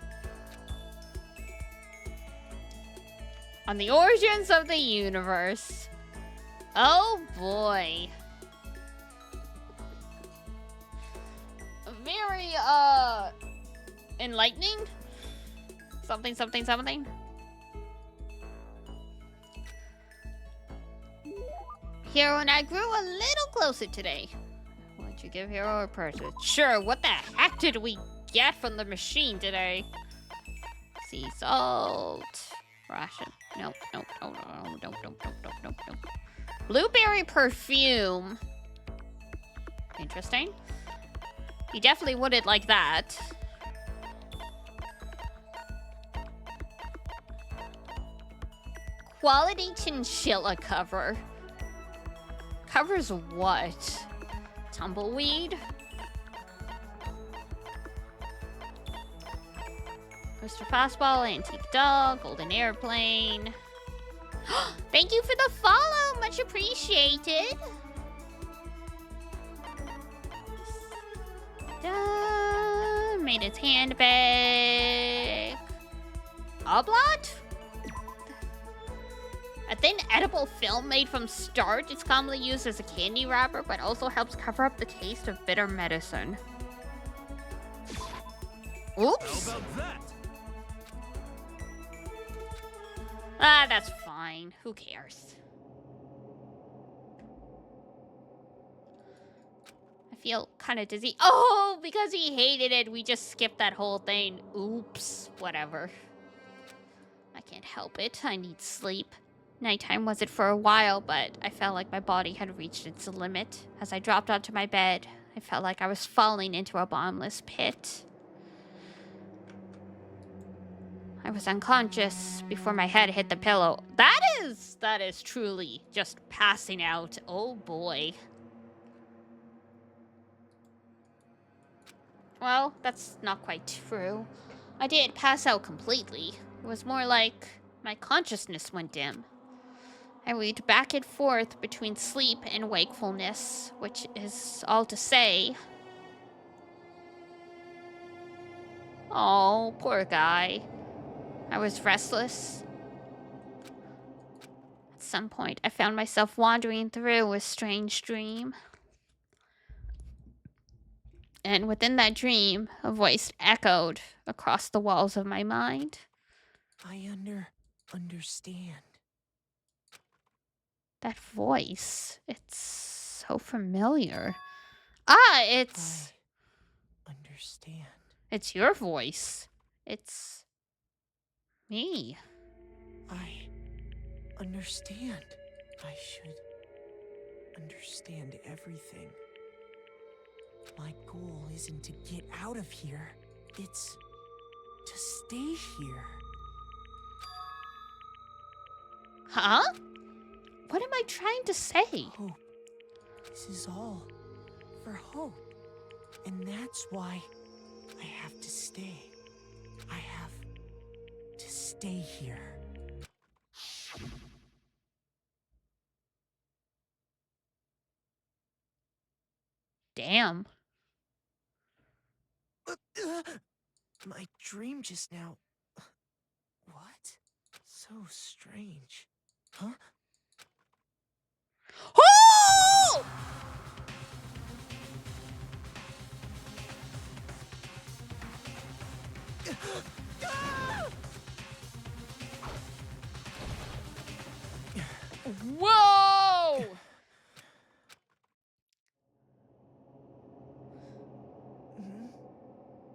On the origins of the universe. Oh boy. Very, enlightening? Something, something, something. Hero and I grew a little closer today. What'd you give Hero a purchase? Sure, what the heck did we get from the machine today? Sea salt. Ration. Nope, nope, oh no, nope, nope, nope, nope, nope, nope. Blueberry perfume. Interesting. You definitely wouldn't like that. Quality chinchilla cover. Covers what? Tumbleweed? Mr. Fastball, Antique Dog, Golden Airplane. Thank you for the follow, much appreciated. Made his handbag. Oblot? A thin edible film made from starch. It's commonly used as a candy wrapper, but also helps cover up the taste of bitter medicine. Oops. how about that? Ah, that's fine. Who cares? I feel kind of dizzy. Oh, because he hated it, we just skipped that whole thing. Oops. Whatever. I can't help it. I need sleep. Nighttime was it for a while, but I felt like my body had reached its limit. As I dropped onto my bed, I felt like I was falling into a bottomless pit. I was unconscious before my head hit the pillow. That is truly just passing out. Oh boy. Well, that's not quite true. I did pass out completely. It was more like my consciousness went dim. I weaved back and forth between sleep and wakefulness, which is all to say. Oh, poor guy. I was restless. At some point, I found myself wandering through a strange dream. And within that dream, a voice echoed across the walls of my mind. I understand. That voice, it's so familiar. Ah, it's... I understand. It's your voice. It's... me. I understand. I should understand everything. My goal isn't to get out of here. It's to stay here. Huh? What am I trying to say? Hope. This is all for hope. And that's why I have to stay. I have to stay here. Damn. My dream just now. What? So strange. Huh? Oh! Whoa!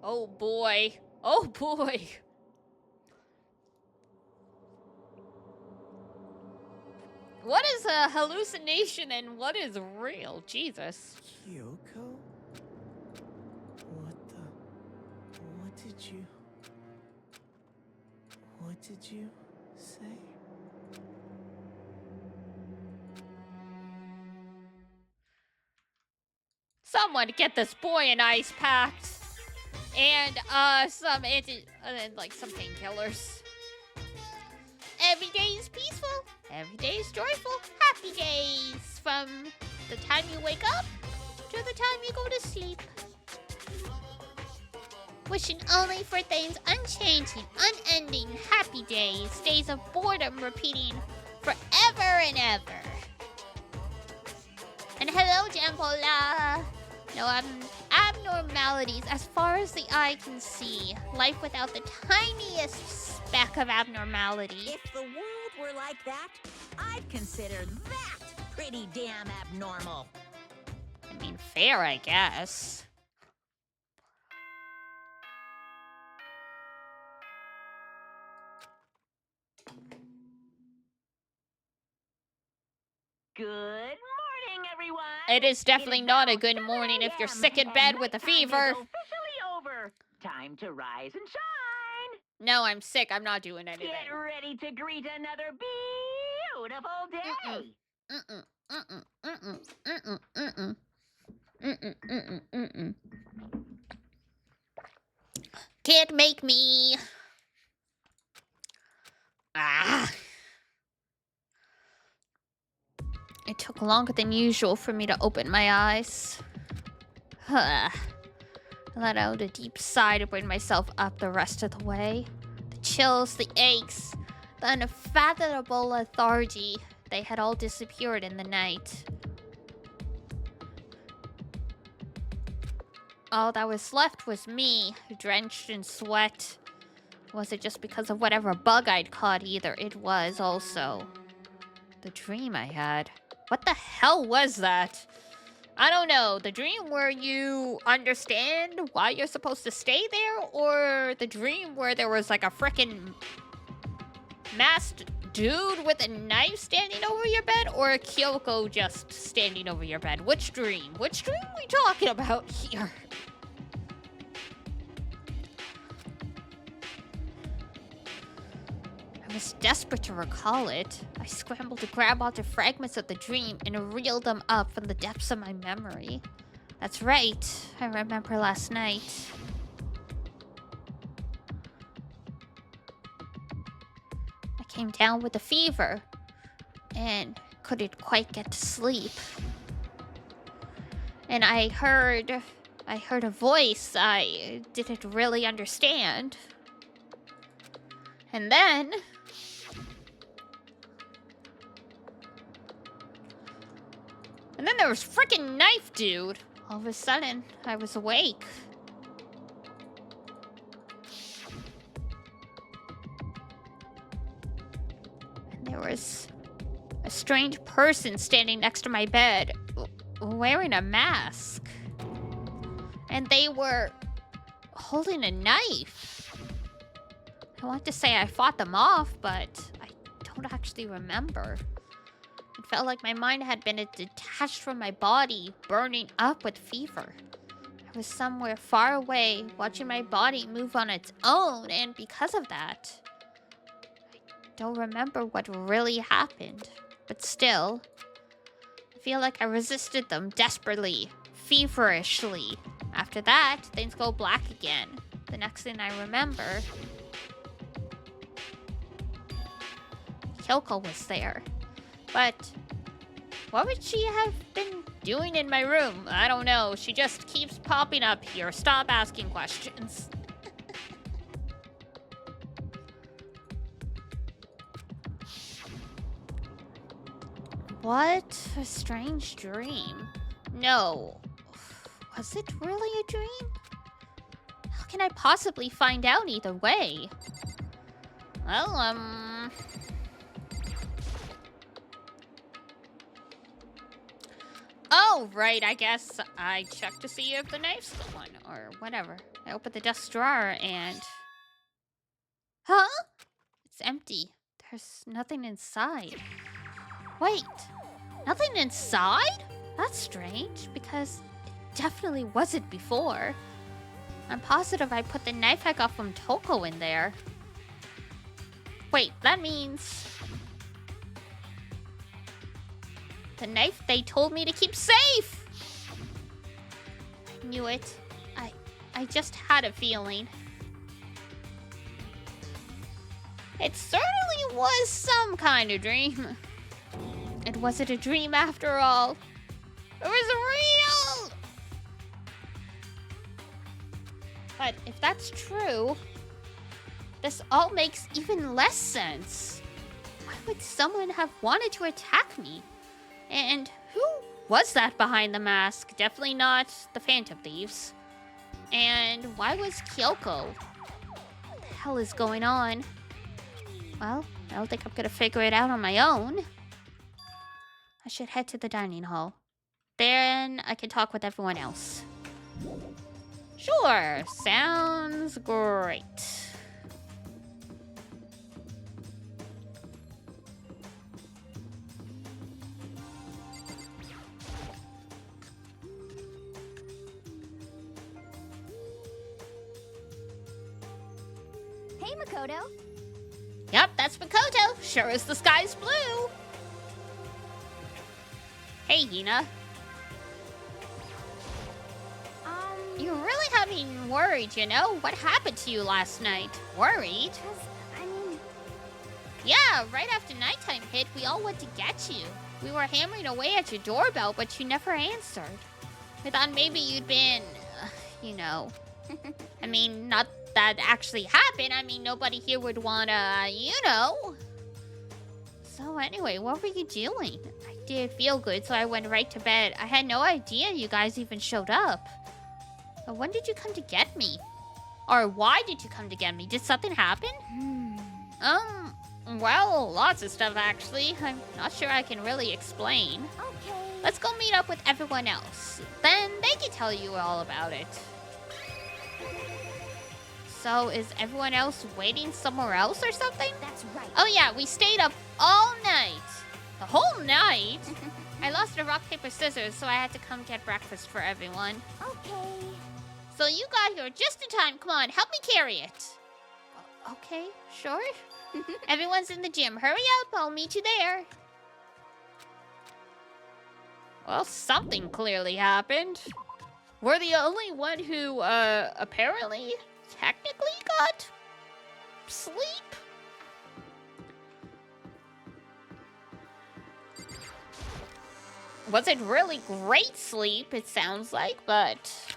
Oh boy. Oh boy. What is a hallucination and what is real? Jesus. Kyoko? What did you say? Someone get this boy an ice pack. And, some like some painkillers. Every day is peaceful. Every day is joyful. Happy days. From the time you wake up to the time you go to sleep. Wishing only for things unchanging, unending, happy days, days of boredom repeating forever and ever. And hello, Jambola. No abnormalities as far as the eye can see. Life without the tiniest speck of abnormality. If the world were like that, I'd consider that pretty damn abnormal. I mean, fair, I guess. Good morning, everyone. It is definitely It is not a now good 7 morning if you're a.m., sick in bed and with a nighttime is fever. officially over. Time to rise and shine. No, I'm sick. I'm not doing anything. Get ready to greet another beautiful day. Mm-mm, mm-mm, mm-mm, mm-mm, mm-mm. Mm-mm, mm-mm, mm-mm. Can't make me. Ah. It took longer than usual for me to open my eyes. I let out a deep sigh to bring myself up the rest of the way. The chills, the aches, the unfathomable lethargy, they had all disappeared in the night. All that was left was me, drenched in sweat. Was it just because of whatever bug I'd caught either? It was also the dream I had. What the hell was that? I don't know. The dream where you understand why you're supposed to stay there, or the dream where there was like a frickin' masked dude with a knife standing over your bed, or a Kyoko just standing over your bed? Which dream? Which dream are we talking about here? I was desperate to recall it. I scrambled to grab onto fragments of the dream and reel them up from the depths of my memory. That's right, I remember last night. I came down with a fever and couldn't quite get to sleep. And I heard a voice I didn't really understand. And then there was frickin' knife dude. All of a sudden, I was awake. And there was a strange person standing next to my bed, wearing a mask. And they were holding a knife. I want to say I fought them off, but I don't actually remember. It felt like my mind had been detached from my body, burning up with fever. I was somewhere far away, watching my body move on its own, and because of that, I don't remember what really happened. But still, I feel like I resisted them desperately, feverishly. After that, things go black again. The next thing I remember, Kyoko was there. But what would she have been doing in my room? I don't know. She just keeps popping up here. Stop asking questions. What a strange dream. No. Was it really a dream? How can I possibly find out either way? Well, oh, right, I guess I checked to see if the knife's gone, or whatever. I opened the desk drawer and... Huh? It's empty. There's nothing inside. Wait, nothing inside? That's strange, because it definitely wasn't before. I'm positive I put the knife I got from Toko in there. Wait, that means... the knife they told me to keep safe! I knew it. I just had a feeling. It certainly was some kind of dream. It wasn't a dream after all. It was real! But if that's true, this all makes even less sense. Why would someone have wanted to attack me? And who was that behind the mask? Definitely not the Phantom Thieves. And why was Kyoko? What the hell is going on? Well, I don't think I'm gonna figure it out on my own. I should head to the dining hall. Then I can talk with everyone else. Sure, sounds great. Hey, Makoto. Yep, that's Makoto. Sure as the sky's blue. Hey, Hina. You really had me worried, you know? What happened to you last night? Worried? Yeah, right after nighttime hit, we all went to get you. We were hammering away at your doorbell, but you never answered. I thought maybe you'd been, you know. I mean, not that actually happened. I mean, nobody here would wanna, you know. So anyway, what were you doing? I didn't feel good, so I went right to bed. I had no idea you guys even showed up. But when did you come to get me? Or why did you come to get me? Did something happen? Well, lots of stuff actually. I'm not sure I can really explain. Okay. Let's go meet up with everyone else. Then they can tell you all about it. So is everyone else waiting somewhere else or something? That's right. Oh yeah, we stayed up all night. The whole night? I lost a rock, paper, scissors, so I had to come get breakfast for everyone. Okay. So you got here just in time. Come on, help me carry it. Okay, sure. Everyone's in the gym. Hurry up, I'll meet you there. Well, something clearly happened. We're the only one who, apparently, technically got sleep. Wasn't really great sleep, it sounds like, but...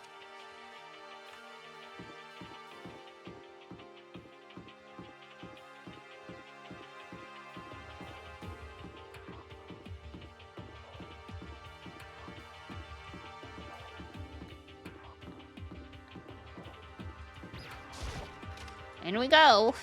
In we go.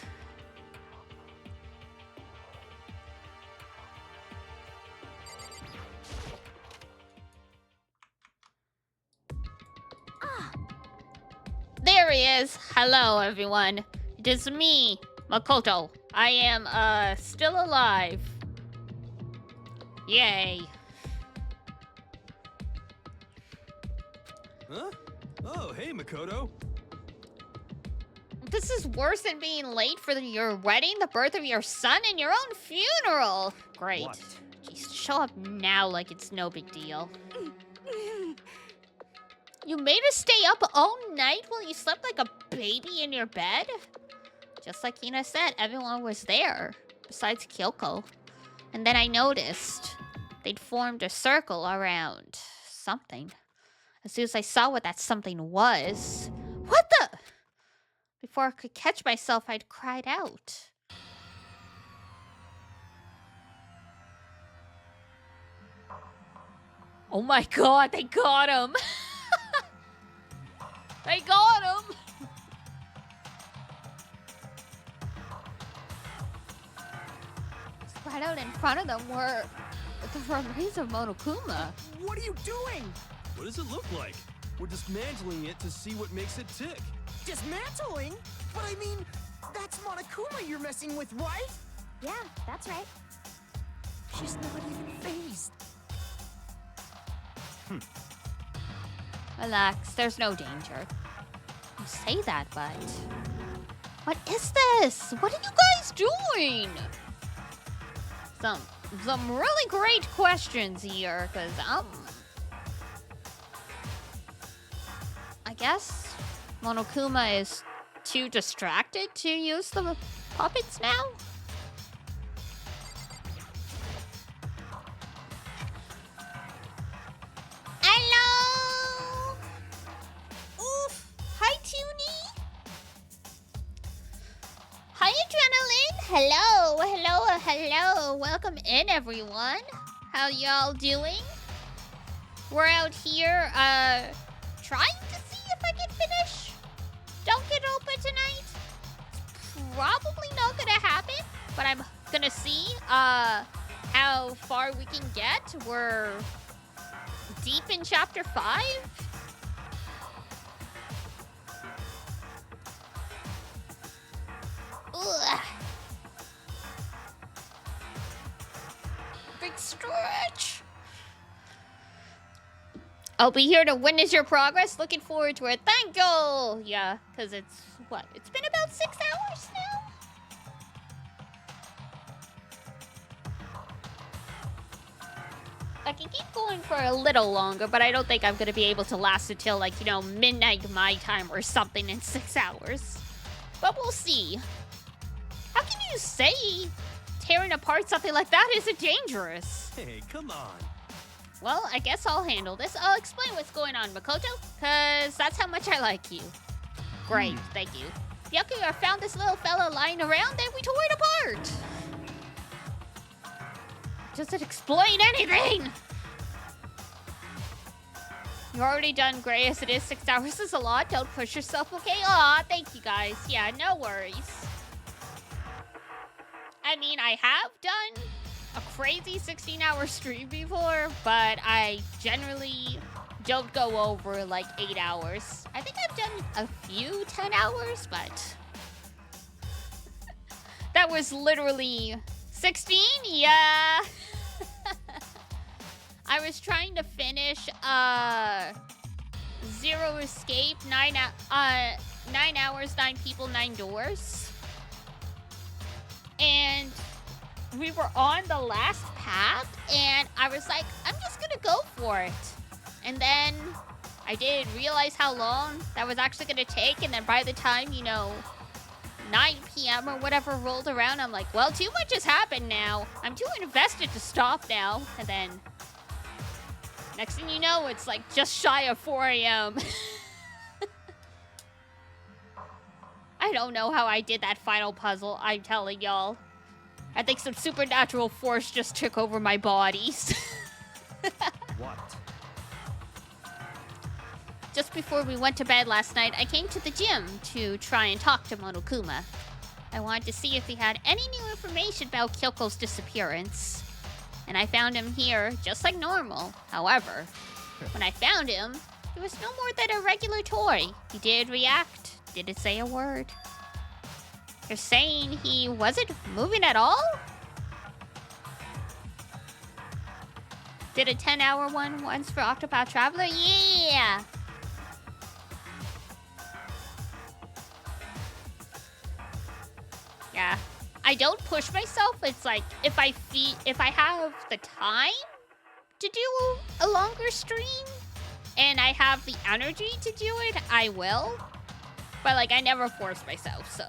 There he is. Hello, everyone. It is me, Makoto. I am, still alive. Yay. Huh? Oh, hey, Makoto. This is worse than being late for your wedding, the birth of your son, and your own funeral. Great. What? Jeez, show up now like it's no big deal. You made us stay up all night while you slept like a baby in your bed? Just like Hina said, everyone was there, besides Kyoko. And then I noticed they'd formed a circle around something. As soon as I saw what that something was... What the... Before I could catch myself, I'd cried out. Oh my god, they got him! They got him! Right out in front of them were the remains of Monokuma. What are you doing? What does it look like? We're dismantling it to see what makes it tick. Dismantling? But I mean, that's Monokuma you're messing with, right? Yeah, that's right. She's not even phased. Relax, there's no danger. You say that, but... What is this? What are you guys doing? Some really great questions here, because, I guess Monokuma is too distracted to use the puppets now? Hello! Oof! Hi, Toonie! Hello. Welcome in, everyone. How y'all doing? We're out here, trying to see if I can finish Danganronpa tonight. It's probably not gonna happen, but I'm gonna see, how far we can get. We're deep in chapter 5. Ugh. Big stretch. I'll be here to witness your progress. Looking forward to it. Thank you. Yeah, because it's what? It's been about 6 hours now. I can keep going for a little longer, but I don't think I'm gonna be able to last until, like, you know, midnight my time or something in 6 hours. But we'll see. How can you say tearing apart something like that isn't dangerous? Hey, come on. Well, I guess I'll handle this. I'll explain what's going on, Makoto, because that's how much I like you. Great, thank you. Byakuya found this little fella lying around, and we tore it apart. Doesn't explain anything. You're already done, Gray, as it is. 6 hours is a lot. Don't push yourself, okay? Aw, thank you, guys. Yeah, no worries. I mean, I have done a crazy 16-hour stream before, but I generally don't go over, like, 8 hours. I think I've done a few 10 hours, but that was literally 16? Yeah. I was trying to finish Zero Escape, 9 hours, 9 people, 9 doors. And we were on the last path, and I was like, I'm just gonna go for it. And then I didn't realize how long that was actually gonna take, and then by the time, you know, 9 p.m. or whatever rolled around, I'm like, well, too much has happened now. I'm too invested to stop now. And then next thing you know, it's like just shy of 4 a.m. I don't know how I did that final puzzle, I'm telling y'all. I think some supernatural force just took over my bodies. What? Just before we went to bed last night, I came to the gym to try and talk to Monokuma. I wanted to see if he had any new information about Kyoko's disappearance. And I found him here, just like normal. However, when I found him, he was no more than a regular toy. He did react, didn't say a word. You're saying he wasn't moving at all? Did a 10-hour one once for Octopath Traveler? Yeah! Yeah. I don't push myself. It's like, if I have the time to do a longer stream, and I have the energy to do it, I will. But, like, I never force myself, so.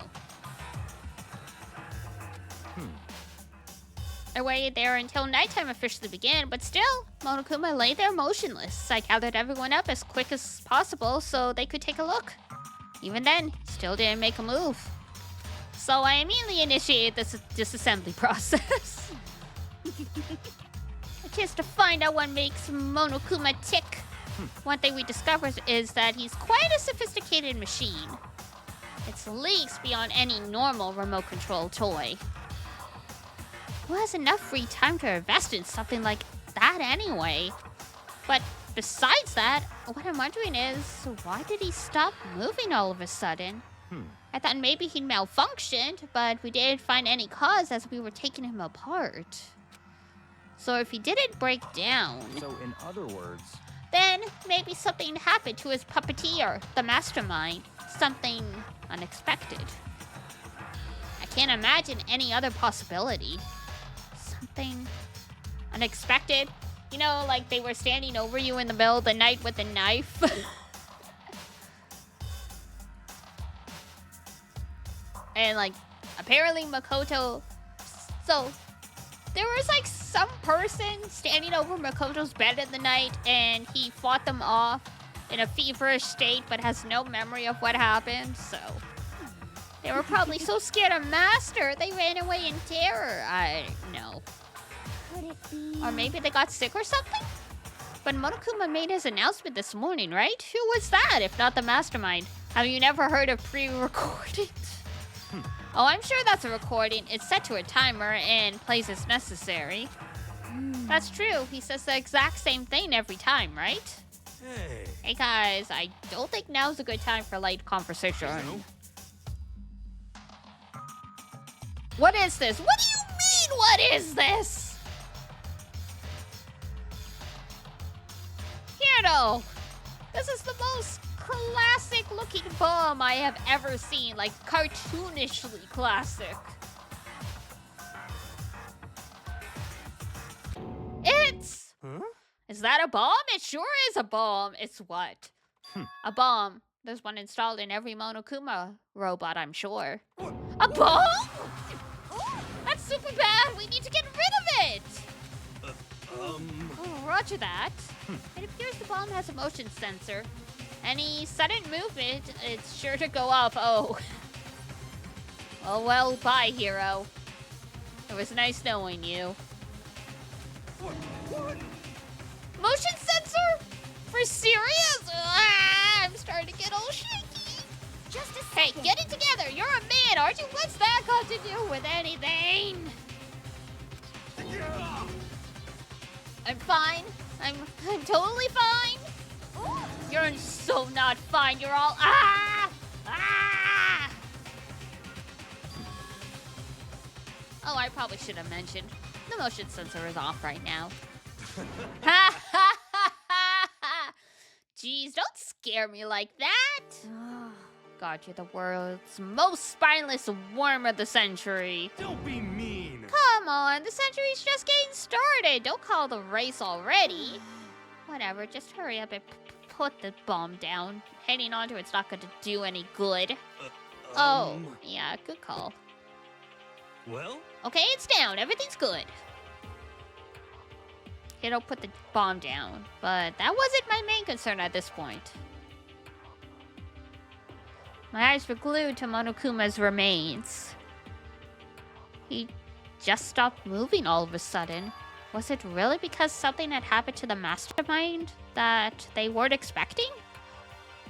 I waited there until nighttime officially began, but still, Monokuma lay there motionless. I gathered everyone up as quick as possible so they could take a look. Even then, he still didn't make a move. So I immediately initiated this disassembly process. A chance to find out what makes Monokuma tick. One thing we discovered is that he's quite a sophisticated machine. It's leagues beyond any normal remote control toy. Who has enough free time to invest in something like that anyway? But besides that, what I'm wondering is, why did he stop moving all of a sudden? I thought maybe he malfunctioned, but we didn't find any cause as we were taking him apart. So if he didn't break down... So in other words... Then maybe something happened to his puppeteer, the mastermind. Something unexpected. I can't imagine any other possibility. Something unexpected? You know, like they were standing over you in the middle of the night with a knife? And, like, apparently Makoto... So, there was, like, some person standing over Makoto's bed in the night, and he fought them off in a feverish state, but has no memory of what happened, so... They were probably so scared of Master, they ran away in terror. I know. Could it be? Or maybe they got sick or something? But Monokuma made his announcement this morning, right? Who was that, if not the mastermind? Have you never heard of pre-recordings? Oh, I'm sure that's a recording. It's set to a timer and plays as necessary. That's true. He says the exact same thing every time, right? Hey. Hey guys, I don't think now's a good time for light conversation. No. What is this? What do you mean, what is this? Hiro! This is the most classic looking bomb I have ever seen. Like, cartoonishly classic. It's... Huh? Is that a bomb? It sure is a bomb. It's what? A bomb. There's one installed in every Monokuma robot, I'm sure. A bomb? That's super bad. We need to get rid of it. Oh, roger that. It appears the bomb has a motion sensor. Any sudden movement, it's sure to go off. Oh. Oh, well, bye, Hiro. It was nice knowing you. What? Motion sensor? For serious? Ah, I'm starting to get all shaky. Just a Hey, second. get it together. You're a man, aren't you? What's that got to do with anything? Yeah. I'm fine. I'm totally fine. You're so not fine. You're all ah. Oh, I probably should have mentioned. The motion sensor is off right now. Ha ha ha ha! Jeez, don't scare me like that. God, you're the world's most spineless worm of the century. Don't be mean. Come on, the century's just getting started. Don't call the race already. Whatever, just hurry up and put the bomb down. Hanging onto it's not going to do any good. Oh, yeah, good call. Well? Okay, it's down. Everything's good. Hiro put the bomb down, but that wasn't my main concern at this point. My eyes were glued to Monokuma's remains. He just stopped moving all of a sudden. Was it really because something had happened to the mastermind that they weren't expecting?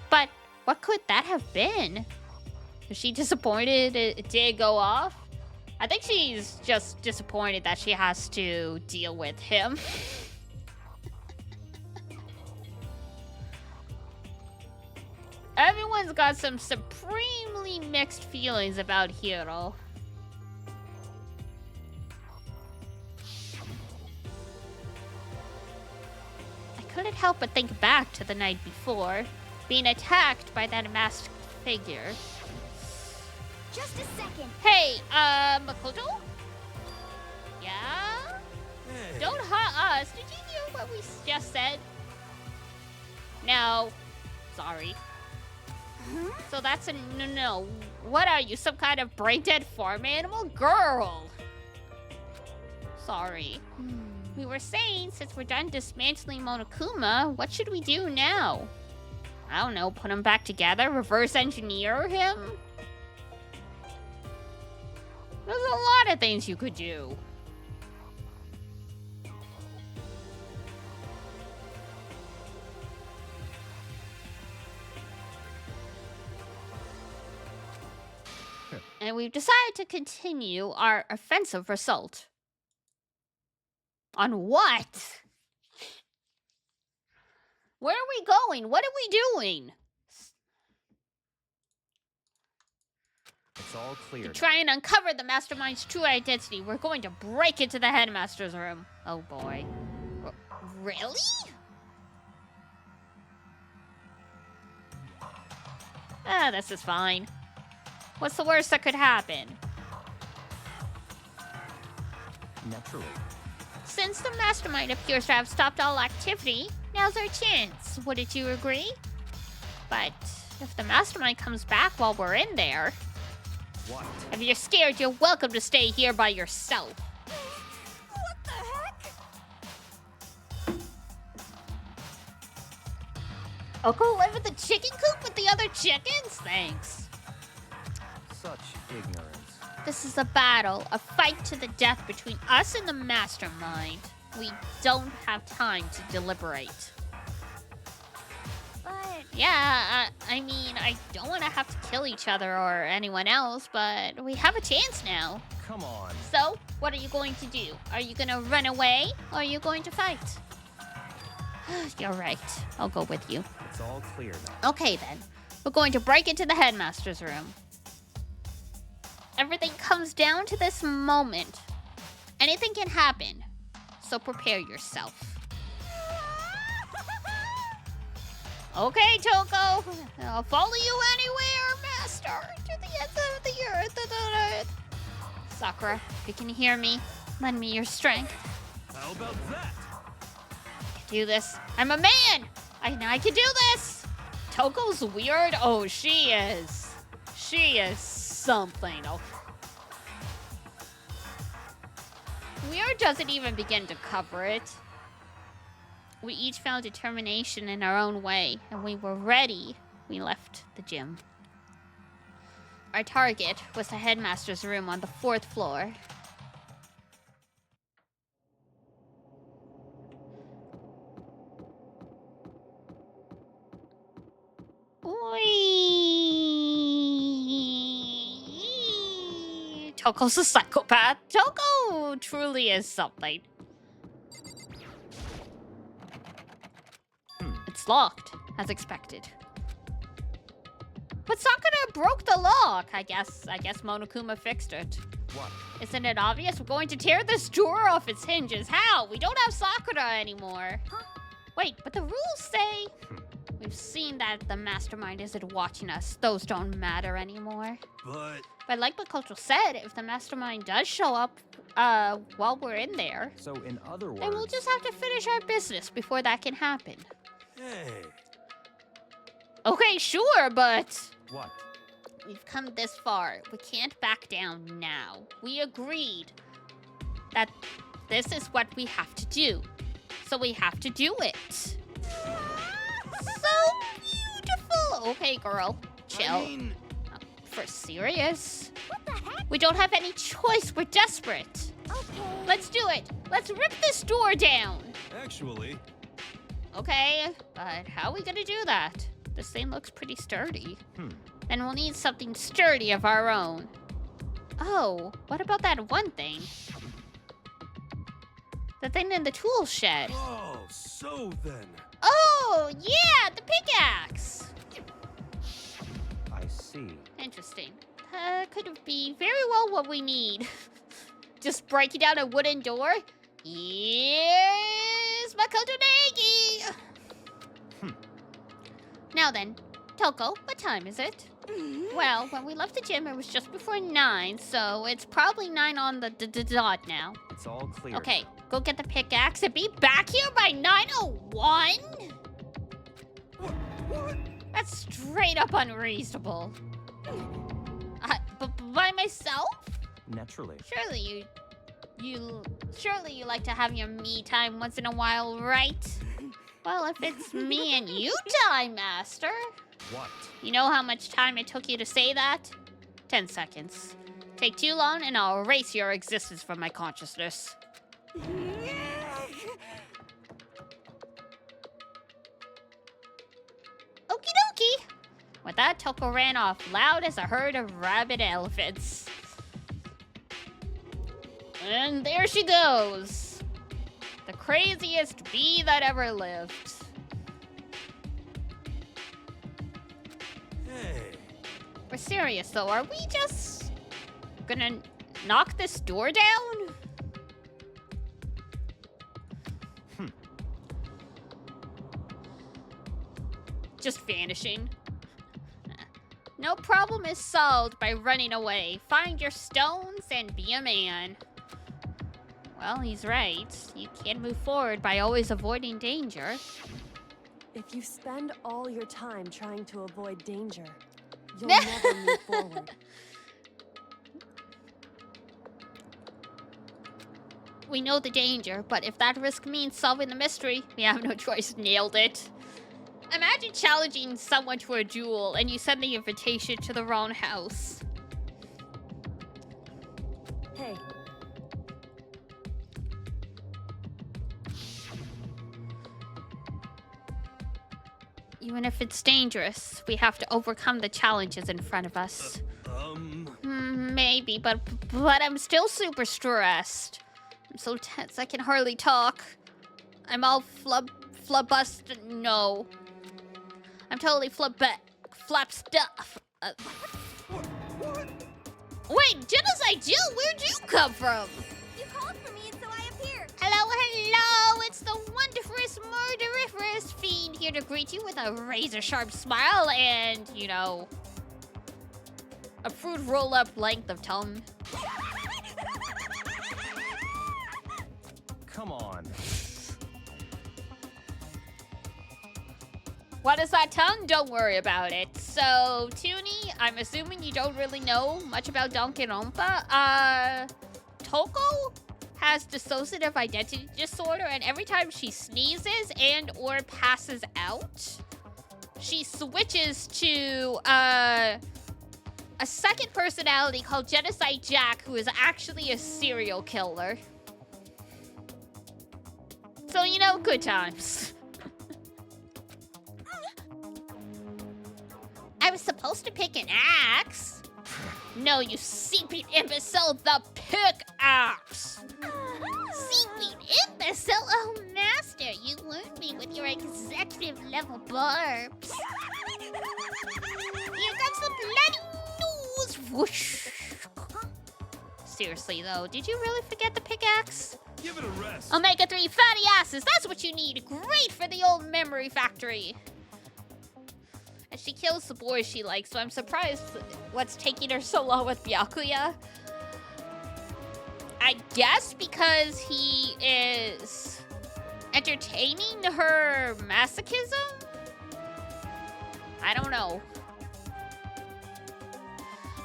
But what could that have been? Was she disappointed it did go off? I think she's just disappointed that she has to deal with him. Everyone's got some supremely mixed feelings about Hiro. I couldn't help but think back to the night before, being attacked by that masked figure. Just a second. Hey, Makoto? Yeah? Hey. Don't hurt us. Did you hear what we just said? No. Sorry. So that's a no. What are you, some kind of brain-dead farm animal? Girl! Sorry. We were saying, since we're done dismantling Monokuma, what should we do now? I don't know, put him back together? Reverse engineer him? There's a lot of things you could do. And we've decided to continue our offensive assault. On what? Where are we going? What are we doing? It's all clear. To now. try and uncover the mastermind's true identity, we're going to break into the headmaster's room. Oh boy. Really? Ah, this is fine. What's the worst that could happen? Naturally. Since the mastermind appears to have stopped all activity, now's our chance. Wouldn't you agree? But if the mastermind comes back while we're in there, What? if you're scared, you're welcome to stay here by yourself. What the heck? I'll go live in the chicken coop with the other chickens? Thanks. Such ignorance. This is a battle, a fight to the death between us and the mastermind. We don't have time to deliberate. But yeah, I mean, I don't want to have to kill each other or anyone else, but we have a chance now. Come on. So, what are you going to do? Are you gonna run away, or are you going to fight? You're right. I'll go with you. It's all clear now. Okay, then. We're going to break into the headmaster's room. Everything comes down to this moment. Anything can happen, so prepare yourself. Okay, Toko. I'll follow you anywhere, master. To the ends of the earth. Sakura, if you can hear me, lend me your strength. How about that? I can do this. I'm a man. I can do this. Toko's weird. Oh, she is. She is something. Oh. Weird doesn't even begin to cover it. We each found determination in our own way, and when we were ready, we left the gym. Our target was the headmaster's room on the 4th floor. Toko's a psychopath. Toko truly is something. It's locked, as expected. But Sakura broke the lock. I guess Monokuma fixed it. What? Isn't it obvious? We're going to tear this drawer off its hinges. How? We don't have Sakura anymore. Huh? Wait, but the rules say... We've seen that the mastermind isn't watching us. Those don't matter anymore. But like what Cultural said, if the mastermind does show up while we're in there... So in other words... then we'll just have to finish our business before that can happen. hey, Okay, sure, but... What? We've come this far. We can't back down now. We agreed that this is what we have to do. So we have to do it. So beautiful. Okay, girl. Chill. I mean, For serious? What the heck? We don't have any choice. We're desperate. Okay. Let's do it. Let's rip this door down. actually, Okay, but how are we gonna do that? This thing looks pretty sturdy. Then we'll need something sturdy of our own. Oh, what about that one thing? The thing in the tool shed. oh, so then. Oh, yeah, the pickaxe. I see. Interesting. Could be very well what we need. Just breaking down a wooden door. Here's my Kotonegi. Now then, Toko, what time is it? Well, when we left the gym, it was just before 9, so it's probably 9 on the dot now. It's all clear. Okay, go get the pickaxe and be back here by 9:01? What? That's straight up unreasonable. But by myself? Naturally. Surely you like to have your me time once in a while, right? Well, if it's me and you time, Master. What? You know how much time it took you to say that? 10 seconds. Take too long and I'll erase your existence from my consciousness. Okie dokie. With that, Toko ran off, loud as a herd of rabid elephants. And there she goes. The craziest bee that ever lived. Hey, We're serious though, are we just gonna knock this door down? Just vanishing. No problem is solved by running away. Find your stones and be a man. Well, he's right. You can't move forward by always avoiding danger. If you spend all your time trying to avoid danger, you'll never move forward. We know the danger, but if that risk means solving the mystery, we have no choice. Nailed it. Imagine challenging someone to a duel and you send the invitation to the wrong house. Hey, Even if it's dangerous, we have to overcome the challenges in front of us. Maybe, but I'm still super stressed. I'm so tense I can hardly talk. I'm all flabust. No. I'm totally flap stuff. Wait, Genocide Jill, where'd you come from? You called for me, and so I appeared. Hello, it's the wondrous, murderiferous fiend here to greet you with a razor-sharp smile and, you know, a fruit roll-up length of tongue. Come on. What is that tongue? Don't worry about it. So, Toonie, I'm assuming you don't really know much about Danganronpa. Toko has dissociative identity disorder, and every time she sneezes and or passes out, she switches to a second personality called Genocide Jack, who is actually a serial killer. So, you know, good times. I was supposed to pick an axe. No, you seeping imbecile, the pickaxe. Seeping imbecile? Oh, master, you learned me with your executive level barbs. Here comes the bloody news. Whoosh. Seriously, though, did you really forget the pickaxe? Give it a rest. Omega-3 fatty acids, that's what you need. Great for the old memory factory. And she kills the boys she likes, so I'm surprised what's taking her so long with Byakuya. I guess because he is entertaining her masochism? I don't know.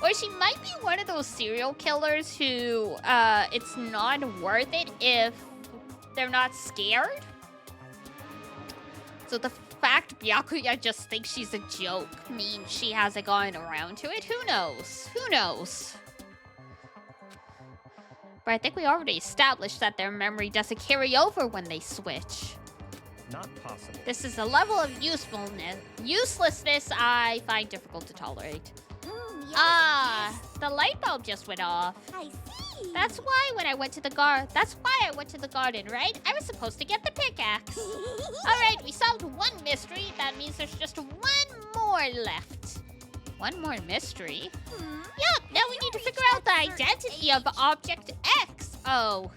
Or she might be one of those serial killers who, it's not worth it if they're not scared. So the fact Byakuya just thinks she's a joke means she hasn't gone around to it. Who knows? Who knows? But I think we already established that their memory doesn't carry over when they switch. Not possible. This is a level of uselessness I find difficult to tolerate. The light bulb just went off. I see. That's why when I went to the garden, right? I was supposed to get the pickaxe. Alright, we solved one mystery. That means there's just one more left. One more mystery? Yup, now we need to figure out the identity of Object X. Oh,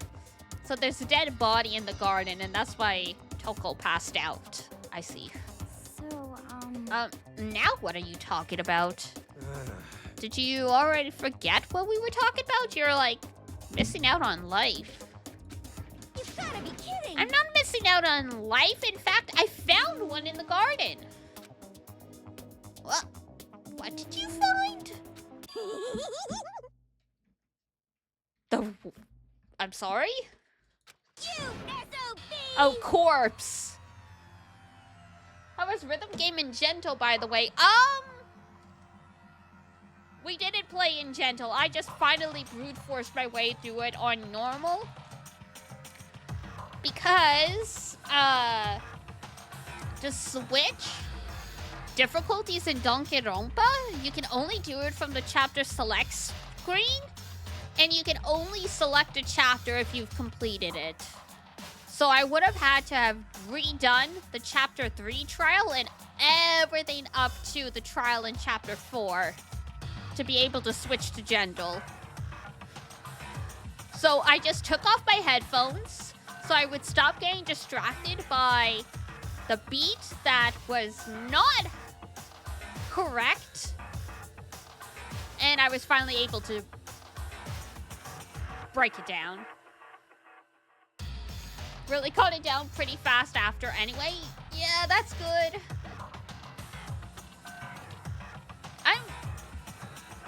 so there's a dead body in the garden, and that's why Toko passed out. I see. So, now what are you talking about? Did you already forget what we were talking about? You're, like, missing out on life. You've gotta be kidding. I'm not missing out on life. In fact, I found one in the garden. What did you find? I'm sorry? You SOB! Oh, corpse. How was Rhythm Game in Gentle, by the way? We didn't play in Gentle. I just finally brute forced my way through it on normal. Because, to switch difficulties in Danganronpa, you can only do it from the chapter select screen. And you can only select a chapter if you've completed it. So I would have had to have redone the chapter 3 trial and everything up to the trial in chapter 4 to be able to switch to Gentle. So I just took off my headphones so I would stop getting distracted by the beat that was not correct. And I was finally able to break it down. Really caught it down pretty fast after anyway. Yeah, that's good.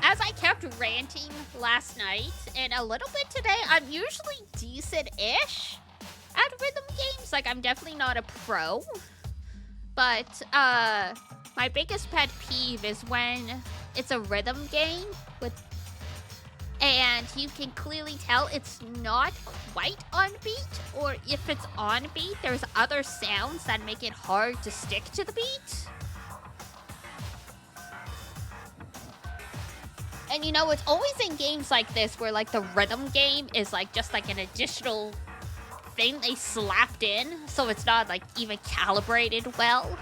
As I kept ranting last night and a little bit today, I'm usually decent-ish at rhythm games. Like, I'm definitely not a pro. But, my biggest pet peeve is when it's a rhythm game with... and you can clearly tell it's not quite on beat, or if it's on beat, there's other sounds that make it hard to stick to the beat. And you know, it's always in games like this where like the rhythm game is like just like an additional thing they slapped in, so it's not like even calibrated well.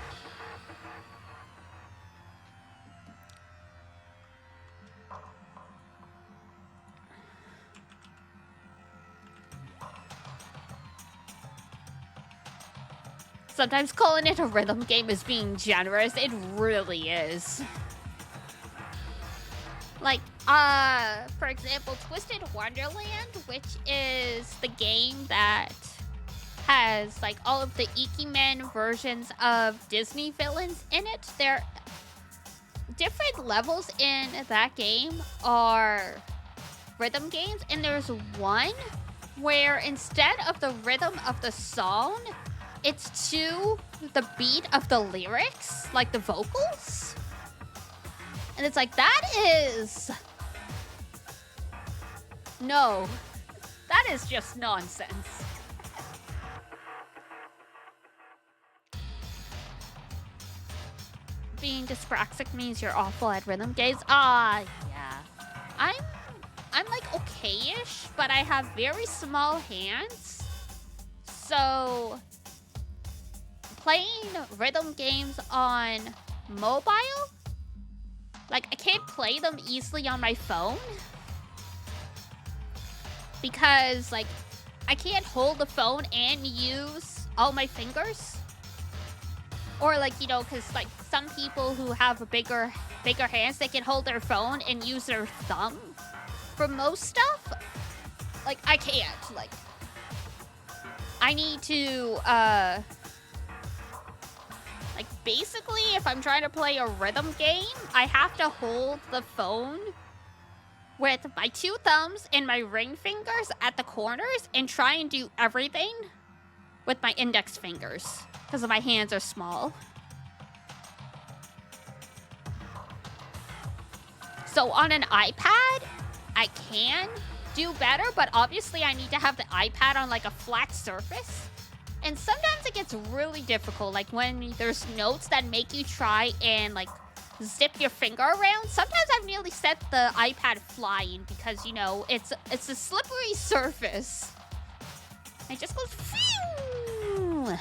Sometimes calling it a rhythm game is being generous. It really is. Like, for example, Twisted Wonderland, which is the game that has, like, all of the Iki-Men versions of Disney villains in it. There, different levels in that game are rhythm games, and there's one where instead of the rhythm of the song, it's to the beat of the lyrics, like the vocals. And it's like, that is... No. That is just nonsense. Being dyspraxic means you're awful at rhythm games? Yeah. I'm like okay-ish, but I have very small hands. So playing rhythm games on mobile, like, I can't play them easily on my phone because, like, I can't hold the phone and use all my fingers. Or, like, you know, because, like, some people who have a bigger hands, they can hold their phone and use their thumb for most stuff. Like, I can't. Like, I need to, like, basically, if I'm trying to play a rhythm game, I have to hold the phone with my two thumbs and my ring fingers at the corners and try and do everything with my index fingers because my hands are small. So on an iPad, I can do better, but obviously I need to have the iPad on like a flat surface. And sometimes it gets really difficult, like when there's notes that make you try and like zip your finger around. Sometimes I've nearly set the iPad flying because, you know, it's a slippery surface. It just goes phew.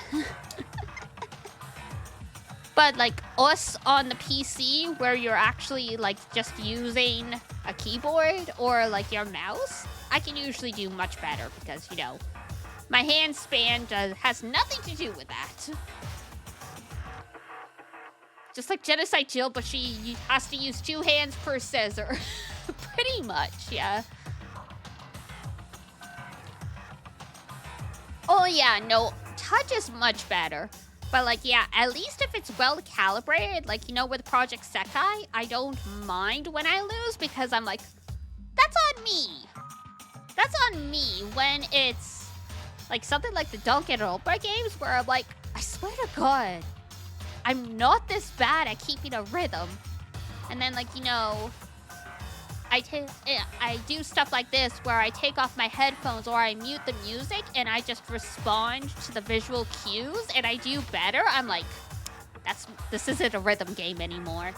But like us on the PC where you're actually like just using a keyboard or like your mouse, I can usually do much better because, you know, my hand span has nothing to do with that. Just like Genocide Jill, but she has to use 2 hands per scissor. Pretty much, yeah. Oh yeah, no, touch is much better. But like, yeah, at least if it's well calibrated, like, you know, with Project Sekai, I don't mind when I lose because I'm like, that's on me. That's on me when it's like something like the Danganronpa games where I'm like, I swear to God, I'm not this bad at keeping a rhythm. And then, like, you know, I do stuff like this where I take off my headphones or I mute the music and I just respond to the visual cues and I do better. I'm like, this isn't a rhythm game anymore.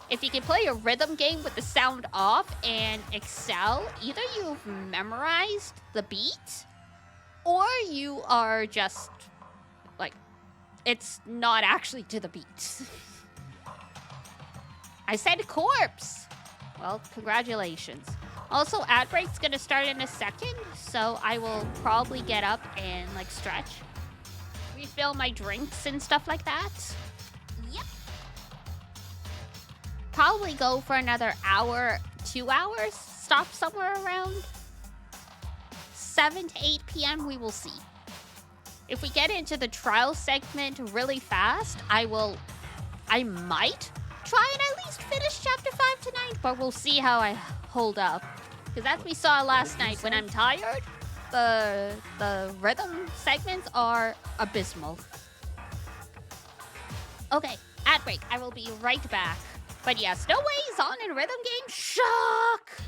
If you can play a rhythm game with the sound off and excel, either you've memorized the beat or you are just, like, it's not actually to the beat. I said corpse. Well, congratulations. Also, ad break's gonna start in a second, so I will probably get up and, like, stretch. Refill my drinks and stuff like that. Yep. Probably go for another hour, 2 hours. Stop somewhere around 7 to 8 p.m. We will see. If we get into the trial segment really fast, I might try and at least finish chapter 5 tonight, but we'll see how I hold up. Because as we saw last night, when I'm tired, the rhythm segments are abysmal. Okay, ad break. I will be right back. But yes, no way he's on in rhythm game. Shock!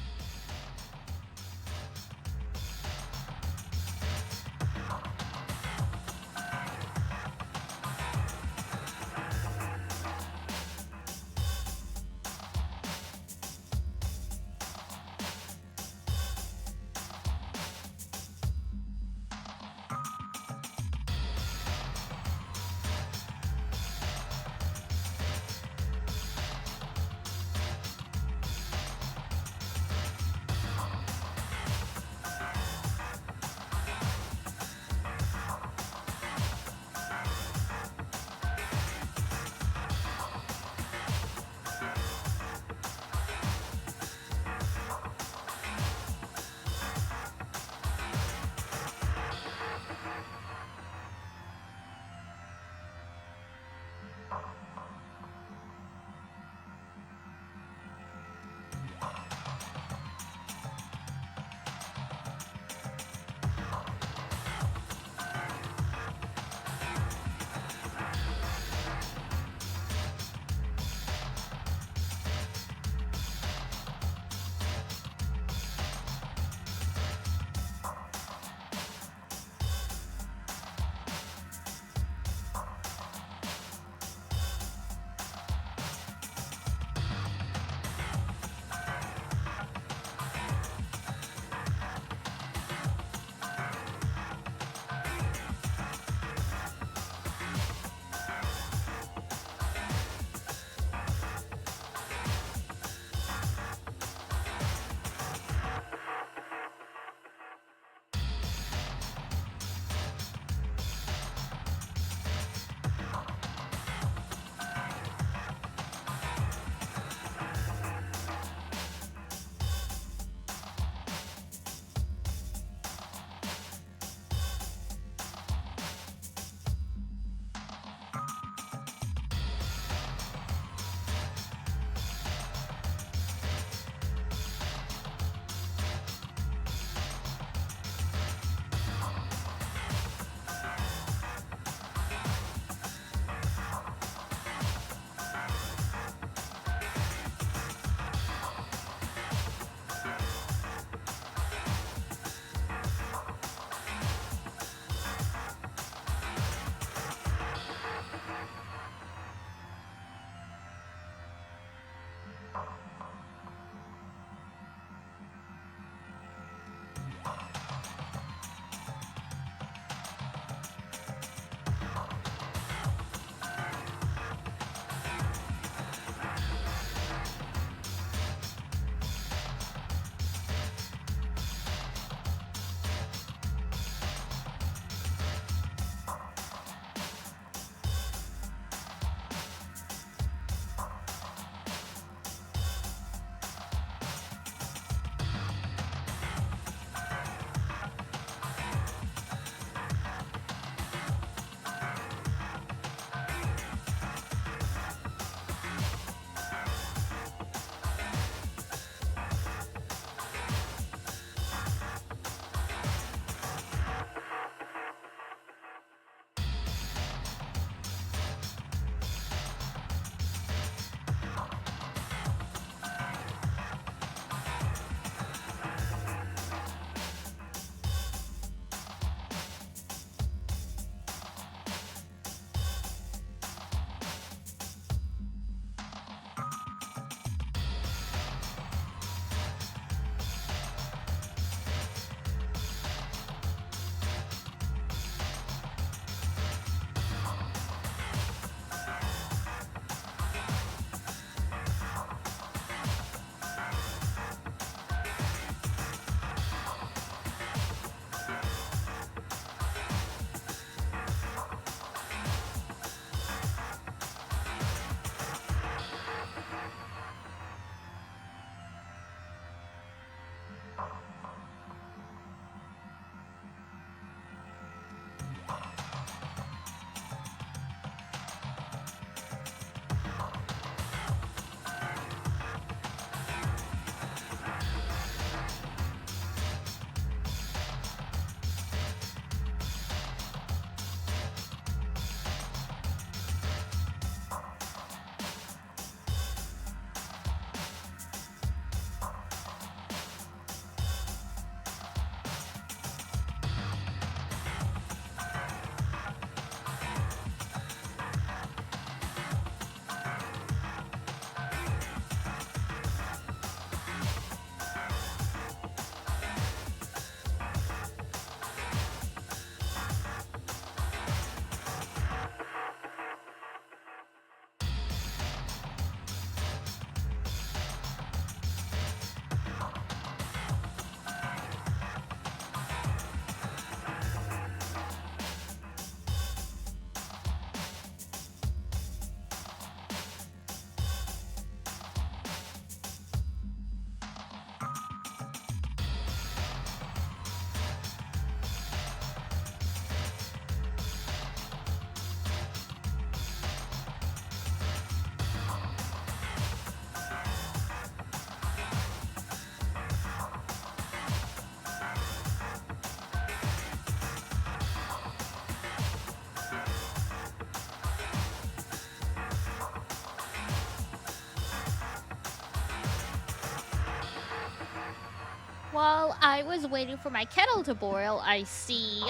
While I was waiting for my kettle to boil, I see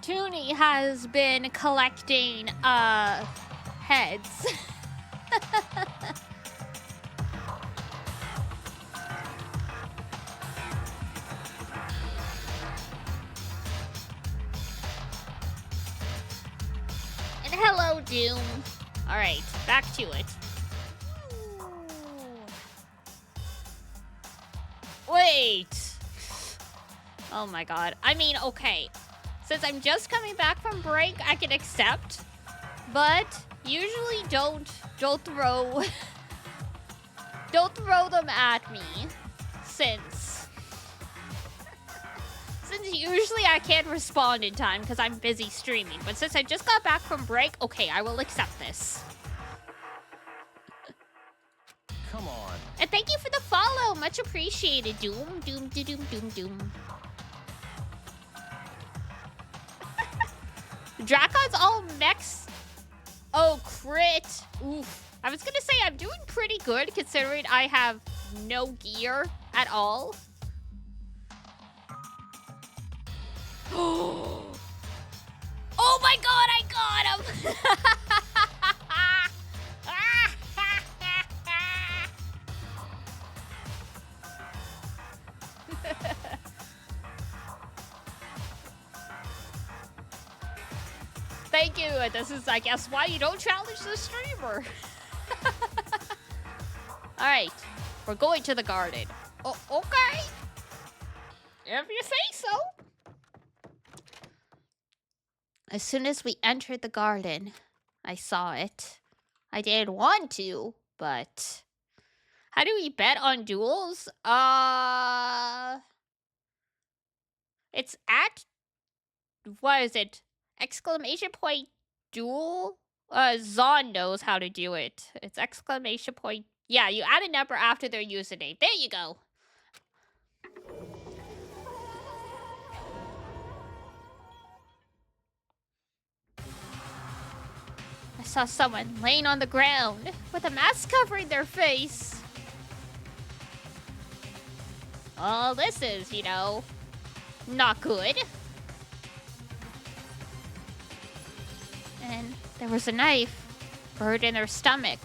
Toonie has been collecting heads. And hello, Doom. All right, back to it. Wait. Oh my god. I mean, okay. Since I'm just coming back from break, I can accept. But usually don't throw don't throw them at me. Since usually I can't respond in time because I'm busy streaming. But since I just got back from break, okay, I will accept this. Come on. And thank you for the follow. Much appreciated. Doom, doom, doom, doom, doom, doom. Dracon's all mechs. Oh, crit. Oof. I was gonna say I'm doing pretty good considering I have no gear at all. Oh my god, I got him! Thank you. This is, I guess, why you don't challenge the streamer. Alright, we're going to the garden. Oh, okay. If you say so. As soon as we entered the garden, I saw it. I didn't want to, but... How do we bet on duels? It's at... What is it? Exclamation point duel? Zon knows how to do it. It's exclamation point... Yeah, you add a number after their username. There you go. I saw someone laying on the ground with a mask covering their face. Well, this is, you know, not good. And there was a knife buried in their stomach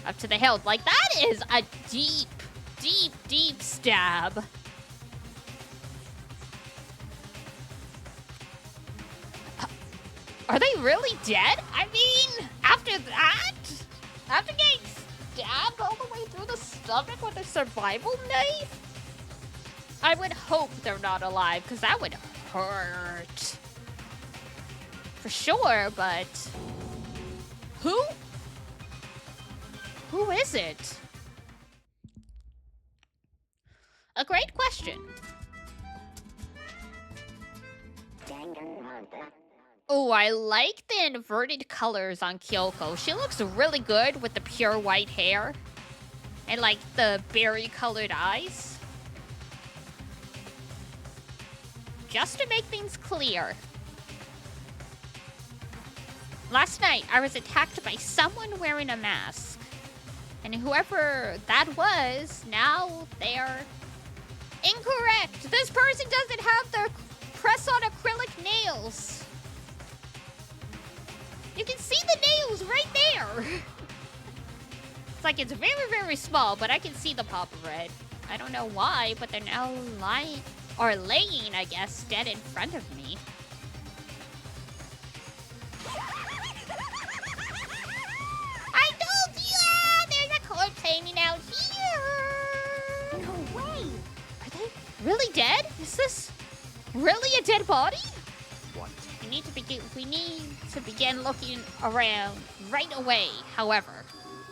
up to the hilt. Like, that is a deep, deep, deep stab. Are they really dead? I mean, after that? After getting stabbed all the way through the stomach with a survival knife? I would hope they're not alive, because that would hurt. For sure, but... Who? Who is it? A great question. Oh, I like the inverted colors on Kyoko. She looks really good with the pure white hair. And like the berry-colored eyes. Just to make things clear. Last night, I was attacked by someone wearing a mask. And whoever that was, now they're incorrect. This person doesn't have their press-on acrylic nails. You can see the nails right there. It's like it's very, very small, but I can see the pop of red. I don't know why, but they're now lying, or laying, I guess, dead in front of me. I told you! There's a corpse hanging out here! No way! Are they really dead? Is this really a dead body? What? We need to begin looking around right away. However,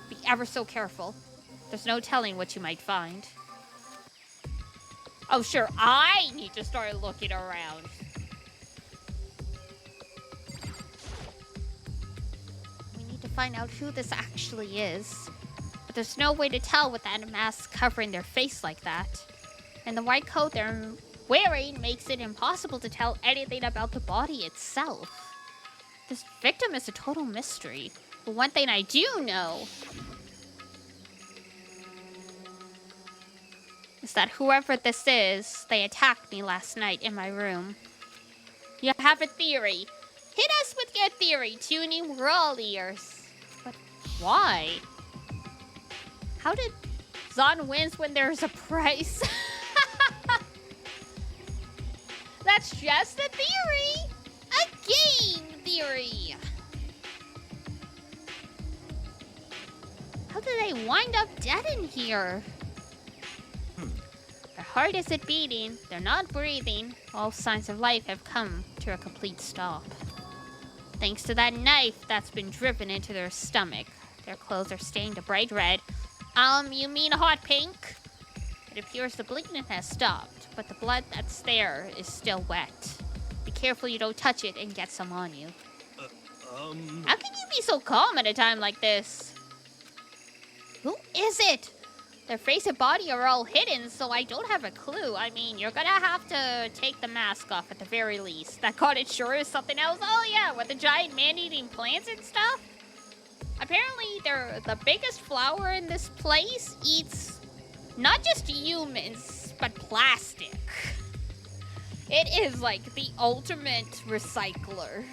be ever so careful. There's no telling what you might find. Oh, sure, I need to start looking around. We need to find out who this actually is. But there's no way to tell with that mask covering their face like that. And the white coat they're wearing makes it impossible to tell anything about the body itself. This victim is a total mystery. But one thing I do know is that whoever this is, they attacked me last night in my room. You have a theory. Hit us with your theory, Toonie. We're all ears. But why? How did Zon wins when there's a price? That's just a theory! A game theory! How did they wind up dead in here? Their heart isn't beating, they're not breathing. All signs of life have come to a complete stop. Thanks to that knife that's been driven into their stomach. Their clothes are stained a bright red. You mean hot pink? It appears the bleeding has stopped, but the blood that's there is still wet. Be careful you don't touch it and get some on you. How can you be so calm at a time like this? Who is it? Their face and body are all hidden, so I don't have a clue. I mean, you're gonna have to take the mask off at the very least. That cottage sure is something else. Oh yeah, with the giant man-eating plants and stuff. Apparently, the biggest flower in this place eats not just humans, but plastic. It is like the ultimate recycler.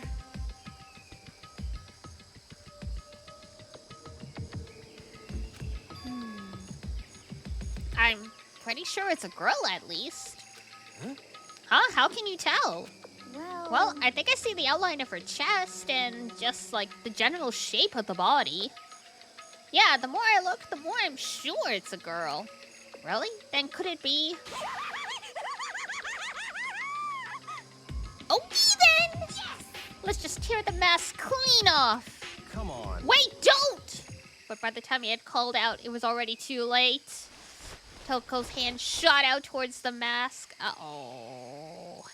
I'm pretty sure it's a girl, at least. Huh? How can you tell? Well, I think I see the outline of her chest and just, like, the general shape of the body. Yeah, the more I look, the more I'm sure it's a girl. Really? Then could it be... Okay, then! Yes! Let's just tear the mask clean off. Come on. Wait, don't! But by the time he had called out, it was already too late. Toko's hand shot out towards the mask. Uh-oh.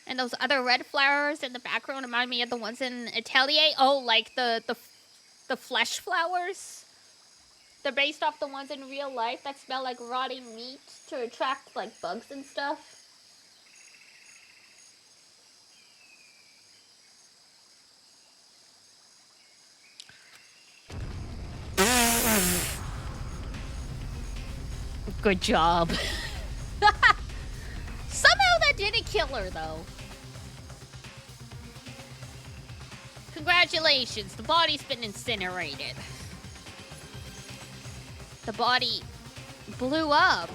And those other red flowers in the background remind me of the ones in Atelier. Oh, like the flesh flowers? They're based off the ones in real life that smell like rotting meat to attract, like, bugs and stuff. Good job. Somehow that didn't kill her, though. Congratulations, the body's been incinerated. The body blew up.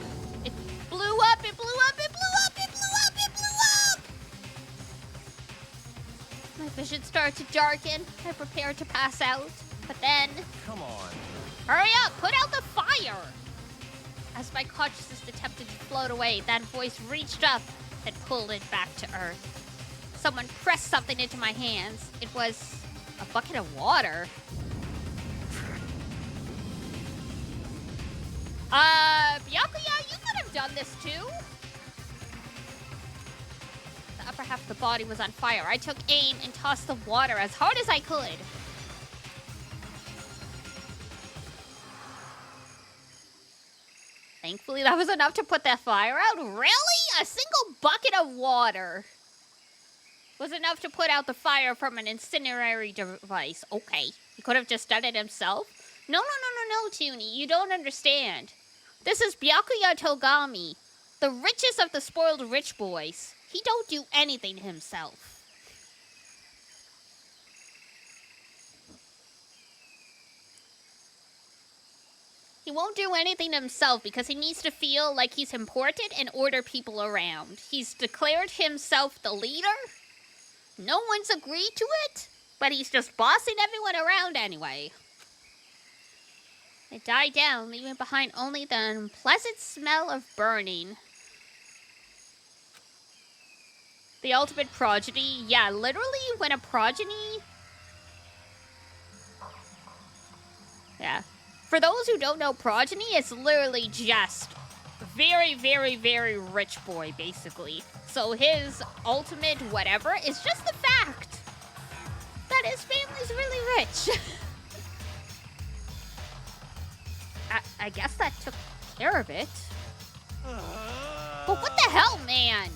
It blew up, it blew up, it blew up, it blew up, it blew up! My vision started to darken. I prepared to pass out, but then... Come on. Hurry up, put out the fire! As my consciousness attempted to float away, that voice reached up and pulled it back to Earth. Someone pressed something into my hands. It was a bucket of water. Byakuya, you could have done this too. The upper half of the body was on fire. I took aim and tossed the water as hard as I could. Thankfully, that was enough to put that fire out. Really? A single bucket of water was enough to put out the fire from an incinerary device. Okay. He could have just done it himself. No, Toonie. You don't understand. This is Byakuya Togami, the richest of the spoiled rich boys. He don't do anything himself. He won't do anything himself because he needs to feel like he's important and order people around. He's declared himself the leader. No one's agreed to it, but he's just bossing everyone around anyway. It died down, leaving behind only the unpleasant smell of burning. The ultimate progeny. Yeah, literally when a progeny... Yeah. For those who don't know, progeny is literally just very, very, very rich boy, basically. So his ultimate whatever is just the fact that his family's really rich. I guess that took care of it. But what the hell, man?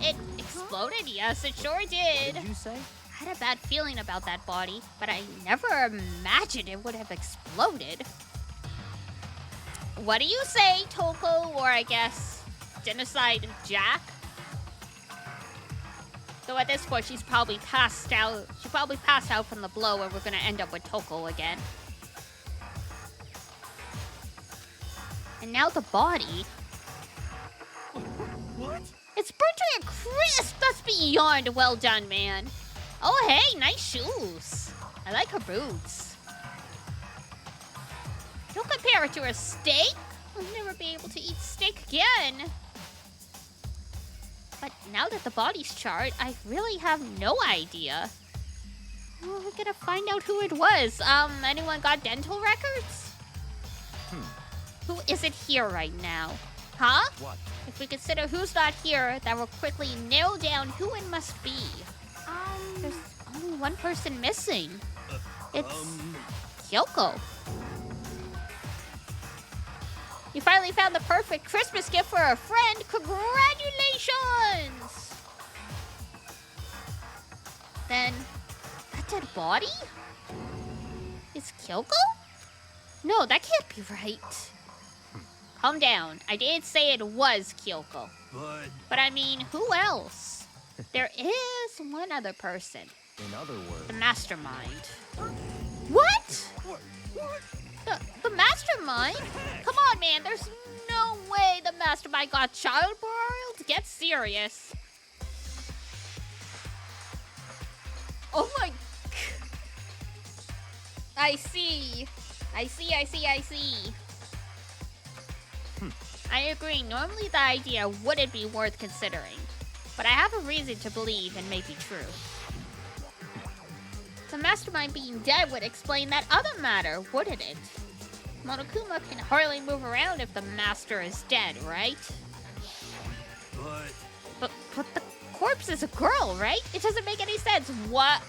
It exploded? Yes, it sure did. What did you say? I had a bad feeling about that body, but I never imagined it would have exploded. What do you say, Toko? Or I guess, Genocide Jack? Though at this point, she's probably passed out. She probably passed out from the blow, and we're gonna end up with Toko again. And now the body. What? It's burnt to a crisp. That's beyond well done, man. Oh, hey, nice shoes. I like her boots. Don't compare it to a steak. I'll never be able to eat steak again. But now that the body's charred, I really have no idea. Well, we're gonna find out who it was. Anyone got dental records? Who isn't here right now? Huh? What? If we consider who's not here, that will quickly narrow down who it must be. There's only one person missing. It's Kyoko. You finally found the perfect Christmas gift for a friend. Congratulations! Then, that dead body? Is Kyoko? No, that can't be right. Calm down. I did say it was Kyoko. But I mean, who else? There is one other person. In other words, The mastermind. What? The mastermind? Come on, man. There's no way the mastermind got child broiled. Get serious. Oh my... I see. I agree. Normally the idea wouldn't be worth considering. But I have a reason to believe it may be true. The mastermind being dead would explain that other matter, wouldn't it? Monokuma can hardly move around if the master is dead, right? But the corpse is a girl, right? It doesn't make any sense. What?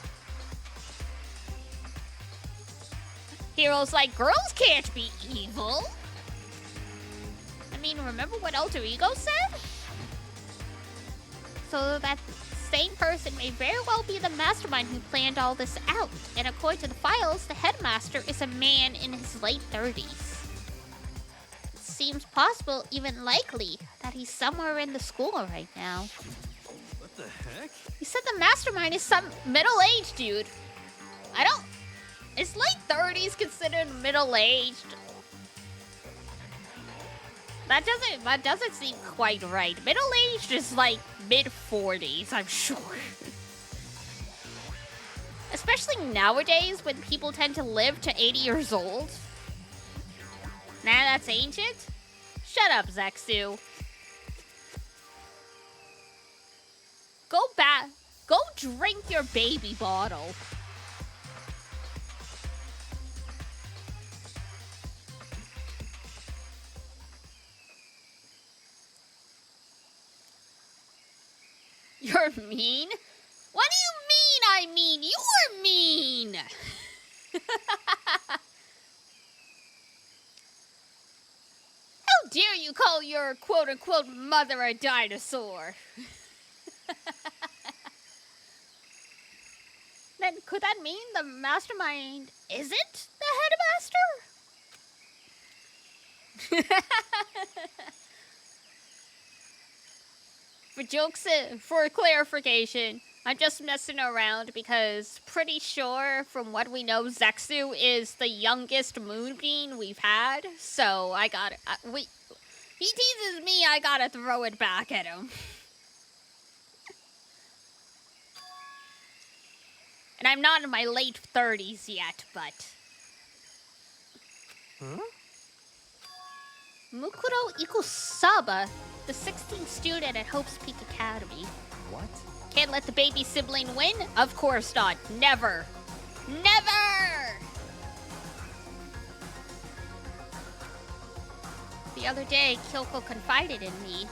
Heroes like girls can't be evil. I mean, remember what Alter Ego said? So that same person may very well be the mastermind who planned all this out. And according to the files, the headmaster is a man in his late 30s. It seems possible, even likely, that he's somewhere in the school right now. What the heck? You said the mastermind is some middle-aged dude. Is late 30s considered middle-aged? That doesn't seem quite right. Middle-aged is like mid-40s, I'm sure. Especially nowadays when people tend to live to 80 years old. Nah, that's ancient? Shut up, Zexu. Go back. Go drink your baby bottle. You're mean? What do you mean I mean? You're mean! How dare you call your quote-unquote mother a dinosaur? Then could that mean the mastermind isn't the headmaster? For clarification, I'm just messing around because pretty sure from what we know, Zexu is the youngest Moonbeam we've had. So I got it. He teases me, I gotta throw it back at him. And I'm not in my late 30s yet, but... Huh? Mukuro Ikusaba, the 16th student at Hope's Peak Academy. What? Can't let the baby sibling win? Of course not. Never. Never! The other day, Kyoko confided in me.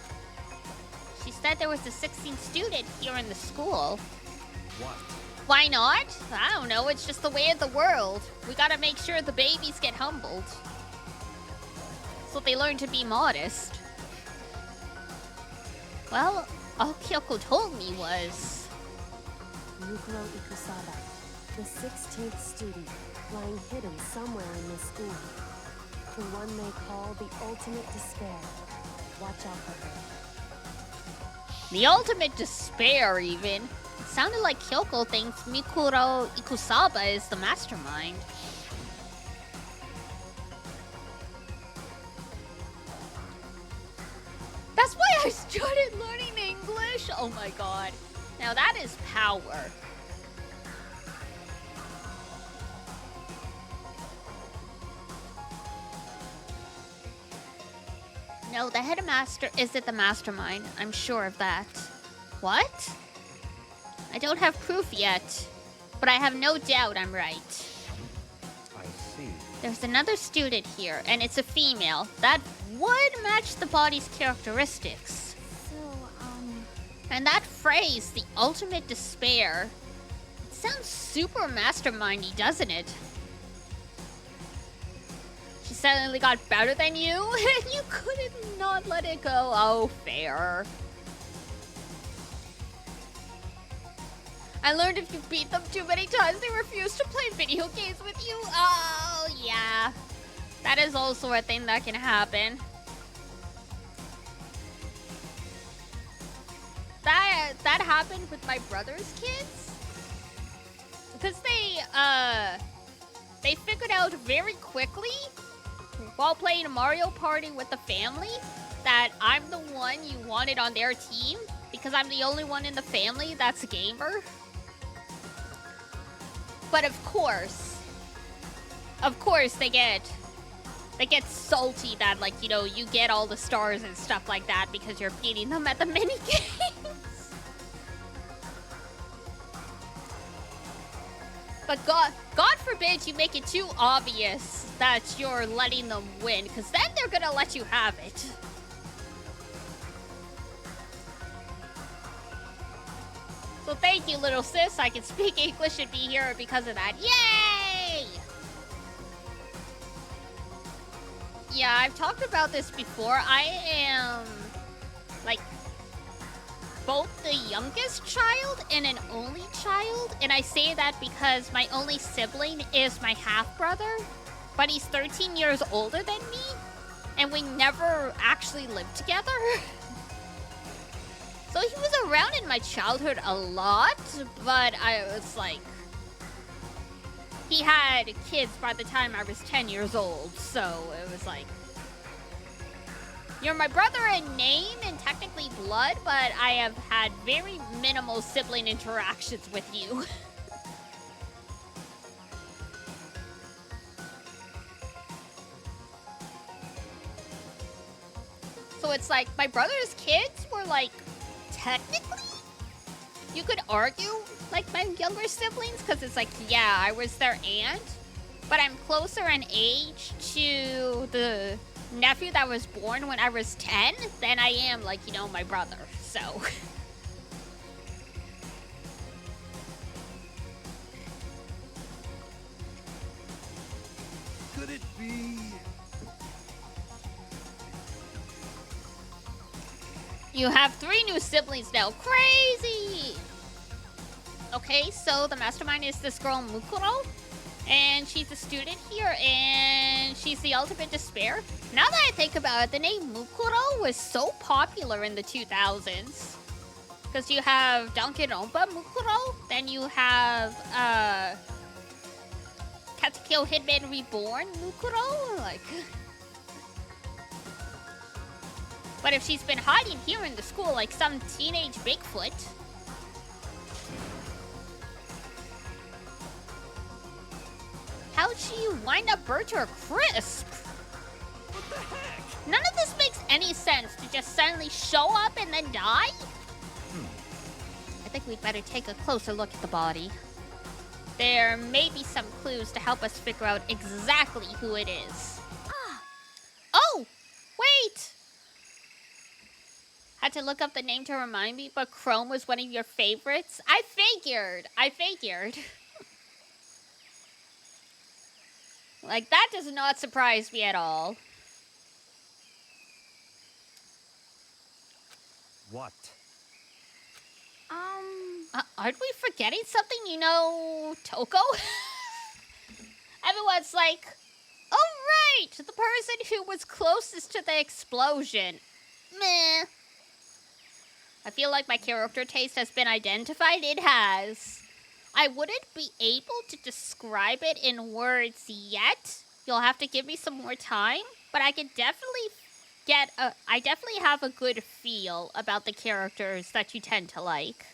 She said there was a 16th student here in the school. What? Why not? I don't know, it's just the way of the world. We gotta make sure the babies get humbled. So they learn to be modest. Well, all Kyoko told me was... Mukuro Ikusaba, the 16th student, lying hidden somewhere in the school. to one they call the ultimate despair. Watch out for her. The ultimate despair, even. It sounded like Kyoko thinks Mikuro Ikusaba is the mastermind. That's why I started learning English! Oh my god. Now that is power. No, the headmaster isn't the mastermind. I'm sure of that. What? I don't have proof yet, but I have no doubt I'm right. I see. There's another student here, and it's a female. That would match the body's characteristics. So, And that phrase, the ultimate despair, it sounds super mastermindy, doesn't it? She suddenly got better than you, and you couldn't not let it go. Oh, fair. I learned if you beat them too many times, they refuse to play video games with you. Oh, yeah. That is also a thing that can happen. That happened with my brother's kids. Because they figured out very quickly while playing Mario Party with the family that I'm the one you wanted on their team because I'm the only one in the family that's a gamer. But of course they get salty that, like, you know, you get all the stars and stuff like that because you're beating them at the mini games. But God forbid you make it too obvious that you're letting them win, because then they're gonna let you have it. So thank you, little sis. I can speak English and be here because of that. Yay! Yeah, I've talked about this before. I am, like, both the youngest child and an only child. And I say that because my only sibling is my half-brother. But he's 13 years older than me. And we never actually lived together. So he was around in my childhood a lot. But I was like... He had kids by the time I was 10 years old. So it was like... You're my brother in name and technically blood, but I have had very minimal sibling interactions with you. So it's like, my brother's kids were like, technically, you could argue, like, my younger siblings, because it's like, yeah, I was their aunt, but I'm closer in age to the nephew that was born when I was 10 than I am, like, you know, my brother, so. Could it be? You have 3 new siblings now. Crazy! Okay, so the mastermind is this girl, Mukuro. And she's a student here, and she's the ultimate despair. Now that I think about it, the name Mukuro was so popular in the 2000s. Because you have Danganronpa Mukuro, then you have, Katsukyo Hitman Reborn Mukuro, like... But if she's been hiding here in the school like some teenage Bigfoot... How'd she wind up burnt to a crisp? What the heck? None of this makes any sense to just suddenly show up and then die? I think we'd better take a closer look at the body. There may be some clues to help us figure out exactly who it is. Oh! Wait! Had to look up the name to remind me, but Chrome was one of your favorites? I figured! Like, that does not surprise me at all. What? Aren't we forgetting something? You know, Toko? Everyone's like, oh right! The person who was closest to the explosion. Meh. I feel like my character taste has been identified. It has. I wouldn't be able to describe it in words yet. You'll have to give me some more time. But I could definitely I definitely have a good feel about the characters that you tend to like.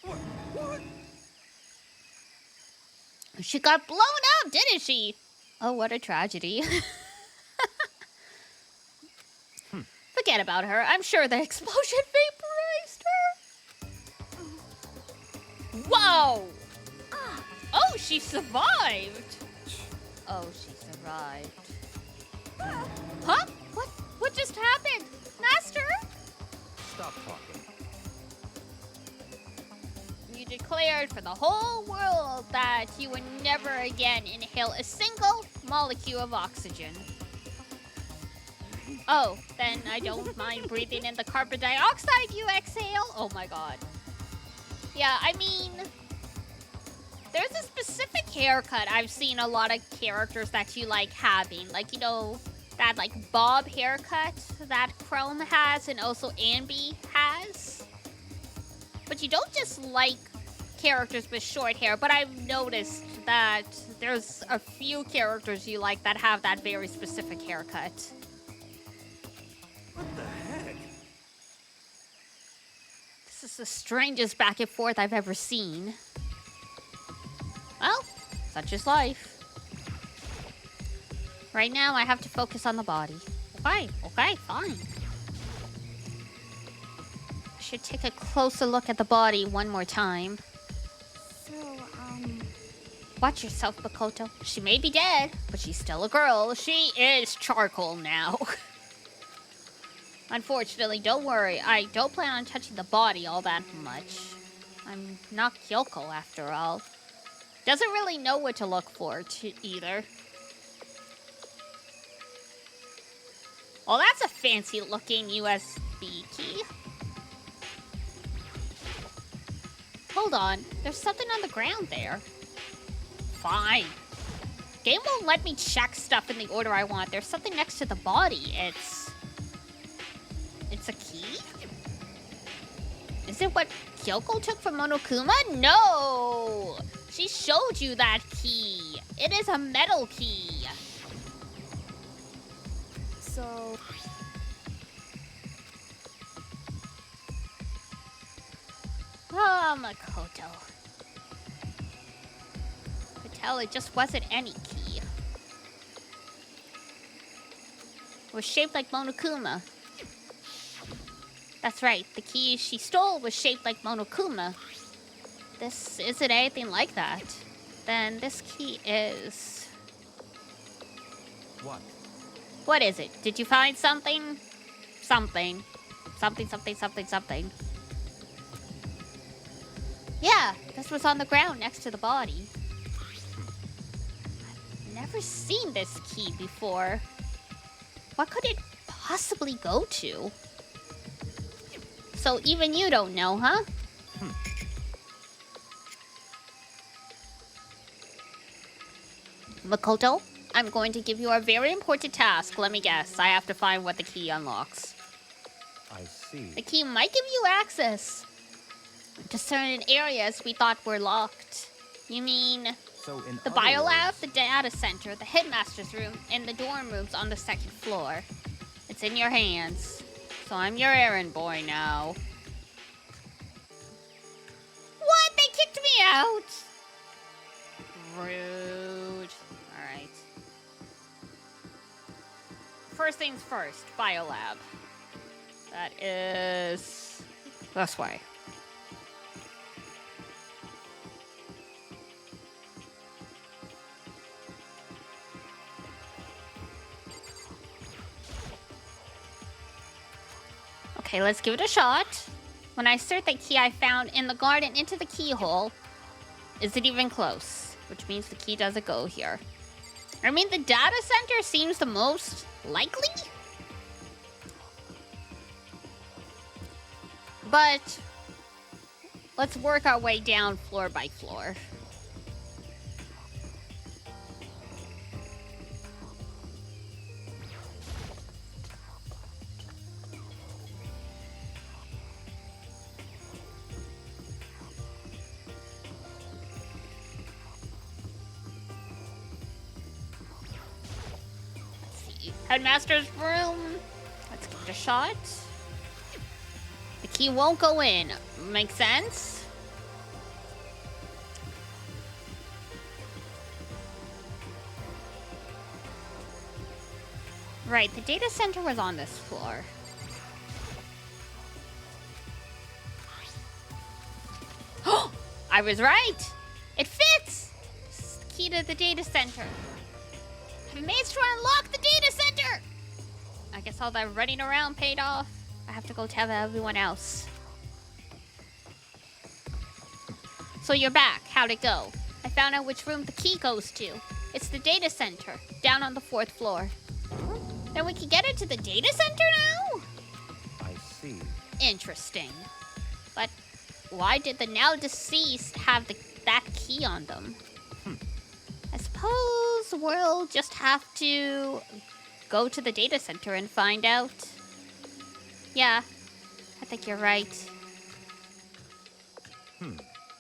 What? She got blown up, didn't she? Oh, what a tragedy. Forget about her. I'm sure the explosion vaporized her. Whoa! Oh, she survived. Oh, she survived. Huh? What just happened? Master? Stop talking. You declared for the whole world that you would never again inhale a single molecule of oxygen. Oh, then I don't mind breathing in the carbon dioxide you exhale. Oh my god. Yeah, I mean, there's a specific haircut I've seen a lot of characters that you like having. Like, you know, that like bob haircut that Chrome has and also Ambi has. But you don't just like characters with short hair, but I've noticed that there's a few characters you like that have that very specific haircut. What the heck? This is the strangest back and forth I've ever seen. Well, such is life. Right now, I have to focus on the body. Okay, fine. I should take a closer look at the body one more time. So, Watch yourself, Makoto. She may be dead, but she's still a girl. She is charcoal now. Unfortunately, don't worry. I don't plan on touching the body all that much. I'm not Kyoko, after all. Doesn't really know what to look for, either. Well, that's a fancy-looking USB key. Hold on. There's something on the ground there. Fine. Game won't let me check stuff in the order I want. There's something next to the body. It's a key? Is it what Kyoko took from Monokuma? No! She showed you that key. It is a metal key. so... Oh, Makoto. Could tell it just wasn't any key. It was shaped like Monokuma. That's right, the key she stole was shaped like Monokuma. This isn't anything like that. Then this key is... What? What is it? Did you find something? Something. Something. Yeah, this was on the ground next to the body. I've never seen this key before. What could it possibly go to? So even you don't know, huh? Makoto, I'm going to give you a very important task. Let me guess. I have to find what the key unlocks. I see. The key might give you access to certain areas we thought were locked. You mean So in the other biolab, words- the data center, the headmaster's room, and the dorm rooms on the second floor. It's in your hands. So I'm your errand boy now. What? They kicked me out? Rude. Alright. First things first, biolab. That is this way. Okay, let's give it a shot. When I insert the key I found in the garden into the keyhole, is it even close? Which means the key doesn't go here. I mean, the data center seems the most likely? But let's work our way down floor by floor. Let's see. Headmaster's room. Let's give it a shot. The key won't go in. Makes sense? Right, the data center was on this floor. Oh, I was right! It fits! This is the key to the data center. I've managed to unlock the data center! I guess all that running around paid off. I have to go tell everyone else. So you're back. How'd it go? I found out which room the key goes to. It's the data center, down on the 4th floor. Then we can get into the data center now? I see. Interesting. But why did the now deceased have that key on them? I suppose we'll just have to go to the data center and find out. Yeah, I think you're right.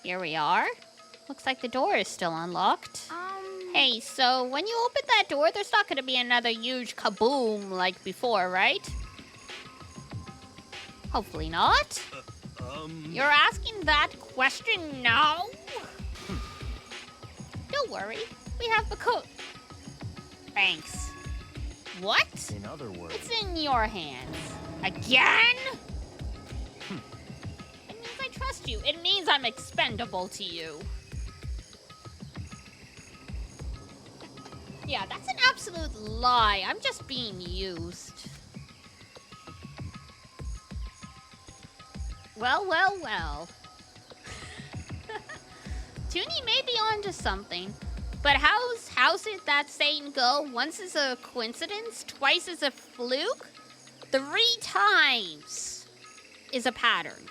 Here we are. Looks like the door is still unlocked. Hey, so when you open that door, there's not going to be another huge kaboom like before, right? Hopefully not. You're asking that question now? Don't worry. We have the code. Thanks. What? In other words, It's in your hands. Again? It means I trust you. It means I'm expendable to you. Yeah, that's an absolute lie. I'm just being used. Well, well, well. Toonie may be onto something, but how's it that saying go? Once is a coincidence, twice is a fluke, 3 times is a pattern.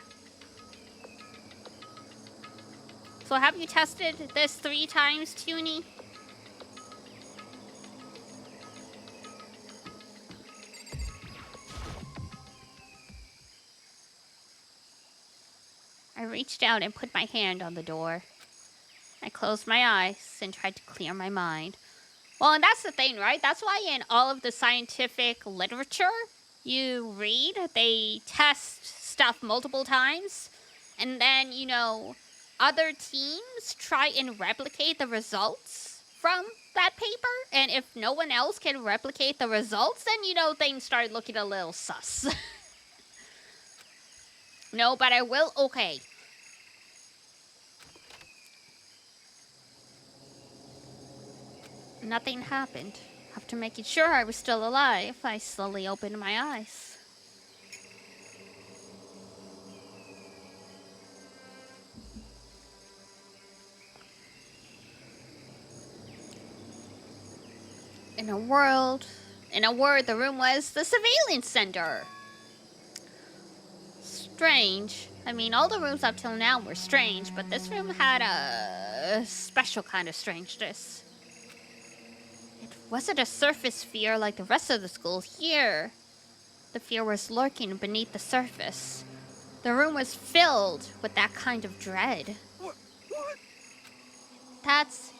So have you tested this 3 times, Toonie? I reached out and put my hand on the door. I closed my eyes and tried to clear my mind. Well, and that's the thing, right? That's why in all of the scientific literature you read, they test stuff multiple times. And then, you know, other teams try and replicate the results from that paper. And if no one else can replicate the results, then, you know, things start looking a little sus. No, but I will. Okay. Nothing happened. After making sure I was still alive, I slowly opened my eyes. In a word, the room was the surveillance center. Strange. I mean, all the rooms up till now were strange, but this room had a special kind of strangeness. It wasn't a surface fear like the rest of the school here. The fear was lurking beneath the surface. The room was filled with that kind of dread. What?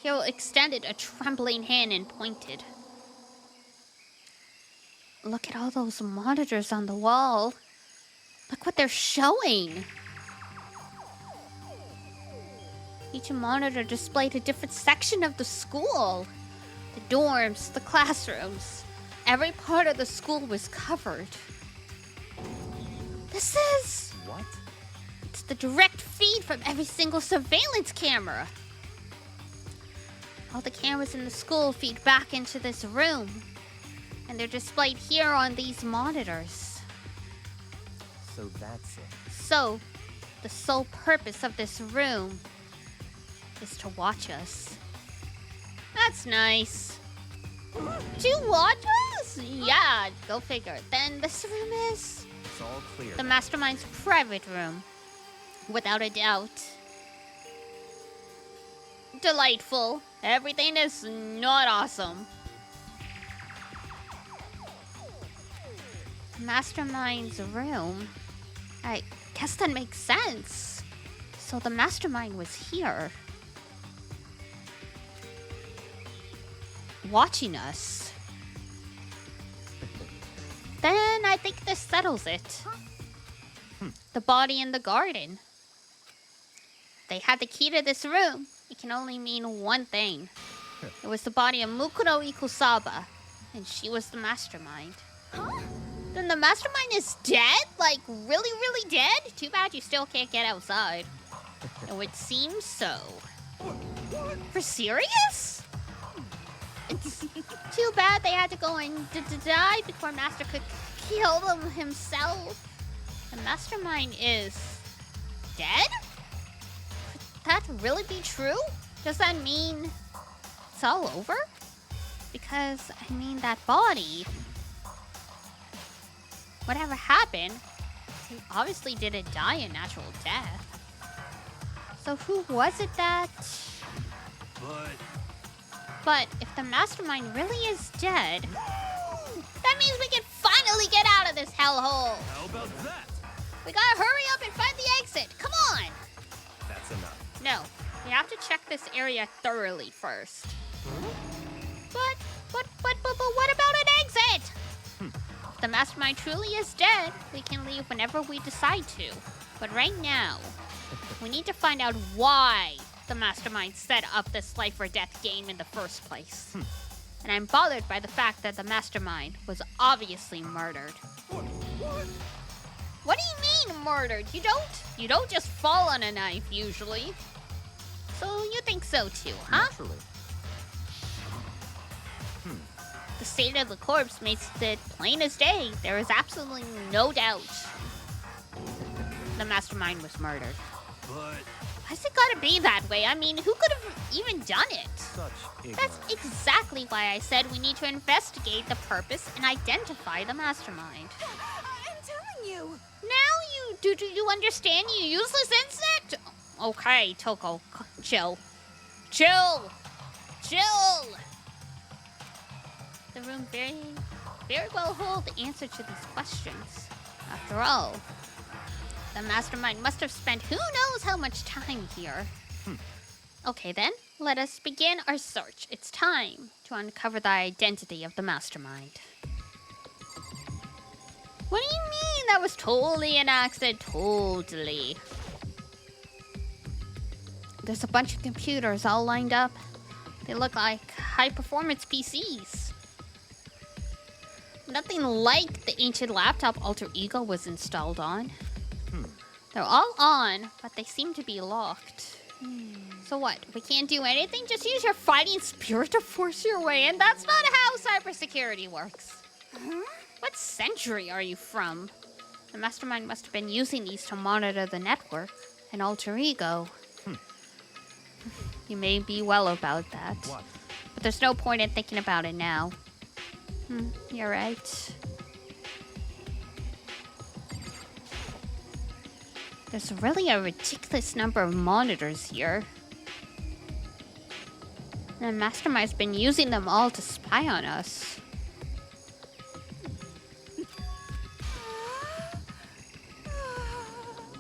He extended a trembling hand and pointed. Look at all those monitors on the wall. Look what they're showing. Each monitor displayed a different section of the school. The dorms, the classrooms. Every part of the school was covered. This is... what? It's the direct feed from every single surveillance camera. All the cameras in the school feed back into this room. And they're displayed here on these monitors. So that's it. So, the sole purpose of this room is to watch us. That's nice. To watch us? Yeah, go figure. Then this room is It's all clear. the mastermind's private room. Without a doubt. Delightful. Everything is not awesome. Mastermind's room. I guess that makes sense. So the mastermind was here. Watching us. Then I think this settles it. The body in the garden. They had the key to this room. It can only mean one thing. It was the body of Mukuro Ikusaba, and she was the mastermind. Huh? Then the mastermind is dead? Like, really, really dead? Too bad you still can't get outside. It would seem so. For serious? It's too bad they had to go and die before Master could kill them himself. The mastermind is dead? Could that really be true? Does that mean it's all over? Because, I mean, that body... Whatever happened, he obviously didn't die a natural death. So who was it that... But if the mastermind really is dead, that means we can finally get out of this hellhole. How about that? We gotta hurry up and find the exit. Come on. That's enough. No, we have to check this area thoroughly first. But what about an exit? If the mastermind truly is dead, we can leave whenever we decide to. But right now, we need to find out why the mastermind set up this life or death game in the first place. And I'm bothered by the fact that the mastermind was obviously murdered. What do you mean murdered? You don't just fall on a knife usually. So you think so too, huh? Naturally. The state of the corpse makes it plain as day. There is absolutely no doubt the mastermind was murdered. But Why's it gotta be that way? I mean, who could have even done it? such ignorance. That's exactly why I said we need to investigate the purpose and identify the mastermind. I'm telling you. Now do you understand, you useless insect? Okay, Toko, chill. Chill! The room very well hold the answer to these questions. After all, the mastermind must have spent who knows how much time here. Okay then, let us begin our search. It's time to uncover the identity of the mastermind. What do you mean? That was totally an accident. Totally. There's a bunch of computers all lined up. They look like high-performance PCs. Nothing like the ancient laptop Alter Ego was installed on. They're all on, but they seem to be locked. So what? We can't do anything? Just use your fighting spirit to force your way in? That's not how cybersecurity works. What century are you from? The mastermind must have been using these to monitor the network. An Alter Ego. You may be well about that. What? But there's no point in thinking about it now. You're right. There's really a ridiculous number of monitors here. The mastermind's been using them all to spy on us.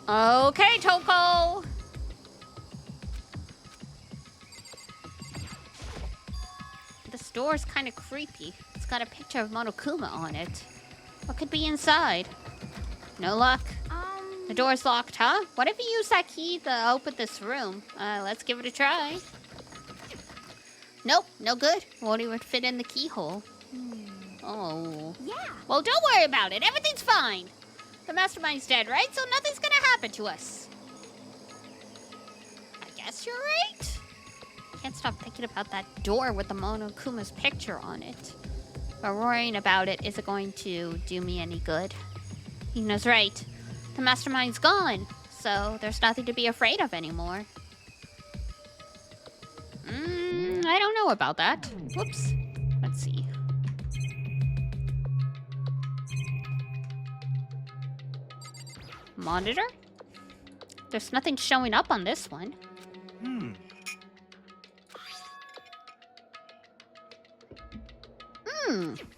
Okay, Toko! This door's kind of creepy. It's got a picture of Monokuma on it. What could be inside? No luck. The door's locked, huh? What if you use that key to open this room? Let's give it a try. Nope, no good. Won't even fit in the keyhole. Oh. Yeah. Well, don't worry about it. Everything's fine. The mastermind's dead, right? So nothing's gonna happen to us. I guess you're right. Can't stop thinking about that door with the Monokuma's picture on it. But worrying about it isn't going to do me any good. Yuna's right. The mastermind's gone, so there's nothing to be afraid of anymore. I don't know about that. Whoops. Let's see. Monitor? There's nothing showing up on this one.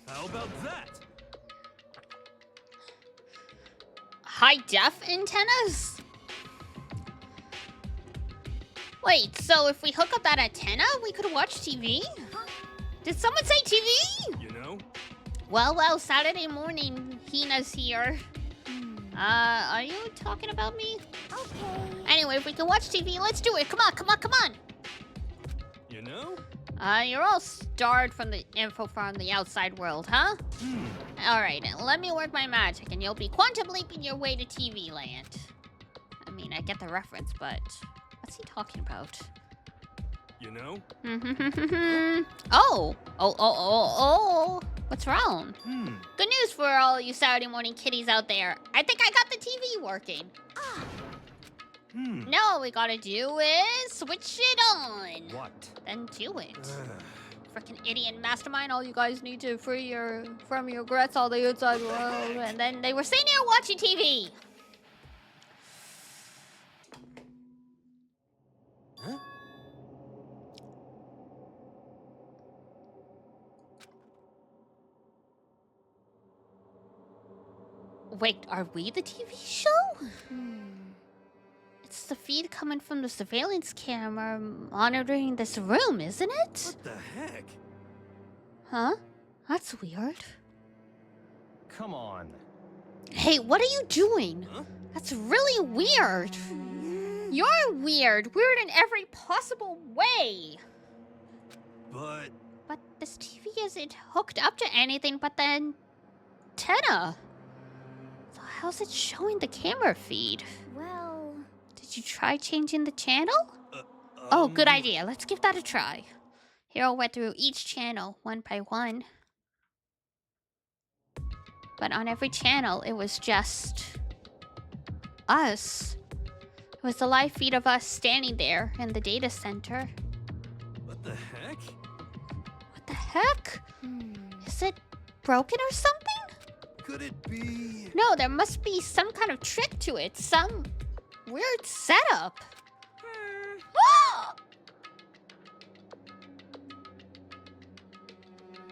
How about that? High def antennas? Wait, so if we hook up that antenna, we could watch TV? Did someone say TV? You know? Well, Saturday morning, Hina's here. Are you talking about me? Okay. Anyway, if we can watch TV, let's do it. Come on. You know? You're all starved from the info from the outside world, huh? Alright, let me work my magic and you'll be quantum leaping your way to TV land. I mean, I get the reference, but what's he talking about? You know? Oh! What's wrong? Good news for all you Saturday morning kiddies out there. I think I got the TV working. Now all we gotta do is switch it on. What? Then do it. Frickin' idiot mastermind, all you guys need to free from your regrets all the outside world. And then they were sitting here watching TV. Huh? Wait, are we the TV show? It's the feed coming from the surveillance camera monitoring this room, isn't it? What the heck? Huh? That's weird. Come on. Hey, what are you doing? Huh? That's really weird. You're weird. Weird in every possible way. But But this TV isn't hooked up to anything but the antenna. So how's it showing the camera feed? Well, Did you try changing the channel? Oh, good idea. Let's give that a try. Hero went through each channel one by one. But on every channel, it was just us. It was the live feed of us standing there in the data center. What the heck? What the heck? Is it broken or something? Could it be? No, there must be some kind of trick to it. Some weird setup.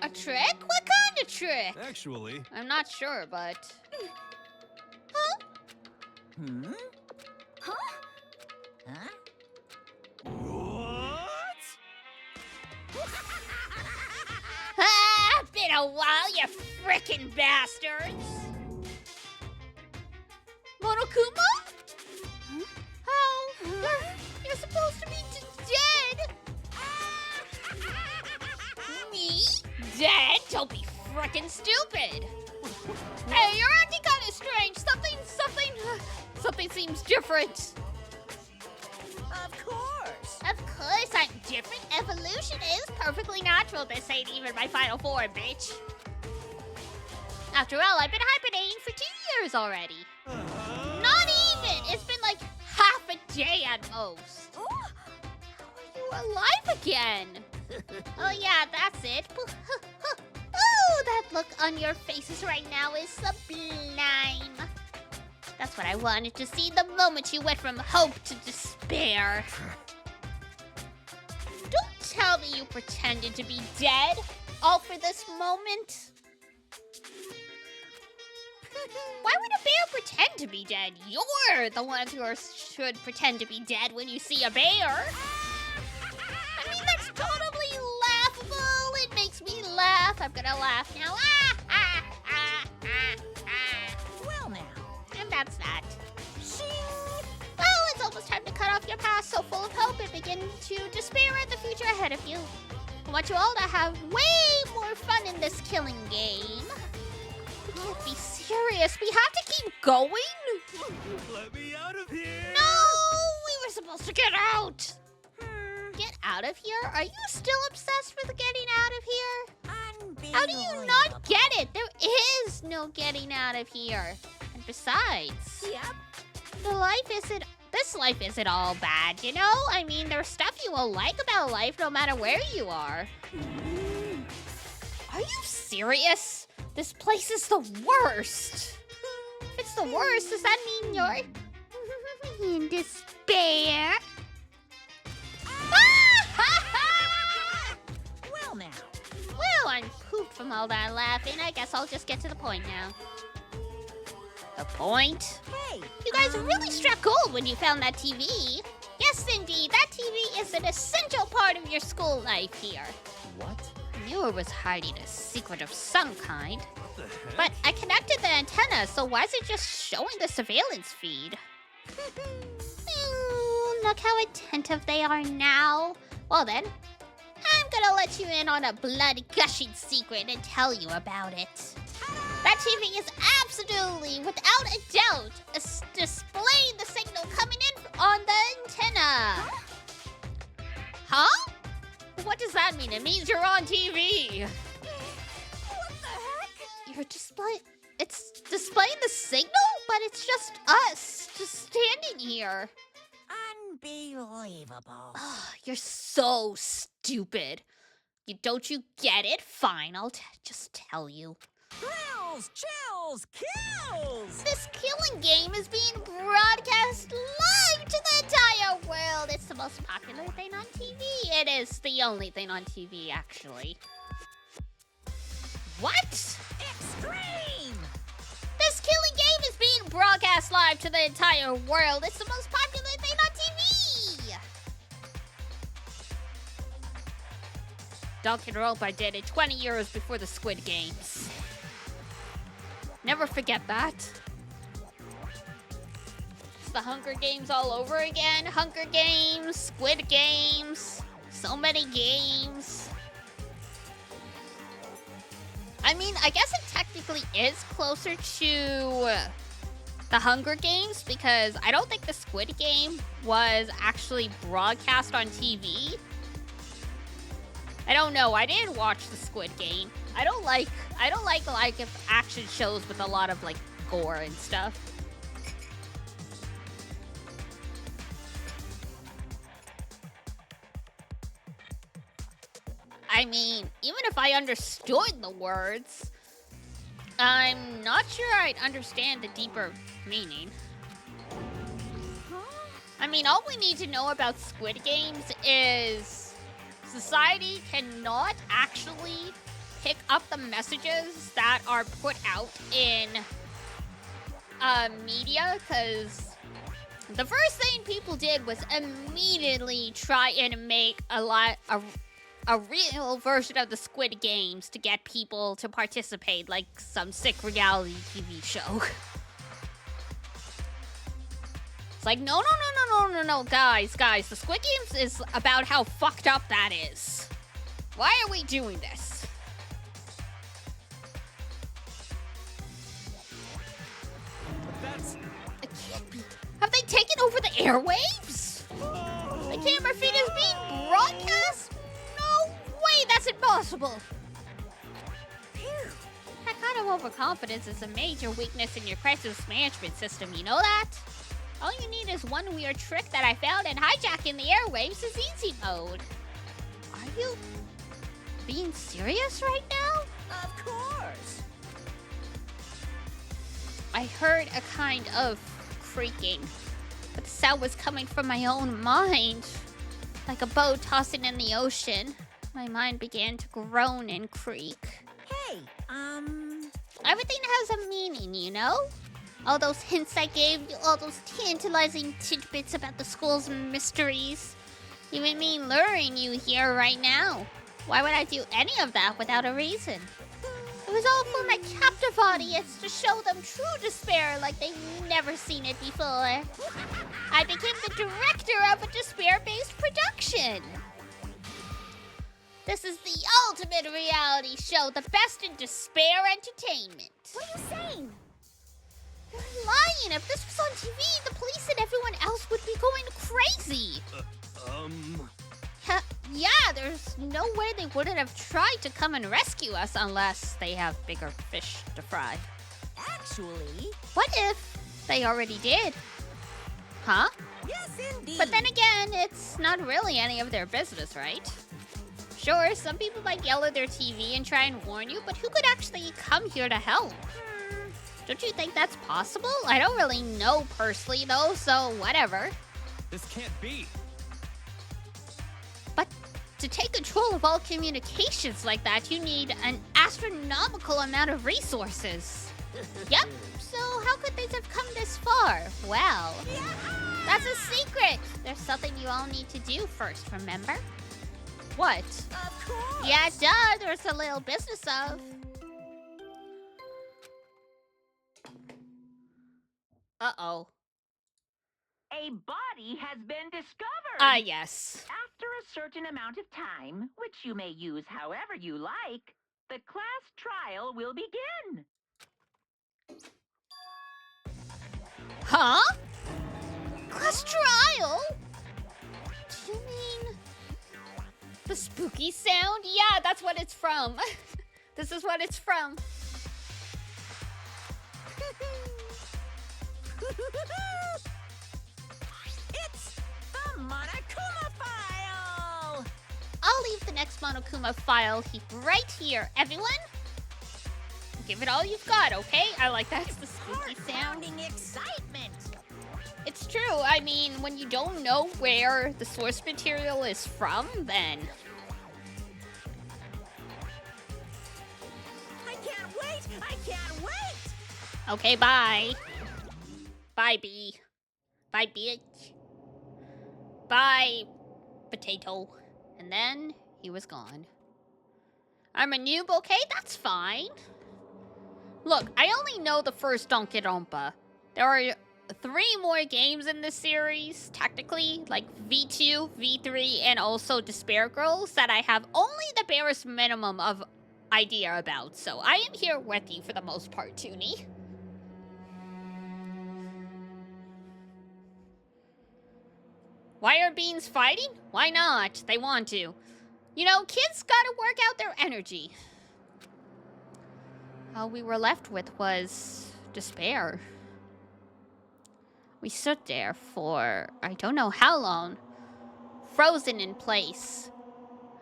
A trick? What kind of trick? Actually, I'm not sure, but... Huh? what? Ah, been a while, you frickin' bastards! Monokuma? Oh, you're supposed to be dead! Me? Dead? Don't be frickin' stupid! Hey, you're acting kinda strange. Something seems different. Of course. Of course I'm different. Evolution is perfectly natural. This ain't even my final form, bitch. After all, I've been hibernating for 2 years already. Not even! It's been like half a day at most. How are you alive again? Oh yeah, that's it. Oh, that look on your faces right now is sublime. That's what I wanted to see the moment you went from hope to despair. Don't tell me you pretended to be dead, all for this moment. Why would a bear pretend to be dead? You're the one who should pretend to be dead when you see a bear. I mean, that's totally laughable. It makes me laugh. I'm gonna laugh now. Well now. And that's that. Well, it's almost time to cut off your past so full of hope and begin to despair at the future ahead of you. I want you all to have way more fun in this killing game. We can't be serious. We have to keep going? Let me out of here! No! We were supposed to get out! Get out of here? Are you still obsessed with getting out of here? How do you not get it? There is no getting out of here. And besides, this life isn't all bad, you know? I mean, there's stuff you will like about life no matter where you are. Are you serious? This place is the worst. If it's the worst, does that mean you're... In despair. Well, now. Well, I'm pooped from all that laughing. I guess I'll just get to the point now. The point? Hey, You guys really struck gold when you found that TV. Yes, indeed. That TV is an essential part of your school life here. What? I knew it was hiding a secret of some kind. What the heck? But I connected the antenna, so why is it just showing the surveillance feed? Look how attentive they are now. Well then, I'm gonna let you in on a blood-gushing secret and tell you about it. That TV is absolutely, without a doubt, displaying the signal coming in on the antenna. Huh? What does that mean? It means you're on TV. What the heck? You're it's displaying the signal, but it's just us, just standing here. unbelievable. Oh, you're so stupid. Don't you get it? Fine, I'll just tell you. Thrills, chills, kills! This killing game is being broadcast live to the entire world. It's the most popular thing on TV. It is the only thing on TV, actually. What? Extreme! This killing game is being broadcast live to the entire world. It's the most popular thing on TV. Danganronpa did it 20 years before the Squid Games. Never forget that. It's the Hunger Games all over again. Hunger Games, Squid Games, so many games. I mean, I guess it technically is closer to the Hunger Games because I don't think the Squid Game was actually broadcast on TV. I don't know. I didn't watch the Squid Game. I don't like if action shows with a lot of like gore and stuff. I mean, even if I understood the words, I'm not sure I'd understand the deeper meaning. I mean, all we need to know about Squid Games is society cannot actually pick up the messages that are put out in media, because the first thing people did was immediately try and make a real version of the Squid Games to get people to participate, like some sick reality TV show. It's like, no, guys, the Squid Games is about how fucked up that is. Why are we doing this? It can't be. Have they taken over the airwaves? The camera feed is being broadcast? No way, that's impossible. Phew. That kind of overconfidence is a major weakness in your crisis management system, you know that? All you need is one weird trick that I found, and hijacking the airwaves is easy mode. Are you being serious right now? Of course. I heard a kind of creaking, but the sound was coming from my own mind. Like a boat tossing in the ocean, my mind began to groan and creak. Hey, Everything has a meaning, you know? All those hints I gave you, all those tantalizing tidbits about the school's mysteries. Even me luring you here right now. Why would I do any of that without a reason? It was all for my captive audience to show them true despair like they've never seen it before. I became the director of a despair-based production. This is the ultimate reality show, the best in despair entertainment. What are you saying? You're lying. If this was on TV, the police and everyone else would be going crazy. Yeah, there's no way they wouldn't have tried to come and rescue us unless they have bigger fish to fry. actually... What if they already did? Huh? Yes, indeed. But then again, it's not really any of their business, right? Sure, some people might yell at their TV and try and warn you, but who could actually come here to help? Don't you think that's possible? I don't really know personally, though, so whatever. This can't be. But to take control of all communications like that, you need an astronomical amount of resources. Yep, so how could things have come this far? Well, that's a secret. There's something you all need to do first, remember? What? Of course! Yeah, duh, there's a little business of. Uh-oh. A body has been discovered. Yes. After a certain amount of time, which you may use however you like, the class trial will begin. Huh? Class trial? Do you mean the spooky sound? Yeah, that's what it's from. This is what it's from. It's the Monokuma file! I'll leave the next Monokuma file right here. Everyone, give it all you've got, okay? I like that. It's the spooky sound. Heart-pounding excitement! It's true. I mean, when you don't know where the source material is from, then... I can't wait! I can't wait! Okay, bye. Bye, bee. Bye, bitch. Bye, potato. And then he was gone. I'm a noob, okay? That's fine. Look, I only know the first Danganronpa. There are 3 more games in this series, technically, like V2, V3, and also Despair Girls, that I have only the barest minimum of idea about. So I am here with you for the most part, Toonie. Why are beans fighting? Why not? They want to. You know, kids gotta work out their energy. All we were left with was despair. We stood there for I don't know how long, frozen in place.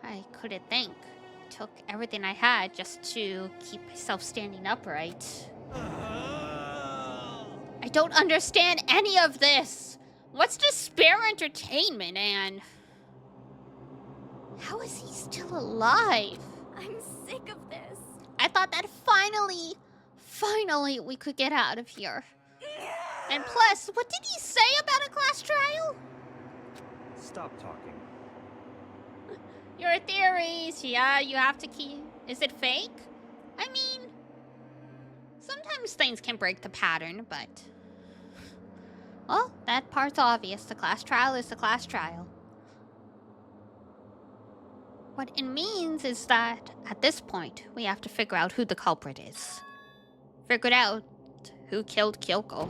I couldn't think. It took everything I had just to keep myself standing upright. I don't understand any of this. What's Despair Entertainment, and how is he still alive? I'm sick of this. I thought that finally we could get out of here. And plus, what did he say about a class trial? Stop talking. Your theories, yeah, you have to keep... Is it fake? I mean, sometimes things can break the pattern, but... Well, that part's obvious. The class trial is the class trial. What it means is that, at this point, we have to figure out who the culprit is. Figure out who killed Kyoko.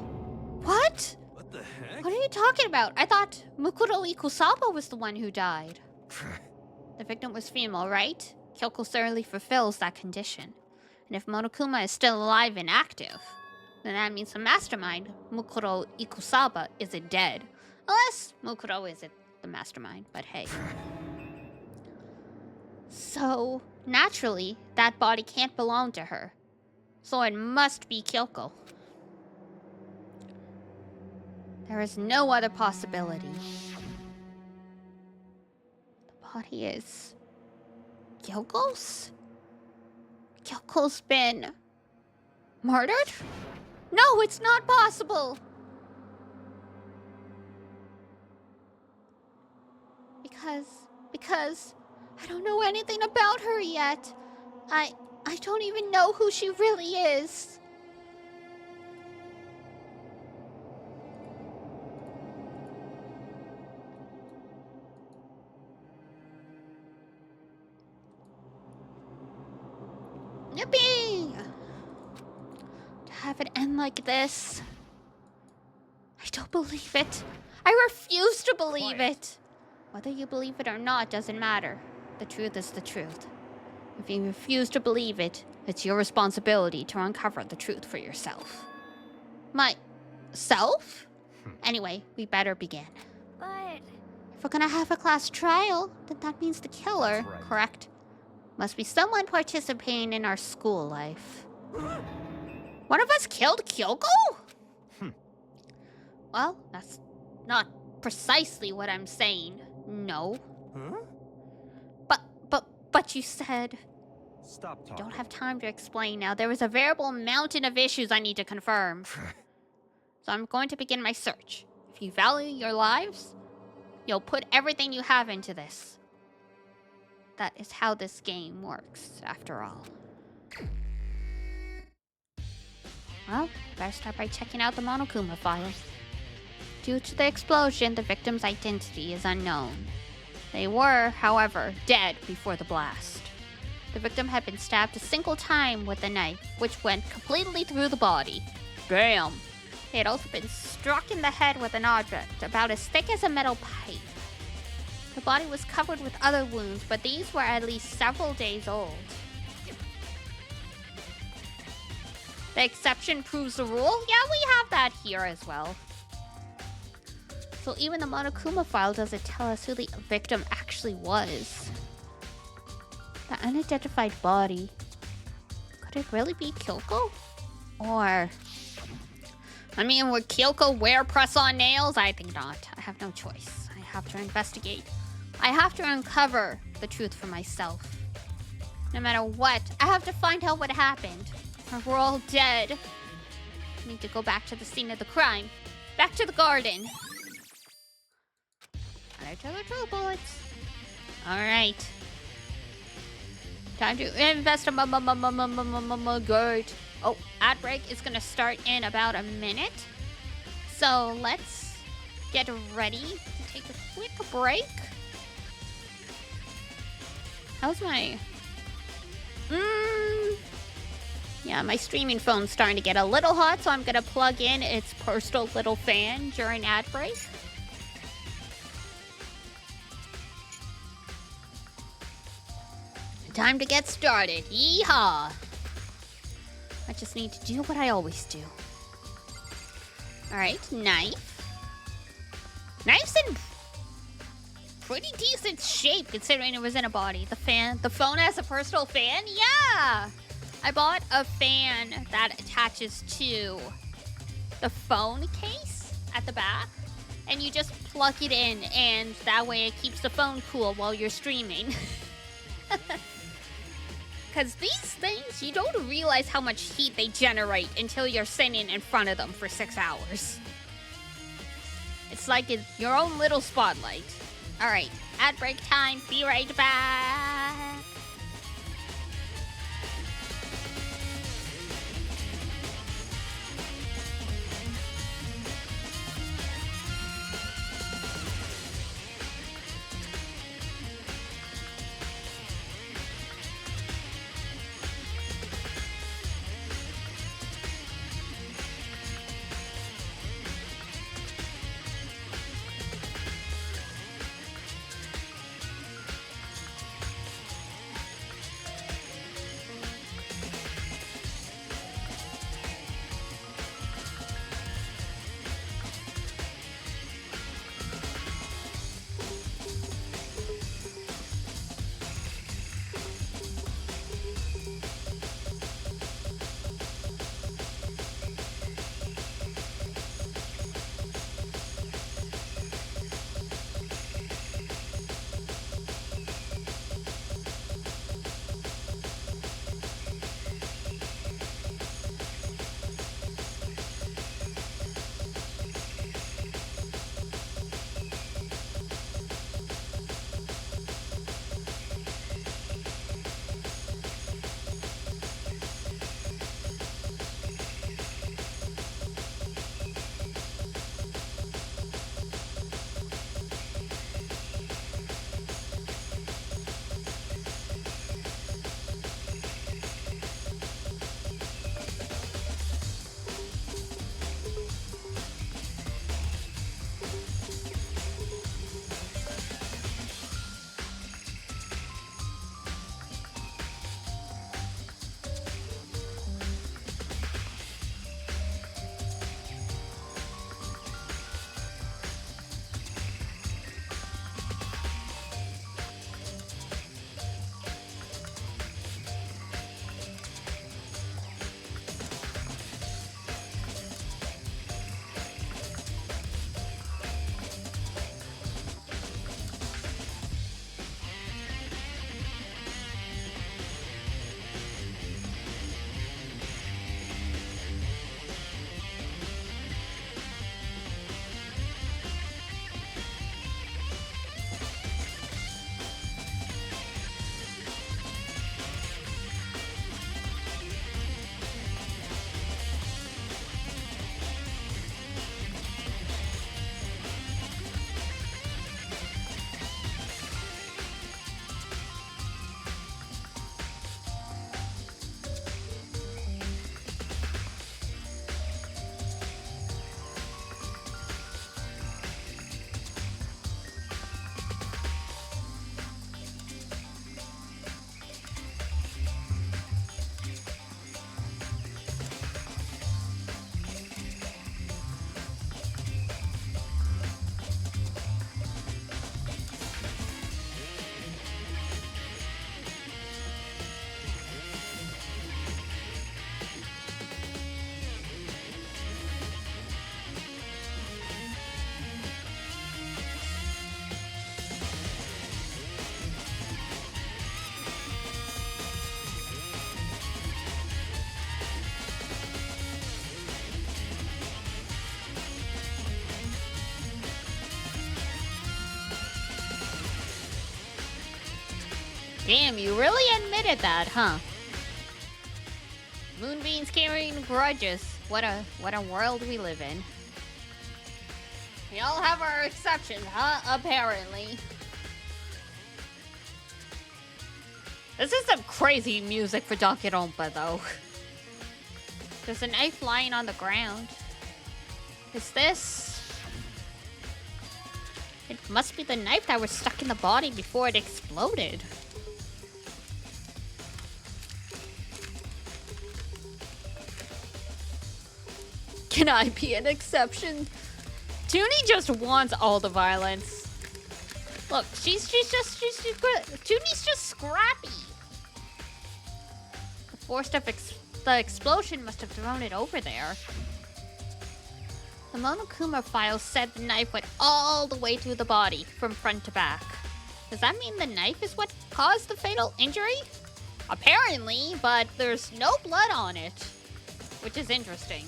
What? What the heck? What are you talking about? I thought Mukuro Ikusaba was the one who died. The victim was female, right? Kyoko certainly fulfills that condition. And if Monokuma is still alive and active, then that means the mastermind, Mukuro Ikusaba, isn't dead. Unless Mukuro isn't the mastermind, but hey. So, naturally, that body can't belong to her. So it must be Kyoko. There is no other possibility. The body is... Kyoko's? Kyoko's been... murdered? No, it's not possible! Because I don't know anything about her yet. I don't even know who she really is. Yippee! To have it end like this. I don't believe it. I refuse to believe it. Whether you believe it or not doesn't matter. The truth is the truth. If you refuse to believe it, it's your responsibility to uncover the truth for yourself. Myself? Anyway, we better begin. But If we're gonna have a class trial, then that means the killer, That's right. correct? Must be someone participating in our school life. One of us killed Kyoko? Well, that's not precisely what I'm saying. No. Huh? But you said... Stop talking. Don't have time to explain now. There is a veritable mountain of issues I need to confirm. So I'm going to begin my search. If you value your lives, you'll put everything you have into this. That is how this game works, after all. Well, better start by checking out the Monokuma file. Due to the explosion, the victim's identity is unknown. They were, however, dead before the blast. The victim had been stabbed a single time with a knife, which went completely through the body. Damn! They had also been struck in the head with an object about as thick as a metal pipe. The body was covered with other wounds, but these were at least several days old. The exception proves the rule? Yeah, we have that here as well. So even the Monokuma file doesn't tell us who the victim actually was. The unidentified body. Could it really be Kyoko? Or... I mean, would Kyoko wear press-on nails? I think not. I have no choice. I have to investigate. I have to uncover the truth for myself. No matter what, I have to find out what happened. Or we're all dead. I need to go back to the scene of the crime. Back to the garden. Another bullets. Alright. Time to invest good. Oh, ad break is gonna start in about a minute. So let's get ready to take a quick break. How's my... Yeah, my streaming phone's starting to get a little hot, so I'm gonna plug in its personal little fan during ad break. Time to get started. Yeehaw! I just need to do what I always do. Alright, knife. Knife's in pretty decent shape considering it was in a body. The fan, the phone has a personal fan? Yeah! I bought a fan that attaches to the phone case at the back. And you just plug it in and that way it keeps the phone cool while you're streaming. Because these things, you don't realize how much heat they generate until you're sitting in front of them for 6 hours. It's like your own little spotlight. Alright, ad break time. Be right back. Damn, you really admitted that, huh? Moonbeams carrying grudges. What a world we live in. We all have our exceptions, huh? Apparently. This is some crazy music for Danganronpa, though. There's a knife lying on the ground. Is this... It must be the knife that was stuck in the body before it exploded. Can I be an exception? Toonie just wants all the violence. Look, Toonie's just scrappy. The force of the explosion must have thrown it over there. The Monokuma file said the knife went all the way through the body, from front to back. Does that mean the knife is what caused the fatal injury? Apparently, but there's no blood on it, which is interesting.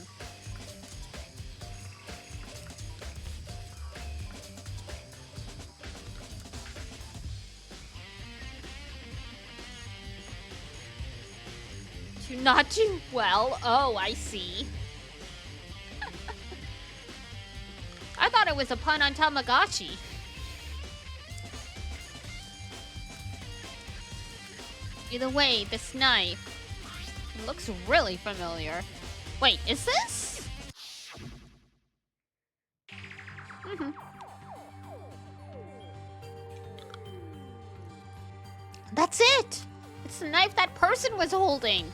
To not do well? Oh, I see. I thought it was a pun on Tamagotchi. Either way, this knife looks really familiar. Wait, is this? That's it! It's the knife that person was holding.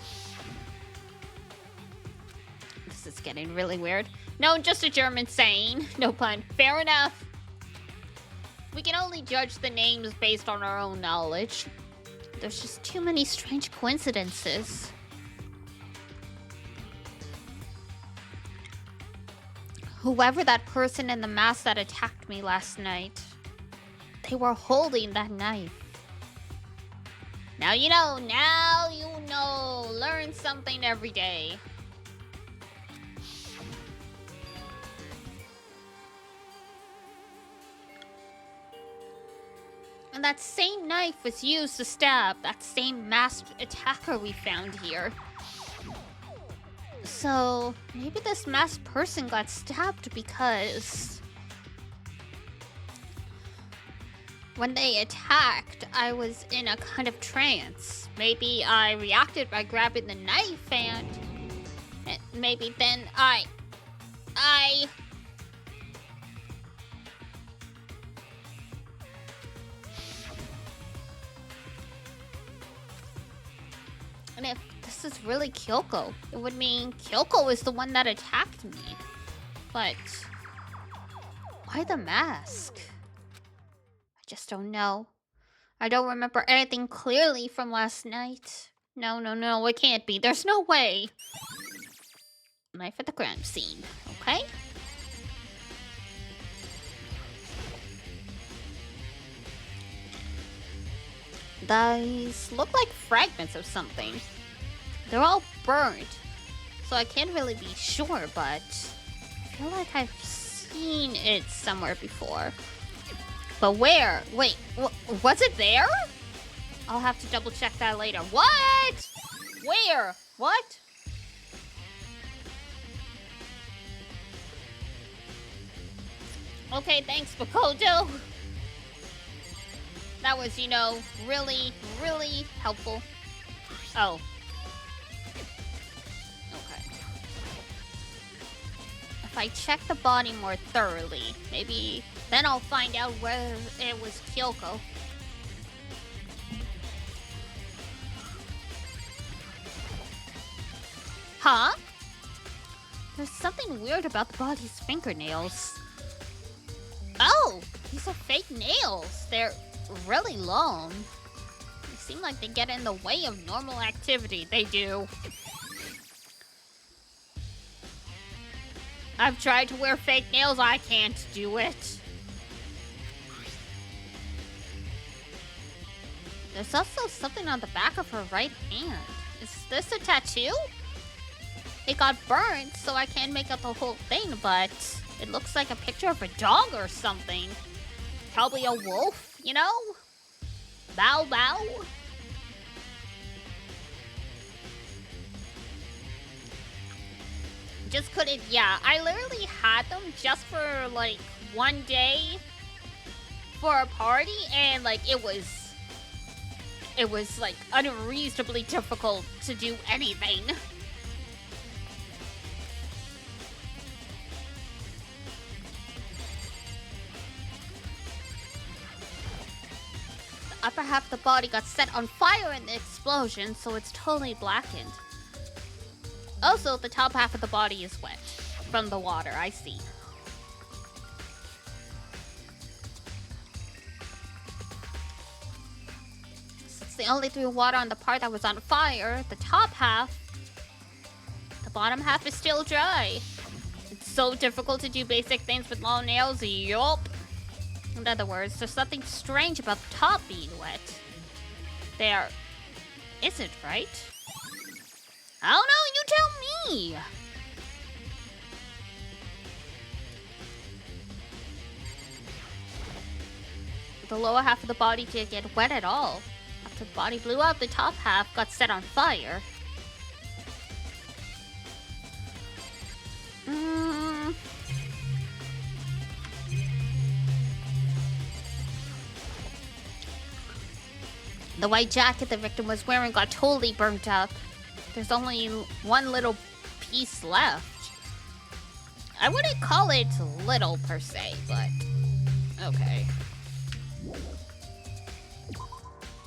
This is getting really weird. No, just a German saying. No pun. Fair enough. We can only judge the names based on our own knowledge. There's just too many strange coincidences. Whoever that person in the mask that attacked me last night, they were holding that knife. Now you know, learn something every day. And that same knife was used to stab that same masked attacker we found here. So, maybe this masked person got stabbed because... when they attacked, I was in a kind of trance. Maybe I reacted by grabbing the knife and maybe then I... And if this is really Kyoko, it would mean Kyoko is the one that attacked me. But why the mask? I just don't know. I don't remember anything clearly from last night. No, it can't be. There's no way. Knife at the crime scene, okay? These look like fragments of something. They're all burnt, so I can't really be sure, but I feel like I've seen it somewhere before. But where? Wait, was it there? I'll have to double check that later. What? Where? What? Okay, thanks, Bakoto. That was, really, really helpful. Oh. Okay. If I check the body more thoroughly, maybe then I'll find out whether it was Kyoko. Huh? There's something weird about the body's fingernails. Oh, these are fake nails. They're really long. They seem like they get in the way of normal activity. They do. I've tried to wear fake nails. I can't do it. There's also something on the back of her right hand. Is this a tattoo? It got burned, so I can't make out the whole thing, but it looks like a picture of a dog or something. Probably a wolf, Bow bow. just couldn't. Yeah, I literally had them just for like one day for a party, and like it was like unreasonably difficult to do anything. The upper half of the body got set on fire in the explosion, so it's totally blackened. Also, the top half of the body is wet from the water, I see. Since they only threw water on the part that was on fire, the top half, the bottom half is still dry. It's so difficult to do basic things with long nails, yup. In other words, there's something strange about the top being wet. There isn't, right? I don't know, you tell me! The lower half of the body didn't get wet at all. After the body blew up, the top half got set on fire. The white jacket the victim was wearing got totally burnt up. There's only one little piece left. I wouldn't call it little per se, but okay.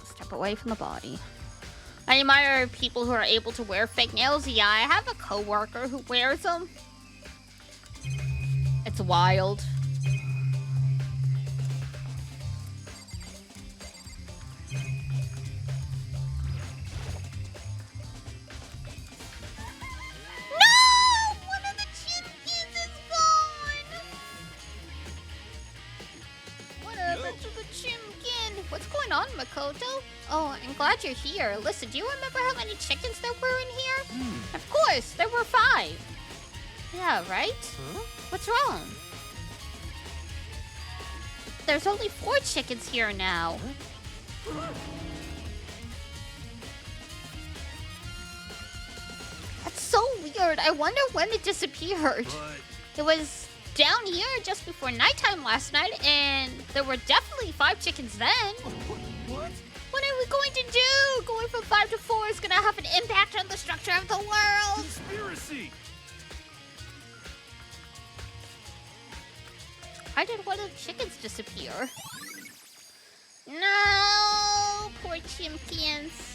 Step away from the body. I admire people who are able to wear fake nails. Yeah, I have a coworker who wears them. It's wild. Makoto? Oh, I'm glad you're here. Listen, do you remember how many chickens there were in here? Of course, there were 5. Yeah, right? Huh? What's wrong? There's only 4 chickens here now. That's so weird. I wonder when it disappeared. It was down here just before nighttime last night, and there were definitely 5 chickens then. What are we going to do? Going from 5 to 4 is gonna have an impact on the structure of the world. Conspiracy. Why did one of the chickens disappear? No, poor chimkins.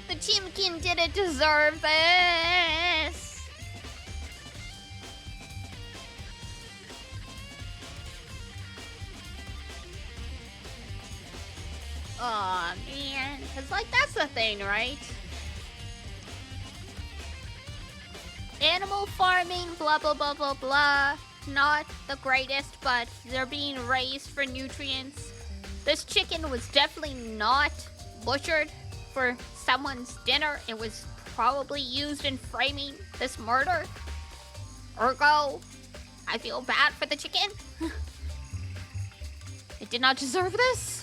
The chimkin didn't deserve this. Aw, man. Because, like, that's the thing, right? Animal farming, blah, blah, blah, blah, blah. Not the greatest, but they're being raised for nutrients. This chicken was definitely not butchered for someone's dinner. It was probably used in framing this murder. Ergo, I feel bad for the chicken. It did not deserve this.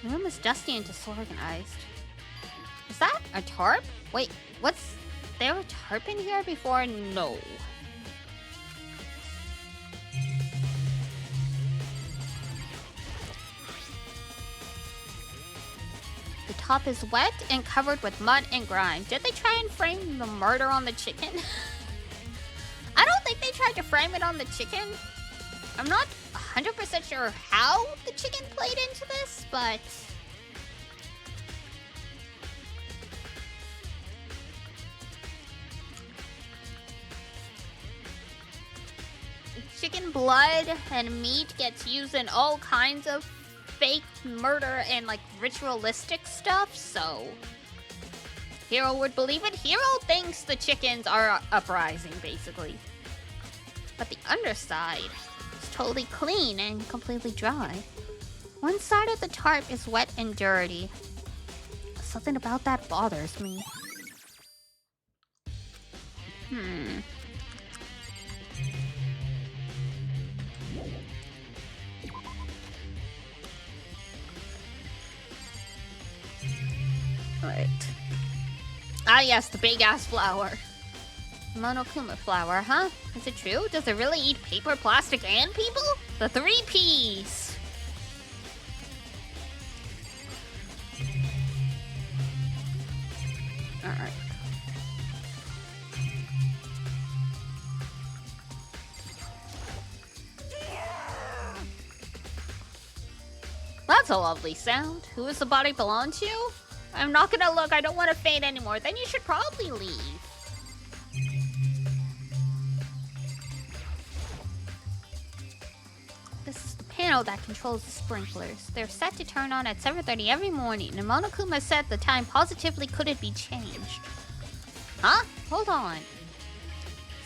The room is dusty and disorganized. Is that a tarp? Wait, what's... There a tarp in here before? No. The top is wet and covered with mud and grime. Did they try and frame the murder on the chicken? I don't think they tried to frame it on the chicken. I'm not 100% sure how the chicken played into this, but... Chicken blood and meat gets used in all kinds of fake murder and like ritualistic stuff, so... Hero would believe it. Hero thinks the chickens are uprising, basically. But the underside... totally clean and completely dry. One side of the tarp is wet and dirty. Something about that bothers me. Right. Ah, yes, the big ass flower. Monokuma flower, huh? Is it true? Does it really eat paper, plastic, and people? The 3-piece! Alright. That's a lovely sound. Who does the body belong to? I'm not gonna look. I don't want to faint anymore. Then you should probably leave. This is the panel that controls the sprinklers. They're set to turn on at 7:30 every morning, and Monokuma said the time positively couldn't be changed. Huh? Hold on.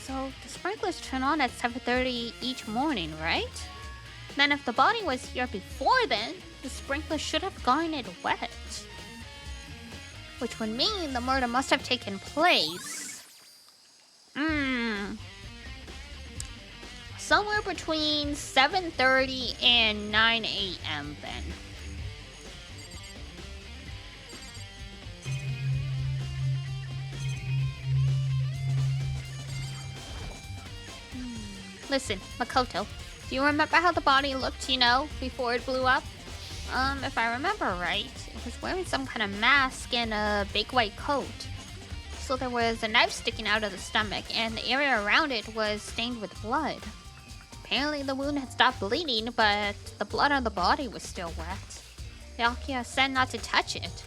So the sprinklers turn on at 7:30 each morning, right? Then if the body was here before then, the sprinklers should have gotten it wet. Which would mean the murder must have taken place. Somewhere between 7:30 and 9 a.m. then. Listen, Makoto, do you remember how the body looked, before it blew up? If I remember right, it was wearing some kind of mask and a big white coat. So there was a knife sticking out of the stomach, and the area around it was stained with blood. Apparently the wound had stopped bleeding, but the blood on the body was still wet. Yakuya said not to touch it.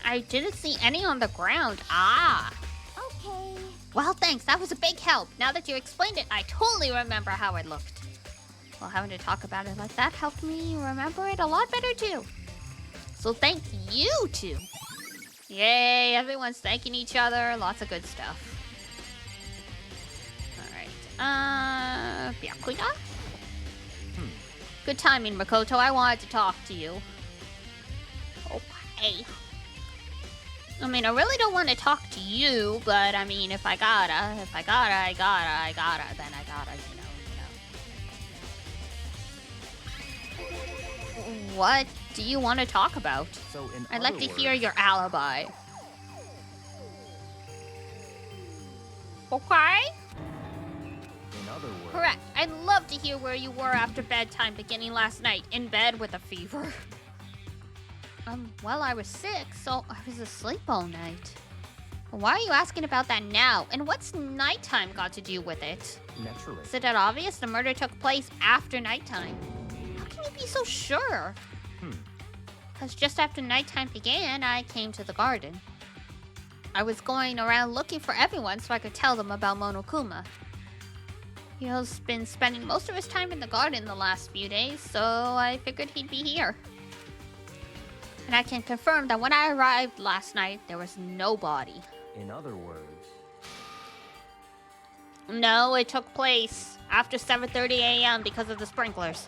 I didn't see any on the ground. Ah! Okay. Well, thanks. That was a big help. Now that you explained it, I totally remember how it looked. Well, having to talk about it like that helped me remember it a lot better, too. So thank you two. Yay, everyone's thanking each other. Lots of good stuff. Alright. Byakuya? Good timing, Makoto. I wanted to talk to you. Okay. I mean, I really don't want to talk to you, but I mean, if I gotta, then I gotta, What do you want to talk about? So in I'd like other to hear words- your alibi. Okay? In other words, Correct. I'd love to hear where you were after bedtime beginning last night, in bed with a fever. Well, I was sick, so I was asleep all night. Why are you asking about that now? And what's nighttime got to do with it? naturally. Is it that obvious the murder took place after nighttime? How can you be so sure? Because just after nighttime began, I came to the garden. I was going around looking for everyone so I could tell them about Monokuma. He's been spending most of his time in the garden the last few days, so I figured he'd be here. And I can confirm that when I arrived last night, there was no body. In other words, No, it took place after 7:30 a.m. because of the sprinklers.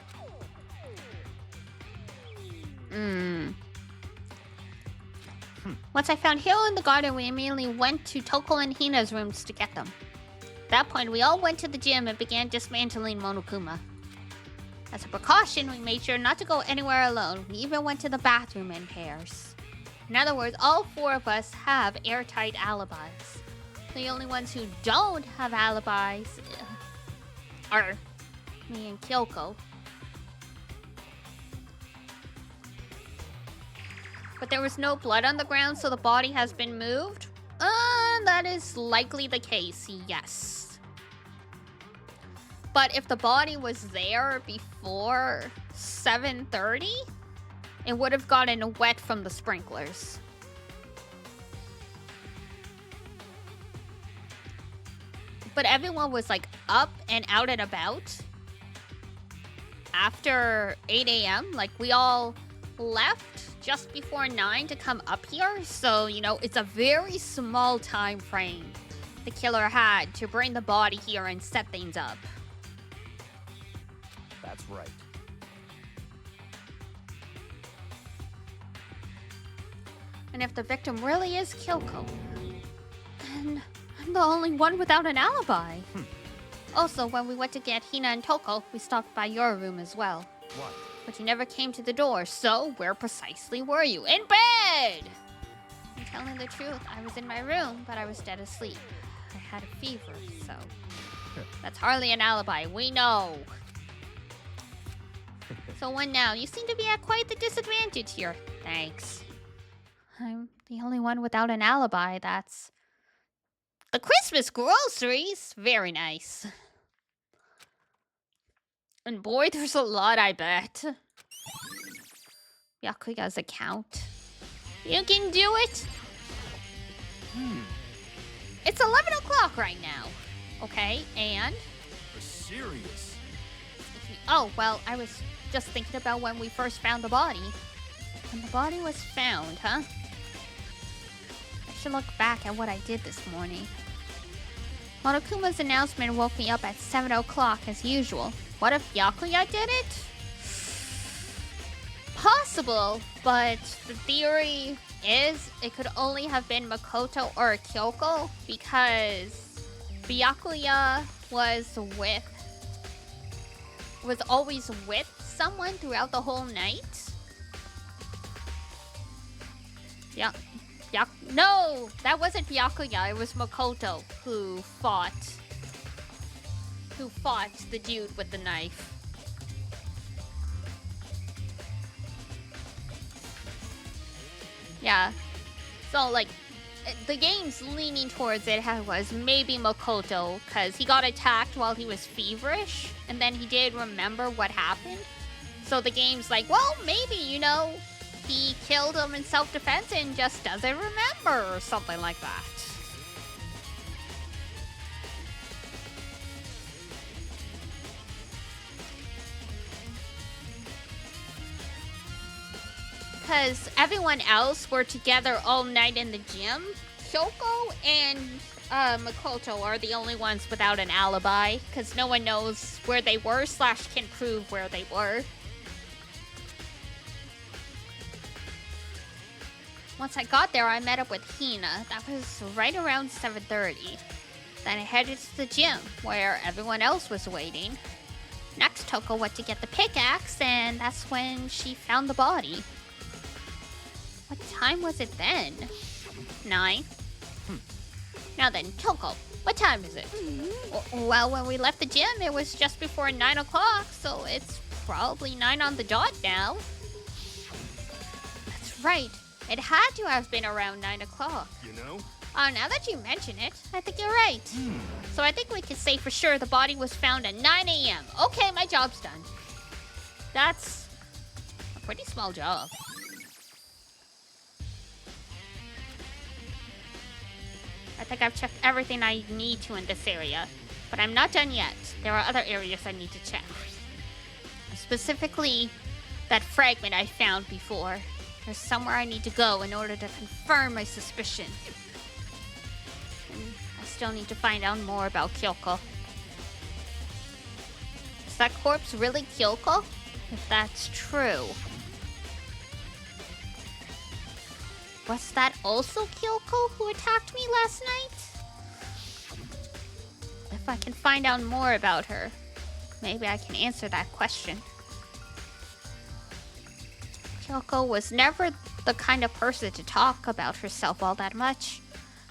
Once I found Hiro in the garden, we immediately went to Toko and Hina's rooms to get them. At that point, we all went to the gym and began dismantling Monokuma. As a precaution, we made sure not to go anywhere alone. We even went to the bathroom in pairs. In other words, all four of us have airtight alibis. The only ones who don't have alibis are me and Kyoko. But there was no blood on the ground, so the body has been moved? That is likely the case, yes. But if the body was there before 7:30, it would have gotten wet from the sprinklers. But everyone was like up and out and about after 8 a.m. Like we all left just before 9 to come up here. So, it's a very small time frame the killer had to bring the body here and set things up. that's right. And if the victim really is Kyoko, I'm the only one without an alibi. Also, when we went to get Hina and Toko, we stopped by your room as well. What? But you never came to the door, so where precisely were you? In bed! I'm telling the truth, I was in my room, but I was dead asleep. I had a fever, so... That's hardly an alibi, we know. So what now? You seem to be at quite the disadvantage here. Thanks. I'm the only one without an alibi, that's... The Christmas groceries! Very nice. And boy, there's a lot, I bet. Yakuya's account. You can do it! It's 11 o'clock right now. Okay, and? Are serious? Oh, well, I was just thinking about when we first found the body. When the body was found, huh? I should look back at what I did this morning. Monokuma's announcement woke me up at 7 o'clock as usual. What if Yakuya did it? Possible, but the theory is it could only have been Makoto or Kyoko because Byakuya was always with someone throughout the whole night. Yeah. No, that wasn't Byakuya, it was Makoto who fought the dude with the knife. Yeah. So, like, the game's leaning towards it was maybe Makoto, because he got attacked while he was feverish, and then he did remember what happened. So the game's like, well, maybe, you know, he killed him in self-defense and just doesn't remember, or something like that. Because everyone else were together all night in the gym. Kyoko and Makoto are the only ones without an alibi, because no one knows where they were / can prove where they were. Once I got there, I met up with Hina. That was right around 7:30. Then I headed to the gym, where everyone else was waiting. Next, Toko went to get the pickaxe, and that's when she found the body. What time was it then? 9? Now then, Toko, what time is it? Well, when we left the gym, it was just before 9 o'clock, so it's probably 9 on the dot now. That's right. It had to have been around 9 o'clock. You know? Now that you mention it, I think you're right. So I think we can say for sure the body was found at 9 a.m. Okay, my job's done. That's a pretty small job. I think I've checked everything I need to in this area, but I'm not done yet. There are other areas I need to check. Specifically, that fragment I found before. There's somewhere I need to go in order to confirm my suspicion. And I still need to find out more about Kyoko. Is that corpse really Kyoko? If that's true. Was that also Kyoko who attacked me last night? If I can find out more about her, maybe I can answer that question. Kyoko was never the kind of person to talk about herself all that much.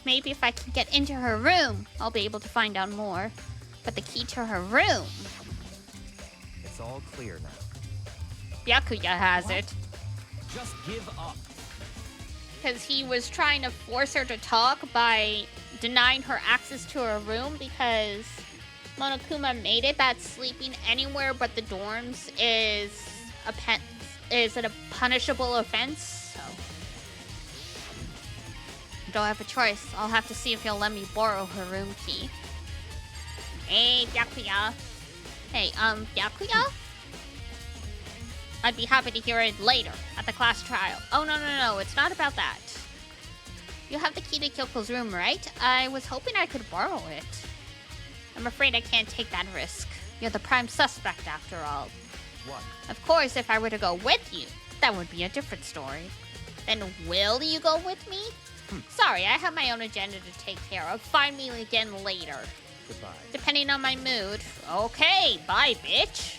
Maybe if I can get into her room, I'll be able to find out more. But the key to her room... It's all clear now. Byakuya has it. Just give up. Because he was trying to force her to talk by denying her access to her room because Monokuma made it that sleeping anywhere but the dorms is a punishable offense. So I don't have a choice. I'll have to see if he'll let me borrow her room key. Hey, Byakuya. Hey, Byakuya? I'd be happy to hear it later, at the class trial. Oh, no, it's not about that. You have the key to Kyoko's room, right? I was hoping I could borrow it. I'm afraid I can't take that risk. You're the prime suspect, after all. What? Of course, if I were to go with you, that would be a different story. Then will you go with me? Sorry, I have my own agenda to take care of. Find me again later. Goodbye. Depending on my mood. Okay, bye, bitch.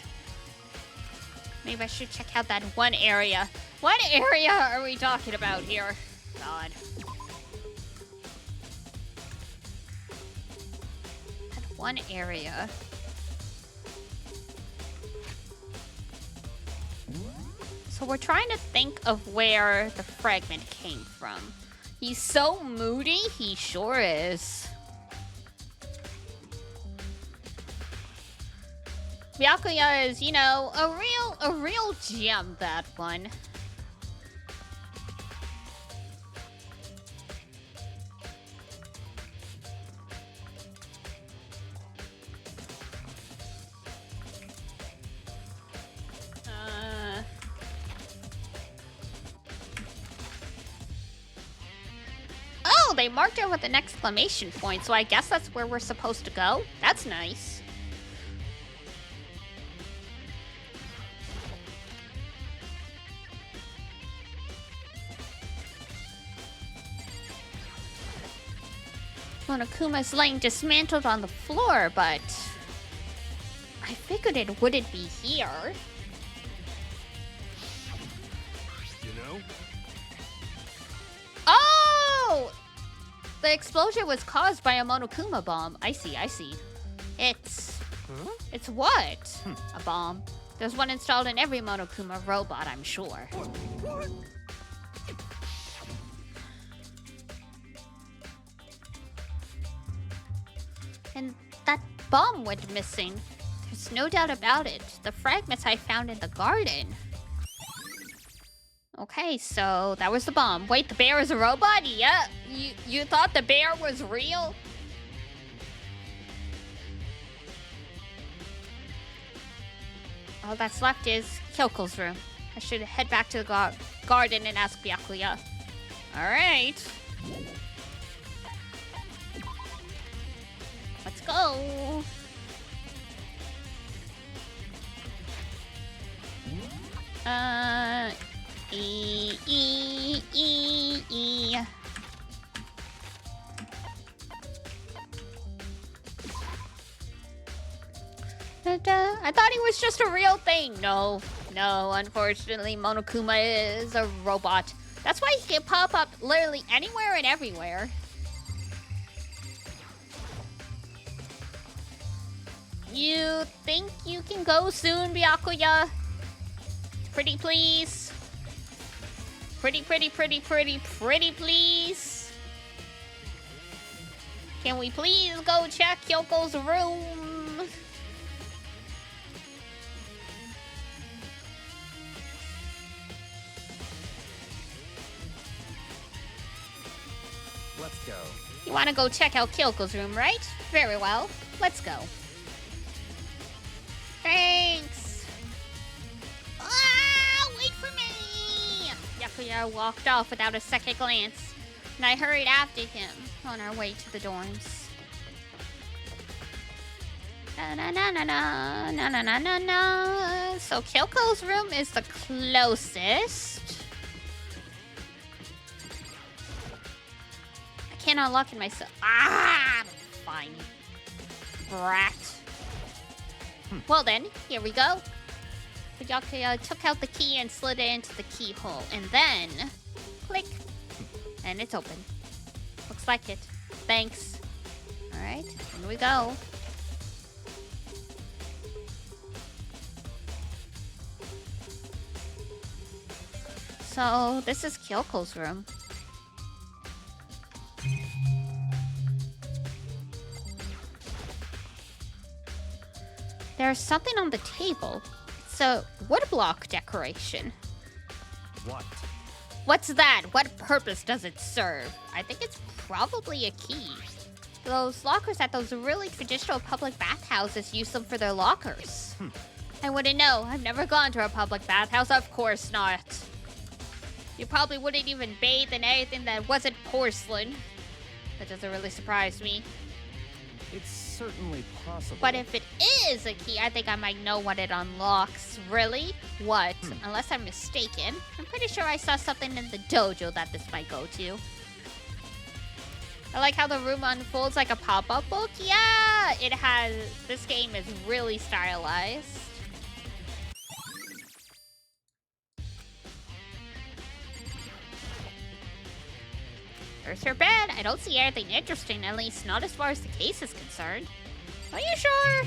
Maybe I should check out that one area. What area are we talking about here? God. That one area. So we're trying to think of where the fragment came from. He's so moody, he sure is. Byakuya is, you know, a real gem, that one. Oh, they marked it with an exclamation point, so I guess that's where we're supposed to go. That's nice. Monokuma's laying dismantled on the floor, but I figured it wouldn't be here. You know? Oh! The explosion was caused by a Monokuma bomb. I see, I see. It's... Huh? It's what? A bomb. There's one installed in every Monokuma robot, I'm sure. What? And that bomb went missing. There's no doubt about it. The fragments I found in the garden. Okay, so that was the bomb. Wait, the bear is a robot? Yeah, you thought the bear was real? All that's left is Kyoko's room. I should head back to the garden and ask Byakuya. Alright. Let's go. E. I thought he was just a real thing. No, unfortunately, Monokuma is a robot. That's why he can pop up literally anywhere and everywhere. You think you can go soon, Byakuya? Pretty please? Pretty please? Can we please go check Kyoko's room? Let's go. You want to go check out Kyoko's room, right? Very well. Let's go. Thanks. Ah, wait for me! Byakuya walked off without a second glance, and I hurried after him on our way to the dorms. Na. So Kyoko's room is the closest. I can't unlock it myself. Ah, fine, brat. Well then, here we go. Byakuya took out the key and slid it into the keyhole, and then click, and it's open. Looks like it. Thanks. All right, here we go. So this is Kyoko's room. There's something on the table. It's a woodblock decoration. What? What's that? What purpose does it serve? I think it's probably a key. Those lockers at those really traditional public bathhouses use them for their lockers. I wouldn't know. I've never gone to a public bathhouse. Of course not. You probably wouldn't even bathe in anything that wasn't porcelain. That doesn't really surprise me. It's certainly possible. But if it is a key, I think I might know what it unlocks. Really? What? Unless I'm mistaken. I'm pretty sure I saw something in the dojo that this might go to. I like how the room unfolds like a pop-up book. Yeah, it has... This game is really stylized. There's her bed. I don't see anything interesting, at least not as far as the case is concerned. Are you sure?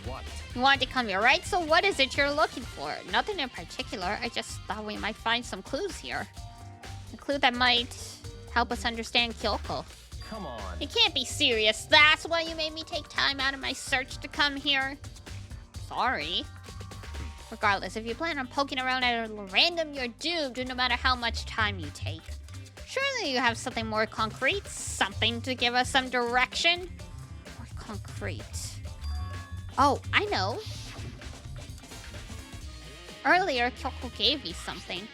What? You wanted to come here, right? So what is it you're looking for? Nothing in particular. I just thought we might find some clues here. A clue that might help us understand Kyoko. Come on. You can't be serious. That's why you made me take time out of my search to come here? Sorry. Regardless, if you plan on poking around at a random, you're doomed no matter how much time you take. Surely you have something more concrete? Something to give us some direction? More concrete. Oh, I know. Earlier, Kyoko gave me something.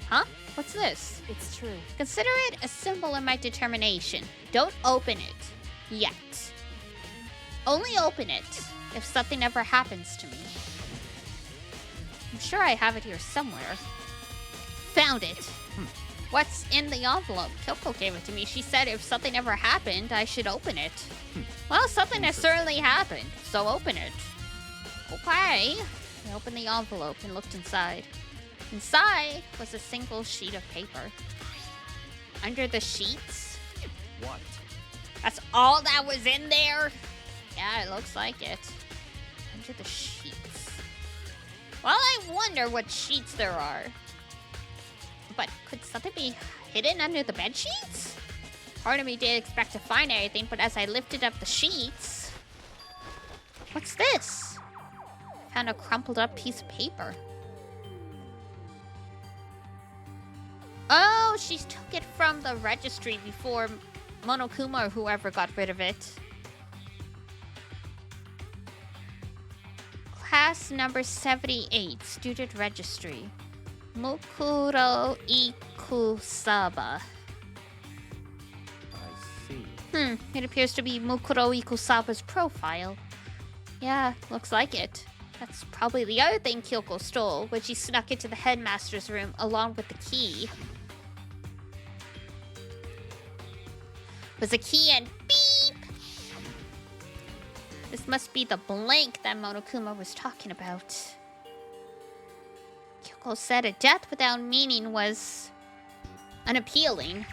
Huh? What's this? It's true. Consider it a symbol of my determination. Don't open it. Yet. Only open it if something ever happens to me. I'm sure I have it here somewhere. Found it. What's in the envelope? Kyoko gave it to me. She said if something ever happened, I should open it. Well, something has certainly happened, so open it. Okay. I opened the envelope and looked inside. Inside was a single sheet of paper. Under the sheets? What? That's all that was in there? Yeah, it looks like it. Under the sheets. Well, I wonder what sheets there are. But could something be hidden under the bed sheets? Part of me did expect to find anything, but as I lifted up the sheets... What's this? I found a crumpled up piece of paper. Oh, she took it from the registry before Monokuma or whoever got rid of it. Class number 78, student registry. Mukuro Ikusaba. I see. It appears to be Mukuro Ikusaba's profile. Yeah, looks like it. That's probably the other thing Kyoko stole when she snuck into the headmaster's room along with the key. Was a key and beep! This must be the blank that Monokuma was talking about. Kyoko said a death without meaning was unappealing.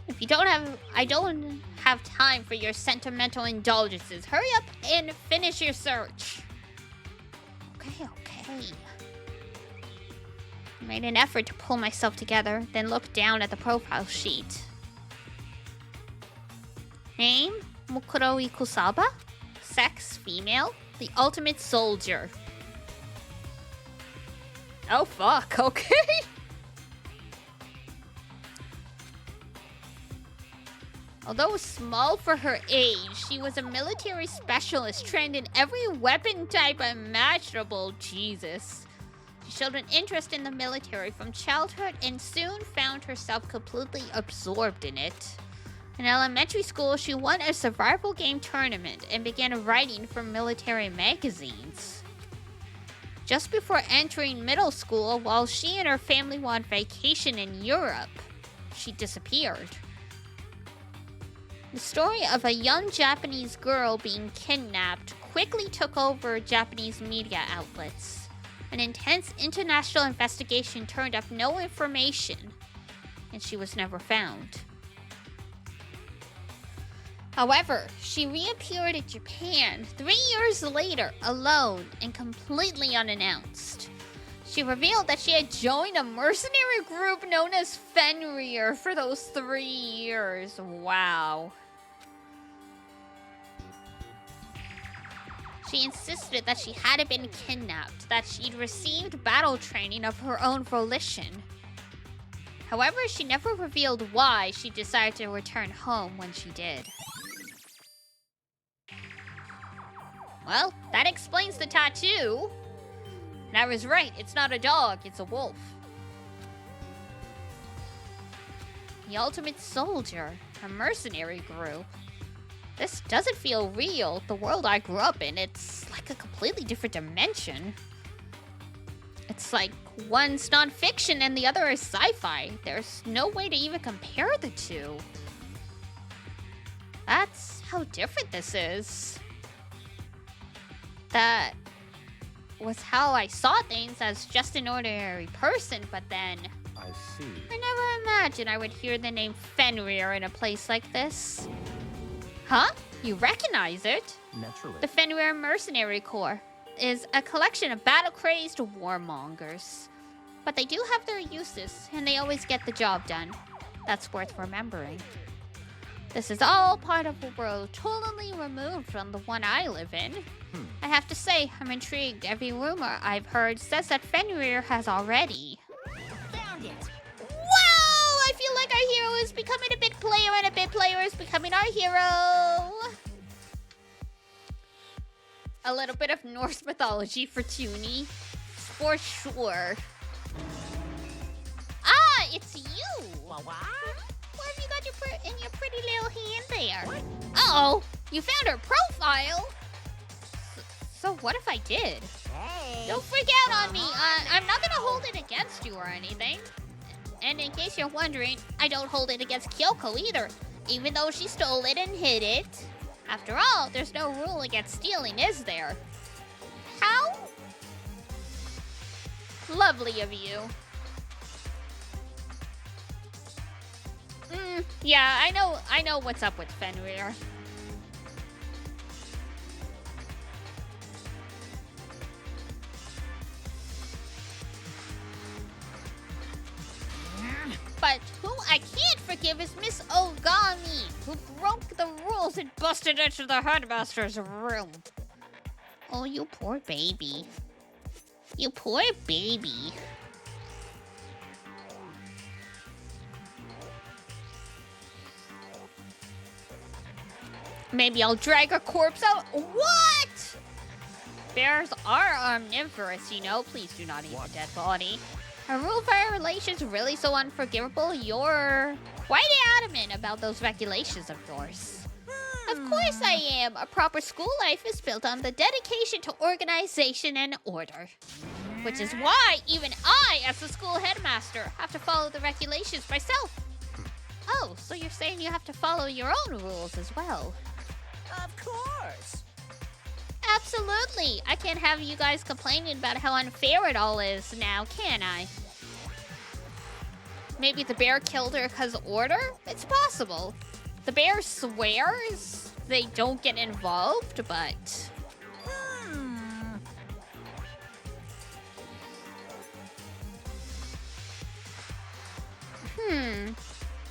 If you don't have... I don't have time for your sentimental indulgences. Hurry up and finish your search. Okay. I made an effort to pull myself together, then looked down at the profile sheet. Name? Mukuro Ikusaba? Sex? Female? The ultimate soldier. Oh fuck, okay. Although small for her age, she was a military specialist trained in every weapon type imaginable. Jesus. She showed an interest in the military from childhood and soon found herself completely absorbed in it. In elementary school, she won a survival game tournament and began writing for military magazines. Just before entering middle school, while she and her family were on vacation in Europe, she disappeared. The story of a young Japanese girl being kidnapped quickly took over Japanese media outlets. An intense international investigation turned up no information, and she was never found. However, she reappeared in Japan 3 years later, alone and completely unannounced. She revealed that she had joined a mercenary group known as Fenrir for those 3 years. Wow. She insisted that she hadn't been kidnapped, that she'd received battle training of her own volition. However, she never revealed why she decided to return home when she did. Well, that explains the tattoo. And I was right, it's not a dog, it's a wolf. The Ultimate Soldier, a mercenary group. This doesn't feel real. The world I grew up in, it's like a completely different dimension. It's like one's non-fiction and the other is sci-fi. There's no way to even compare the two. That's how different this is. That was how I saw things as just an ordinary person, but then I see. I never imagined I would hear the name Fenrir in a place like this. Huh? You recognize it? Naturally. The Fenrir Mercenary Corps is a collection of battle-crazed warmongers. But they do have their uses, and they always get the job done. That's worth remembering. This is all part of a world totally removed from the one I live in. I have to say, I'm intrigued. Every rumor I've heard says that Fenrir has already. Found it. Whoa! I feel like our hero is becoming a big player and a big player is becoming our hero. A little bit of Norse mythology for Toonie. For sure. Ah, it's you! What? What have you got in your pretty little hand there? Uh-oh! You found her profile? So what if I did? Hey. Don't freak out on me. I'm not gonna hold it against you or anything. And in case you're wondering, I don't hold it against Kyoko either, even though she stole it and hid it. After all, there's no rule against stealing, is there? How lovely of you. Yeah, I know what's up with Fenrir. But who I can't forgive is Miss Ogami, who broke the rules and busted into the headmaster's room. Oh, you poor baby. You poor baby. Maybe I'll drag her corpse out. What? Bears are omnivorous, you know. Please do not eat a dead body. Are rule violations really so unforgivable? You're quite adamant about those regulations of yours. Of course I am. A proper school life is built on the dedication to organization and order. Which is why even I, as the school headmaster, have to follow the regulations myself. Oh, so you're saying you have to follow your own rules as well? Of course. Absolutely. I can't have you guys complaining about how unfair it all is now, can I? Maybe the bear killed her because of order? It's possible. The bear swears they don't get involved, but...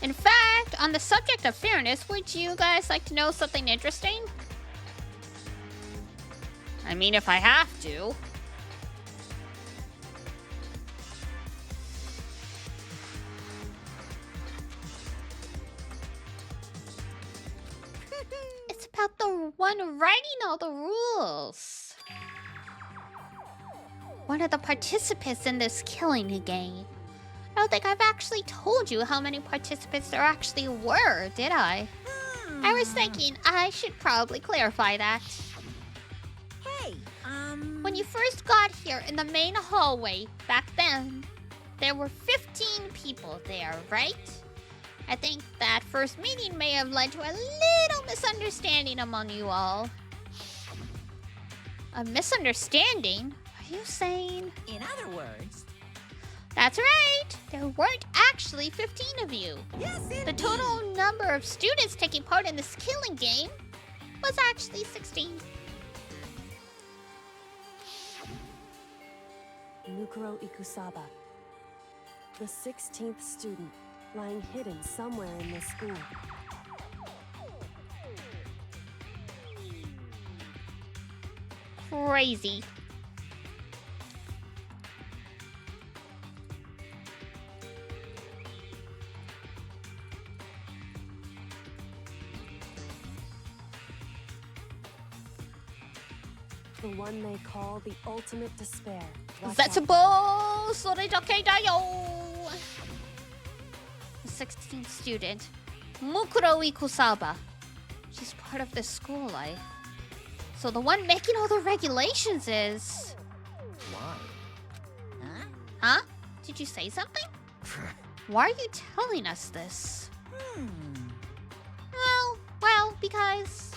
In fact, on the subject of fairness, would you guys like to know something interesting? I mean, if I have to. It's about the one writing all the rules. One of the participants in this killing game. I don't think I've actually told you how many participants there actually were, did I? I was thinking I should probably clarify that. Hey, When you first got here in the main hallway, back then, there were 15 people there, right? I think that first meeting may have led to a little misunderstanding among you all. A misunderstanding? Are you saying? in other words, That's right! There weren't actually 15 of you. yes, indeed. The total number of students taking part in this killing game was actually 16. Mukuro Ikusaba, the 16th student, lying hidden somewhere in this school. Crazy. The one they call the ultimate despair. Watch out. Zetsubo Soredake Dayo! 16th student, Mukuro Ikusaba. She's part of this school life. So the one making all the regulations is... Why? Huh? Did you say something? Why are you telling us this? Well, because...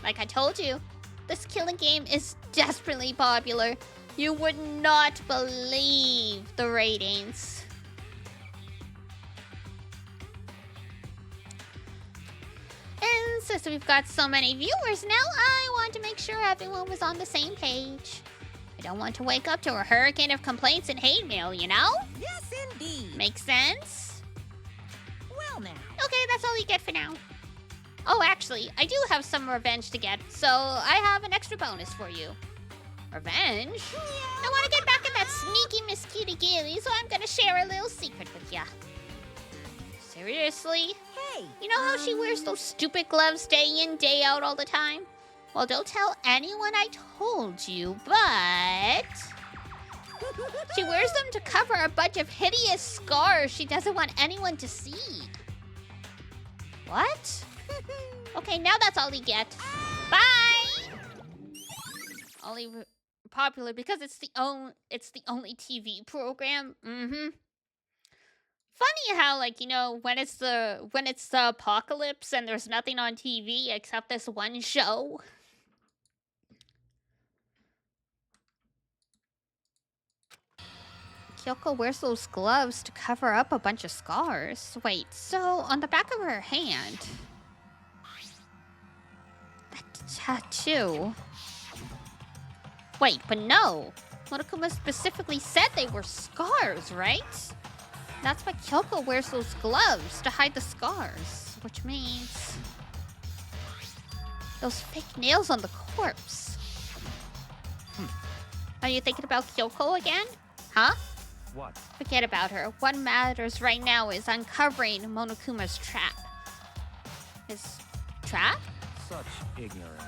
Like I told you, this killing game is desperately popular. You would not believe the ratings. And since we've got so many viewers now, I want to make sure everyone was on the same page. I don't want to wake up to a hurricane of complaints and hate mail, you know? Yes, indeed. Makes sense? Well, now. Okay, that's all you get for now. Oh, actually, I do have some revenge to get, so I have an extra bonus for you. Revenge? I want to get back at that sneaky Miss Cutie Gilly, so I'm gonna share a little secret with ya. Seriously? Hey. You know how she wears those stupid gloves day in, day out all the time? Well, don't tell anyone I told you, but... She wears them to cover a bunch of hideous scars she doesn't want anyone to see. What? Okay, now that's all you get. Bye! Only popular because it's the only TV program. Funny how, like, you know, when it's the apocalypse and there's nothing on TV except this one show. Kyoko wears those gloves to cover up a bunch of scars. Wait, so on the back of her hand, that tattoo. Wait, but no. Monokuma specifically said they were scars, right? That's why Kyoko wears those gloves to hide the scars, which means those fake nails on the corpse. Are you thinking about Kyoko again? Huh? What? Forget about her. What matters right now is uncovering Monokuma's trap. His trap? Such ignorance.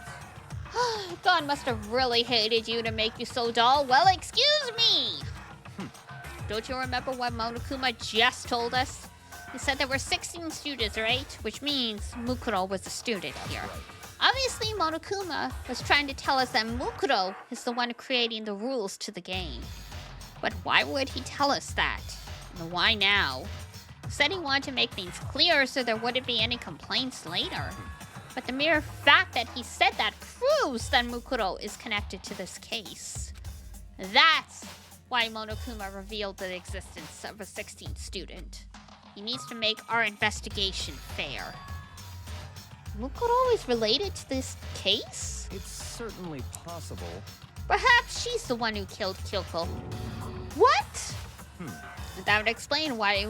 God must have really hated you to make you so dull. Well, excuse me! Don't you remember what Monokuma just told us? He said there were 16 students, right? Which means Mukuro was a student here. Obviously, Monokuma was trying to tell us that Mukuro is the one creating the rules to the game. But why would he tell us that? And why now? He said he wanted to make things clear so there wouldn't be any complaints later. But the mere fact that he said that proves that Mukuro is connected to this case. That's why Monokuma revealed the existence of a 16th student. He needs to make our investigation fair. Mukuro is related to this case? It's certainly possible. Perhaps she's the one who killed Kyoko. What? That would explain why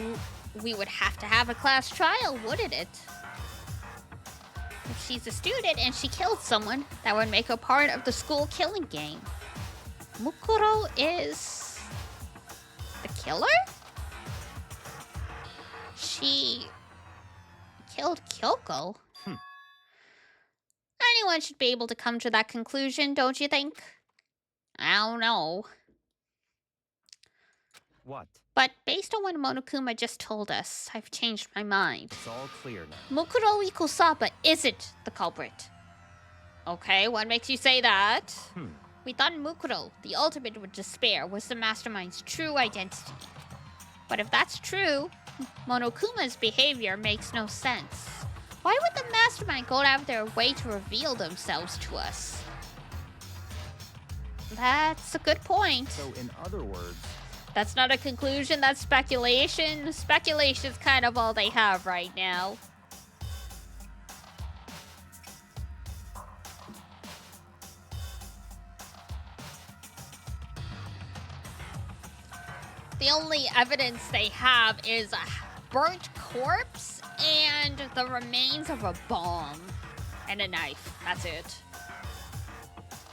we would have to have a class trial, wouldn't it? If she's a student and she killed someone, that would make her part of the school killing game. Mukuro is the killer? She killed Kyoko? Anyone should be able to come to that conclusion, don't you think? I don't know. What? But based on what Monokuma just told us, I've changed my mind. It's all clear now. Mukuro Ikusaba isn't the culprit. Okay, what makes you say that? We thought Mukuro, the ultimate with despair, was the mastermind's true identity. But if that's true, Monokuma's behavior makes no sense. Why would the mastermind go out of their way to reveal themselves to us? That's a good point. So in other words... That's not a conclusion, that's speculation. Speculation's kind of all they have right now. The only evidence they have is a burnt corpse and the remains of a bomb and a knife. That's it.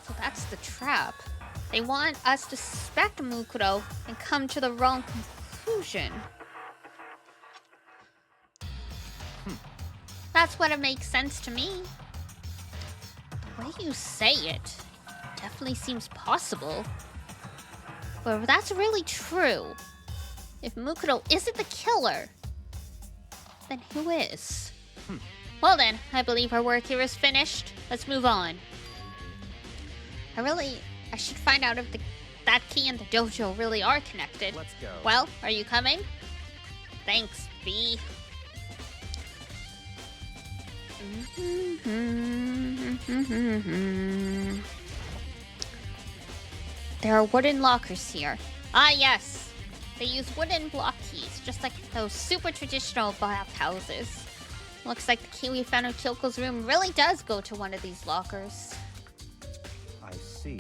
So that's the trap. They want us to suspect Mukuro and come to the wrong conclusion. That's what it makes sense to me. The way you say it definitely seems possible. But if that's really true, if Mukuro isn't the killer, Then who is? Well then, I believe our work here is finished. Let's move on. I should find out if that key and the dojo really are connected. Let's go. Well, are you coming? Thanks, B. There are wooden lockers here. Ah, yes. They use wooden block keys, just like those super traditional bathhouses. Looks like the key we found in Kyoko's room really does go to one of these lockers. I see.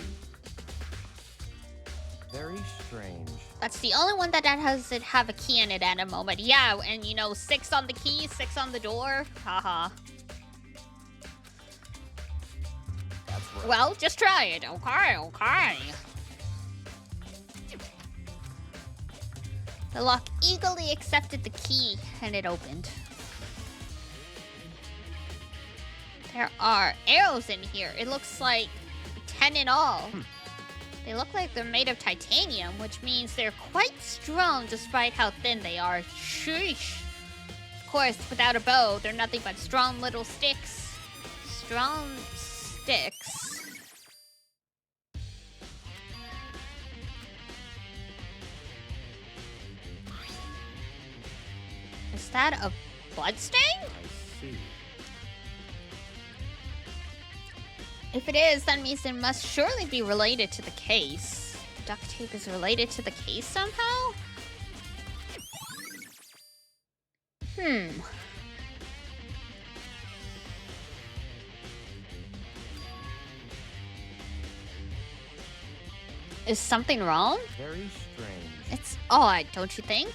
Very strange. That's the only one that doesn't have a key in it at a moment. Yeah, and you know, 6 on the key, 6 on the door. Haha. That's right. Well, just try it. Okay. The lock eagerly accepted the key, and it opened. There are arrows in here. It looks like 10 in all. They look like they're made of titanium, which means they're quite strong despite how thin they are. Sheesh. Of course, without a bow, they're nothing but strong little sticks. Strong sticks. Is that a bloodstain? I see. If it is, that means it must surely be related to the case. The duct tape is related to the case somehow? Is something wrong? Very strange. It's odd, don't you think?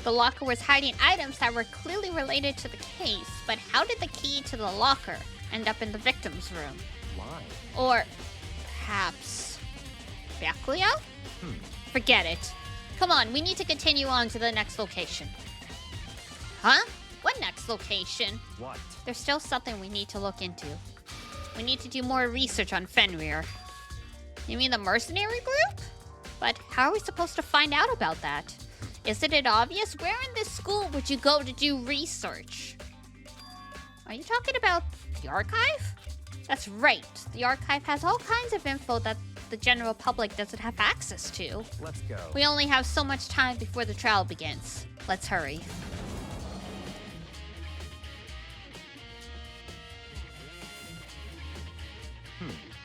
The locker was hiding items that were clearly related to the case, but how did the key to the locker end up in the victim's room? Why? Or perhaps Byakuya? Forget it. Come on, we need to continue on to the next location. Huh? What next location? What? There's still something we need to look into. We need to do more research on Fenrir. You mean the mercenary group? But how are we supposed to find out about that? Isn't it obvious? Where in this school would you go to do research? Are you talking about the archive? That's right. The archive has all kinds of info that the general public doesn't have access to. Let's go. We only have so much time before the trial begins. Let's hurry.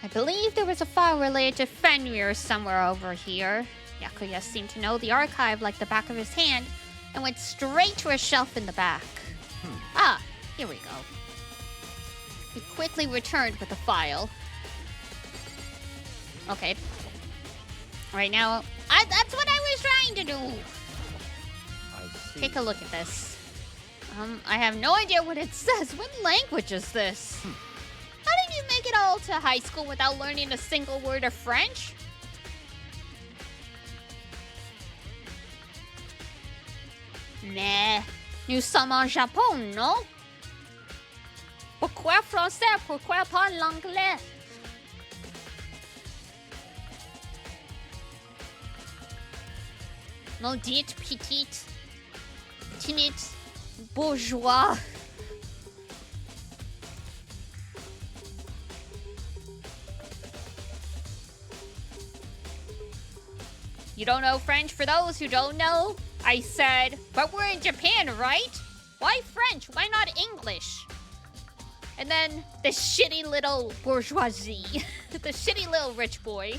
I believe there was a file related to Fenrir somewhere over here. Byakuya seemed to know the archive like the back of his hand and went straight to a shelf in the back. Ah, here we go. He quickly returned with the file. Okay. Right now, that's what I was trying to do. I see. Take a look at this. I have no idea what it says. What language is this? How did you make it all to high school without learning a single word of French? Mais, nous sommes en Japon, non? Pourquoi français? Pourquoi pas l'anglais? Maudite petite bourgeois. You don't know French? For those who don't know, I said, but we're in Japan, right? Why French? Why not English? And then the shitty little bourgeoisie, the shitty little rich boy.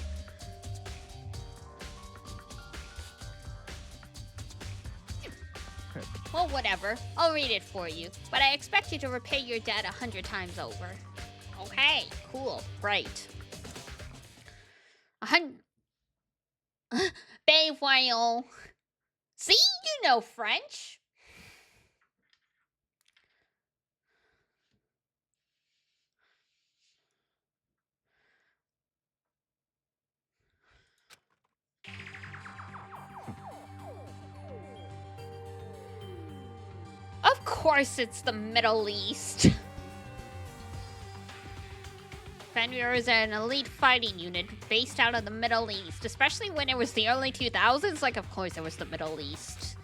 Well, whatever. I'll read it for you. But I expect you to repay your debt 100 times over. Okay, cool, right. 100... Ben voyons. See, you know French. Of course it's the Middle East. Fenrir is an elite fighting unit based out of the Middle East, especially when it was the early 2000s. Like, of course it was the Middle East.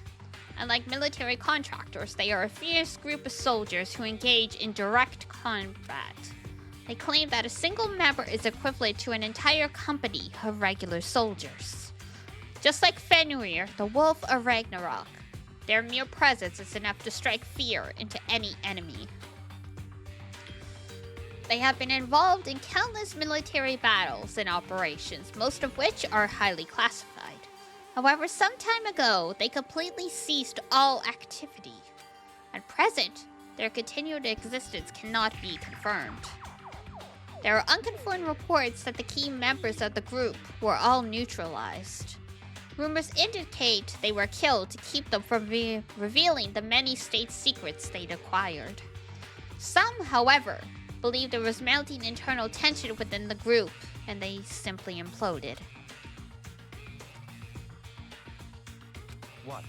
Unlike military contractors, they are a fierce group of soldiers who engage in direct combat. They claim that a single member is equivalent to an entire company of regular soldiers. Just like Fenrir, the Wolf of Ragnarok, their mere presence is enough to strike fear into any enemy. They have been involved in countless military battles and operations, most of which are highly classified. However, some time ago, they completely ceased all activity. At present, their continued existence cannot be confirmed. There are unconfirmed reports that the key members of the group were all neutralized. Rumors indicate they were killed to keep them from revealing the many state secrets they'd acquired. Some, however, believe there was mounting internal tension within the group, and they simply imploded. What?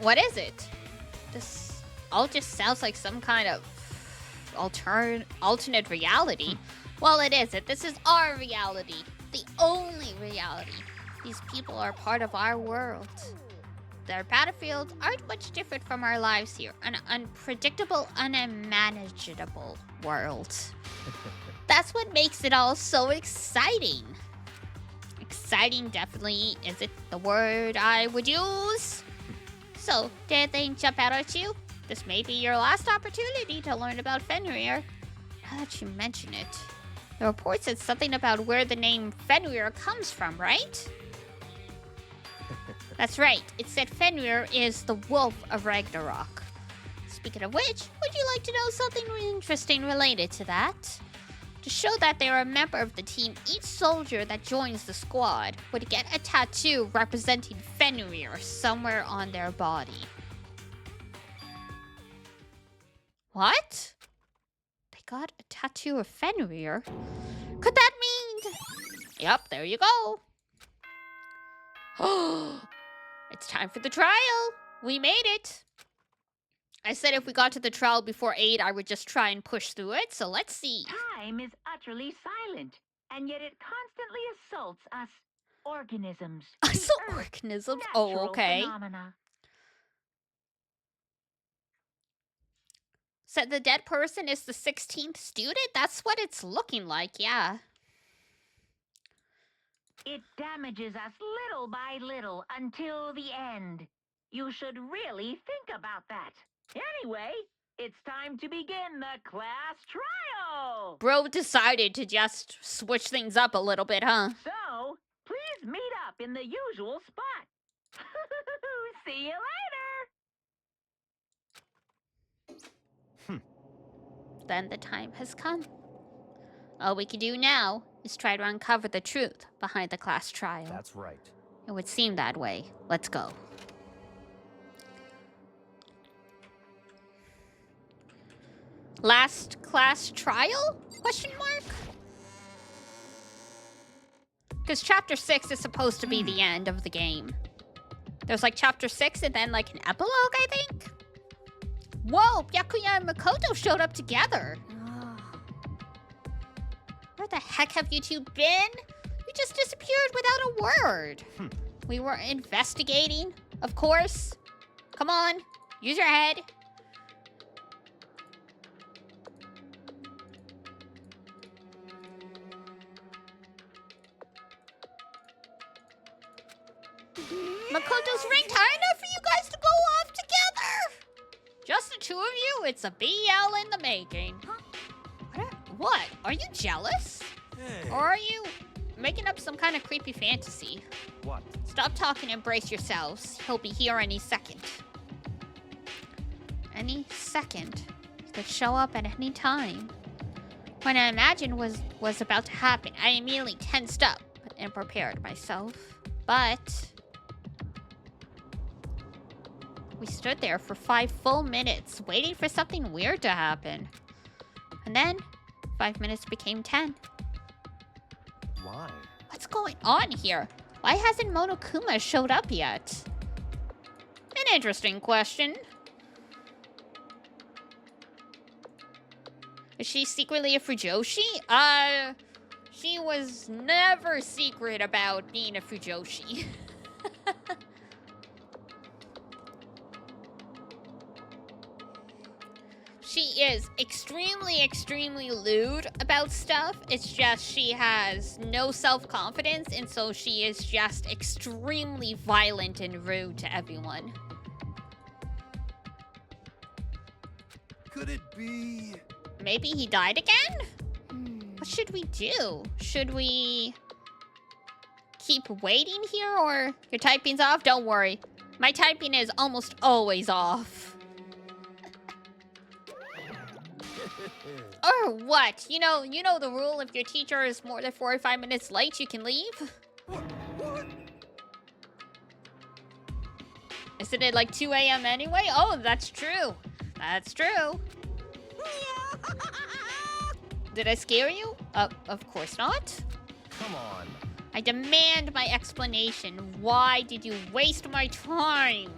What is it? This all just sounds like some kind of alternate reality. Well, it isn't. This is our reality. The only reality. These people are part of our world. Their battlefields aren't much different from our lives here. An unpredictable, unmanageable world. That's what makes it all so exciting. Exciting definitely isn't the word I would use. So, did anything jump out at you? This may be your last opportunity to learn about Fenrir. Now that you mention it, the report said something about where the name Fenrir comes from, right? That's right, it said Fenrir is the Wolf of Ragnarok. Speaking of which, would you like to know something interesting related to that? To show that they are a member of the team, each soldier that joins the squad would get a tattoo representing Fenrir somewhere on their body. What? They got a tattoo of Fenrir? Could that mean... Yep, there you go. Oh, it's time for the trial. We made it. I said if we got to the trial before 8, I would just try and push through it, so let's see. Time is utterly silent, and yet it constantly assaults us organisms. So organisms? Oh, okay. Phenomena. Said the dead person is the 16th student? That's what it's looking like, yeah. It damages us little by little until the end. You should really think about that. Anyway, it's time to begin the class trial! Bro decided to just switch things up a little bit, huh? So, please meet up in the usual spot. See you later! Then the time has come. All we can do now is try to uncover the truth behind the class trial. That's right. It would seem that way. Let's go. Last class trial? Question mark? Because chapter 6 is supposed to be the end of the game. There's like chapter 6 and then like an epilogue, I think? Whoa, Byakuya and Makoto showed up together. Where the heck have you two been? You just disappeared without a word. We were investigating, of course. Come on, use your head. Makoto's ring tight enough for you guys to go off together? Just the two of you? It's a BL in the making. What? Are you jealous? Hey. Or are you making up some kind of creepy fantasy? What? Stop talking and brace yourselves. He'll be here any second. Any second. He could show up at any time. When I imagined was about to happen, I immediately tensed up and prepared myself. But we stood there for 5 full minutes, waiting for something weird to happen. And then 5 minutes became 10. Why? What's going on here? Why hasn't Monokuma showed up yet? An interesting question. Is she secretly a Fujoshi? She was never secret about being a Fujoshi. is extremely, extremely lewd about stuff. It's just she has no self-confidence, and so she is just extremely violent and rude to everyone. Could it be? Maybe he died again? What should we do? Should we keep waiting here, or your typing's off? Don't worry. My typing is almost always off. Or what? You know the rule, if your teacher is more than 45 minutes late, you can leave? What? Isn't it like 2 a.m. anyway? Oh, that's true. That's true. Did I scare you? Of course not. Come on. I demand my explanation. Why did you waste my time?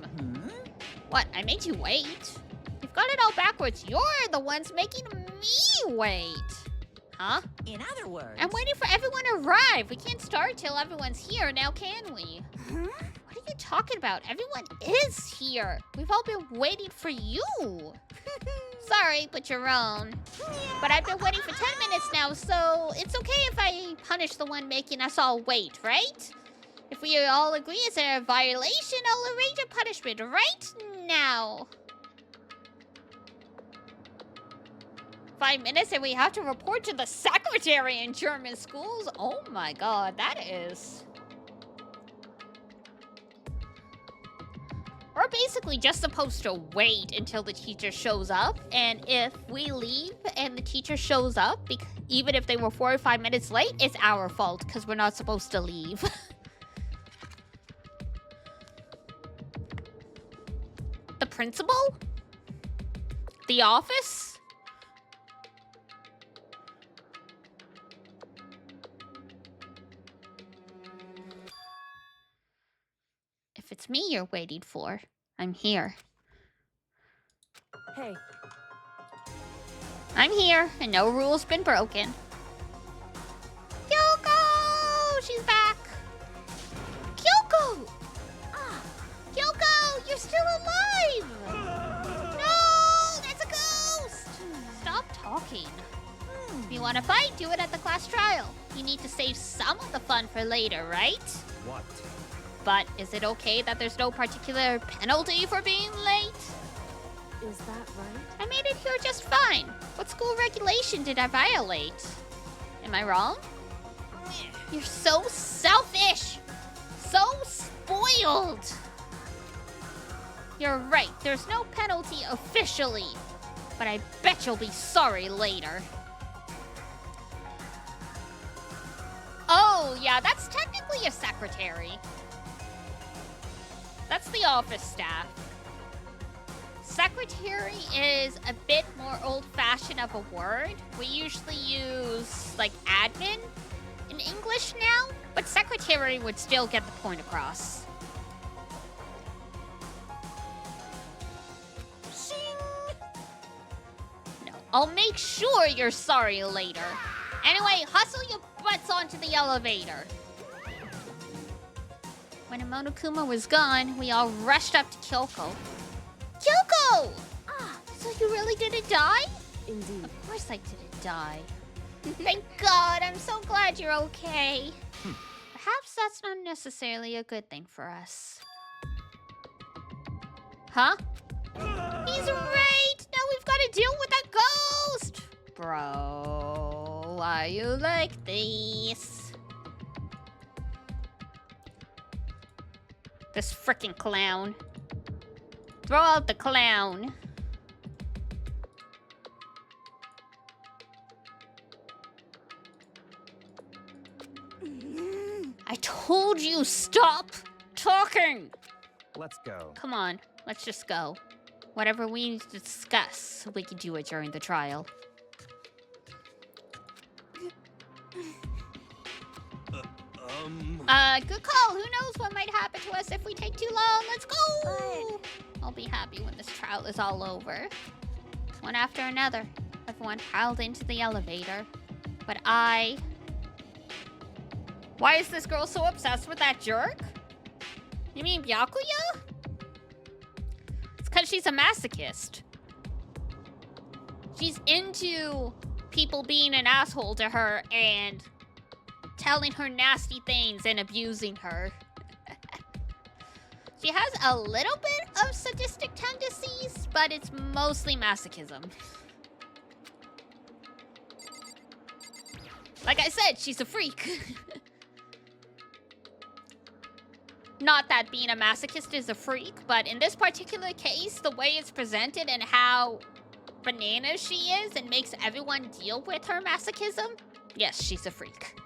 What? I made you wait? You've got it all backwards. You're the ones making me wait. Huh? In other words... I'm waiting for everyone to arrive. We can't start till everyone's here now, can we? Huh? What are you talking about? Everyone is here. We've all been waiting for you. Sorry, but you're wrong. But I've been waiting for 10 minutes now, so it's okay if I punish the one making us all wait, right? If we all agree it's a violation, I'll arrange a punishment right now. 5 minutes and we have to report to the secretary in German schools? Oh my god, that is... We're basically just supposed to wait until the teacher shows up, and if we leave and the teacher shows up, even if they were 4 or 5 minutes late, it's our fault because we're not supposed to leave. The principal? The office? If it's me you're waiting for, I'm here. Hey, I'm here, and no rule's been broken. Kyoko! She's back! Kyoko! Kyoko, you're still alive! No! That's a ghost! Stop talking. If you want to fight, do it at the class trial. You need to save some of the fun for later, right? What? But is it okay that there's no particular penalty for being late? is that right? I made it here just fine. What school regulation did I violate? Am I wrong? You're so selfish! So spoiled! You're right, there's no penalty officially. But I bet you'll be sorry later. Oh, yeah, that's technically a secretary. That's the office staff. Secretary is a bit more old-fashioned of a word. We usually use, like, admin in English now, but secretary would still get the point across. No, I'll make sure you're sorry later. Anyway, hustle your butts onto the elevator. When Monokuma was gone, we all rushed up to Kyoko. Kyoko! Ah, so you really didn't die? Indeed. Of course I didn't die. Thank God, I'm so glad you're okay. Perhaps that's not necessarily a good thing for us. Huh? He's right! Now we've got to deal with that ghost! Bro, why you like this? This frickin' clown. Throw out the clown. I told you stop talking! Let's go. Come on, let's just go. Whatever we need to discuss, we can do it during the trial. Good call. Who knows what might happen to us if we take too long? Let's go! I'll be happy when this trial is all over. One after another, everyone piled into the elevator. But I... Why is this girl so obsessed with that jerk? You mean Byakuya? It's because she's a masochist. She's into people being an asshole to her and telling her nasty things and abusing her. She has a little bit of sadistic tendencies, but it's mostly masochism. Like I said, she's a freak. Not that being a masochist is a freak, but in this particular case, the way it's presented and how bananas she is and makes everyone deal with her masochism, yes, she's a freak.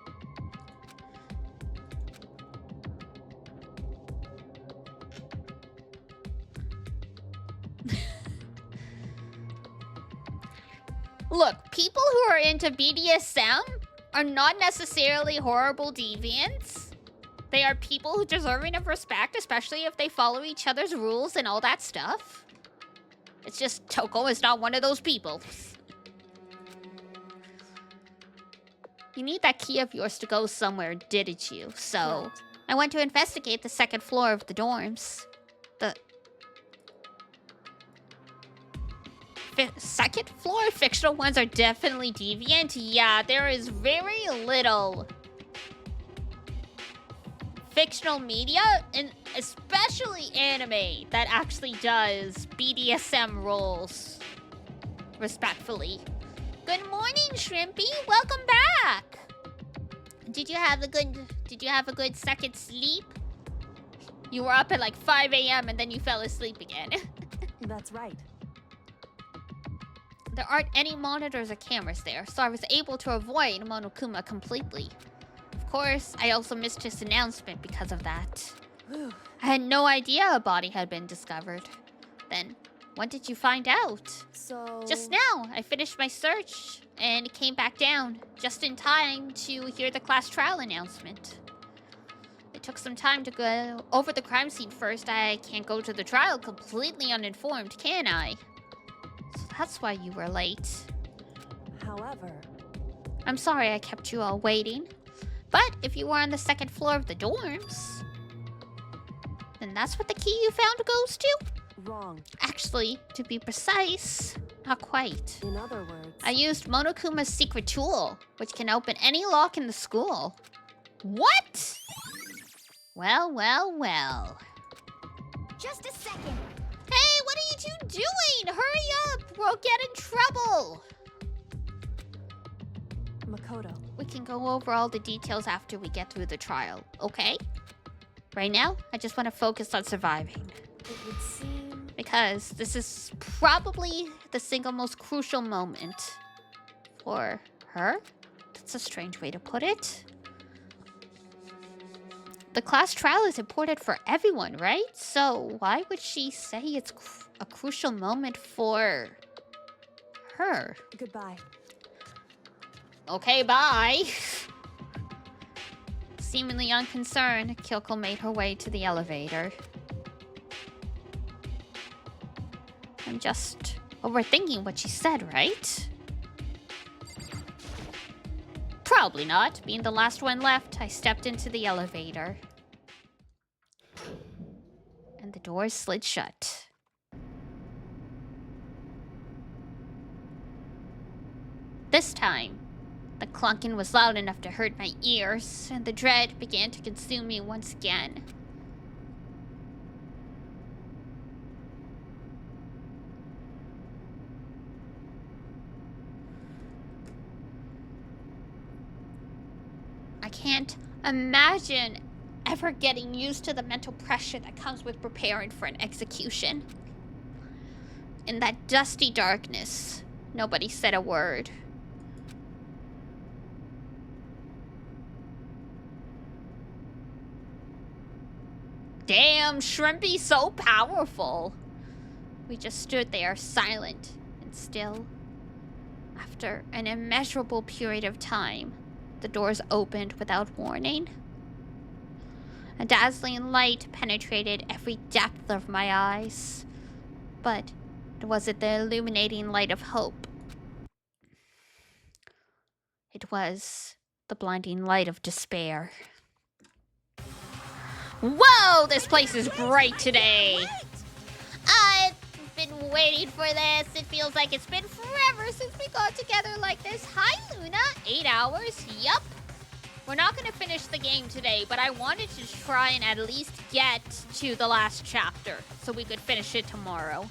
Look, people who are into BDSM are not necessarily horrible deviants. They are people who deserving of respect, especially if they follow each other's rules and all that stuff. It's just Toko is not one of those people. You need that key of yours to go somewhere, didn't you? So, I went to investigate the second floor of the dorms. The second floor fictional ones are definitely deviant. Yeah, there is very little fictional media, and especially anime, that actually does BDSM roles respectfully. Good morning, Shrimpy. Welcome back. Did you have a good second sleep? You were up at like 5 a.m. and then you fell asleep again. That's right. There aren't any monitors or cameras there, so I was able to avoid Monokuma completely. Of course, I also missed his announcement because of that. I had no idea a body had been discovered. Then, when did you find out? So... Just now, I finished my search and came back down, just in time to hear the class trial announcement. It took some time to go over the crime scene first. I can't go to the trial completely uninformed, can I? So that's why you were late. However... I'm sorry I kept you all waiting. But if you were on the second floor of the dorms, then that's what the key you found goes to? Wrong. Actually, to be precise, not quite. In other words... I used Monokuma's secret tool, which can open any lock in the school. What? Well, well, well. Just a second. Hey, what are you two doing? Hurry up! We'll get in trouble! Makoto. We can go over all the details after we get through the trial, okay? Right now, I just want to focus on surviving. It would seem... Because this is probably the single most crucial moment for her. That's a strange way to put it. The class trial is important for everyone, right? So why would she say it's a crucial moment for her? Goodbye. Okay, bye. Seemingly unconcerned, Kyoko made her way to the elevator. I'm just overthinking what she said, right? Probably not. Being the last one left, I stepped into the elevator. And the doors slid shut. This time, the clunking was loud enough to hurt my ears, and the dread began to consume me once again. I can't imagine ever getting used to the mental pressure that comes with preparing for an execution. In that dusty darkness, nobody said a word. Damn, Shrimpy's so powerful. We just stood there, silent and still. After an immeasurable period of time, the doors opened without warning. A dazzling light penetrated every depth of my eyes. But it wasn't the illuminating light of hope. It was the blinding light of despair. Whoa, this place is bright today. I've been waiting for this. It feels like it's been forever since we got together like this. Hi, Luna. 8 hours. Yup. We're not going to finish the game today, but I wanted to try and at least get to the last chapter so we could finish it tomorrow.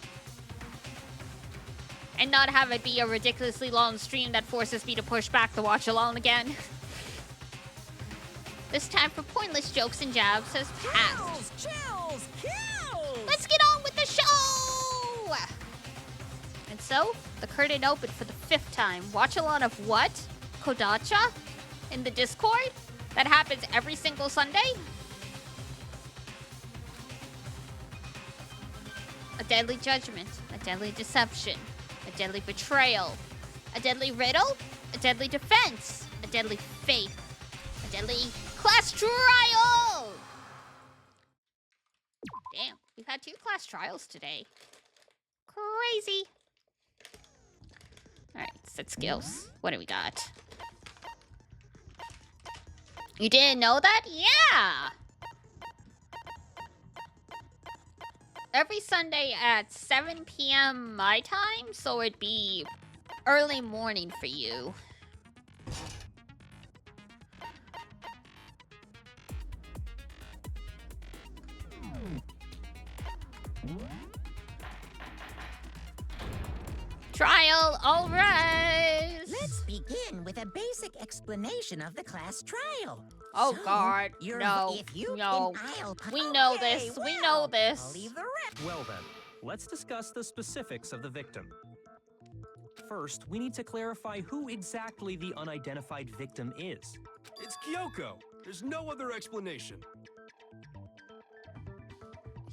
And not have it be a ridiculously long stream that forces me to push back the watch along again. This time for pointless jokes and jabs has passed. Chills! Kills! Let's get on with the show! And so, the curtain opened for the 5th time. Watch along of what? Kodacha? In the Discord? That happens every single Sunday? A deadly judgment, a deadly deception, a deadly betrayal, a deadly riddle, a deadly defense, a deadly faith, a deadly class trial! Damn, we've had 2 class trials today. Crazy. Alright, set skills. What do we got? You didn't know that? Yeah! Every Sunday at 7 p.m. my time, so it'd be early morning for you. Trial, all right. Let's begin with a basic explanation of the class trial. Oh So, God, you're- no, if you no. can, I'll- We know Okay, this. We well, know I'll this. leave the rest. Well then, let's discuss the specifics of the victim. First, we need to clarify who exactly the unidentified victim is. It's Kyoko. There's no other explanation.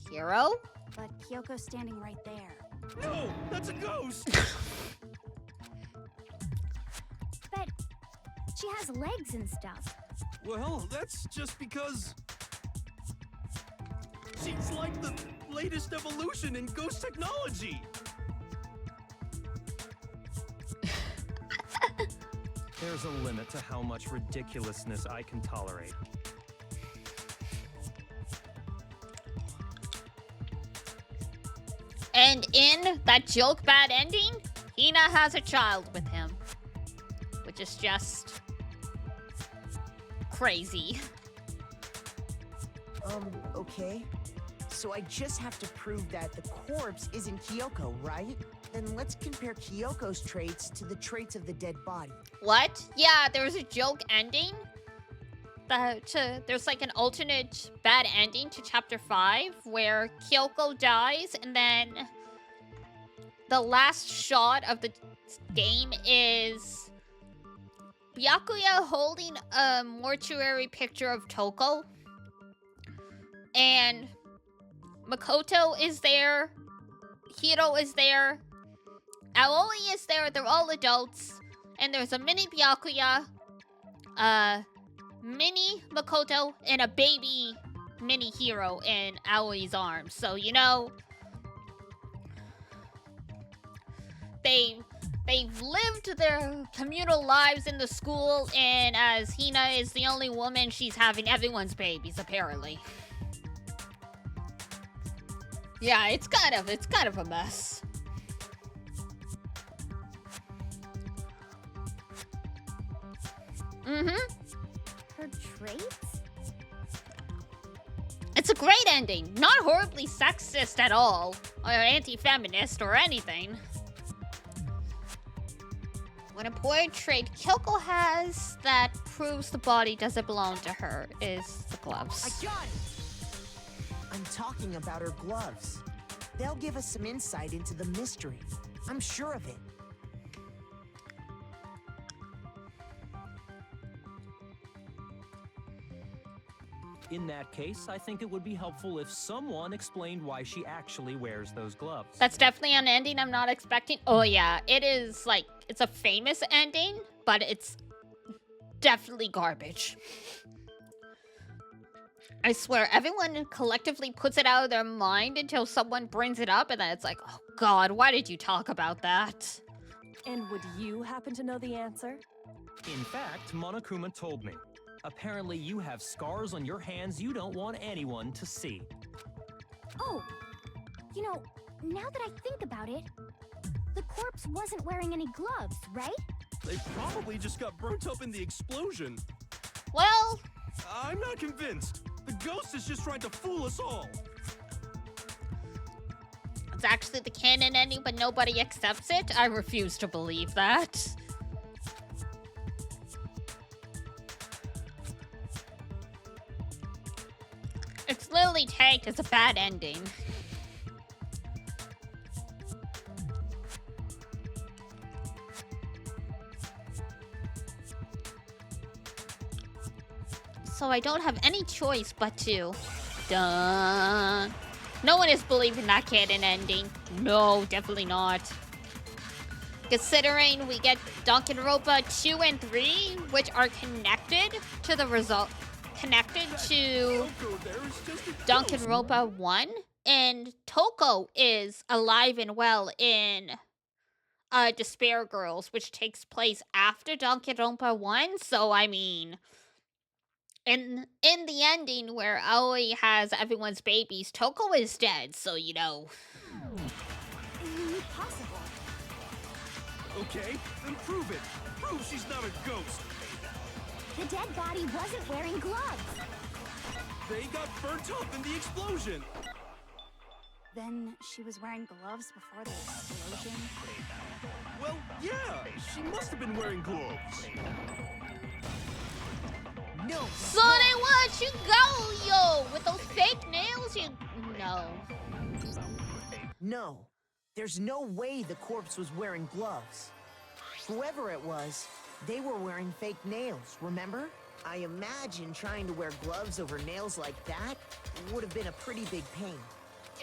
Hero? But Kyoko's standing right there. No, that's a ghost! But she has legs and stuff. Well, that's just because... she's like the latest evolution in ghost technology! There's a limit to how much ridiculousness I can tolerate. And in that joke bad ending, Hina has a child with him. Which is just crazy. Okay. So I just have to prove that the corpse isn't Kyoko, right? Then let's compare Kyoko's traits to the traits of the dead body. What? Yeah, there was a joke ending. There's like an alternate bad ending to chapter 5 where Kyoko dies and then the last shot of the game is Byakuya holding a mortuary picture of Toko. And Makoto is there. Hiro is there. Aoi is there. They're all adults. And there's a mini Byakuya, mini Makoto, and a baby mini Hiro in Aoi's arms. So, you know, they've lived their communal lives in the school, and as Hina is the only woman, she's having everyone's babies, apparently. Yeah, it's kind of a mess. Her traits? It's a great ending. Not horribly sexist at all, or anti-feminist or anything. One important trait Kyoko has that proves the body doesn't belong to her is the gloves. I got it! I'm talking about her gloves. They'll give us some insight into the mystery. I'm sure of it. In that case, I think it would be helpful if someone explained why she actually wears those gloves. That's definitely an ending I'm not expecting. Oh yeah, it is like, it's a famous ending, but it's definitely garbage. I swear, everyone collectively puts it out of their mind until someone brings it up, and then it's like, oh God, why did you talk about that? And would you happen to know the answer? In fact, Monokuma told me. Apparently you have scars on your hands you don't want anyone to see. Oh, you know, now that I think about it, the corpse wasn't wearing any gloves, right? They probably just got burnt up in the explosion. Well, I'm not convinced. The ghost is just trying to fool us all. it's actually the canon ending, but nobody accepts it. I refuse to believe that. It's literally tagged as a bad ending. So I don't have any choice but to... Duh. No one is believing that canon ending. No, definitely not. Considering we get Danganronpa 2 and 3, which are connected to the result... Connected to Danganronpa 1. And Toko is alive and well in Despair Girls, which takes place after Danganronpa 1. So, I mean... In the ending where Aoi has everyone's babies, Toko is dead, so you know. Impossible. Okay, then prove it. Prove she's not a ghost. The dead body wasn't wearing gloves. They got burnt up in the explosion. Then she was wearing gloves before the explosion? Well, yeah, she must have been wearing gloves. No. So then why'd you go, yo? With those fake nails, you... No. No. There's no way the corpse was wearing gloves. Whoever it was, they were wearing fake nails, remember? I imagine trying to wear gloves over nails like that would have been a pretty big pain.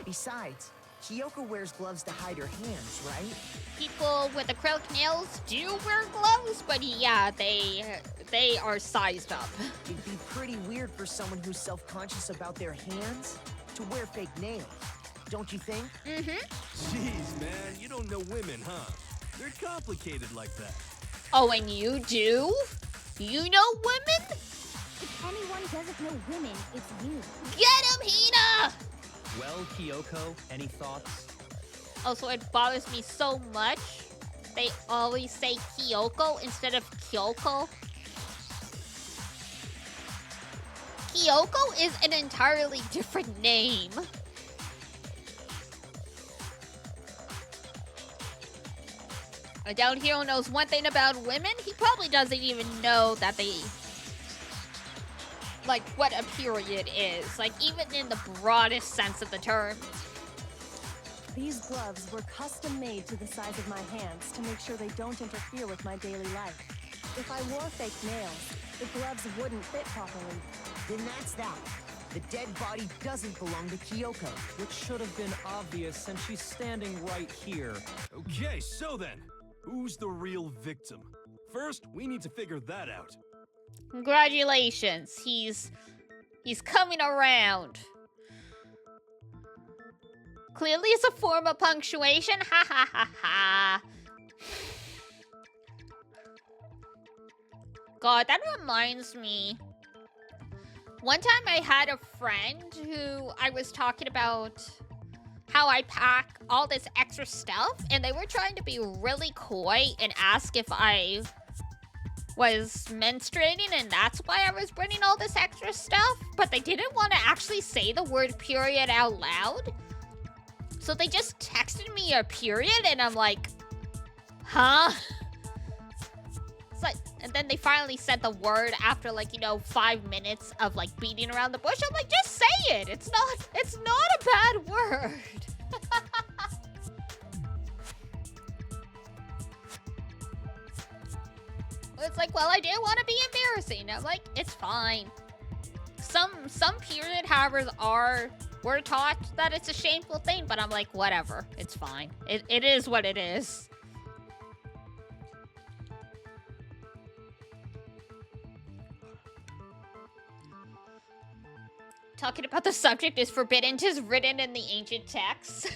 Besides, Kyoko wears gloves to hide her hands, right? People with acrylic nails do wear gloves, but yeah, they are sized up. It'd be pretty weird for someone who's self-conscious about their hands to wear fake nails, don't you think? Mm-hmm. Jeez, man, you don't know women, huh? They're complicated like that. Oh, and you do? You know women? If anyone doesn't know women, it's you. Get him, Hina! Well, Kyoko, any thoughts? Also, it bothers me so much. They always say Kyoko instead of Kyoko. Kyoko is an entirely different name. A down hero knows one thing about women. He probably doesn't even know that they... like, what a period is. Like, even in the broadest sense of the term. These gloves were custom made to the size of my hands to make sure they don't interfere with my daily life. If I wore fake nails, the gloves wouldn't fit properly. Then that's that. The dead body doesn't belong to Kyoko. Which should have been obvious since she's standing right here. Okay, so then, who's the real victim? First, we need to figure that out. Congratulations, he's coming around. Clearly it's a form of punctuation, ha ha ha ha. God, that reminds me. One time I had a friend who I was talking about how I pack all this extra stuff, and they were trying to be really coy and ask if I was menstruating, and that's why I was bringing all this extra stuff, but they didn't want to actually say the word period out loud. So they just texted me a period, and I'm like, huh? It's like, and then they finally said the word after, like, you know, 5 minutes of like beating around the bush. I'm like, just say it. It's not a bad word. It's like, well, I didn't want to be embarrassing. I'm like, it's fine. Some period havers were taught that it's a shameful thing, but I'm like, whatever. It's fine. It is what it is. Talking about the subject is forbidden, just written in the ancient texts.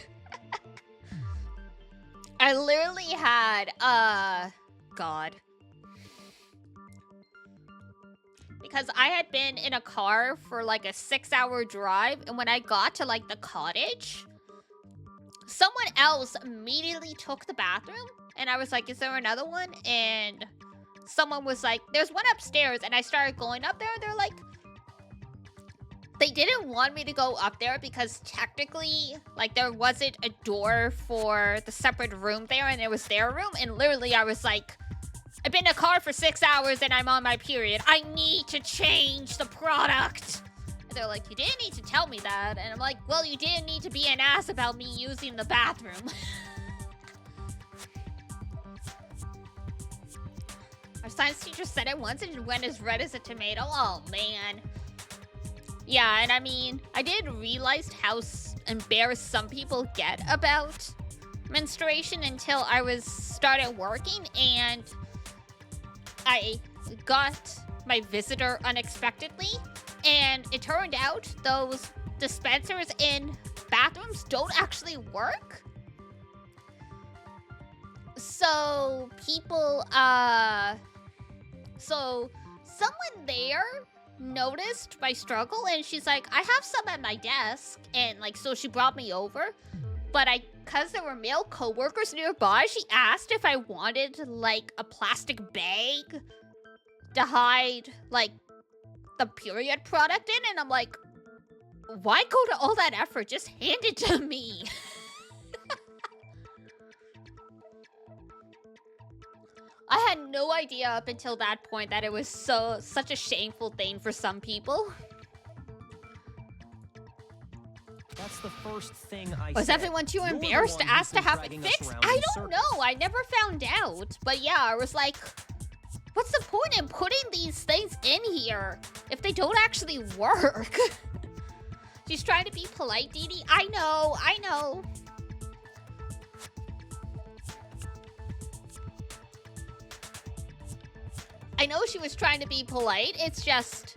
I literally had, God. Because I had been in a car for like a 6-hour drive, and when I got to like the cottage, someone else immediately took the bathroom, and I was like, is there another one? And someone was like, there's one upstairs, and I started going up there, and they're like, they didn't want me to go up there because technically, like, there wasn't a door for the separate room there, and it was their room, and literally I was like, I've been in a car for 6 hours and I'm on my period. I need to change the product. And they're like, you didn't need to tell me that. And I'm like, well, you didn't need to be an ass about me using the bathroom. Our science teacher said it once and it went as red as a tomato. Oh, man. Yeah, and I mean, I did realize how embarrassed some people get about menstruation until I started working, and I got my visitor unexpectedly, and it turned out those dispensers in bathrooms don't actually work. So people, so someone there noticed my struggle, and she's like, I have some at my desk, and like, so she brought me over, but because there were male coworkers nearby, she asked if I wanted like a plastic bag to hide like the period product in, and I'm like, why go to all that effort? Just hand it to me. I had no idea up until that point that it was such a shameful thing for some people. That's the first thing I Was said. everyone too You're the embarrassed one to ask to who's been have it dragging us fixed? around I in don't circles. know. I never found out. But yeah, I was like, what's the point in putting these things in here if they don't actually work? She's trying to be polite, Dee Dee. I know, I know. I know she was trying to be polite. It's just,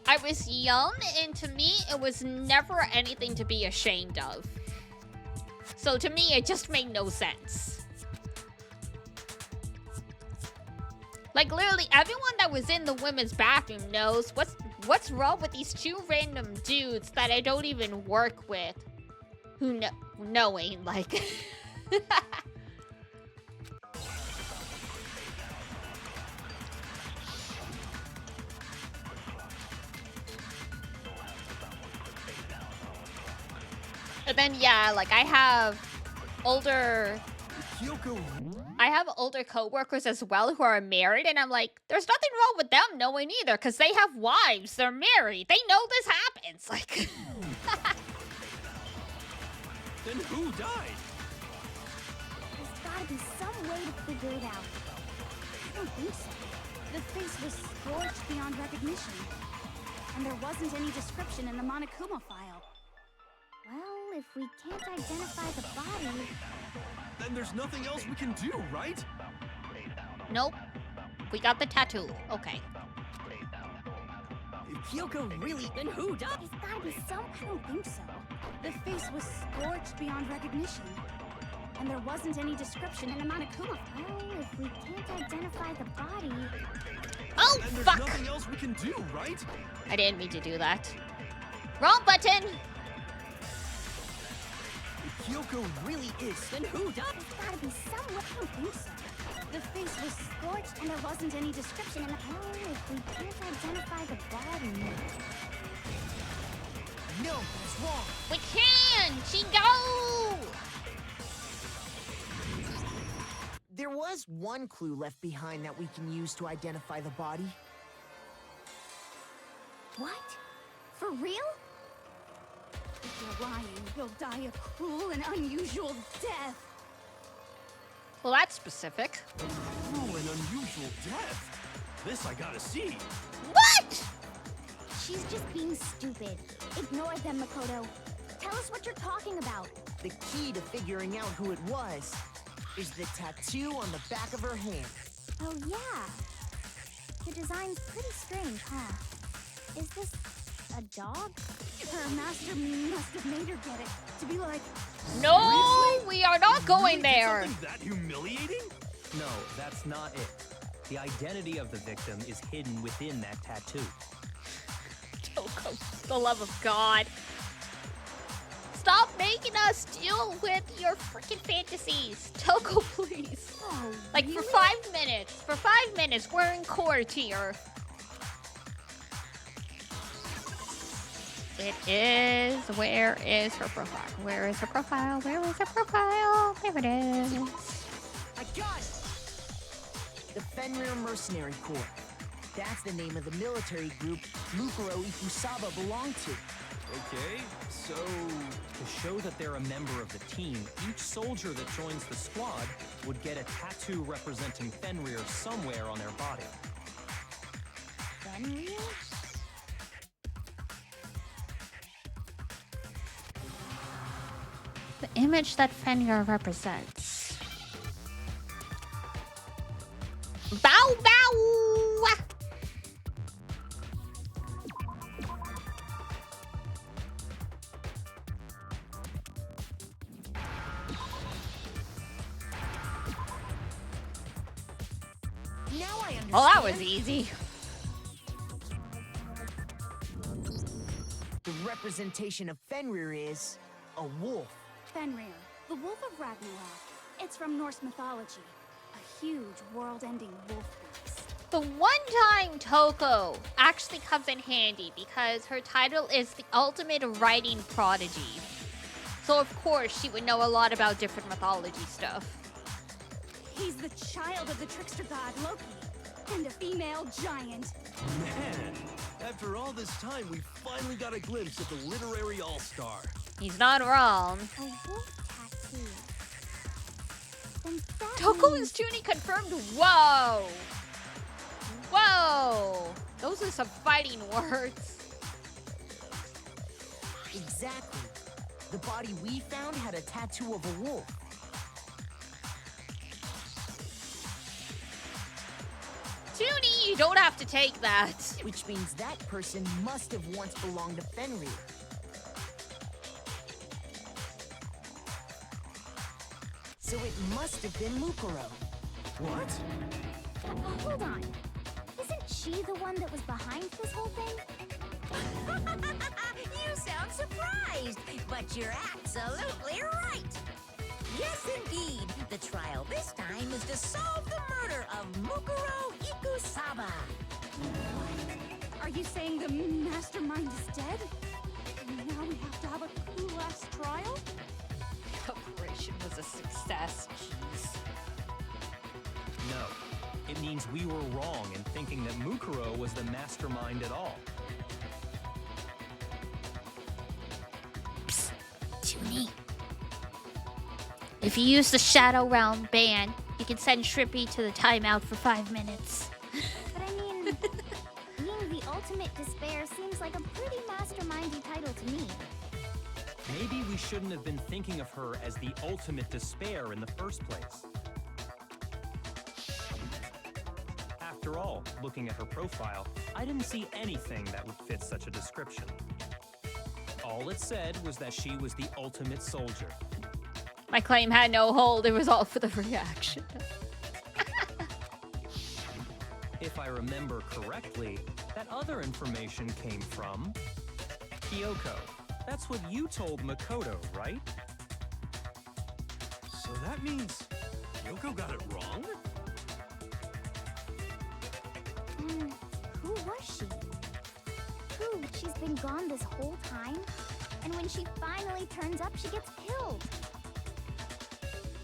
I was young, and to me, it was never anything to be ashamed of. So to me, it just made no sense. Like, literally, everyone that was in the women's bathroom knows what's wrong with these two random dudes that I don't even work with. Who knowing, like... And then, yeah, like, I have older coworkers as well who are married, and I'm like, there's nothing wrong with them knowing either, because they have wives, they're married, they know this happens, like... Then who died? There's gotta be some way to figure it out. I don't think so. The face was scorched beyond recognition. And there wasn't any description in the Monokuma file. Well, if we can't identify the body... Then there's nothing else we can do, right? Nope. We got the tattoo. Okay. If Kyoko really... Then who died? There's gotta be some... I don't think so. The face was scorched beyond recognition. And there wasn't any description in the Monokuma file. Well, if we can't identify the body... Oh, Then there's fuck! nothing else we can do, right? I didn't mean to do that. Wrong button! If Kyoko really is... Then who died? There's gotta be some way... I don't think so. The face was scorched and there wasn't any description in the... Well, if we can't identify the body... No, that's wrong. We can! Shingo! There was one clue left behind that we can use to identify the body. What? For real? If you're lying, you'll die a cruel and unusual death. Well, that's specific. Oh, an unusual death. This I gotta see. What?! She's just being stupid. Ignore them, Makoto. Tell us what you're talking about. The key to figuring out who it was is the tattoo on the back of her hand. Oh, yeah. The design's pretty strange, huh? Is this a dog? Her master must have made her get it to be like... No, we are not going Really did there. something that humiliating? No, that's not it. The identity of the victim is hidden within that tattoo. Toko, for the love of God. Stop making us deal with your freaking fantasies. Toko, please. Oh, Like, for 5 minutes. For 5 minutes, we're in court here. It is. Where is her profile? Where is her profile? Where is her profile? There it is. I got it! The Fenrir Mercenary Corps. That's the name of the military group Mukuro Ikusaba belonged to. Okay, so to show that they're a member of the team, each soldier that joins the squad would get a tattoo representing Fenrir somewhere on their body. Fenrir? The image that Fenrir represents. Bow bow! Now I understand. Well, that was easy. The representation of Fenrir is a wolf. Fenrir, the Wolf of Ragnarok. It's from Norse mythology. A huge world-ending wolf race. The one time Toko actually comes in handy because her title is the ultimate writing prodigy. So of course she would know a lot about different mythology stuff. He's the child of the trickster god Loki, and a female giant. Man, after all this time, we finally got a glimpse of the literary all-star. He's not wrong. A wolf tattoo. Then that Toko means- is Tuni confirmed. Whoa! Whoa! Those are some fighting words. Exactly. The body we found had a tattoo of a wolf. Tuni, you don't have to take that. Which means that person must have once belonged to Fenrir. So it must have been Mukuro. What? Hold on. Isn't she the one that was behind this whole thing? You sound surprised, but you're absolutely right. Yes, indeed. The trial this time is to solve the murder of Mukuro Ikusaba. Are you saying the mastermind is dead? And now we have to have a coup-last trial? The operation was a success. Jeez. No, it means we were wrong in thinking that Mukuro was the mastermind at all. Psst, Tuni. If you use the Shadow Realm ban, you can send Shrippy to the timeout for 5 minutes. But I mean, being the ultimate despair seems like a pretty mastermindy title to me. Maybe we shouldn't have been thinking of her as the ultimate despair in the first place. After all, looking at her profile, I didn't see anything that would fit such a description. All it said was that she was the ultimate soldier. My claim had no hold, it was all for the reaction. If I remember correctly, that other information came from Kyoko. That's what you told Makoto, right? So that means Yoko got it wrong? Who was she? Who? She's been gone this whole time? And when she finally turns up, she gets killed.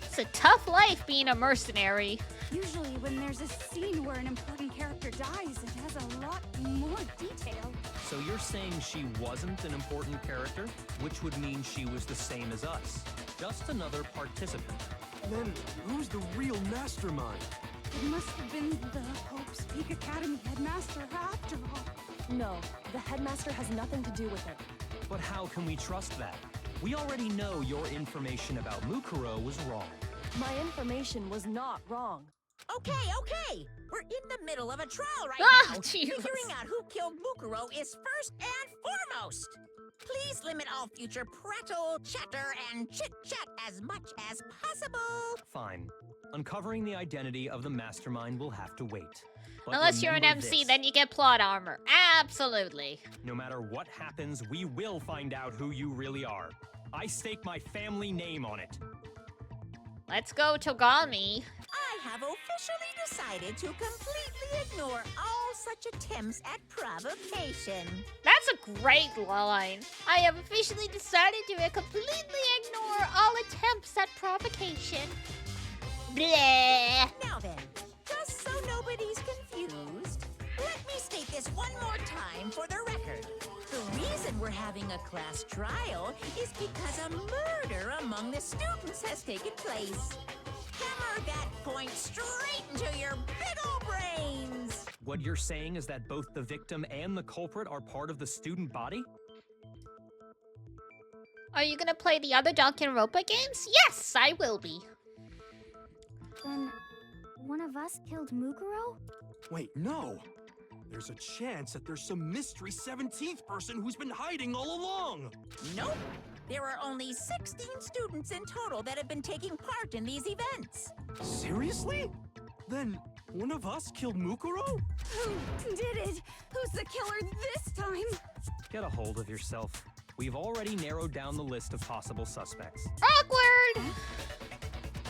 It's a tough life being a mercenary. Usually when there's a scene where an important character dies, it has a lot more detail. So you're saying she wasn't an important character, which would mean she was the same as us. Just another participant. Then who's the real mastermind? It must have been the Hope's Peak Academy headmaster after all. No, the headmaster has nothing to do with it. But how can we trust that? We already know your information about Mukuro was wrong. My information was not wrong. Okay. We're in the middle of a trial right Ah, now. Jesus. Figuring out who killed Mukuro is first and foremost. Please limit all future prattle, chatter, and chit-chat as much as possible. Fine. Uncovering the identity of the mastermind will have to wait. But Unless you're an remember MC, this. then you get plot armor. Absolutely. No matter what happens, we will find out who you really are. I stake my family name on it. Let's go, Togami. I have officially decided to completely ignore all such attempts at provocation. That's a great line. I have officially decided to completely ignore all attempts at provocation. Bleh. Now then, just so nobody's confused, let me state this one more time for the record. The reason we're having a class trial is because a murder among the students has taken place. Hammer that point straight into your big ol' brains! What you're saying is that both the victim and the culprit are part of the student body? Are you gonna play the other Danganronpa games? Yes, I will be. Then, one of us killed Mukuro? Wait, no. There's a chance that there's some mystery 17th person who's been hiding all along. Nope. There are only 16 students in total that have been taking part in these events. Seriously? Then one of us killed Mukuro? Who did it? Who's the killer this time? Get a hold of yourself. We've already narrowed down the list of possible suspects. Awkward!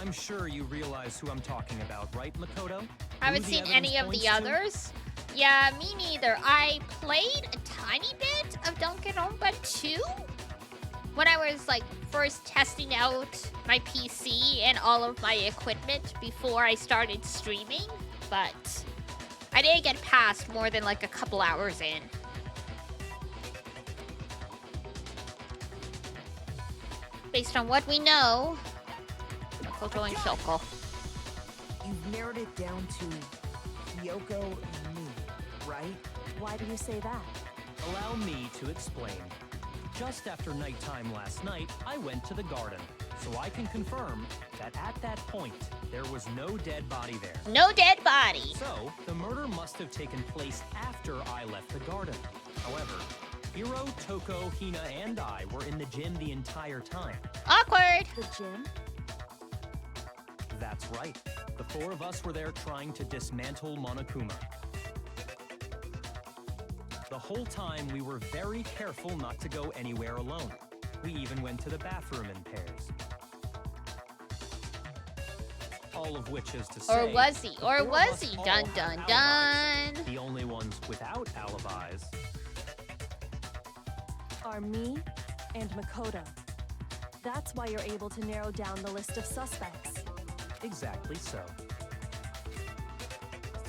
I'm sure you realize who I'm talking about, right, Makoto? Haven't Who the seen any evidence of the points to? others. Yeah, me neither. I played a tiny bit of Danganronpa 2 when I was like first testing out my PC and all of my equipment before I started streaming, but I didn't get past more than like a couple hours in. Based on what we know, Makoto and Shoko. You've narrowed it down to Kyoko and me, right? Why do you say that? Allow me to explain. Just after nighttime last night, I went to the garden, so I can confirm that at that point, there was no dead body there. No dead body. So, the murder must have taken place after I left the garden. However, Hiro, Toko, Hina, and I were in the gym the entire time. Awkward. The gym? That's right. The four of us were there trying to dismantle Monokuma. The whole time, we were very careful not to go anywhere alone. We even went to the bathroom in pairs. All of which is to say... Or was he? the Or four of was us he? all Dun have dun alibis. dun. The only ones without alibis Are me and Makoto. That's why you're able to narrow down the list of suspects. Exactly so.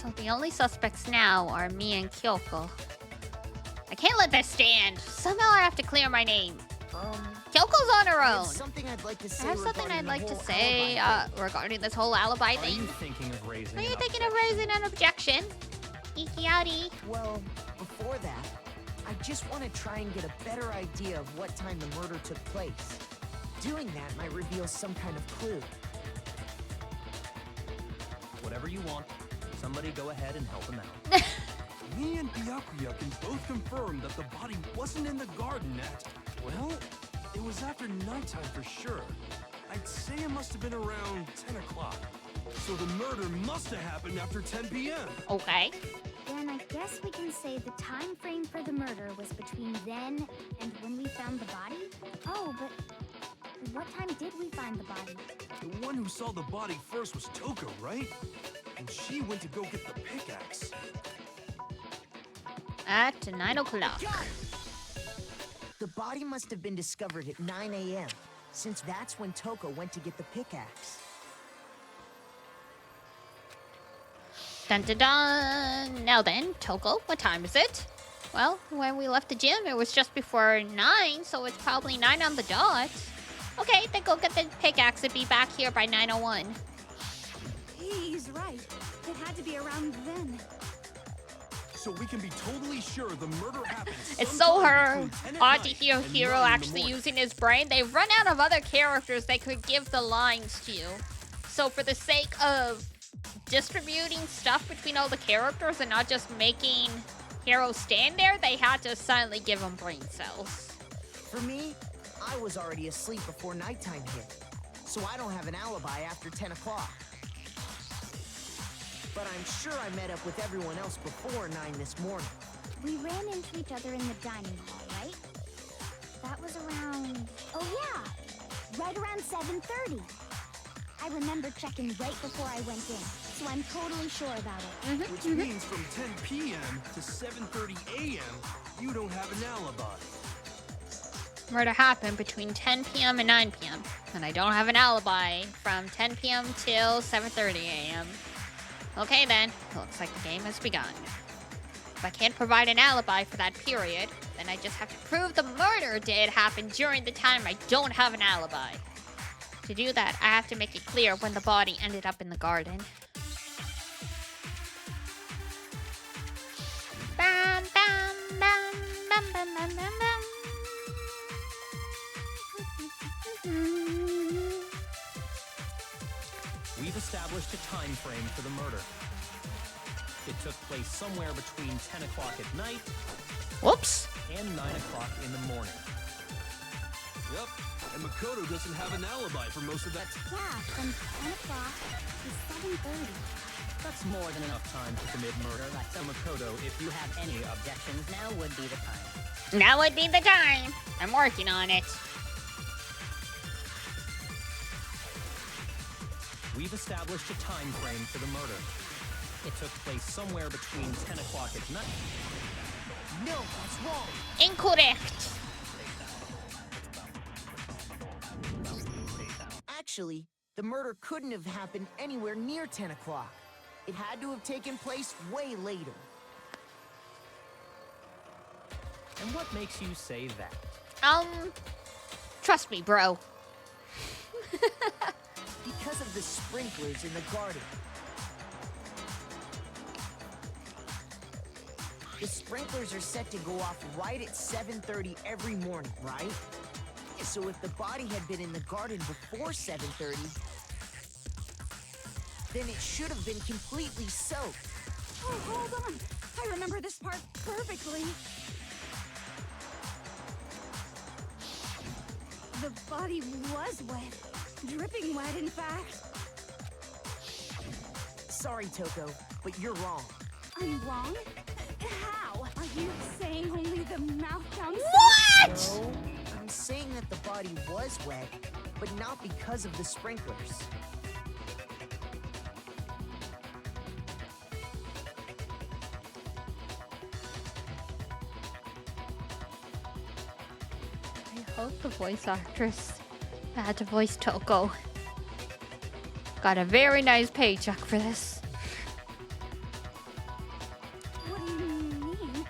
So the only suspects now are me and Kyoko. I can't let this stand. Somehow I have to clear my name. Kyoko's on her I own. have something I'd like to I say have something regarding I'd the like to whole say alibi thing. regarding this whole alibi Are thing. you thinking of raising Are you an thinking of objection? raising an objection? Iki outie. Well, before that, I just want to try and get a better idea of what time the murder took place. Doing that might reveal some kind of clue. Whatever you want. Somebody go ahead and help him out. Me and Byakuya can both confirm that the body wasn't in the garden at... Well, it was after nighttime for sure. I'd say it must have been around 10 o'clock. So the murder must have happened after 10 p.m. Okay. Then I guess we can say the time frame for the murder was between then and when we found the body? Oh, but what time did we find the body? The one who saw the body first was Toko, right? And she went to go get the pickaxe. At 9 o'clock. The body must have been discovered at 9 a.m., since that's when Toko went to get the pickaxe. Dun dun dun. Now then, Toko, what time is it? Well, when we left the gym, it was just before 9, so it's probably 9 on the dot. Okay, then go get the pickaxe and be back here by 9:01. He's right. It had to be around then. So we can be totally sure the murder happened. It's so sometime her between 10 at odd to night hear and Hiro 9 in the actually morning. using his brain. They've run out of other characters they could give the lines to. So for the sake of distributing stuff between all the characters and not just making Hiro stand there, they had to silently give him brain cells. For me, I was already asleep before nighttime hit, so I don't have an alibi after 10 o'clock. But I'm sure I met up with everyone else before 9 this morning. We ran into each other in the dining hall, right? That was around... Oh yeah! right around 7:30. I remember checking right before I went in, so I'm totally sure about it. Which means from 10 p.m. to 7:30 a.m., you don't have an alibi. Murder happened between 10 p.m. and 9 p.m. And I don't have an alibi from 10 p.m. till 7:30 a.m. Okay then, looks like the game has begun. If I can't provide an alibi for that period, then I just have to prove the murder did happen during the time I don't have an alibi. To do that, I have to make it clear when the body ended up in the garden. Bam, bam, bam, bam, bam, bam, bam, bam. We've established a time frame for the murder. It took place somewhere between 10 o'clock at night Whoops. and 9 o'clock in the morning. Yep, and Makoto doesn't have an alibi for most of that. Yeah, from 10 o'clock to 7:30. That's more than enough time to commit murder. So Makoto, if you have any objections, now would be the time. Now would be the time. I'm working on it. We've established a time frame for the murder. It took place somewhere between 10 o'clock at night. No, that's wrong. Incorrect. Actually, the murder couldn't have happened anywhere near 10 o'clock. It had to have taken place way later. And what makes you say that? Trust me, bro. Because of the sprinklers in the garden. The sprinklers are set to go off right at 7:30 every morning, right? So if the body had been in the garden before 7:30, then it should have been completely soaked. Oh, hold on. I remember this part perfectly. The body was wet. Dripping wet, in fact. Sorry, Toko, but you're wrong. I'm wrong? How? Are you saying only the mouth counts? What? No, I'm saying that the body was wet, but not because of the sprinklers. I hope the voice actress that had to voice Toko got a very nice paycheck for this. What do you mean?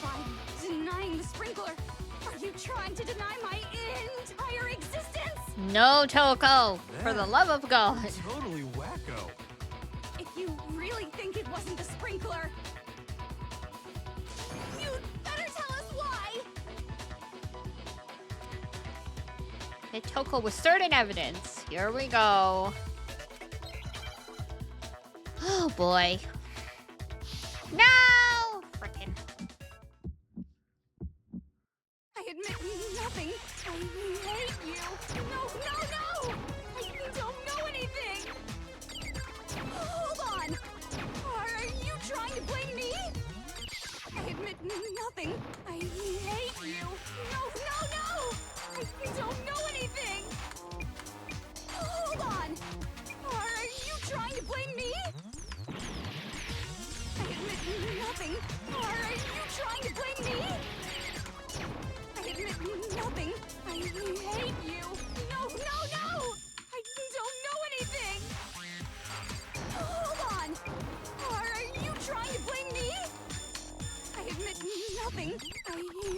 By denying the sprinkler, are you trying to deny my entire existence? No, Toko. For the love of God. Totally wacko. If you really think it wasn't the sprinkler, you'd better tell us why! Hit Toko with certain evidence. Here we go. Oh boy. No! Frickin'. I admit nothing. I hate you. No, no, no! I don't know anything! Hold on! Are you trying to blame me? I admit nothing. I hate you. No, no, no! I don't know anything! Hold on! Are you trying to blame me? I admit nothing. Are you trying to blame me? I admit nothing. I hate you. No, no, no! I don't know anything! Hold on! Are you trying to blame me? I admit nothing. I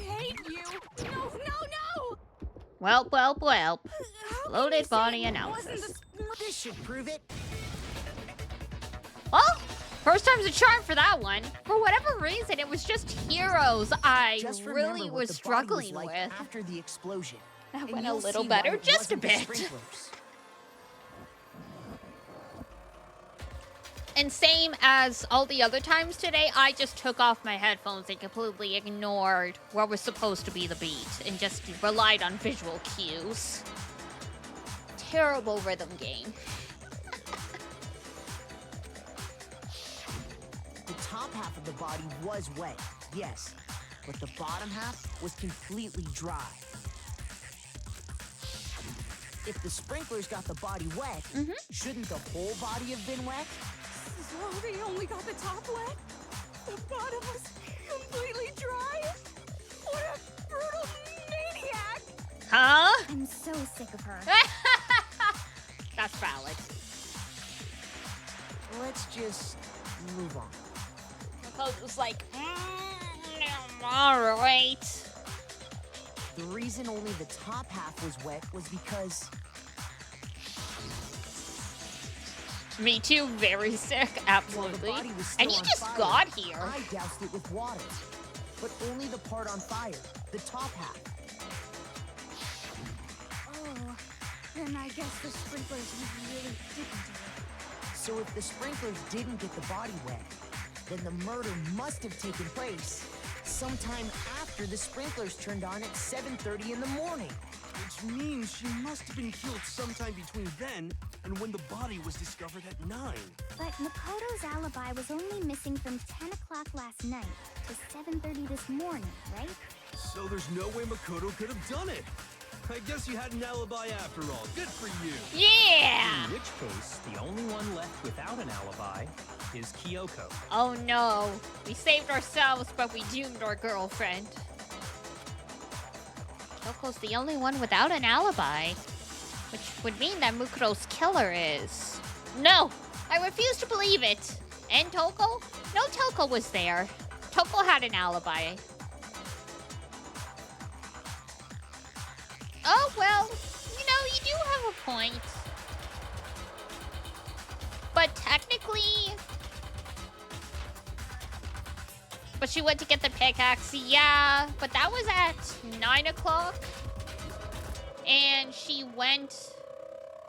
hate you. No, no, no! Welp, welp, welp. How can you Loaded say body it wasn't analysis. This should prove it. Well, first time's a charm for that one. For whatever reason, it was just heroes I Just really remember what was the body struggling like with. after the explosion. That and went a you'll little see why better, it just a wasn't the bit. sprinklers. And same as all the other times today, I just took off my headphones and completely ignored what was supposed to be the beat and just relied on visual cues. Terrible rhythm game. The top half of the body was wet, yes, but the bottom half was completely dry. If the sprinklers got the body wet, shouldn't the whole body have been wet? So they only got the top wet? The bottom was completely dry? What a brutal maniac! Huh? I'm so sick of her. That's valid. Let's just move on. Makoto was like, alright. The reason only the top half was wet was because Me too, very sick, while the absolutely. body was still And you on just fire, got here. I doused it with water. But only the part on fire, the top half. Oh, then I guess the sprinklers really didn't do it. So if the sprinklers didn't get the body wet, then the murder must have taken place sometime after the sprinklers turned on at 7:30 in the morning. Which means she must have been killed sometime between then and when the body was discovered at 9. But Makoto's alibi was only missing from 10 o'clock last night to 7:30 this morning, right? So there's no way Makoto could have done it. I guess you had an alibi after all. Good for you. Yeah! In which case, the only one left without an alibi is Kyoko. Oh no. We saved ourselves, but we doomed our girlfriend. Kyoko's the only one without an alibi. Which would mean that Mukuro's killer is... No! I refuse to believe it! And Toko? No, Toko was there. Toko had an alibi. Oh, well, you know, you do have a point. But technically... But she went to get the pickaxe, yeah. But that was at 9 o'clock. And she went...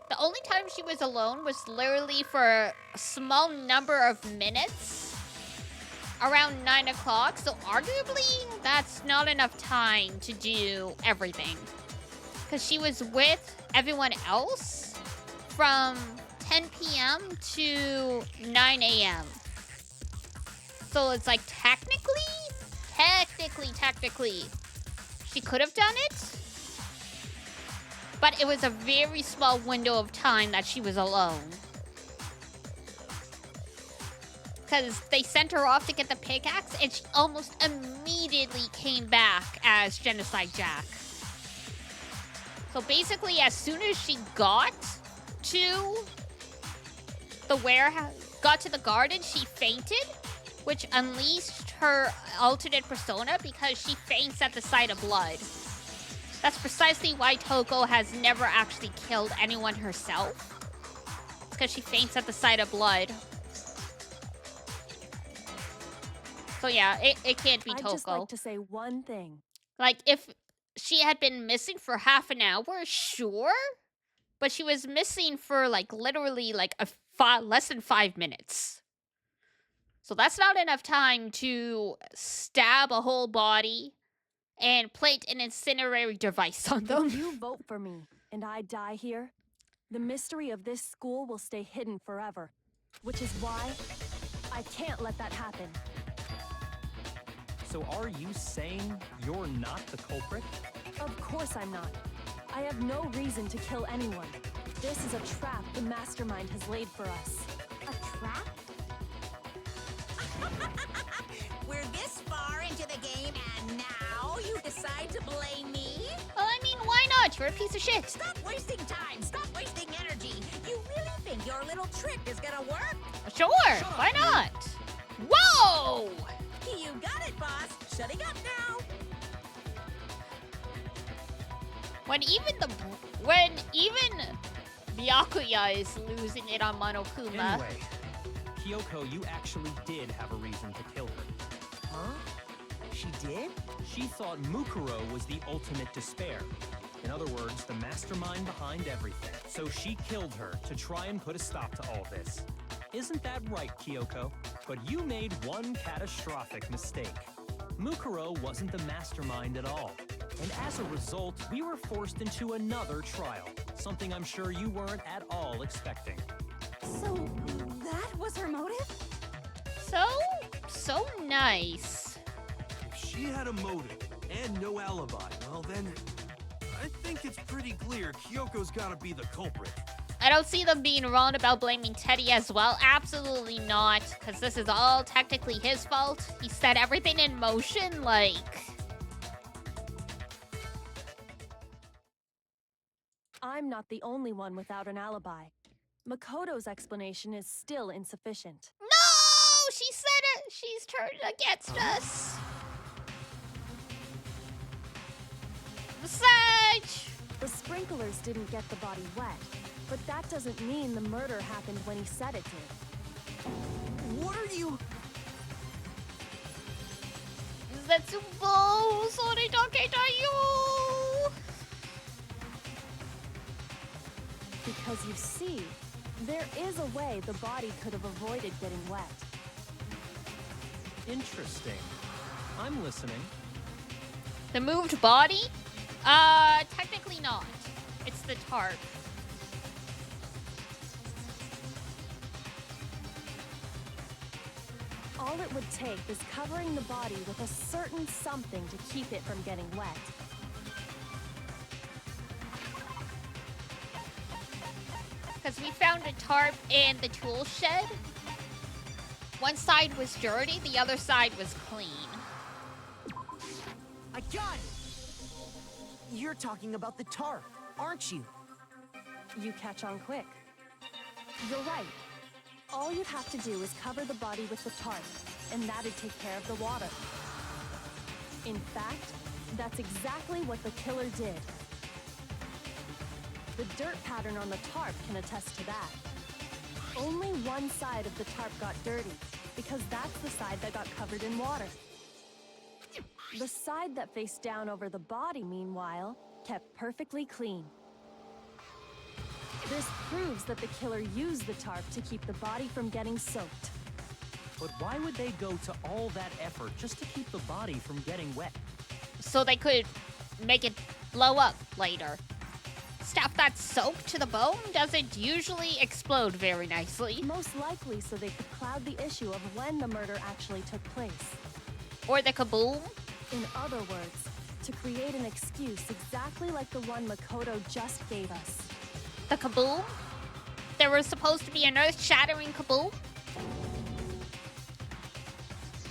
The only time she was alone was literally for a small number of minutes. Around 9 o'clock. So arguably, that's not enough time to do everything. Because she was with everyone else from 10 p.m. to 9 a.m. So it's like technically, she could have done it. But it was a very small window of time that she was alone. Because they sent her off to get the pickaxe and she almost immediately came back as Genocide Jack. So basically, as soon as she got to the warehouse, got to the garden, she fainted, which unleashed her alternate persona because she faints at the sight of blood. That's precisely why Toko has never actually killed anyone herself. It's because she faints at the sight of blood. So yeah, it can't be Toko. I'd just like to say one thing. Like, if she had been missing for half an hour, sure. But she was missing for, like, literally, like, less than 5 minutes. So that's not enough time to stab a whole body and plant an incendiary device on them. If you vote for me and I die here, the mystery of this school will stay hidden forever. Which is why I can't let that happen. So are you saying you're not the culprit? Of course I'm not. I have no reason to kill anyone. This is a trap the mastermind has laid for us. A trap? We're this far into the game and now you decide to blame me? Well, I mean, why not? You're a piece of shit. Stop wasting time! Stop wasting energy! You really think your little trick is gonna work? Sure, why not? Whoa! You got it, boss! Shutting up now! When even Byakuya is losing it on Monokuma. Anyway, Kyoko, you actually did have a reason to kill her. Huh? She did? She thought Mukuro was the ultimate despair. In other words, the mastermind behind everything. So she killed her to try and put a stop to all this. Isn't that right, Kyoko? But you made one catastrophic mistake. Mukuro wasn't the mastermind at all. And as a result, we were forced into another trial. Something I'm sure you weren't at all expecting. So, that was her motive? So nice. If she had a motive and no alibi, well then, I think it's pretty clear Kyoko's gotta be the culprit. I don't see them being wrong about blaming Teddy as well. Absolutely not, because this is all technically his fault. He set everything in motion, like... I'm not the only one without an alibi. Makoto's explanation is still insufficient. No! She said it! She's turned against us. Sage! The sprinklers didn't get the body wet, but that doesn't mean the murder happened when he said it did. What are you... Zetsubo, Soridake Because you see, there is a way the body could have avoided getting wet. Interesting. I'm listening. The moved body? Technically not. It's the tarp. All it would take is covering the body with a certain something to keep it from getting wet. Because we found a tarp in the tool shed. One side was dirty, the other side was clean. I got it! You're talking about the tarp, aren't you? You catch on quick. You're right. All you'd have to do is cover the body with the tarp, and that'd take care of the water. In fact, that's exactly what the killer did. The dirt pattern on the tarp can attest to that. Only one side of the tarp got dirty, because that's the side that got covered in water. The side that faced down over the body, meanwhile, kept perfectly clean. This proves that the killer used the tarp to keep the body from getting soaked. But why would they go to all that effort just to keep the body from getting wet? So they could make it blow up later. Stuff that's soaked to the bone doesn't usually explode very nicely. Most likely so they could cloud the issue of when the murder actually took place. Or the kaboom. In other words, to create an excuse exactly like the one Makoto just gave us. The kaboom? There was supposed to be an earth-shattering kaboom?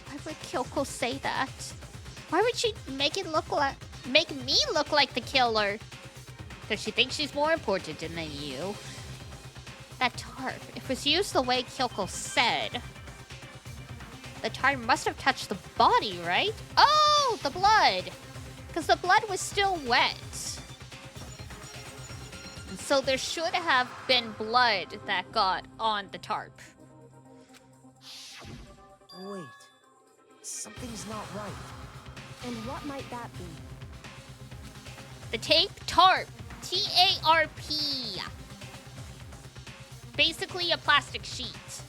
Why would Kyoko say that? Why would she make me look like the killer? Because she thinks she's more important than you. That tarp, if it was used the way Kyoko said, the tarp must have touched the body, right? Oh, the blood! Because the blood was still wet. So there should have been blood that got on the tarp. Wait, something's not right. And what might that be? The tape tarp. T-A-R-P. Basically a plastic sheet.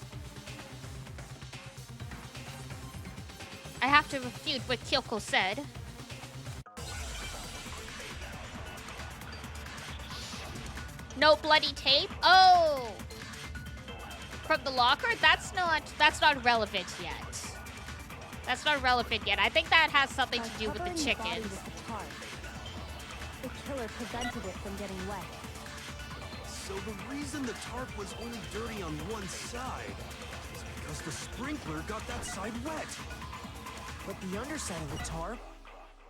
I have to refute what Kyoko said. No bloody tape? Oh! From the locker? That's not relevant yet. That's not relevant yet. I think that has something to do with the chickens. The killer prevented it from getting wet. So the reason the tarp was only dirty on one side is because the sprinkler got that side wet. But the underside of the tarp...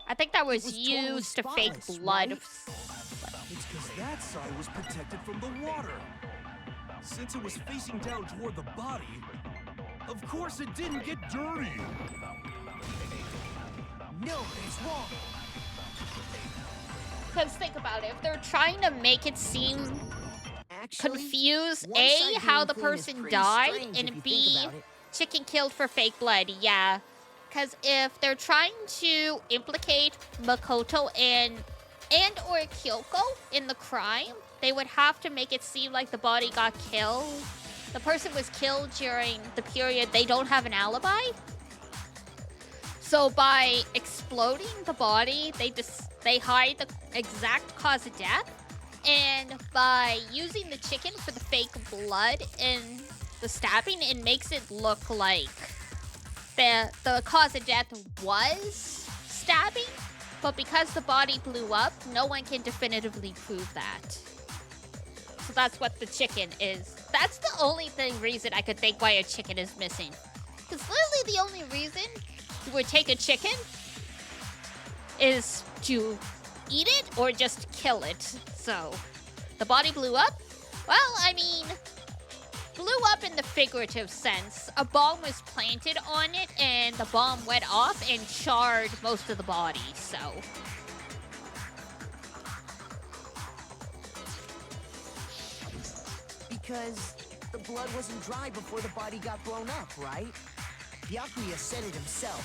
I think that was used to fake blood. Right? It's because that side was protected from the water. Since it was facing down toward the body, of course it didn't get dirty. No, it's wrong. Because think about it, if they're trying to make it seem confused, one A, side how being the clean is person pretty died, strange if you and think B, about it. chicken killed for fake blood, yeah. Because if they're trying to implicate Makoto and or Kyoko in the crime, they would have to make it seem like the body got killed. The person was killed during the period they don't have an alibi. So by exploding the body, they hide the exact cause of death. And by using the chicken for the fake blood in the stabbing, it makes it look like the cause of death was stabbing. But because the body blew up, no one can definitively prove that. So that's what the chicken is. That's the only reason I could think why a chicken is missing. Because literally the only reason you would take a chicken is to eat it or just kill it. So, the body blew up? Well, I mean, blew up in the figurative sense. A bomb was planted on it and the bomb went off and charred most of the body, so... Because the blood wasn't dry before the body got blown up, right? Byakuya said it himself.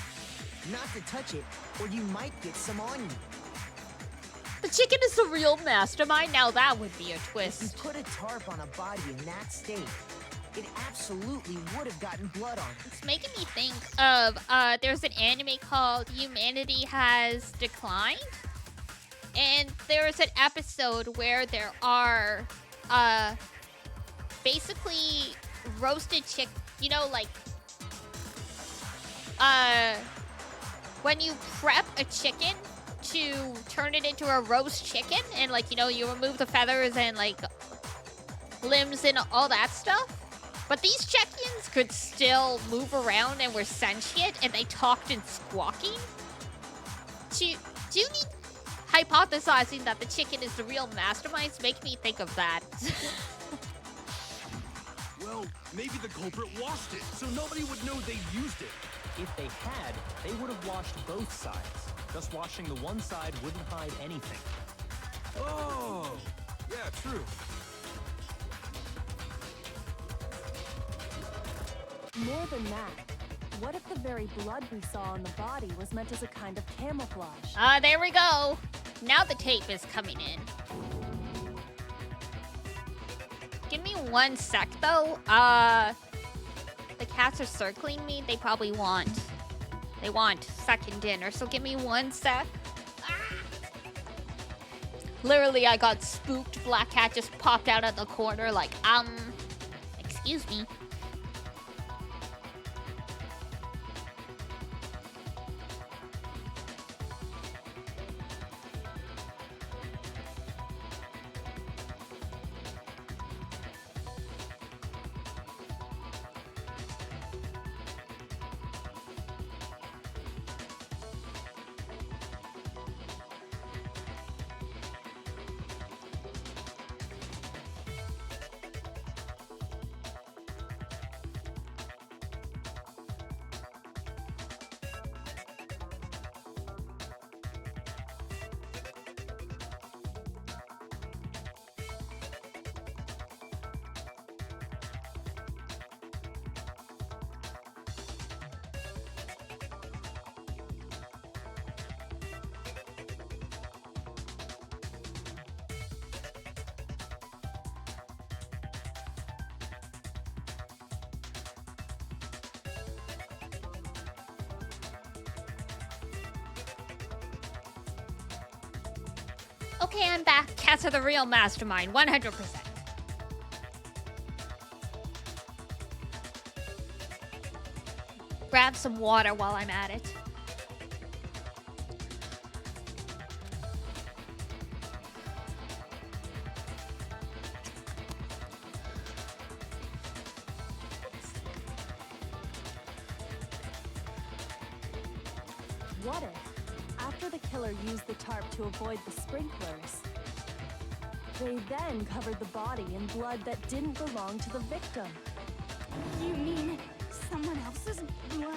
Not to touch it, or you might get some on you. The chicken is the real mastermind? Now that would be a If twist. you put a tarp on a body in that state, it absolutely would have gotten blood on it. It's making me think of, there's an anime called Humanity Has Declined. And there's an episode where there are, basically roasted chicken, you know, like, when you prep a chicken to turn it into a roast chicken and, like, you know, you remove the feathers and, like, limbs and all that stuff. But these chickens could still move around and were sentient and they talked in squawking. Do you need hypothesizing that the chicken is the real masterminds make me think of that. Well, maybe the culprit washed it, so nobody would know they used it. If they had, they would have washed both sides. Thus, washing the one side wouldn't hide anything. Oh, yeah, true. More than that, what if the very blood we saw on the body was meant as a kind of camouflage? There we go. Now the tape is coming in. Give me 1 sec, though. The cats are circling me. They probably want second dinner, so give me 1 sec. Literally, I got spooked. Black cat just popped out of the corner like, excuse me. Okay, I'm back. Cats are the real mastermind, 100%. Grab some water while I'm at it. What if, after the killer used the tarp to avoid the sprinklers, they then covered the body in blood that didn't belong to the victim? You mean someone else's blood?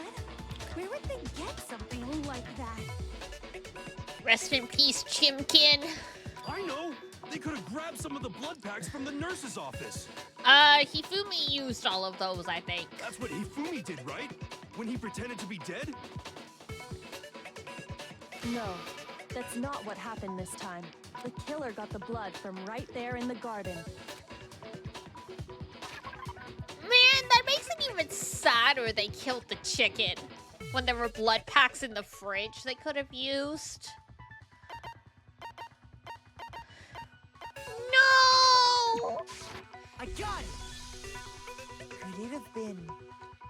Where would they get something like that? Rest in peace, Chimkin. I know! They could have grabbed some of the blood packs from the nurse's office. Hifumi used all of those, I think. That's what Hifumi did, right? When he pretended to be dead? No, that's not what happened this time. The killer got the blood from right there in the garden. Man, that makes it even sadder they killed the chicken. When there were blood packs in the fridge they could have used. No! I got it! Could it have been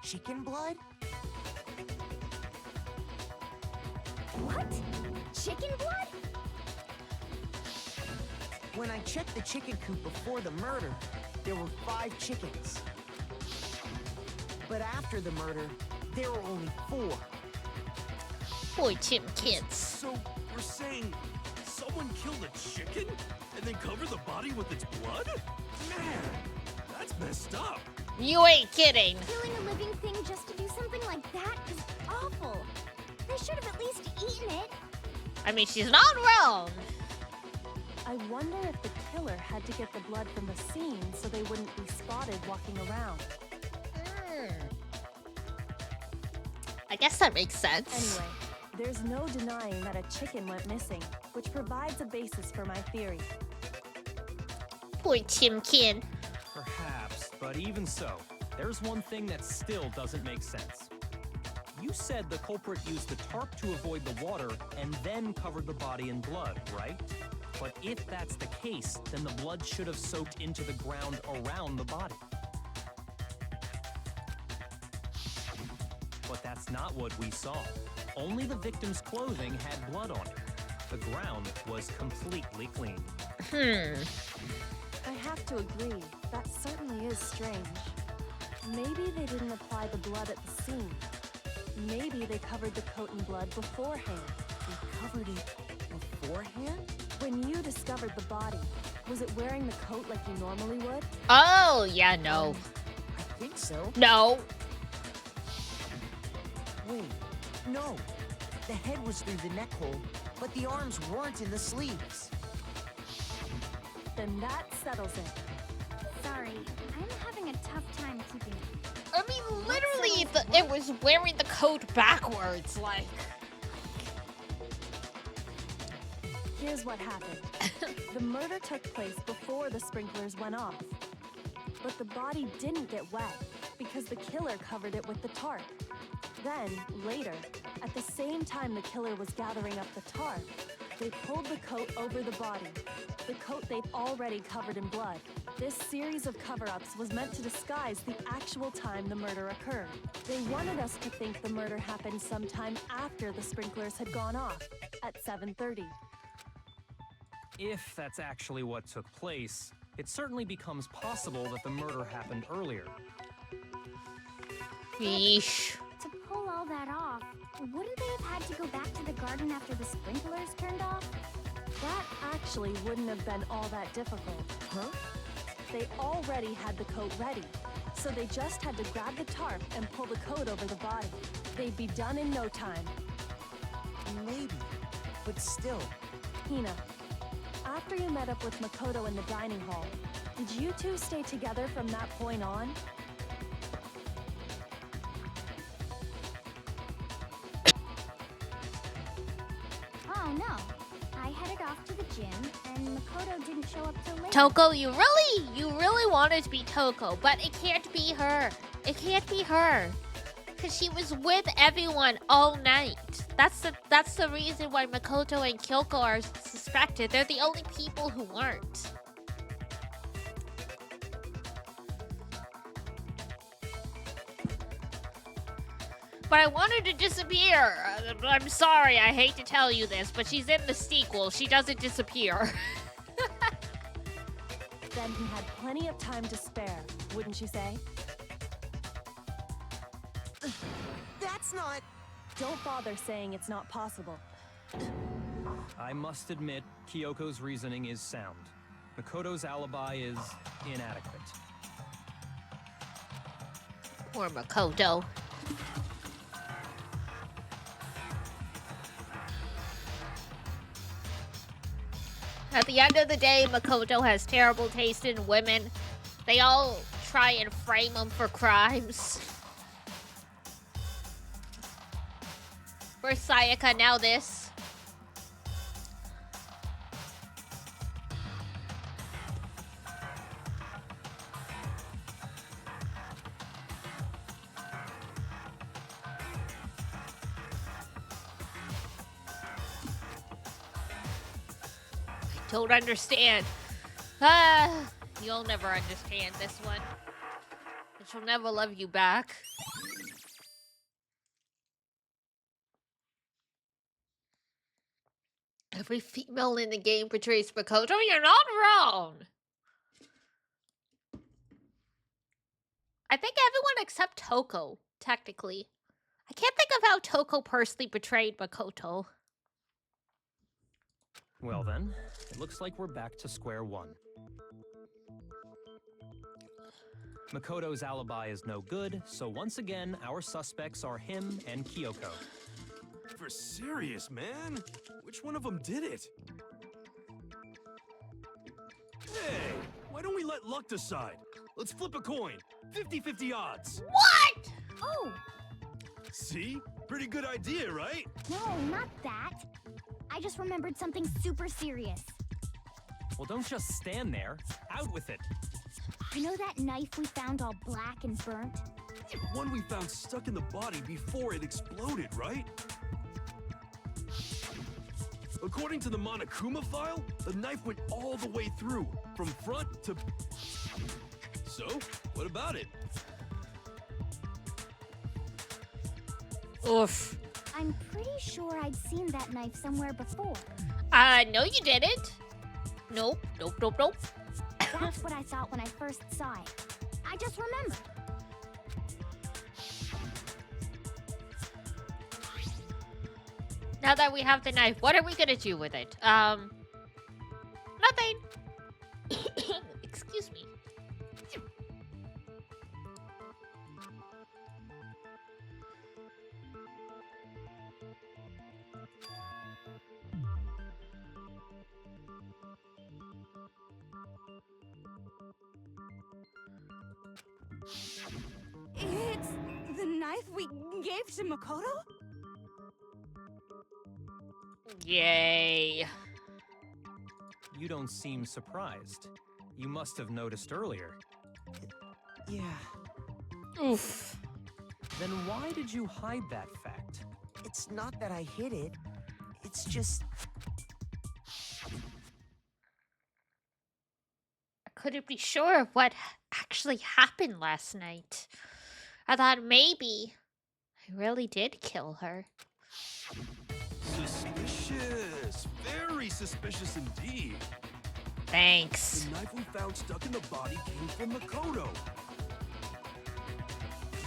chicken blood? What? Chicken blood? When I checked the chicken coop before the murder, there were 5 chickens. But after the murder, there were only 4. Poor Tim kids. So, we're saying someone killed a chicken and then covered the body with its blood? Man, that's messed up. You ain't kidding. Killing a living thing just to do something like that is awful. They should have at least eaten it. I mean, she's not wrong. I wonder if the killer had to get the blood from the scene so they wouldn't be spotted walking around. I guess that makes sense. Anyway, there's no denying that a chicken went missing, which provides a basis for my theory. Poor Tim kid. Perhaps, but even so, there's one thing that still doesn't make sense. You said the culprit used the tarp to avoid the water and then covered the body in blood, right? But if that's the case, then the blood should have soaked into the ground around the body. But that's not what we saw. Only the victim's clothing had blood on it. The ground was completely clean. I have to agree, that certainly is strange. Maybe they didn't apply the blood at the scene. Maybe they covered the coat in blood beforehand. They covered it beforehand? When you discovered the body, was it wearing the coat like you normally would? Oh, yeah, no. I think so. No. Wait, no. The head was through the neck hole, but the arms weren't in the sleeves. Then that settles it. Sorry, I'm having a tough time keeping it. I mean, literally, it was wearing the coat backwards, like... Here's what happened. The murder took place before the sprinklers went off. But the body didn't get wet because the killer covered it with the tarp. Then, later, at the same time the killer was gathering up the tarp, they pulled the coat over the body, the coat they'd already covered in blood. This series of cover-ups was meant to disguise the actual time the murder occurred. They wanted us to think the murder happened sometime after the sprinklers had gone off, at 7:30. If that's actually what took place, it certainly becomes possible that the murder happened earlier. Yeesh. To pull all that off, wouldn't they have had to go back to the garden after the sprinklers turned off? That actually wouldn't have been all that difficult. Huh? They already had the coat ready, so they just had to grab the tarp and pull the coat over the body. They'd be done in no time. Maybe, but still. Hina, after you met up with Makoto in the dining hall, did you two stay together from that point on? Oh no. I headed off to the gym, and Makoto didn't show up till later. Toko, you really want it to be Toko, but it can't be her. It can't be her. Because she was with everyone all night. That's the reason why Makoto and Kyoko are suspected. They're the only people who weren't. But I want her to disappear. I'm sorry, I hate to tell you this, but she's in the sequel. She doesn't disappear. Then he had plenty of time to spare, wouldn't you say? That's not... Don't bother saying it's not possible. I must admit, Kyoko's reasoning is sound. Makoto's alibi is inadequate. Poor Makoto. At the end of the day, Makoto has terrible taste in women. They all try and frame him for crimes. First Sayaka, now this. I don't understand. You'll never understand this one. And she'll never love you back. Every female in the game portrays Makoto. You're not wrong. I think everyone except Toko, technically. I can't think of how Toko personally portrayed Makoto. Well then, it looks like we're back to square one. Makoto's alibi is no good, so once again, our suspects are him and Kyoko. For serious, man? Which one of them did it? Hey, why don't we let luck decide? Let's flip a coin. 50-50 odds. What? Oh, See? Pretty good idea, right? no, not that. I just remembered something super serious. Well, don't just stand there. Out with it. You know that knife we found all black and burnt? The one we found stuck in the body before it exploded, right? According to the Monokuma file, the knife went all the way through, from front to... So, what about it? Oof. I'm pretty sure I'd seen that knife somewhere before. No you didn't. Nope, nope, nope, nope. That's what I thought when I first saw it. I just remembered. Now that we have the knife, what are we gonna do with it? Nothing. Excuse me. It's the knife we gave to Makoto? Yay. You don't seem surprised. You must have noticed earlier. Yeah, Oof. Then why did you hide that fact? it's not that I hid it. It's just... I couldn't be sure of what actually happened last night. I thought maybe I really did kill her. Suspicious. Very suspicious indeed. Thanks. The knife we found stuck in the body came from Makoto.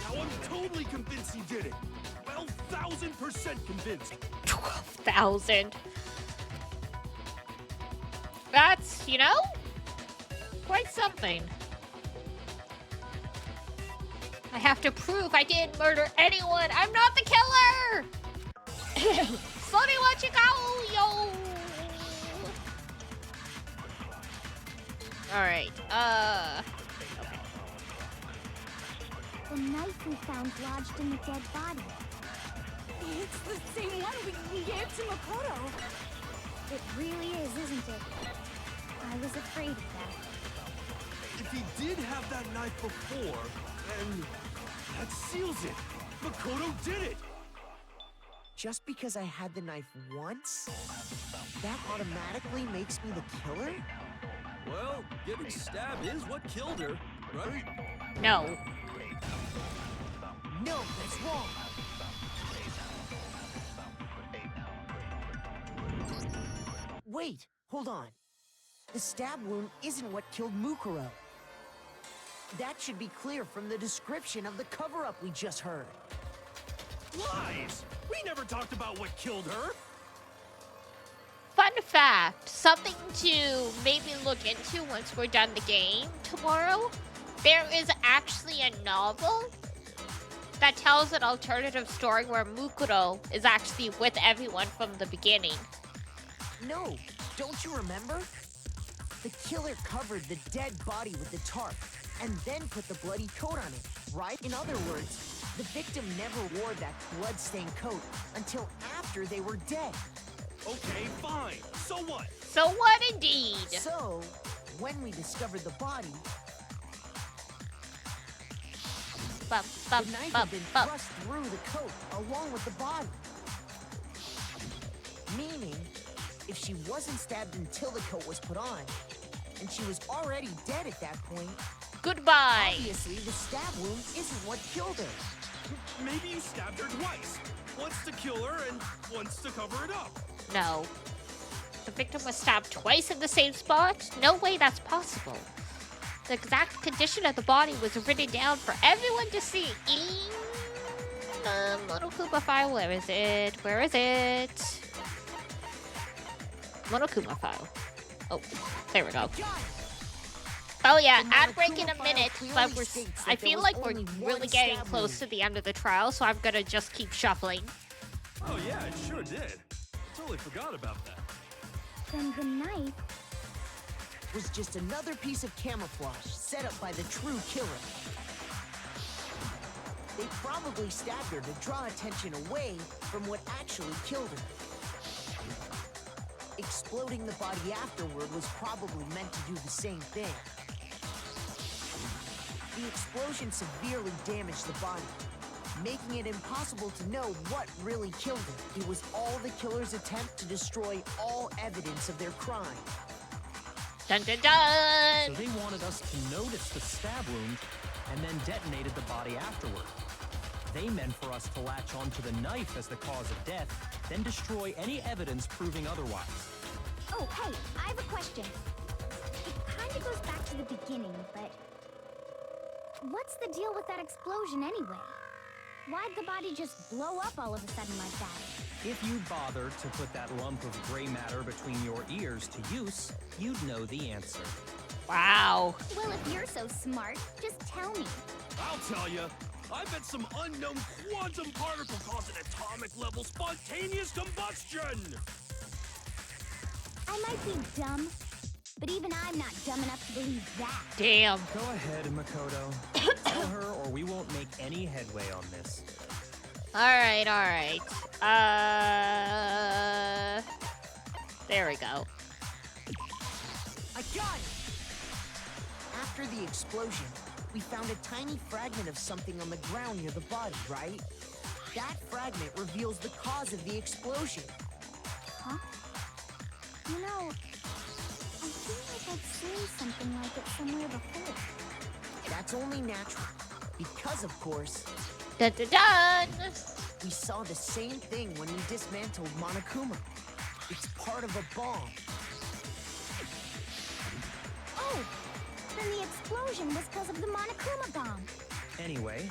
Now I'm totally convinced he did it. 12,000% convinced. 12,000. That's, you know, quite something. I have to prove I didn't murder anyone. I'm not the killer. Sonny, let you go, yo. All right. Okay. The knife we found lodged in the dead body. It's the same one we gave to Makoto. It really is, isn't it? I was afraid of that. If he did have that knife before, then that seals it. Makoto did it. Just because I had the knife once, that automatically makes me the killer? Well, getting stabbed is what killed her, right? No. No, that's wrong. Wait, hold on. The stab wound isn't what killed Mukuro. That should be clear from the description of the cover-up we just heard. Lies! We never talked about what killed her. Fun fact, something to maybe look into once we're done the game tomorrow. There is actually a novel that tells an alternative story where Mukuro is actually with everyone from the beginning. No, don't you remember? The killer covered the dead body with the tarp and then put the bloody coat on it, right? In other words, the victim never wore that blood-stained coat until after they were dead. Okay, fine. So what? So what indeed? So, when we discovered the body, Bump, the bump, knife had bump, been bump. thrust through the coat along with the body. Meaning, if she wasn't stabbed until the coat was put on, and she was already dead at that point, Goodbye. obviously the stab wound isn't what killed her. Maybe you stabbed her twice. Once to kill her and once to cover it up. No. The victim was stabbed twice in the same spot? No way that's possible. The exact condition of the body was written down for everyone to see. Monokuma file, where is it? Where is it? Monokuma file. Oh, there we go. Oh yeah, ad break in a minute, but I feel like we're really getting close to the end of the trial, so I'm gonna just keep shuffling. Oh yeah, it sure did. Totally forgot about that. Then the knife Was just another piece of camouflage set up by the true killer. They probably stabbed her to draw attention away from what actually killed her. Exploding the body afterward was probably meant to do the same thing. The explosion severely damaged the body, making it impossible to know what really killed her. It was all the killer's attempt to destroy all evidence of their crime. Dun dun dun! So they wanted us to notice the stab wound and then detonated the body afterward. They meant for us to latch onto the knife as the cause of death, then destroy any evidence proving otherwise. Oh, hey, I have a question. It kind of goes back to the beginning, but what's the deal with that explosion anyway? Why'd the body just blow up all of a sudden like that? If you'd bothered to put that lump of gray matter between your ears to use, you'd know the answer. Wow. Well, if you're so smart, just tell me. I'll tell you. I bet some unknown quantum particle caused an atomic-level spontaneous combustion! I might be dumb, but even I'm not dumb enough to believe that. Damn. Go ahead, Makoto. Tell her or we won't make any headway on this. Alright, alright. There we go. I got it! After the explosion, we found a tiny fragment of something on the ground near the body, right? That fragment reveals the cause of the explosion. Huh? You know, I feel like I've seen something like it somewhere before. That's only natural, because of course, Dun dun dun! we saw the same thing when we dismantled Monokuma. It's part of a bomb. Oh! Then the explosion was because of the Monokuma bomb. Anyway,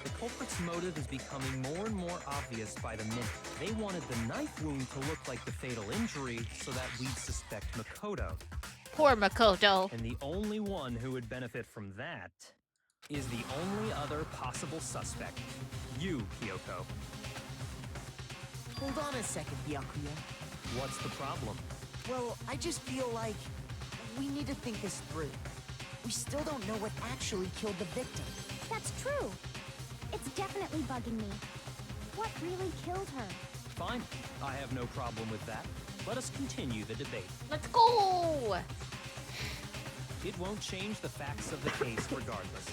the culprit's motive is becoming more and more obvious by the minute. They wanted the knife wound to look like the fatal injury so that we'd suspect Makoto. Poor Makoto. And the only one who would benefit from that is the only other possible suspect. You, Kyoko. Hold on a second, Byakuya. What's the problem? Well, I just feel like we need to think this through. We still don't know what actually killed the victim. That's true. It's definitely bugging me. What really killed her? Fine. I have no problem with that. Let us continue the debate. Let's go! It won't change the facts of the case regardless.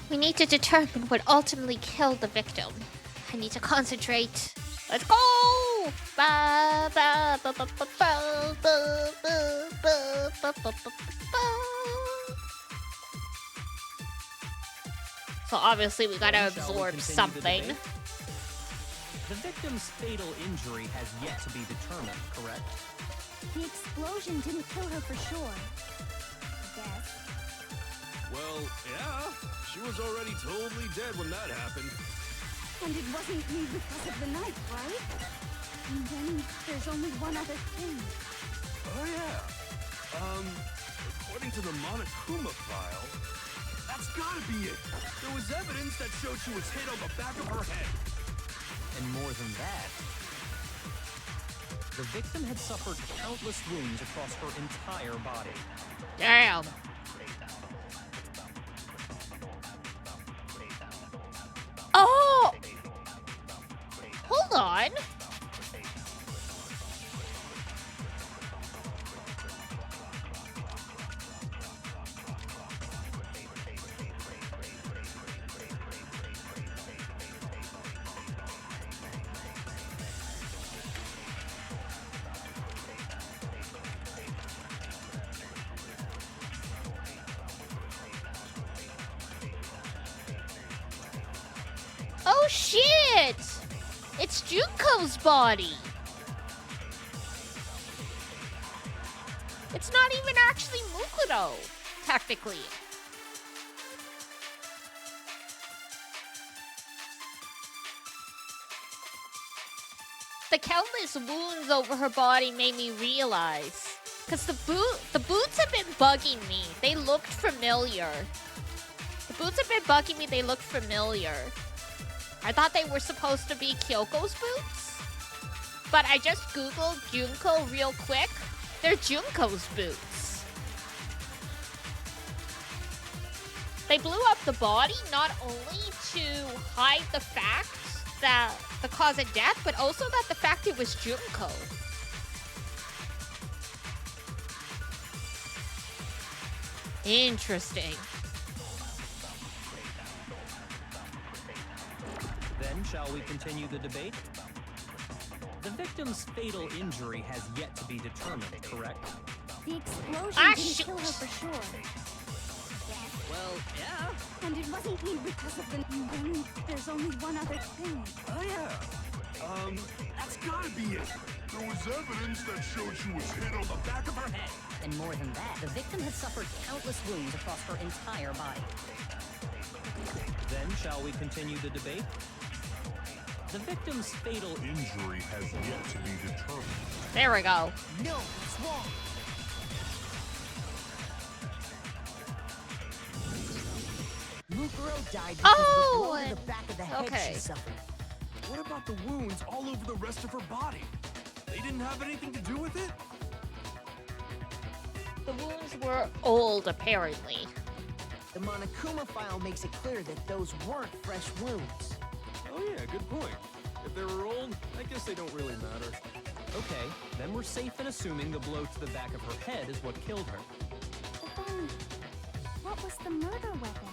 We need to determine what ultimately killed the victim. I need to concentrate. Let's go! Ba, ba, ba, ba, ba, ba, ba, ba, ba, ba, ba, ba, ba. So obviously we gotta Then shall we absorb continue the something. debate? The victim's fatal injury has yet to be determined, correct? The explosion didn't kill her for sure. I guess. Well, yeah. She was already totally dead when that happened. And it wasn't me because of the knife, right? And then there's only one other thing. Oh, yeah. According to the Monokuma file, that's gotta be it. There was evidence that showed she was hit on the back of her head. And more than that, the victim had suffered countless wounds across her entire body. Damn. Oh! Hold on. Oh shit! It's Junko's body. It's not even actually Mukuro, technically. The countless wounds over her body made me realize. Because the boots have been bugging me. They looked familiar. The boots have been bugging me. They looked familiar. I thought they were supposed to be Kyoko's boots. But I just googled Junko real quick. They're Junko's boots. They blew up the body not only to hide the fact that the cause of death, but also that the fact it was Junko. Interesting. Then shall we continue the debate? The victim's fatal injury has yet to be determined, correct? The explosion Ah, didn't shoot. kill her for sure. Well, yeah. And it wasn't me because of the... Then there's only one other thing. Oh, yeah. That's gotta be it. There was evidence that showed she was hit on the back of her head. And more than that, the victim had suffered countless wounds across her entire body. Then shall we continue the debate? The victim's fatal Injury has yet to be determined. There we go. No, it's wrong. Mukuro died because of the blow to the back of the head okay. she suffered. What about the wounds all over the rest of her body? They didn't have anything to do with it? The wounds were old, apparently. The Monokuma file makes it clear that those weren't fresh wounds. Oh yeah, good point. If they were old, I guess they don't really matter. Okay, then we're safe in assuming the blow to the back of her head is what killed her. But then, what was the murder weapon?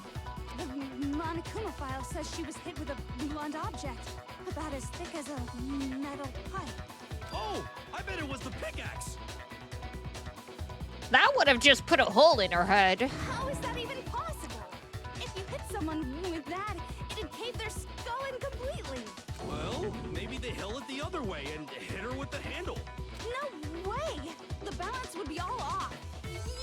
The Monokuma file says she was hit with a blunt object, about as thick as a metal pipe. Oh, I bet it was the pickaxe. That would have just put a hole in her head. How is that even possible? If you hit someone with that, it'd cave their skull in completely. Well, maybe they held it the other way and hit her with the handle. No way! The balance would be all off.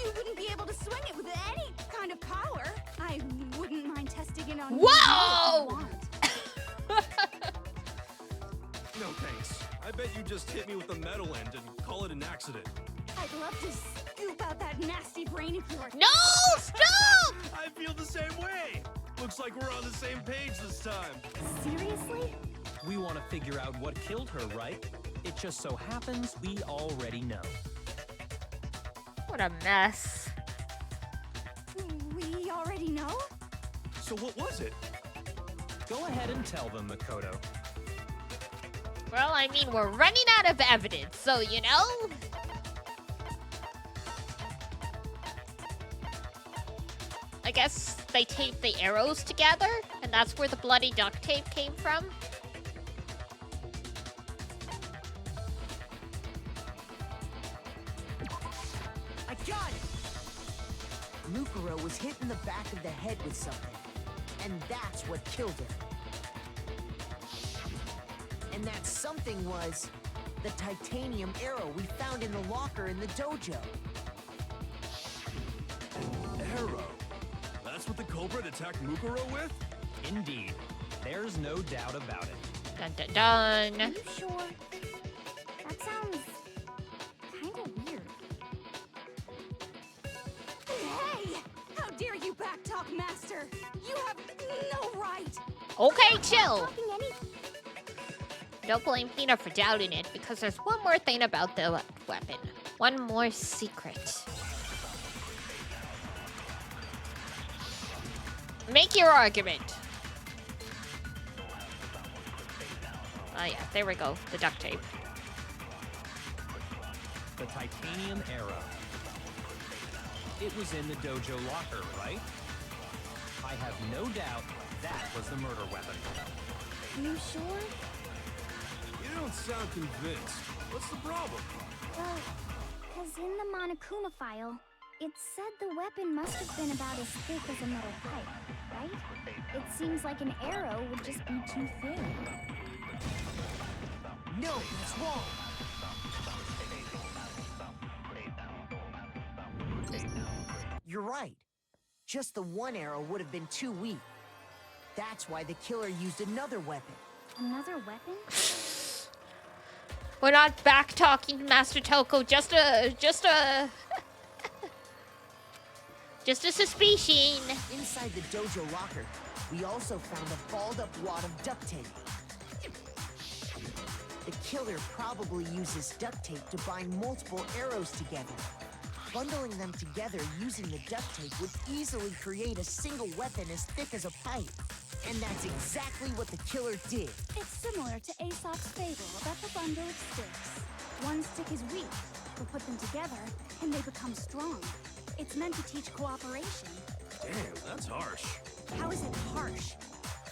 You wouldn't be able to swing it with any kind of power. I wouldn't mind testing it on you Whoa! if you want. No thanks. I bet you just hit me with the metal end and call it an accident. I'd love to scoop out that nasty brain of yours. No! Stop! I feel the same way. Looks like we're on the same page this time. Seriously? We want to figure out what killed her, right? It just so happens we already know. What a mess. We already know? So what was it? Go ahead and tell them, Makoto. Well, I mean, we're running out of evidence, so you know. I guess they taped the arrows together, and that's where the bloody duct tape came from. I got it! Mukuro was hit in the back of the head with something. And that's what killed her. And that something was the titanium arrow we found in the locker in the dojo. Arrow. That's what the culprit attacked Mukuro with? Indeed. There's no doubt about it. Dun dun dun. Are you sure? That sounds kind of weird. Hey! How dare you backtalk, Master? You have no right! Okay, chill. Talking any Don't blame Hina for doubting it, because there's one more thing about the weapon. One more secret. Make your argument. Oh yeah, there we go. The duct tape. The titanium arrow. It was in the dojo locker, right? I have no doubt that was the murder weapon. You sure? You don't sound convinced. What's the problem? Well, because in the Monokuma file, it said the weapon must have been about as thick as a metal pipe, right? It seems like an arrow would just be too thin. No, that's wrong. You're right. Just the one arrow would have been too weak. That's why the killer used another weapon. Another weapon? We're not back talking, Master Toko. Just a suspicion. Inside the dojo locker, we also found a balled up wad of duct tape. The killer probably uses duct tape to bind multiple arrows together. Bundling them together using the duct tape would easily create a single weapon as thick as a pipe. And that's exactly what the killer did. It's similar to Aesop's fable about the bundle of sticks. One stick is weak, but put them together and they become strong. It's meant to teach cooperation. Damn, that's harsh. How is it harsh?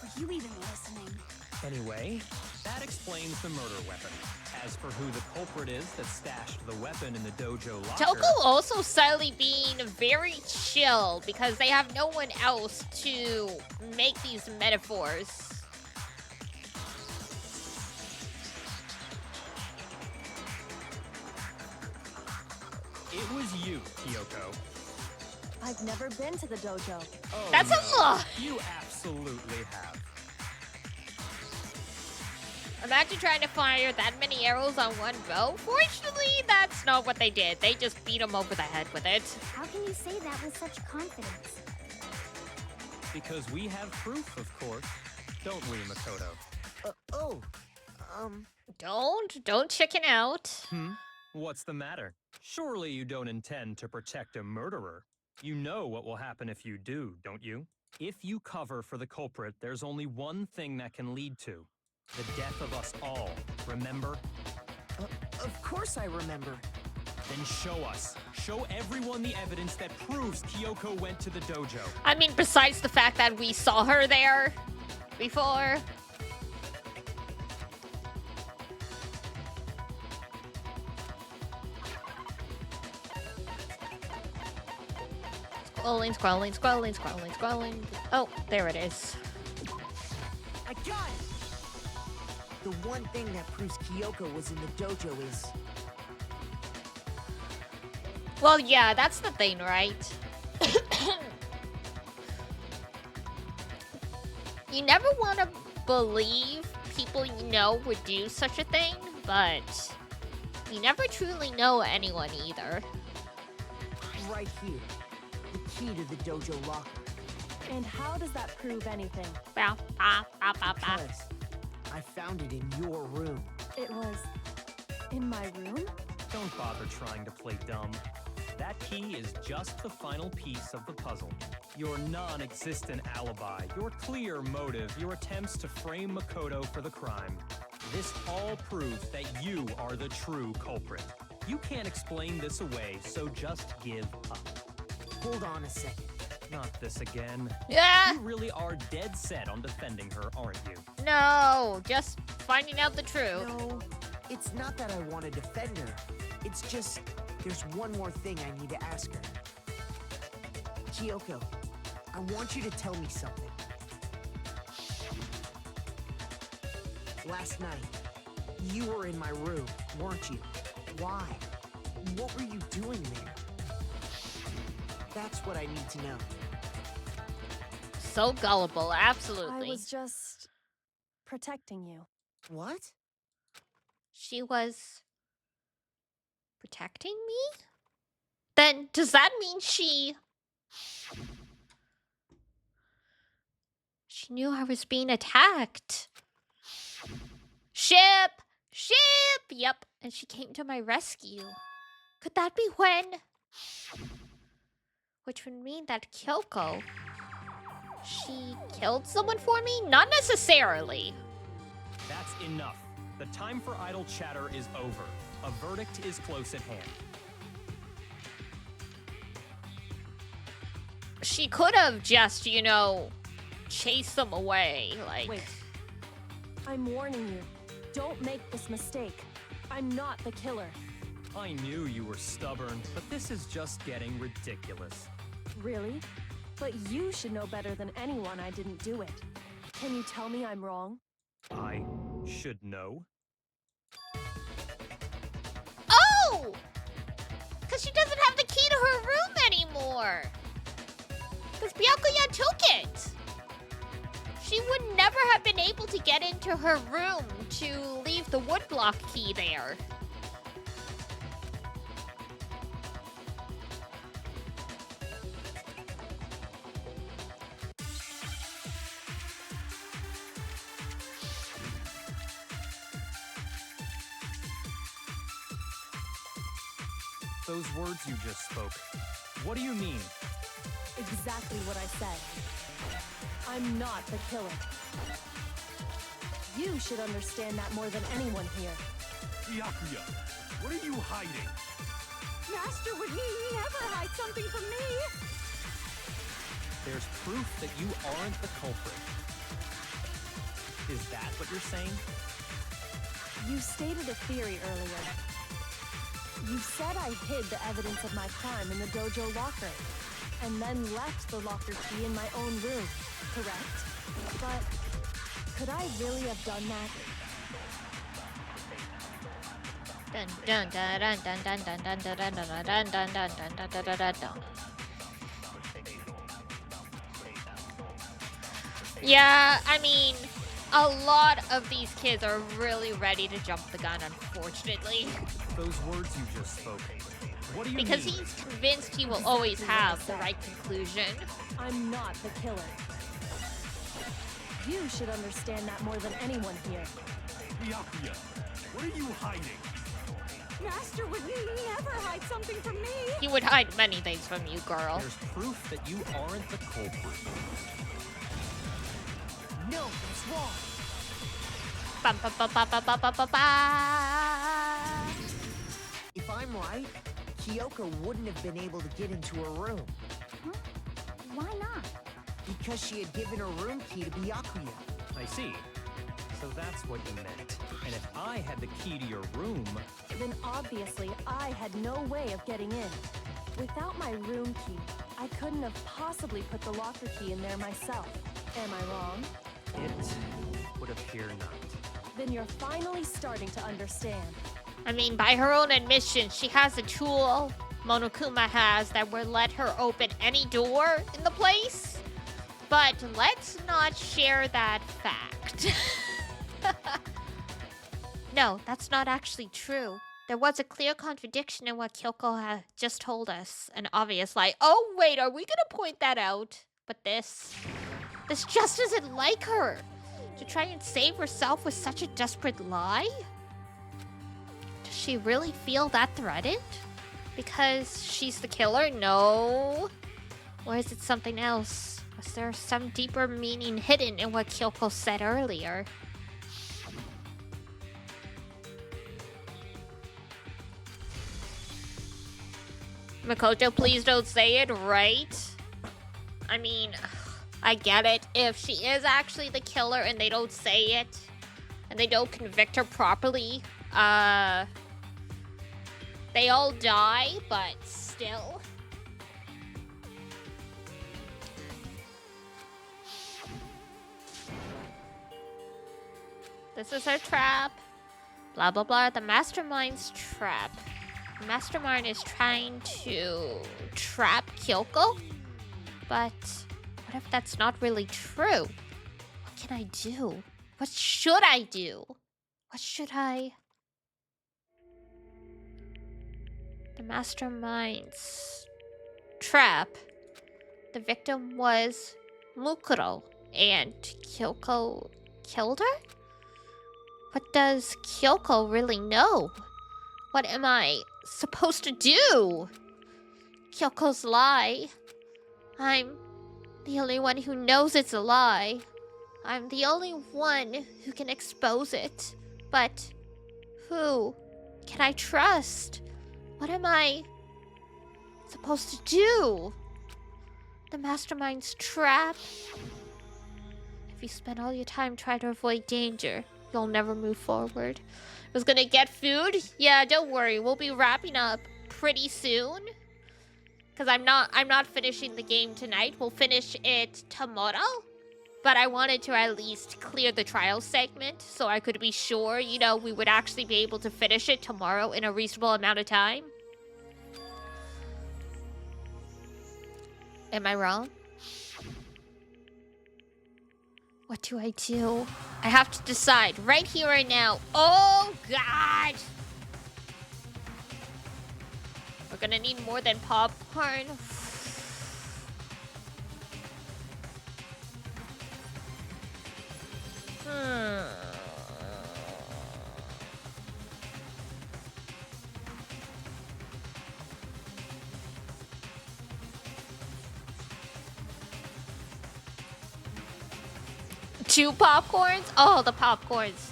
Were you even listening? Anyway, that explains the murder weapon. As for who the culprit is that stashed the weapon in the dojo locker... Toko also silently being very chill because they have no one else to make these metaphors. It was you, Kyoko. I've never been to the dojo. Oh, That's no. a lot. You absolutely have. Imagine trying to fire that many arrows on one bow. Fortunately, that's not what they did. They just beat him over the head with it. How can you say that with such confidence? Because we have proof, of course. Don't we, Makoto? Don't chicken out. What's the matter? Surely you don't intend to protect a murderer. You know what will happen if you do, don't you? If you cover for the culprit, there's only one thing that can lead to. The death of us all, remember? Of course I remember. Then show us. Show everyone the evidence that proves Kyoko went to the dojo. I mean, besides the fact that we saw her there before. Scrolling. Oh, there it is. I got it! The one thing that proves Kyoko was in the dojo is... Well, yeah, that's the thing, right? You never want to believe people you know would do such a thing, but you never truly know anyone either. Right here. The key to the dojo locker. And how does that prove anything? Because I found it in your room. It was in my room? Don't bother trying to play dumb. That key is just the final piece of the puzzle. Your non-existent alibi, your clear motive, your attempts to frame Makoto for the crime. This all proves that you are the true culprit. You can't explain this away, so just give up. Hold on a second. Not this again. Yeah. You really are dead set on defending her, aren't you? No, just finding out the truth. No, it's not that I want to defend her. It's just, there's one more thing I need to ask her. Kyoko, I want you to tell me something. Last night, you were in my room, weren't you? Why? What were you doing there? That's what I need to know. So gullible, absolutely. I was just protecting you. What? She was protecting me? Then does that mean she knew I was being attacked? Ship! Yep, and she came to my rescue. Could that be when? Which would mean that Kyoko, she killed someone for me? Not necessarily. That's enough. The time for idle chatter is over. A verdict is close at hand. She could have just, you know, chased them away, like... Wait. I'm warning you. Don't make this mistake. I'm not the killer. I knew you were stubborn, but this is just getting ridiculous. Really? But you should know better than anyone I didn't do it. Can you tell me I'm wrong? I should know? Oh! Because she doesn't have the key to her room anymore. Because Byakuya took it. She would never have been able to get into her room to leave the woodblock key there. Those words you just spoke, what do you mean? Exactly what I said. I'm not the killer. You should understand that more than anyone here. Byakuya, what are you hiding? Master would never hide something from me. There's proof that you aren't the culprit. Is that what you're saying? You stated a theory earlier. You said I hid the evidence of my crime in the dojo locker, and then left the locker key in my own room, correct? But could I really have done that? Dun dun dun dun dun dun dun dun dun dun dun dun dun dun dun dun dun. Yeah, I mean, a lot of these kids are really ready to jump the gun, unfortunately. Those words you just spoke, what do you Because mean? he's convinced he will always have the right conclusion. I'm not the killer. You should understand that more than anyone here. Byakuya, what are you hiding? Master would never hide something from me. He would hide many things from you, girl. There's proof that you aren't the culprit. No, that's wrong. Bum, ba, ba, ba, ba, ba, ba, ba, ba. If I'm right, Kyoko wouldn't have been able to get into her room Huh? Why not? because she had given her room key to Byakuya. I see. So that's what you meant. And if I had the key to your room, Then obviously I had no way of getting in. Without my room key, I couldn't have possibly put the locker key in there myself. Am I wrong? it would appear not. Then you're finally starting to understand. I mean, by her own admission, she has a tool Monokuma has that will let her open any door in the place. But let's not share that fact. No, that's not actually true. There was a clear contradiction in what Kyoko had just told us. An obvious lie. Oh, wait, are we gonna point that out? But this just isn't like her. To try and save herself with such a desperate lie? Does she really feel that threatened? Because she's the killer? No. Or is it something else? Was there some deeper meaning hidden in what Kyoko said earlier? Makoto, please don't say it, right? I mean, I get it. If she is actually the killer and they don't say it, and they don't convict her properly, they all die, but still. This is her trap. Blah, blah, blah. The mastermind's trap. The mastermind is trying to trap Kyoko? But what if that's not really true? What can I do? What should I do? What should I... The mastermind's trap. The victim was Mukuro, and Kyoko killed her? What does Kyoko really know? What am I supposed to do? Kyoko's lie. I'm the only one who knows it's a lie. I'm the only one who can expose it. But who can I trust? What am I supposed to do? The mastermind's trap. If you spend all your time trying to avoid danger, you'll never move forward. I was gonna get food? Yeah, don't worry. We'll be wrapping up pretty soon. Because I'm not finishing the game tonight. We'll finish it tomorrow. but I wanted to at least clear the trial segment so I could be sure, you know, we would actually be able to finish it tomorrow in a reasonable amount of time. Am I wrong? What do? I have to decide right here, right now. Oh, God! We're gonna need more than popcorn. Two popcorns? Oh, the popcorns.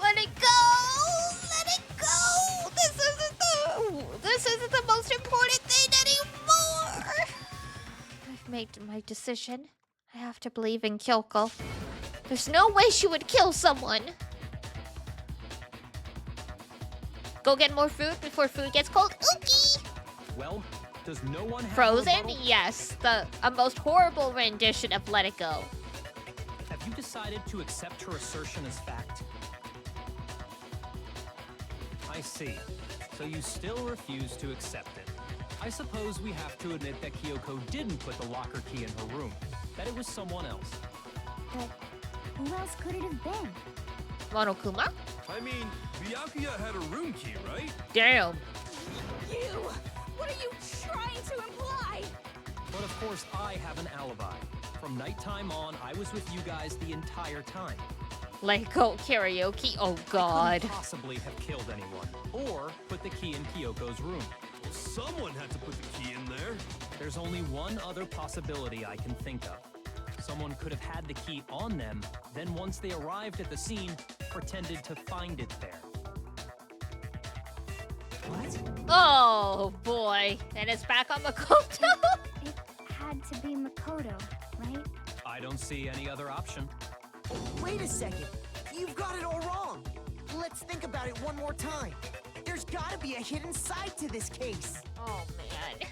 Let it go! Let it go! This isn't the most important thing anymore! I've made my decision. I have to believe in Kyoko. There's no way she would kill someone. Go get more food before food gets cold. Ookie! Well, does no one have Frozen? Yes. A most horrible rendition of Let It Go. Have you decided to accept her assertion as fact? I see. So you still refuse to accept it. I suppose we have to admit that Kyoko didn't put the locker key in her room. That it was someone else. But who else could it have been? Monokuma? I mean, Byakuya had a room key, right? Damn. You! What are you trying to imply? But of course, I have an alibi. From nighttime on, I was with you guys the entire time. Let It Go karaoke? Oh, God. I couldn't possibly have killed anyone, or put the key in Kyoko's room. Well, someone had to put the key in there. There's only one other possibility I can think of. Someone could have had the key on them, then once they arrived at the scene, pretended to find it there. What? Oh, boy. And it's back on Makoto? It had to be Makoto, right? I don't see any other option. Wait a second. You've got it all wrong. Let's think about it one more time. There's gotta be a hidden side to this case. Oh, man.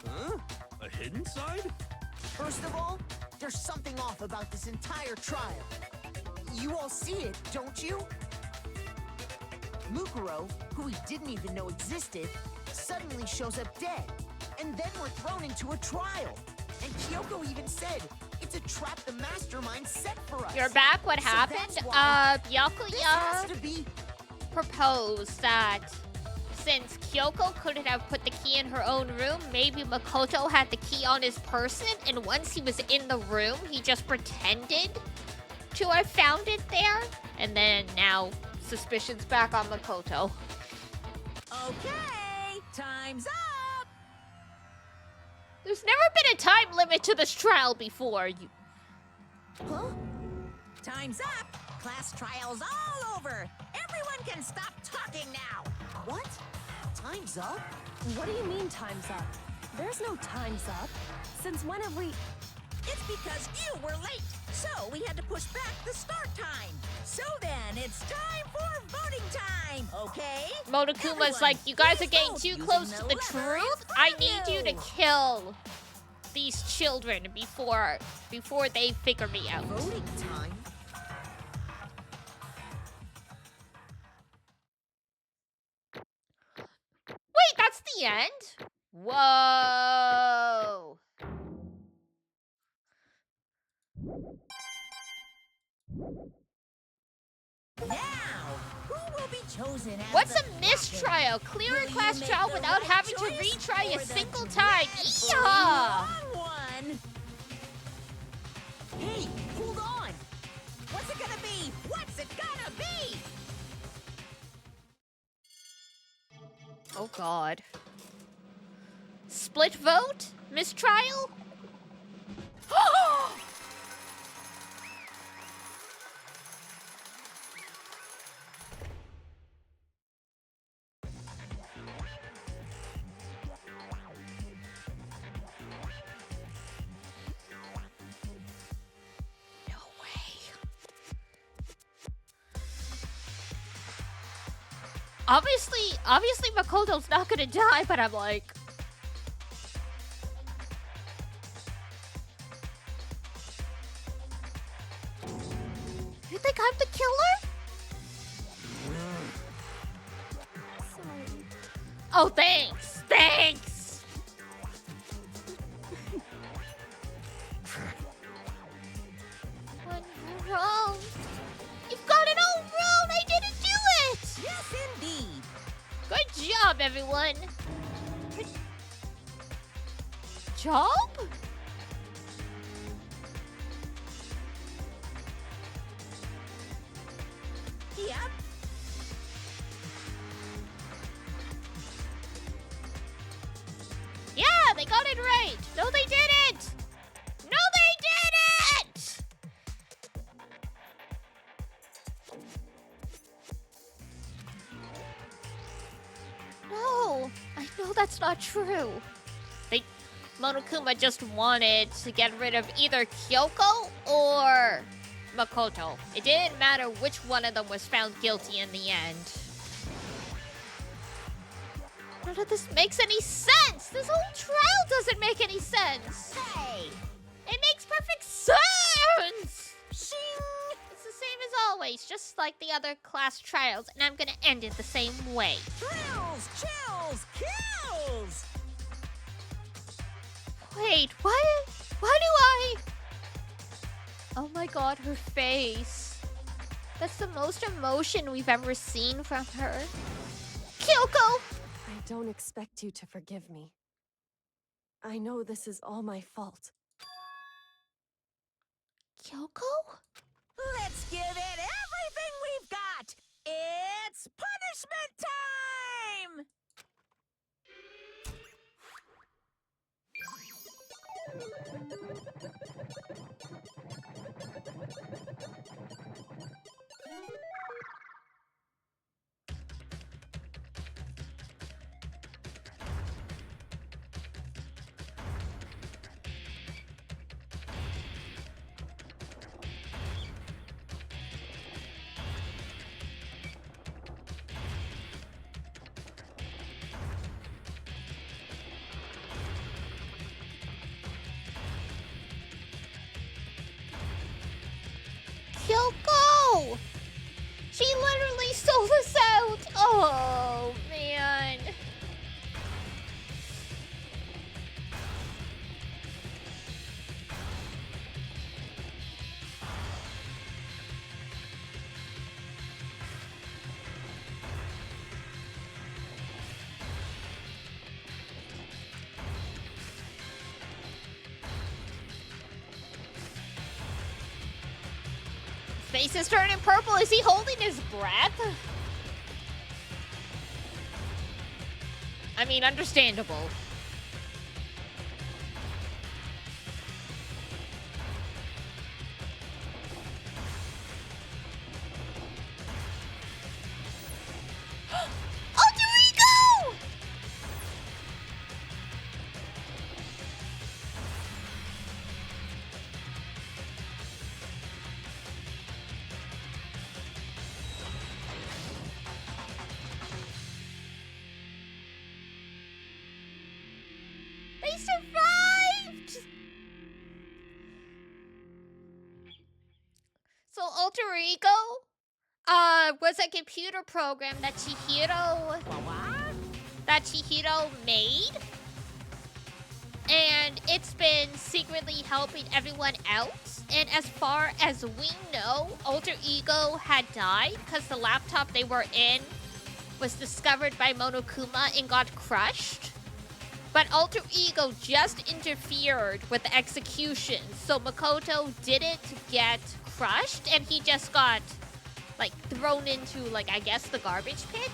Huh? A hidden side? First of all, there's something off about this entire trial. You all see it, don't you? Mukuro, who we didn't even know existed, suddenly shows up dead. And then we're thrown into a trial. And Kyoko even said, it's a trap the mastermind set for us. You're back? What So happened? that's why this has Byakuya to be... proposed that since Kyoko couldn't have put the key in her own room, maybe Makoto had the key on his person, and once he was in the room, he just pretended to have found it there. And then now, suspicion's back on Makoto. Okay, time's up! There's never been a time limit to this trial before. Huh? Time's up! Class trial's all over! Everyone can stop talking now! What? Time's up? What do you mean time's up? There's no time's up. Since when have we... It's because you were late, so we had to push back the start time. So then, it's time for voting time, okay? Monokuma's Everyone, like, you guys are please getting vote too using close the to the lever in truth. front I of need you to kill these children before they figure me out. Voting time? Wait, that's the end? Whoa. Now, who will be chosen as What's the a mistrial? Clear Will a you class make trial the without right having to choice retry a or the single time. dreadfully Yeehaw! wrong one? Hey, hold on! What's it gonna be? What's it gonna be? Oh, God. Split vote? Mistrial? Obviously Makoto's not gonna die, but I'm like... You think I'm the killer? Sorry. Oh, thanks! Thanks! When you're wrong. You've got it all wrong! I didn't do it! Yes, indeed. Good job, everyone! Good job? Yep. Yeah, they got it right! No, they didn't! No, they didn't! No, I know that's not true. Monokuma just wanted to get rid of either Kyoko or Makoto. It didn't matter which one of them was found guilty in the end. None of this makes any sense! This whole trial doesn't make any sense! Hey! It makes perfect sense! Shing! It's the same as always, just like the other class trials, and I'm gonna end it the same way. Thrills, chills, kills! Wait, why do I... Oh my god, her face. That's the most emotion we've ever seen from her. Kyoko! I don't expect you to forgive me. I know this is all my fault. Kyoko? Let's give it everything we've got! It's punishment time! Kyoko! She literally sold us out! Oh, man. Face is turning purple. Is he holding his breath? I mean, understandable. Alter Ego! They survived! So Alter Ego was a computer program that Chihiro made. And it's been secretly helping everyone else. And as far as we know, Alter Ego had died because the laptop they were in was discovered by Monokuma and got crushed. But Alter Ego just interfered with the execution, so Makoto didn't get crushed, and he just got, like, thrown into, like, I guess the garbage pit?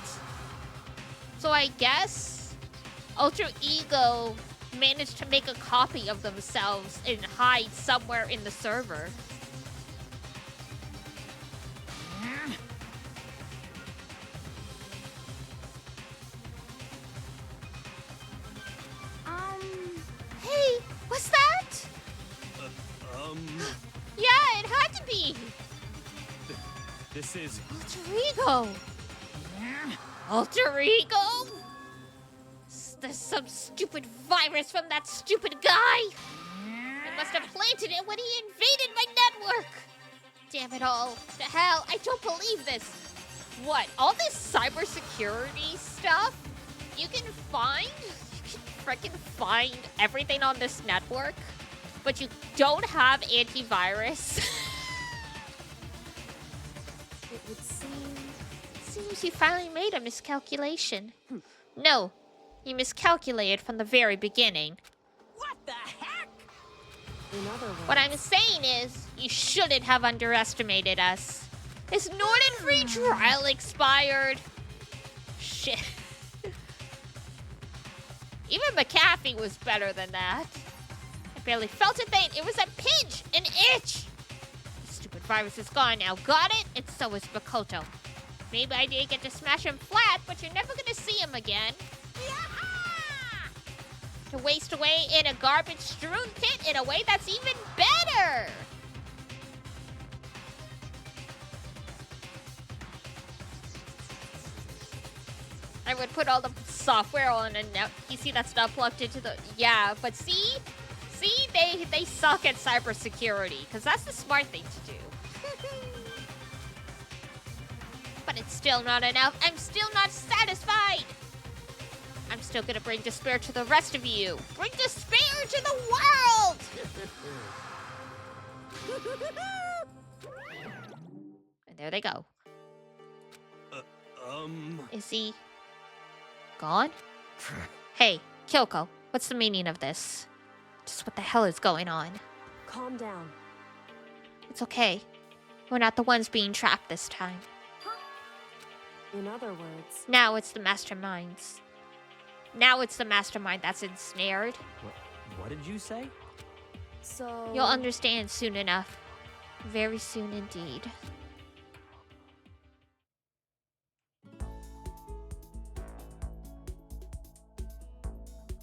So I guess Alter Ego managed to make a copy of themselves and hide somewhere in the server. Hey, what's that? Yeah, it had to be. This is... Alter Ego. Alter ego? There's some stupid virus from that stupid guy. He must have planted it when he invaded my network. Damn it all. The hell? I don't believe this. What? All this cybersecurity stuff? You can freaking find everything on this network, but you don't have antivirus. It would seem... Seems you finally made a miscalculation. No, you miscalculated from the very beginning. What the heck? In other words... What I'm saying is, you shouldn't have underestimated us. Is Norton free trial expired? Shit. Even McAfee was better than that. I barely felt a thing. It was a pinch, an itch. The stupid virus is gone now. Got it? And so is Makoto. Maybe I did get to smash him flat, but you're never gonna see him again. Yaha! To waste away in a garbage-strewn pit in a way that's even better. I would put all the software on a PC that's not plugged into the... Yeah, but see, they suck at cybersecurity, because that's the smart thing to do. But it's still not enough. I'm still not satisfied. I'm still gonna bring despair to the rest of you. Bring despair to the world! And there they go. Is he gone? Hey, Kyoko, what's the meaning of this? Just what the hell is going on? Calm down. It's okay. We're not the ones being trapped this time. In other words... Now it's the masterminds. Now it's the mastermind that's ensnared. What did you say? So... You'll understand soon enough. Very soon indeed.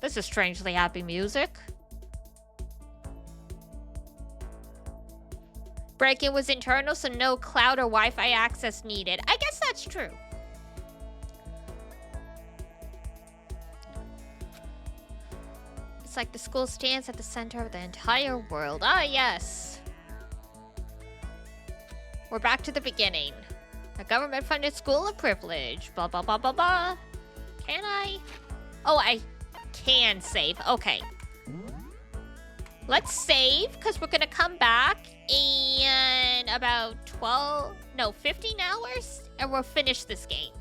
This is strangely happy music. Break-in was internal, so no cloud or Wi-Fi access needed. I guess that's true. It's like the school stands at the center of the entire world. Ah, yes. We're back to the beginning. A government-funded school of privilege. Blah, blah, blah, blah, blah. Can I? Oh, I can save. Okay. Let's save, because we're going to come back in about 15 hours, and we'll finish this game.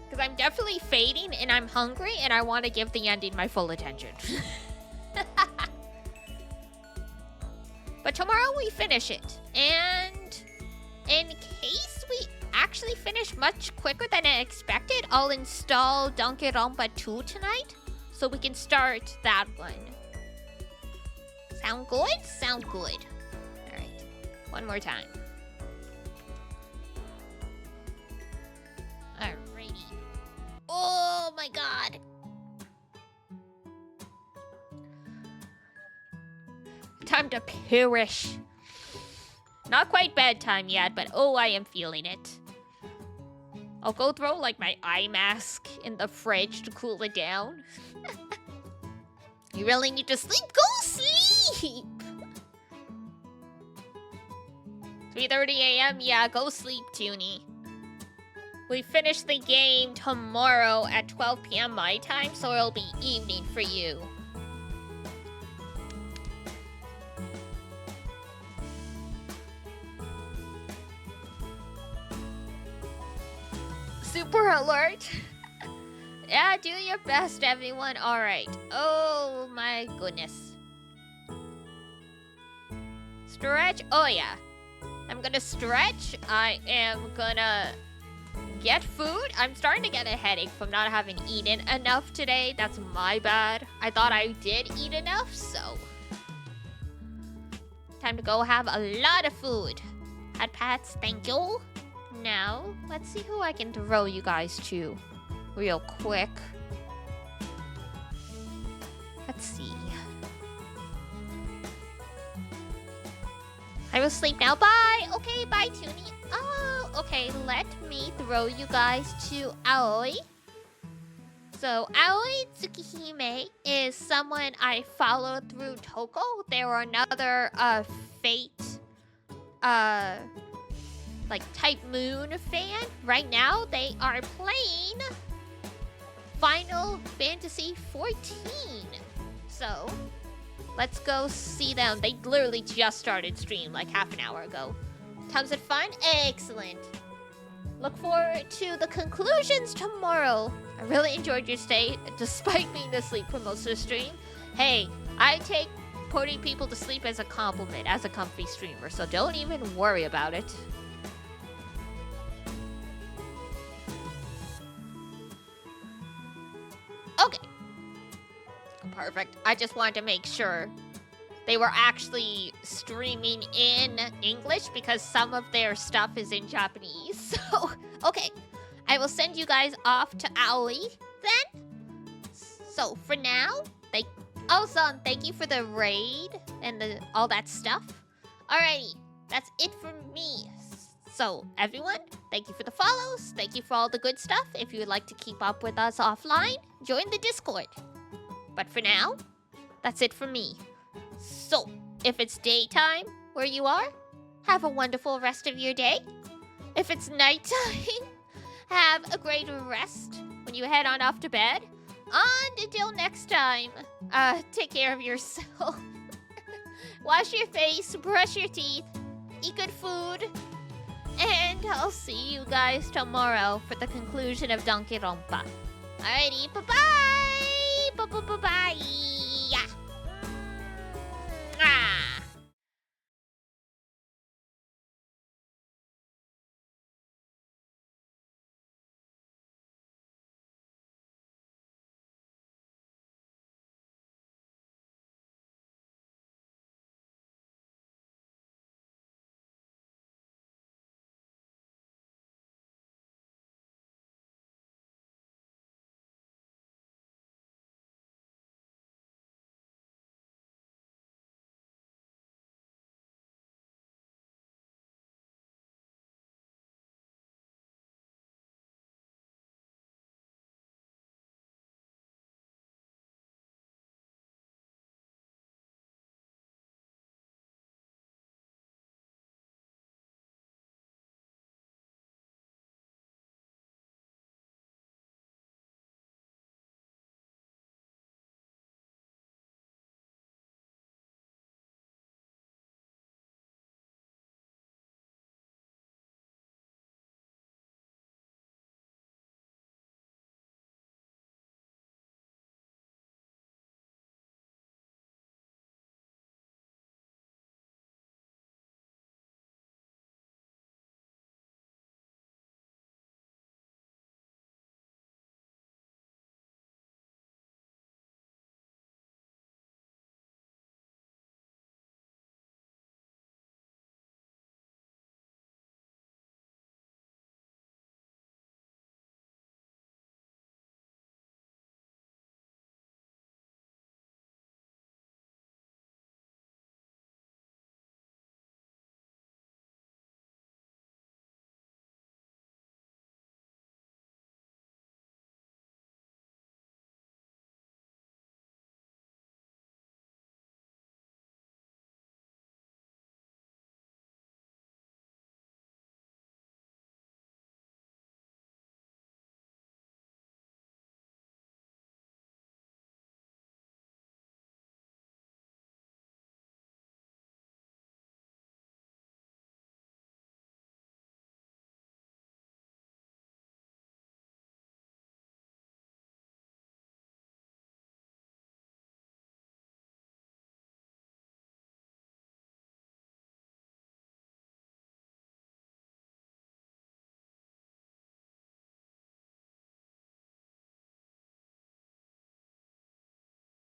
Because I'm definitely fading, and I'm hungry, and I want to give the ending my full attention. But tomorrow we finish it. And in case we actually finish much quicker than I expected, I'll install Danganronpa 2 tonight, so we can start that one. Sound good? Sound good. Alright. One more time. Alrighty. Oh my god. Time to perish. Not quite bedtime yet, but oh, I am feeling it. I'll go throw like my eye mask in the fridge to cool it down. You really need to sleep? Go sleep! 3:30 a.m. Yeah, go sleep, Toonie. We finish the game tomorrow at 12 p.m. my time, so it'll be evening for you. Super alert. Yeah, do your best, everyone. Alright. Oh my goodness. Stretch. Oh yeah. I'm gonna stretch. I am gonna get food. I'm starting to get a headache from not having eaten enough today. That's my bad. I thought I did eat enough, so time to go have a lot of food. Hot pats, thank you. Now, let's see who I can throw you guys to real quick. Let's see. I will sleep now. Bye. Okay, bye, Toonie. Oh, okay, let me throw you guys to Aoi. So, Aoi Tsukihime is someone I followed through Toko. They were another, Fate, like, Type Moon fan. Right now, they are playing Final Fantasy 14. So, let's go see them. They literally just started stream like half an hour ago. Tons of fun? Excellent. Look forward to the conclusions tomorrow. I really enjoyed your stay, despite being asleep for most of the stream. Hey, I take putting people to sleep as a compliment as a comfy streamer, so don't even worry about it. Okay. Perfect. I just wanted to make sure they were actually streaming in English because some of their stuff is in Japanese. So, okay. I will send you guys off to Aoi then. So, for now, Son, thank you for the raid and all that stuff. Alrighty, that's it for me. So, everyone, thank you for the follows. Thank you for all the good stuff. If you would like to keep up with us offline, join the Discord. But for now, that's it for me. So, if it's daytime where you are, have a wonderful rest of your day. If it's nighttime, have a great rest when you head on off to bed. And until next time, take care of yourself. Wash your face, brush your teeth, eat good food, and I'll see you guys tomorrow for the conclusion of Danganronpa. Alrighty, bye-bye! Bye-bye-bye-bye!